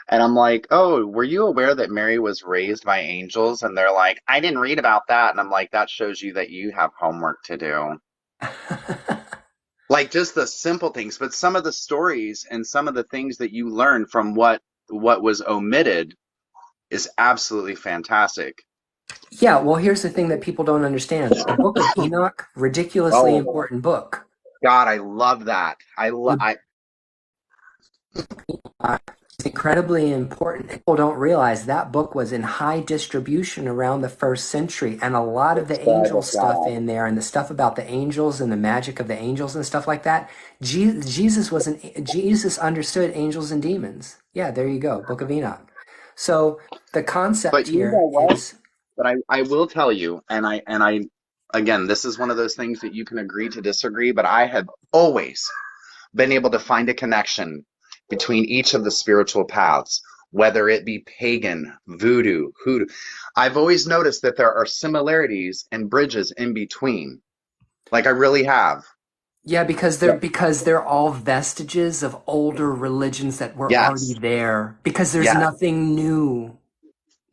and I'm like, oh, were you aware that Mary was raised by angels? And they're like, I didn't read about that. And I'm like, that shows you that you have homework to do. Like just the simple things, but some of the stories and some of the things that you learn from what was omitted is absolutely fantastic. Yeah, well, here's the thing that people don't understand. The Book of Enoch, ridiculously Oh important book. God, I love that. It's incredibly important. People don't realize that book was in high distribution around the first century, and a lot of the angel stuff in there, and the stuff about the angels and the magic of the angels and stuff like that. Jesus understood angels and demons. Yeah, there you go, Book of Enoch. So the concept But you here know what? is, But I will tell you, and I again, this is one of those things that you can agree to disagree, but I have always been able to find a connection between each of the spiritual paths, whether it be pagan, voodoo, hoodoo. I've always noticed that there are similarities and bridges in between. Like I really have. yeah, because they're all vestiges of older religions that were already Yes. there. Because there's Yes. nothing new.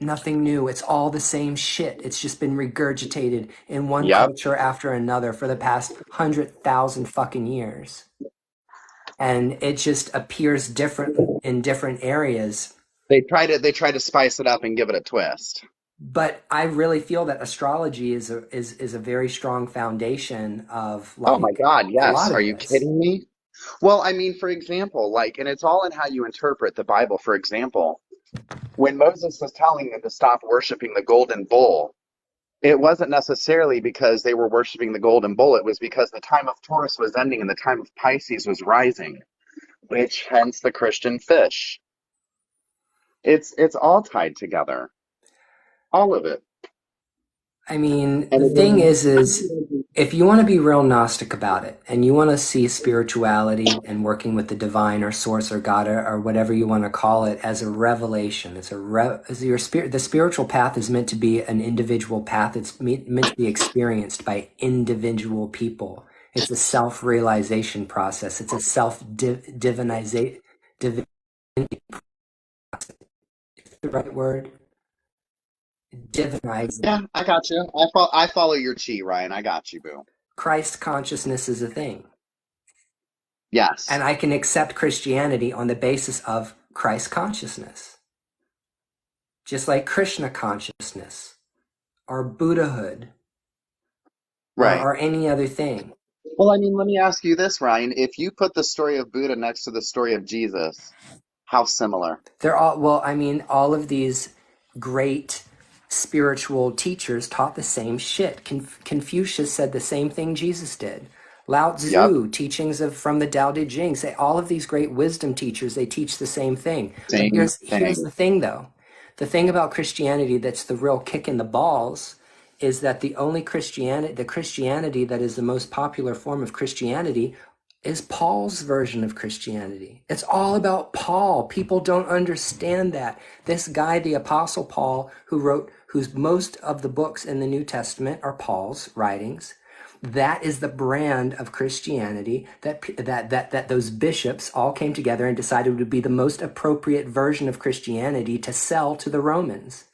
Nothing new. It's all the same shit. It's just been regurgitated in one Yep. culture after another for the past 100,000 fucking years. And it just appears different in different areas. They try to spice it up and give it a twist. But I really feel that astrology is a very strong foundation of Oh my like God, a yes. lot Are of you this. kidding me? Well, I mean, for example, like, and it's all in how you interpret the Bible. For example, when Moses was telling them to stop worshiping the golden bull, it wasn't necessarily because they were worshiping the golden bull. It was because the time of Taurus was ending and the time of Pisces was rising, which hence the Christian fish. It's all tied together. All of it. I mean, And the thing again, is if you want to be real Gnostic about it and you want to see spirituality and working with the divine or source or God or whatever you want to call it as a revelation, as your spirit, the spiritual path is meant to be an individual path. It's meant to be experienced by individual people. It's a self-realization process. It's a self-divinization, divinity process. Is the right word? Divinizing. yeah, I got you. I follow your chi, Ryan. I got you, boo. Christ consciousness is a thing. Yes. And I can accept Christianity on the basis of Christ consciousness. Just like Krishna consciousness or Buddhahood Right. or any other thing. Well, I mean, let me ask you this, Ryan. If you put the story of Buddha next to the story of Jesus, how similar? They're all, well, I mean, all of these great spiritual teachers taught the same shit. Confucius said the same thing Jesus did. Lao Yep. Tzu, teachings from the Tao Te Ching, say all of these great wisdom teachers, they teach the same thing. But Same here's thing. the thing, though. The thing about Christianity that's the real kick in the balls is that the Christianity that is the most popular form of Christianity is Paul's version of Christianity. It's all about Paul. People don't understand that. This guy, the Apostle Paul, whose most of the books in the New Testament are Paul's writings, that is the brand of Christianity that those bishops all came together and decided would be the most appropriate version of Christianity to sell to the Romans.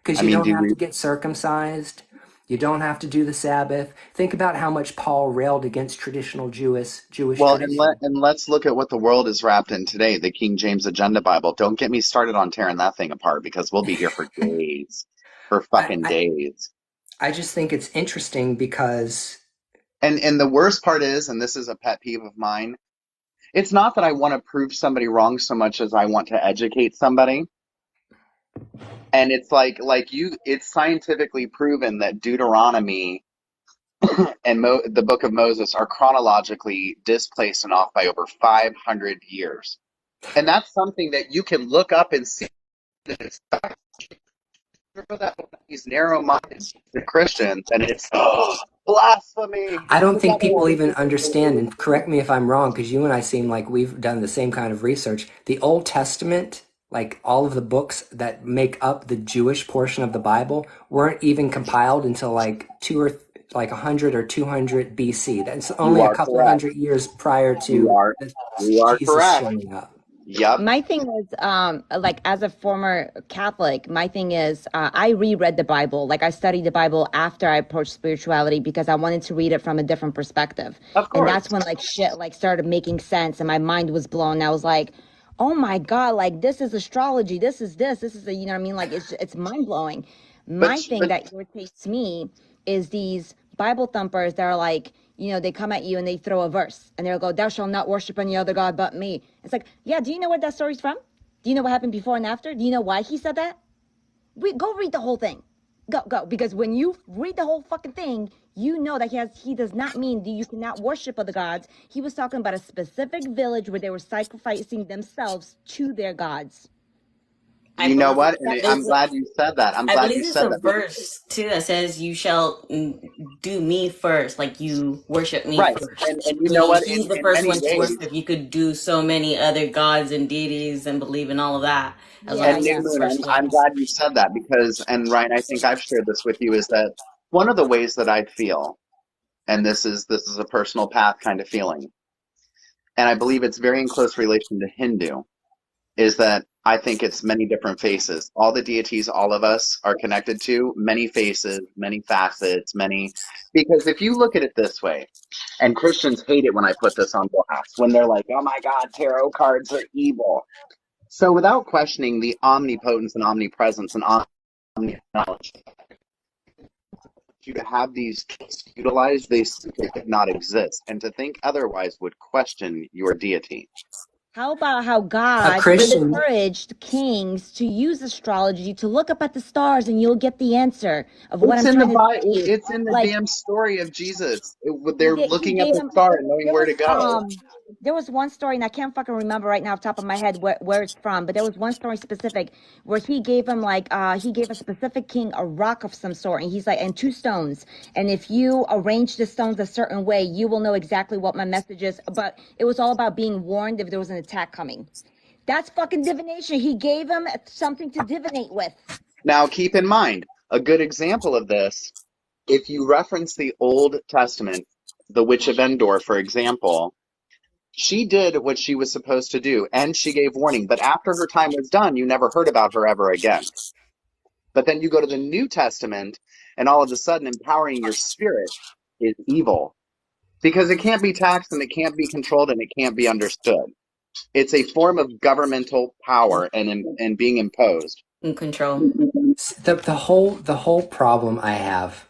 Because I you mean, don't have to get circumcised. You don't have to do the Sabbath. Think about how much Paul railed against traditional Jewish Well, tradition. let's look at what the world is wrapped in today, the King James Agenda Bible. Don't get me started on tearing that thing apart because we'll be here for days, for I, fucking I, days. I just think it's interesting because And the worst part is, and this is a pet peeve of mine, it's not that I want to prove somebody wrong so much as I want to educate somebody. And it's it's scientifically proven that Deuteronomy and the Book of Moses are chronologically displaced and off by over 500 years. And that's something that you can look up and see that it's for that these narrow-minded Christians, and it's blasphemy. I don't think people even understand, and correct me if I'm wrong, because you and I seem like we've done the same kind of research. The Old Testament, like all of the books that make up the Jewish portion of the Bible, weren't even compiled until like 100 or 200 BC. That's You only a are couple of correct. hundred years prior You to are Jesus correct. showing up. Yep. My thing is, like as a former Catholic, my thing is, I reread the Bible. Like I studied the Bible after I approached spirituality because I wanted to read it from a different perspective. Of And course. that's when like shit like started making sense and my mind was blown. I was like, oh my God, like this is astrology. This is a, you know what I mean? Like it's mind blowing. My thing But that irritates me is these Bible thumpers that are like, you know, they come at you and they throw a verse and they'll go, thou shalt not worship any other God but me. It's like, yeah, do you know where that story's from? Do you know what happened before and after? Do you know why he said that? Go read the whole thing. Go. Because when you read the whole fucking thing, you know that he does not mean that you cannot worship other gods. He was talking about a specific village where they were sacrificing themselves to their gods. you know what? And I'm glad you said that. I'm I glad believe you there's said a that. verse too that says, "You shall do me first, like you worship me Right. first." And you know Meaning, what? if he's the In first many one to ways, worship, you could do so many other gods and deities and believe in all of that as long Yeah, and as New he's the Moon, first I'm one. glad you said that because, and Ryan, I think I've shared this with you, is that one of the ways that I feel, and this is a personal path kind of feeling, and I believe it's very in close relation to Hindu, is that I think it's many different faces. All the deities all of us are connected to, many faces, many facets, because if you look at it this way, and Christians hate it when I put this on blast, when they're like, oh my God, tarot cards are evil. So without questioning the omnipotence and omnipresence and omniknowledge, you to have these tools utilized, they simply could not exist. And to think otherwise would question your deity. How about how A God Christian, encouraged kings to use astrology to look up at the stars and you'll get the answer of what It's I'm in the trying to tell you? It's in the Like damn story of Jesus. he They're he looking at gave the him star and knowing there where was to go. there was one story and I can't fucking remember right now off the top of my head where it's from, but there was one story specific where he gave him like he gave a specific king a rock of some sort and he's like and two stones, and if you arrange the stones a certain way you will know exactly what my message is, but it was all about being warned if there was an attack coming. That's fucking divination. He gave him something to divinate with. Now keep in mind, a good example of this, if you reference the Old Testament, the Witch of Endor, for example, she did what she was supposed to do, and she gave warning. But after her time was done, you never heard about her ever again. But then you go to the New Testament, and all of a sudden, empowering your spirit is evil because it can't be taxed, and it can't be controlled, and it can't be understood. It's a form of governmental power and being imposed. In control. the whole problem I have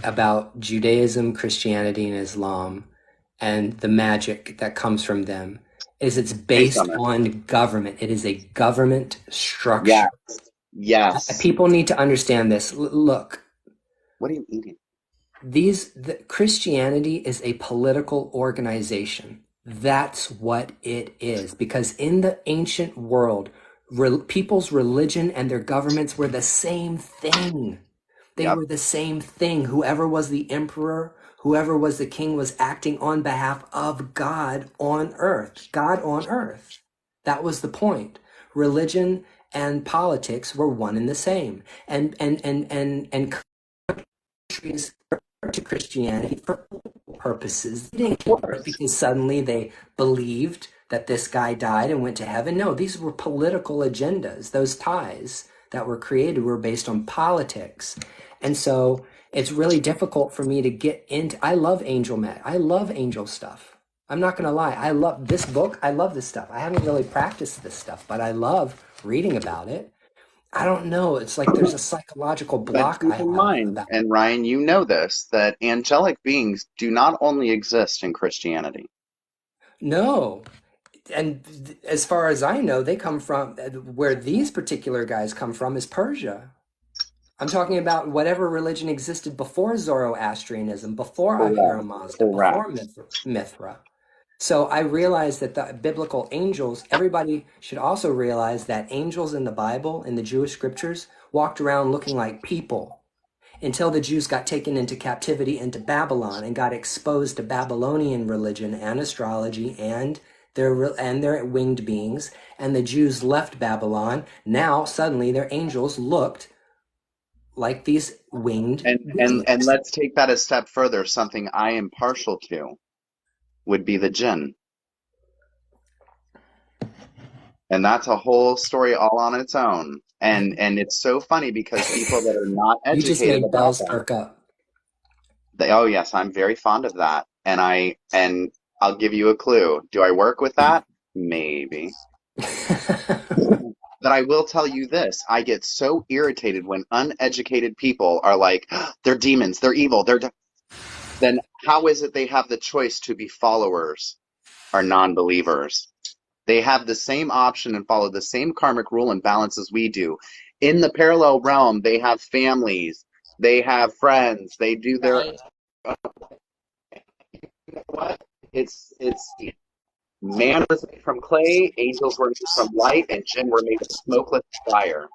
about Judaism, Christianity, and Islam and the magic that comes from them is it's Hey, based Summer. on government. It is a government structure. Yes. Yes. People need to understand this. Look, What are you eating? Christianity is a political organization. That's what it is. Because in the ancient world, people's religion and their governments were the same thing. They Yep. were the same thing. Whoever was the emperor, whoever was the king was acting on behalf of God on earth. God on earth. That was the point. Religion and politics were one and the same. And countries to Christianity for purposes. They didn't care because suddenly they believed that this guy died and went to heaven. No, these were political agendas. Those ties that were created were based on politics. And so it's really difficult for me to get into. I love angel med. I love angel stuff. I'm not going to lie. I love this book. I love this stuff. I haven't really practiced this stuff, but I love reading about it. I don't know. It's like there's a psychological But block I keep in have mind, about. and Ryan, you know this, that angelic beings do not only exist in Christianity. No. And as far as I know, they come from where these particular guys come from is Persia. I'm talking about whatever religion existed before Zoroastrianism, before Ahura Correct. Mazda, Correct. before Mithra. So I realize that the biblical angels, everybody should also realize that angels in the Bible, in the Jewish scriptures, walked around looking like people until the Jews got taken into captivity into Babylon and got exposed to Babylonian religion and astrology and their winged beings. And the Jews left Babylon. Now suddenly their angels looked like these winged And beings. let's take that a step further. Something I am partial to would be the jinn. And that's a whole story all on its own. And it's so funny because people that are not You just educated made about bells that, perk up. oh yes, I'm very fond of that. And I'll give you a clue. Do I work with that? Maybe. But I will tell you this. I get so irritated when uneducated people are like, they're demons, they're evil, then how is it they have the choice to be followers or non-believers? They have the same option and follow the same karmic rule and balance as we do. In the parallel realm, they have families, they have friends, they do their, Right. you know what? It's man was made from clay, angels were made from light, and jinn were made of smokeless fire.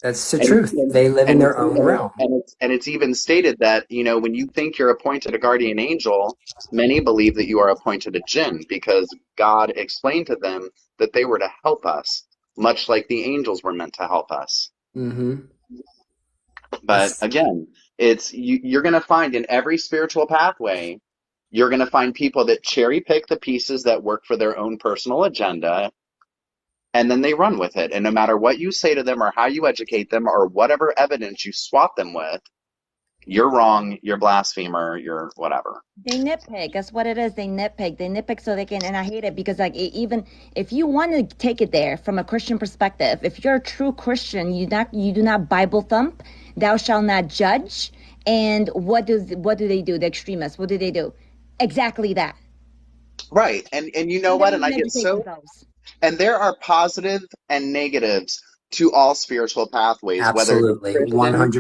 That's the And truth. They live in their own realm. it's even stated that, when you think you're appointed a guardian angel, many believe that you are appointed a jinn because God explained to them that they were to help us, much like the angels were meant to help us. Mm-hmm. But again, you're going to find in every spiritual pathway, you're going to find people that cherry pick the pieces that work for their own personal agenda, and then they run with it. And no matter what you say to them or how you educate them or whatever evidence you swap them with, you're wrong, you're blasphemer, you're whatever. They nitpick. That's what it is. They nitpick. They nitpick so they can, and I hate it because even if you want to take it there from a Christian perspective, if you're a true Christian, you do not Bible thump, thou shalt not judge. And what do they do? The extremists, what do they do? Exactly that. Right. And you know what? And I get so, and there are positive and negatives to all spiritual pathways, Absolutely. whether it's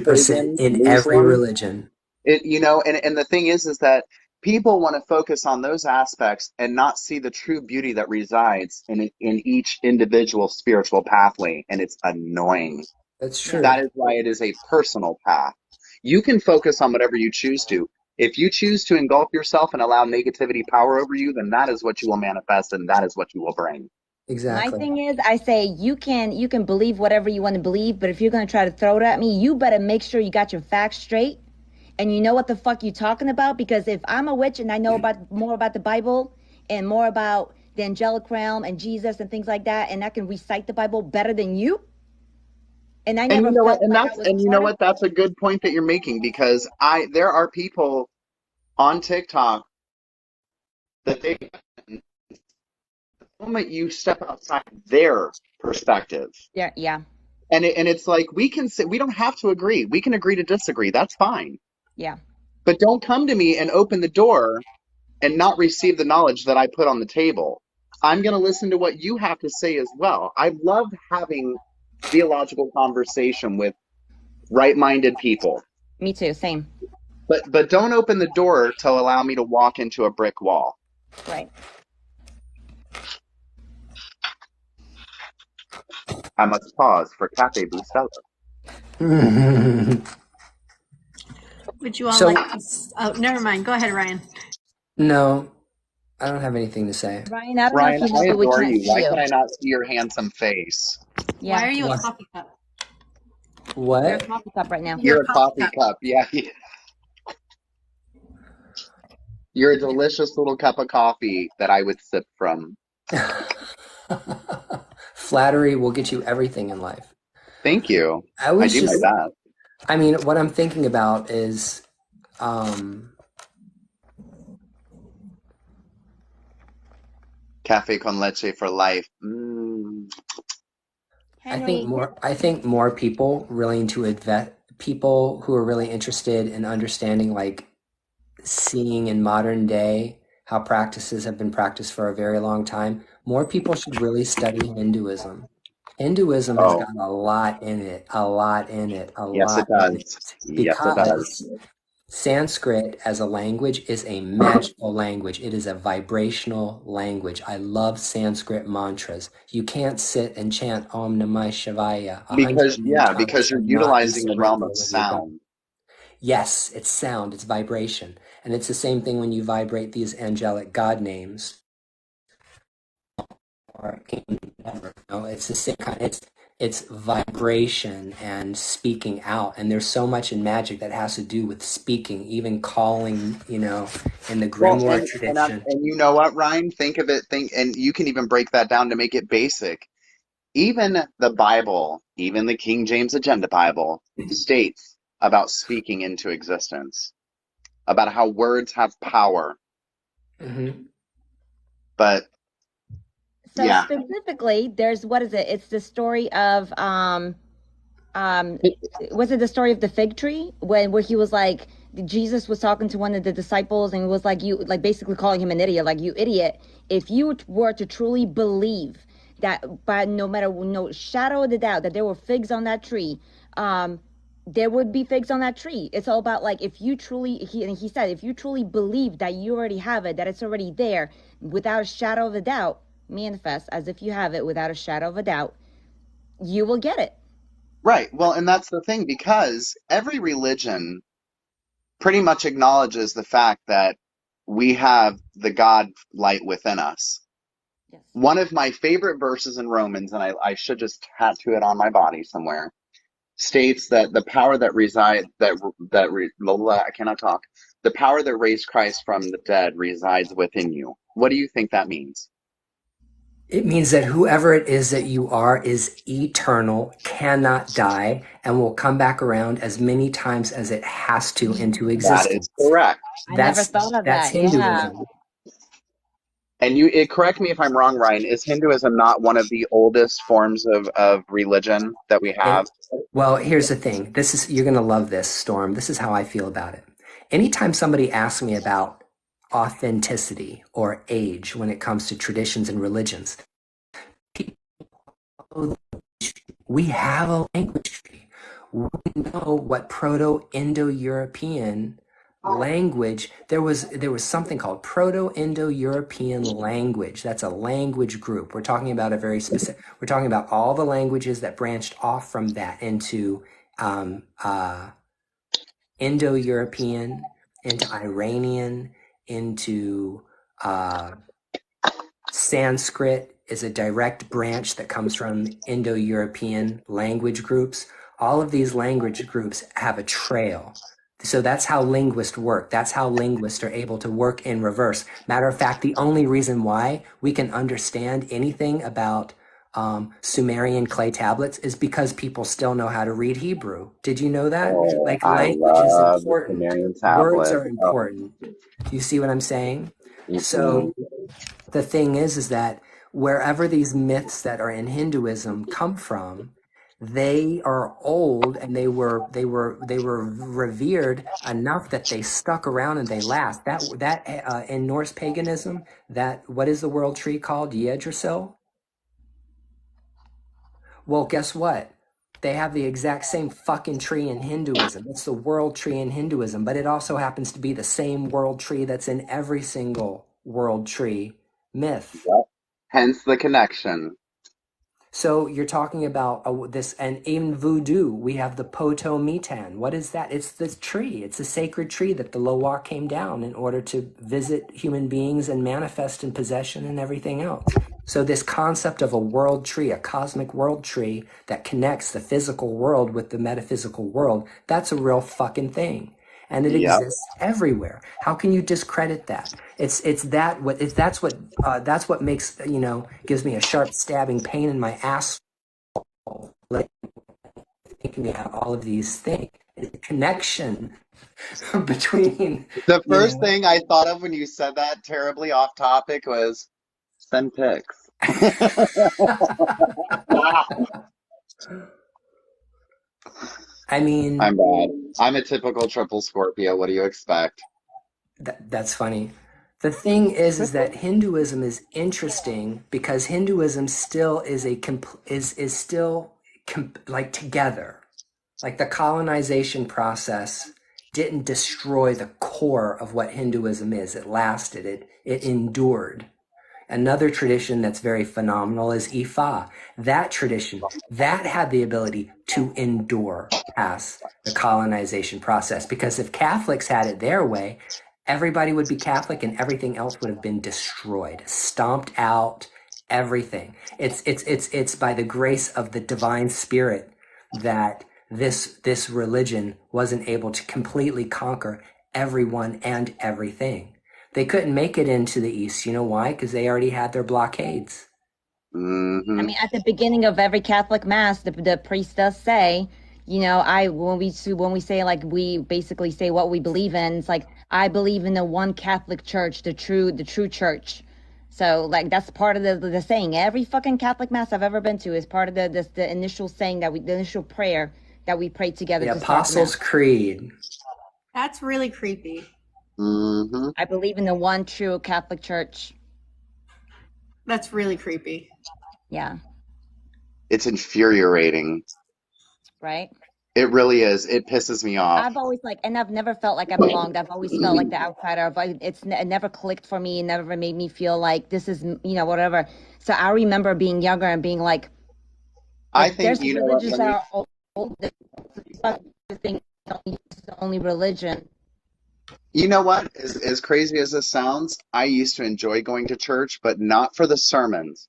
Christian, 100% pagan, in every Muslim. religion. And the thing is that people want to focus on those aspects and not see the true beauty that resides in each individual spiritual pathway. And it's annoying. That's true. That is why it is a personal path. You can focus on whatever you choose to. If you choose to engulf yourself and allow negativity power over you, then that is what you will manifest and that is what you will bring. Exactly. My thing is, I say you can believe whatever you want to believe, but if you're going to try to throw it at me, you better make sure you got your facts straight and you know what the fuck you're talking about. Because if I'm a witch and I know more about the Bible and more about the angelic realm and Jesus and things like that, and I can recite the Bible better than you, and I never felt what? That's a good point that you're making, because there are people on TikTok that the moment you step outside their perspective. Yeah. And it's like we don't have to agree. We can agree to disagree. That's fine. Yeah. But don't come to me and open the door and not receive the knowledge that I put on the table. I'm going to listen to what you have to say as well. I love having theological conversation with right-minded people. Me too. Same. But don't open the door to allow me to walk into a brick wall. Right. I must pause for Cafe Bustelo. Would you all like to? Oh, never mind. Go ahead, Ryan. No, I don't have anything to say. Ryan, I don't Ryan, know if I you know, we adore can't you. see Why you. can I not see your handsome face? Yeah. Why are you What? a coffee cup? You're a What? coffee cup right now. You're a coffee cup. Yeah. You're a delicious little cup of coffee that I would sip from. Flattery will get you everything in life. Thank you. I I was do just my best. I mean, what I'm thinking about is, um, Cafe con leche for life. Henry. I think more people really into people who are really interested in understanding, like seeing in modern day how practices have been practiced for a very long time. More people should really study Hinduism. Hinduism has Oh, got a lot in it, a lot in it, a yes, it lot in does. it, Yes, it does. because Sanskrit as a language is a magical language. It is a vibrational language. I love Sanskrit mantras. You can't sit and chant Om Namah Shivaya a hundred Because, million yeah, times because you're and not be utilizing the realm of cerebral when you're done. sound. Yes, it's sound, it's vibration. And it's the same thing when you vibrate these angelic God names or whatever. No, it's the same kind. It's vibration and speaking out. And there's so much in magic that has to do with speaking, even calling, in the Well, grimoire tradition. and you know what, Ryan? And you can even break that down to make it basic. Even the Bible, even the King James Agenda Bible, states about speaking into existence, about how words have power. Hmm. But So yeah, specifically, there's what is it? It's the story of was it the story of the fig tree where he was like Jesus was talking to one of the disciples and was like you like basically calling him an idiot, like you idiot. If you were to truly believe that by no shadow of the doubt that there were figs on that tree, there would be figs on that tree. It's all about like if you truly he said if you truly believe that you already have it, that it's already there without a shadow of a doubt, manifest as if you have it without a shadow of a doubt, you will get it. right. Well, and that's the thing, because every religion pretty much acknowledges the fact that we have the God light within us. Yes. One of my favorite verses in Romans, and I should just tattoo it on my body somewhere, states that the power that I cannot talk. The power that raised Christ from the dead resides within you. What do you think that means? It means that whoever it is that you are is eternal, cannot die, and will come back around as many times as it has to into That is existence. correct. I never That's thought of that's that. Yeah. Hinduism. And correct me if I'm wrong, Ryan. Is Hinduism not one of the oldest forms of religion that we have? Well, here's the thing. You're going to love this, Storm. This is how I feel about it. Anytime somebody asks me about authenticity or age when it comes to traditions and religions, we have a language tree. We know what Proto-Indo-European language. There was something called Proto-Indo-European language. That's a language group. We're talking about a very specific. We're talking about all the languages that branched off from that into Indo-European, into Iranian, into Sanskrit is a direct branch that comes from Indo-European language groups. All of these language groups have a trail. So that's how linguists work. That's how linguists are able to work in reverse. Matter of fact, the only reason why we can understand anything about Sumerian clay tablets is because people still know how to read Hebrew. Did you know that? Oh, Like I language is love the important. Sumerian Words tablet. are important. You see what I'm saying? Mhm. So the thing is that wherever these myths that are in Hinduism come from, they are old and they were revered enough that they stuck around and they last. That in Norse paganism, that what is the world tree called? Yggdrasil. Well, guess what? They have the exact same fucking tree in Hinduism. It's the world tree in Hinduism, but it also happens to be the same world tree that's in every single world tree myth. Yep. Hence the connection. So you're talking about this, and in voodoo, we have the Poto Mitan. What is that? It's this tree. It's a sacred tree that the Loa came down in order to visit human beings and manifest in possession and everything else. So this concept of a world tree, a cosmic world tree that connects the physical world with the metaphysical world, that's a real fucking thing. And it Yep. exists everywhere. How can you discredit that? That's what makes, gives me a sharp stabbing pain in my asshole, like thinking about all of these things. connection between, The you first know. thing I thought of when you said that terribly off topic was send pics. I mean, I'm bad. I'm a typical triple Scorpio. What do you expect? that's funny. The thing is that Hinduism is interesting because Hinduism still is is still like together. Like the colonization process didn't destroy the core of what Hinduism is. It lasted. It endured. Another tradition that's very phenomenal is Ifa. That tradition, that had the ability to endure past the colonization process. Because if Catholics had it their way, everybody would be Catholic and everything else would have been destroyed, stomped out, everything. It's by the grace of the divine spirit that this religion wasn't able to completely conquer everyone and everything. They couldn't make it into the East. You know why? Because they already had their blockades. I Hmm. mean, at the beginning of every Catholic mass, the priest does say, you know, when we say like we basically say what we believe in, it's like I believe in the one Catholic Church, the true church. So like that's part of the saying. Every fucking Catholic mass I've ever been to is part of the initial saying the initial prayer that we pray together The to start the Apostles' mass. Creed. That's really creepy. Hmm. I believe in the one true Catholic Church. That's really creepy. Yeah, It's infuriating. right. It really is. It pisses me off. I've always like, and I've never felt like I belonged. I've always felt like the outsider. But it never clicked for me. It never made me feel like this is, you know, whatever. So I remember being younger and being like I think, there's you know what, religions that are old. This is the only religion. you know what? As crazy as this sounds, I used to enjoy going to church, but not for the sermons.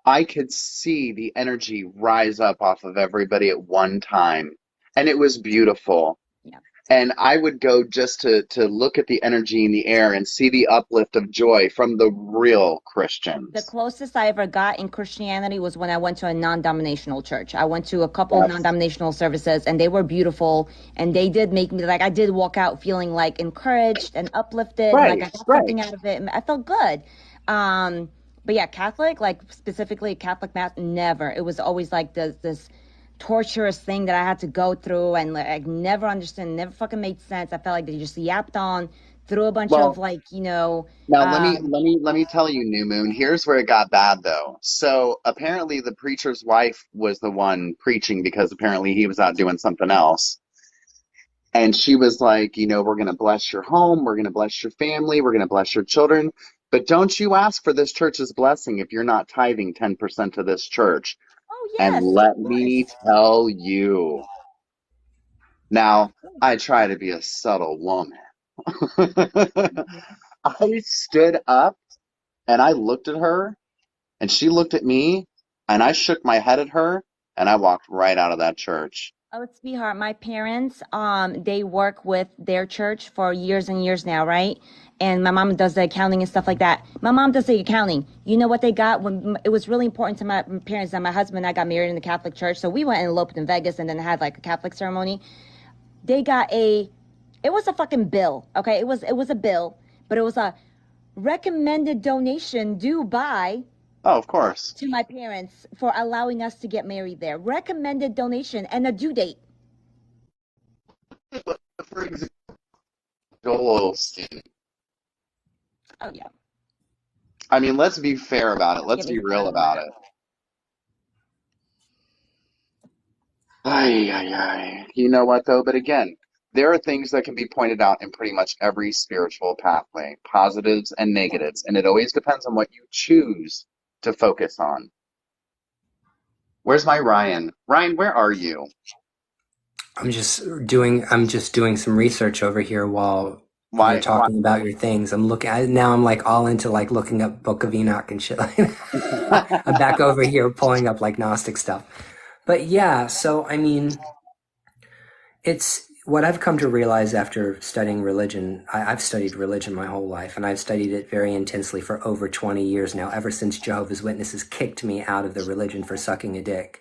I could see the energy rise up off of everybody at one time, and it was beautiful. Yeah. And I would go just to look at the energy in the air and see the uplift of joy from the real The Christians. closest I ever got in Christianity was when I went to a non-denominational church. I went to a couple That's non-denominational services and they were beautiful and they did make me like I did walk out feeling like encouraged and uplifted and like I right, got right. something out of it and I felt good. But yeah, Catholic, like specifically Catholic mass, never. It was always like this torturous thing that I had to go through and like I never understood, never fucking made sense. I felt like they just yapped on, threw a bunch of Well, like, you know, now let me tell you, New Moon, here's where it got bad though. So apparently the preacher's wife was the one preaching because apparently he was out doing something else. And she was like, we're going to bless your home, we're going to bless your family, we're going to bless your children. But don't you ask for this church's blessing if you're not tithing 10% to this church. oh And yes, of let me course. tell you, now I try to be a subtle woman. I stood up and I looked at her and she looked at me and I shook my head at her and I walked right out of that church. Oh, sweetheart, my parents, they work with their church for years and years now, right? And my mom does the accounting and stuff like that. My mom does the accounting. You know what they got when it was really important to my parents that my husband and I got married in the Catholic church. So we went and eloped in Vegas and then had like a Catholic ceremony. They got it was a fucking bill, okay? It was a bill, but it was a recommended donation due by Oh, of course. to my parents for allowing us to get married there. Recommended donation and a due date. For example, Joel Osteen. Oh yeah. I mean, let's be fair about it. Let's Get me be real started on about that. it. Ay, ay, ay. You know what, though? But again, there are things that can be pointed out in pretty much every spiritual pathway, positives and negatives, and it always depends on what you choose to focus on. Where's my Ryan? Ryan, where are you? I'm just doing some research over here while you're Why? talking about your things. Now I'm like all into like looking up Book of Enoch and shit like that. I'm back over here pulling up like Gnostic stuff. But yeah, so I mean, it's what I've come to realize after studying religion. I've studied religion my whole life, and I've studied it very intensely for over 20 years now, ever since Jehovah's Witnesses kicked me out of the religion for sucking a dick.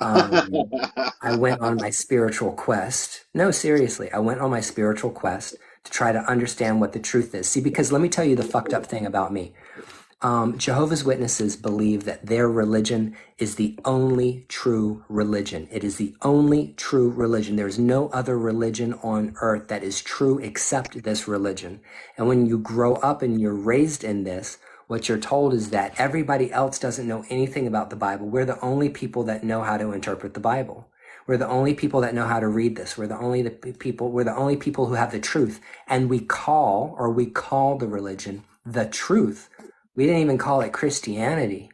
I went on my spiritual quest. No, seriously, I went on my spiritual quest to try to understand what the truth is. See, because let me tell you the fucked up thing about me. Jehovah's Witnesses believe that their religion is the only true religion. It is the only true religion. There's no other religion on earth that is true except this religion. And when you grow up and you're raised in this, what you're told is that everybody else doesn't know anything about the Bible. We're the only people that know how to interpret the Bible. We're the only people that know how to read this. We're the only people who have the truth. And we call the religion the truth. We didn't even call it Christianity.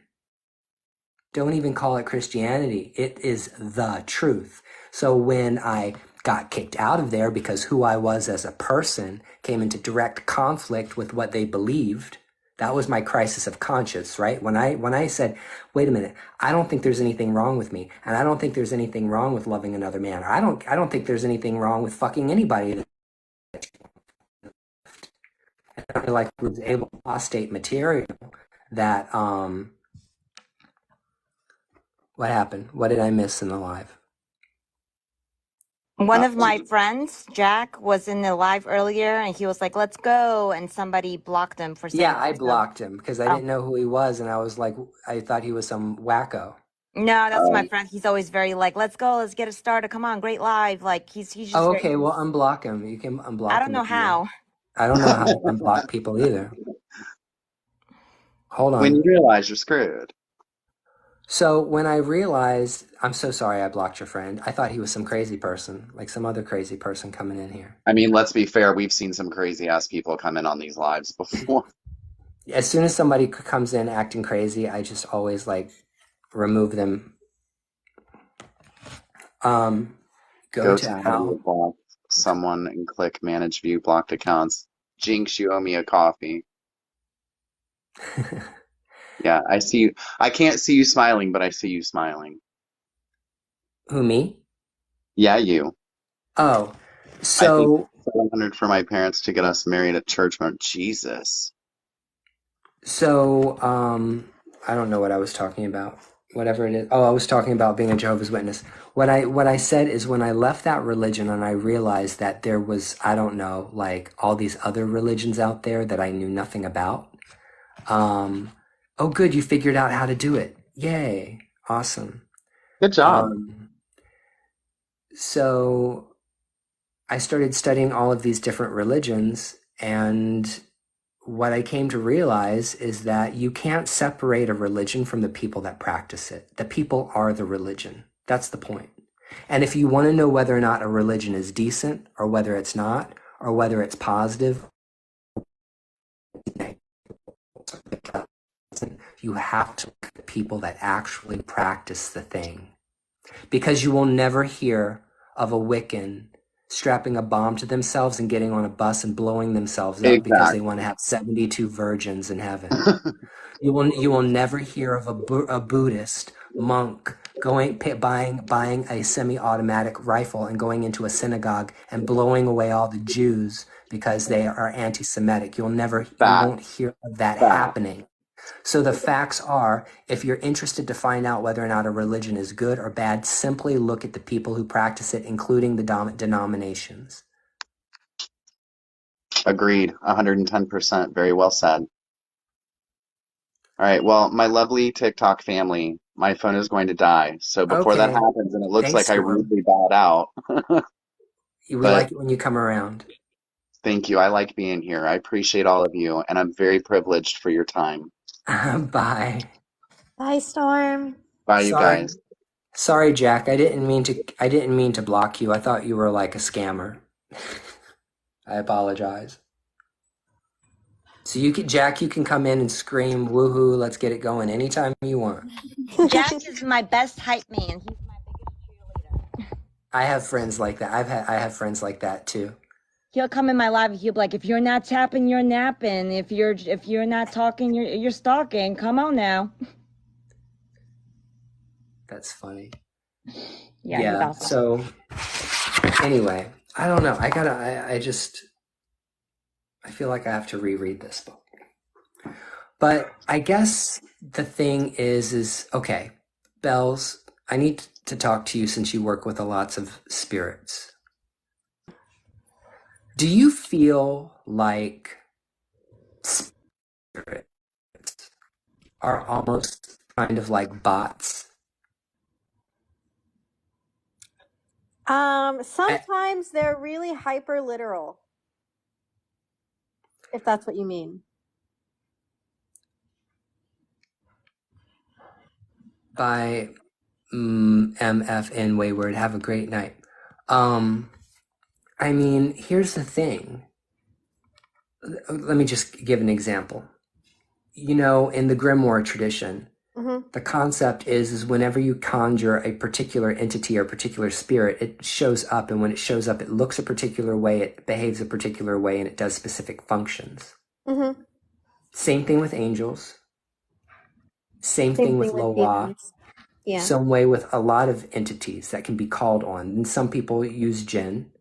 Don't even call it Christianity. It is the truth. So when I got kicked out of there because who I was as a person came into direct conflict with what they believed, that was my crisis of conscience, right? When I said, wait a minute, I don't think there's anything wrong with me, and I don't think there's anything wrong with loving another man. I don't think there's anything wrong with fucking anybody. Like was able to apostate material that what happened? What did I miss in the live? One of my friends, Jack, was in the live earlier and he was like, let's go. And somebody blocked him for saying Yeah, I that. blocked him because I didn't know who he was, and I was like, I thought he was some wacko. No, that's my friend. He's always very like, let's go, let's get it started. Come on, great live. Like he's just Oh, very, okay, well, unblock him. You can unblock him. I don't know if you want. how. I don't know how to unblock people either. Hold When you on. realize you're screwed. So when I realized, I'm so sorry I blocked your friend. I thought he was some crazy person, like some other crazy person coming in here. I mean, let's be fair. We've seen some crazy ass people come in on these lives before. As soon as somebody comes in acting crazy, I just always like remove them. Go Go to to how how. to block someone and click manage view blocked accounts. Jinx, you owe me a coffee. Yeah, I see you. I can't see you smiling, but I see you smiling. Who, me? Yeah, you. Oh, I think so 700 for my parents to get us married at church. Jesus. I don't know what I was talking about. Whatever it is. Oh, I was talking about being a Jehovah's Witness. What I said is when I left that religion and I realized that there was, I don't know, like all these other religions out there that I knew nothing about. Oh, good, you figured out how to do it. Yay. Awesome. Good job. So I started studying all of these different religions, and what I came to realize is that you can't separate a religion from the people that practice it. The people are the religion. That's the point. And if you want to know whether or not a religion is decent or whether it's not, or whether it's positive, you have to look at the people that actually practice the thing. Because you will never hear of a Wiccan strapping a bomb to themselves and getting on a bus and blowing themselves up because they Exactly. want to have 72 virgins in heaven. You will never hear of a Buddhist monk buying a semi-automatic rifle and going into a synagogue and blowing away all the Jews because they are anti-Semitic. You won't hear of that happening. So the facts are, if you're interested to find out whether or not a religion is good or bad, simply look at the people who practice it, including the denominations. Agreed. 110%. Very well said. All right. Well, my lovely TikTok family, my phone is going to die. So before that Okay. happens, and it looks Thanks, like I Storm. rudely bowed out, We but like it when you come around. thank you. I like being here. I appreciate all of you, and I'm very privileged for your time. Bye. Bye, Storm. Bye, you Sorry. guys. Sorry, Jack. I didn't mean to block you. I thought you were like a scammer. I apologize. So Jack, you can come in and scream woohoo, let's get it going anytime you want. Jack is my best hype man. He's my biggest cheerleader. I have friends like that. I have friends like that too. He'll come in my live and he'll be like, if you're not tapping, you're napping. If you're not talking, you're stalking. Come on now. That's funny. Yeah, he's awesome. So anyway, I don't know. I feel like I have to reread this book. But I guess the thing is okay, Bells, I need to talk to you since you work with lots of spirits. Do you feel like spirits are almost kind of like bots? Sometimes they're really hyper literal, if that's what you mean. By MFN Wayward. Have a great night. I mean, here's the thing. Let me just give an example. You know, in the Grimoire tradition, the concept is whenever you conjure a particular entity or particular spirit, it shows up, and when it shows up, it looks a particular way, it behaves a particular way, and it does specific functions. Same thing with angels. Same thing with Loa. demons. Yeah. Some way with a lot of entities that can be called on. And some people use jinn.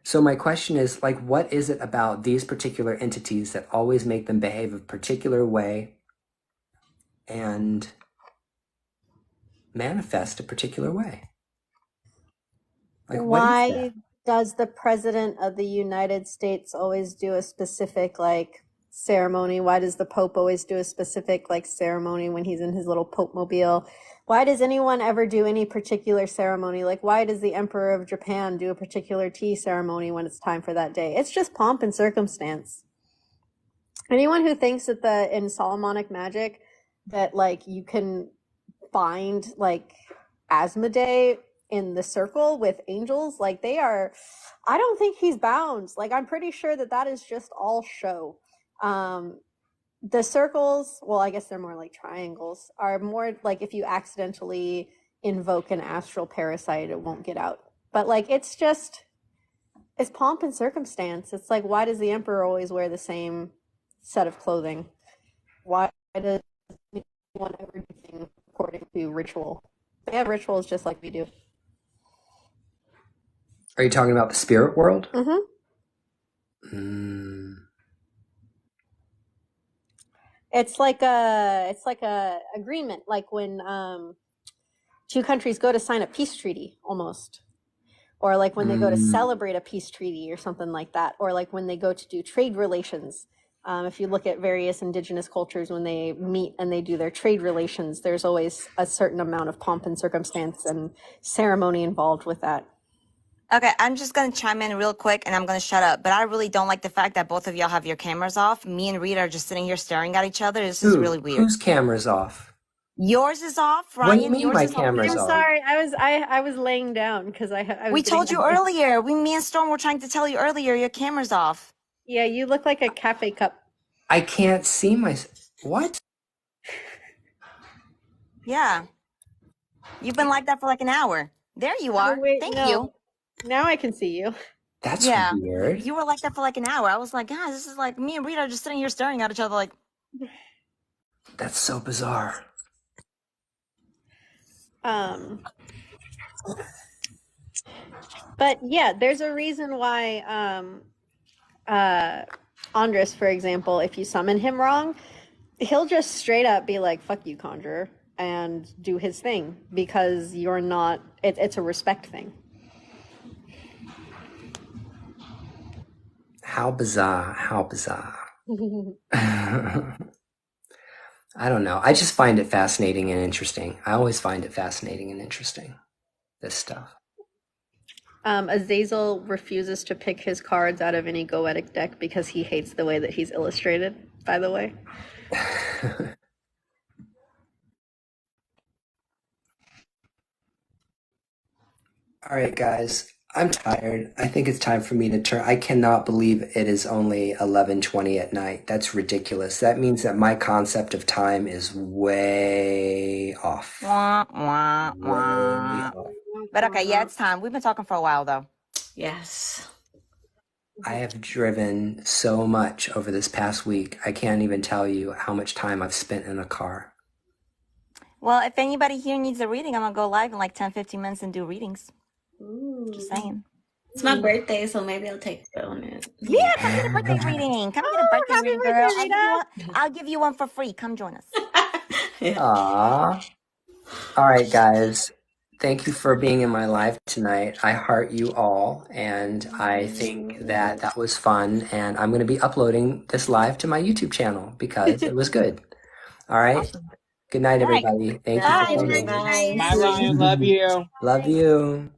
So my question is, like, what is it about these particular entities that always make them behave a particular way and manifest a particular way? Like, what is Why that? does the president of the United States always do a specific like ceremony? Why does the Pope always do a specific like ceremony when he's in his little Pope mobile? Why does anyone ever do any particular ceremony? Like, why does the Emperor of Japan do a particular tea ceremony when it's time for that day? It's just pomp and circumstance. Anyone who thinks that in Solomonic magic that like you can find like Asmodee in the circle with angels, like they are, I don't think he's bound. Like, I'm pretty sure that is just all show. The circles, well, I guess they're more like triangles, are more like if you accidentally invoke an astral parasite, it won't get out. But like, it's pomp and circumstance. It's like, why does the emperor always wear the same set of clothing? Why does anyone ever do things according to ritual? They have rituals just like we do. Are you talking about the spirit world? It's like a agreement, like when two countries go to sign a peace treaty, almost, or like when they go to celebrate a peace treaty or something like that, or like when they go to do trade relations. If you look at various indigenous cultures, when they meet and they do their trade relations, there's always a certain amount of pomp and circumstance and ceremony involved with that. Okay, I'm just going to chime in real quick and I'm going to shut up. But I really don't like the fact that both of y'all have your cameras off. Me and Rita are just sitting here staring at each other. This is really weird. Whose camera's off? Yours is off, Ryan. What do you mean yours my is camera's off. off? Sorry, I was laying down because I was. We told you earlier. Me and Storm were trying to tell you earlier your camera's off. Yeah, you look like a cafe cup. I can't see my... What? Yeah. You've been like that for like an hour. There you are. Thank you. Now I can see you. That's weird. You were like that for like an hour. I was like, guys, this is like me and Rita are just sitting here staring at each other like. That's so bizarre. But yeah, there's a reason why Andres, for example, if you summon him wrong, he'll just straight up be like, fuck you, conjurer, and do his thing because you're not, it's a respect thing. How bizarre. How bizarre. I don't know. I just find it fascinating and interesting. I always find it fascinating and interesting, this stuff. Azazel refuses to pick his cards out of any Goetic deck because he hates the way that he's illustrated, by the way. All right, guys. I'm tired. I think it's time for me to turn. I cannot believe it is only 11:20 at night. That's ridiculous. That means that my concept of time is way off. Wah, wah, wah. But okay, yeah, it's time. We've been talking for a while, though. Yes. I have driven so much over this past week. I can't even tell you how much time I've spent in a car. Well, if anybody here needs a reading, I'm going to go live in like 10, 15 minutes and do readings. Just saying. It's my birthday, so maybe I'll take it on it. Yeah, come get a birthday reading. Come get a birthday reading, girl. I'll give you one for free. Come join us. Aww. All right, guys. Thank you for being in my live tonight. I heart you all, and I think that that was fun. And I'm going to be uploading this live to my YouTube channel because it was good. All right. Awesome. Good night, All right. everybody. Thank you Bye. for Bye, coming. guys. Bye, Ryan. Love you. Love you.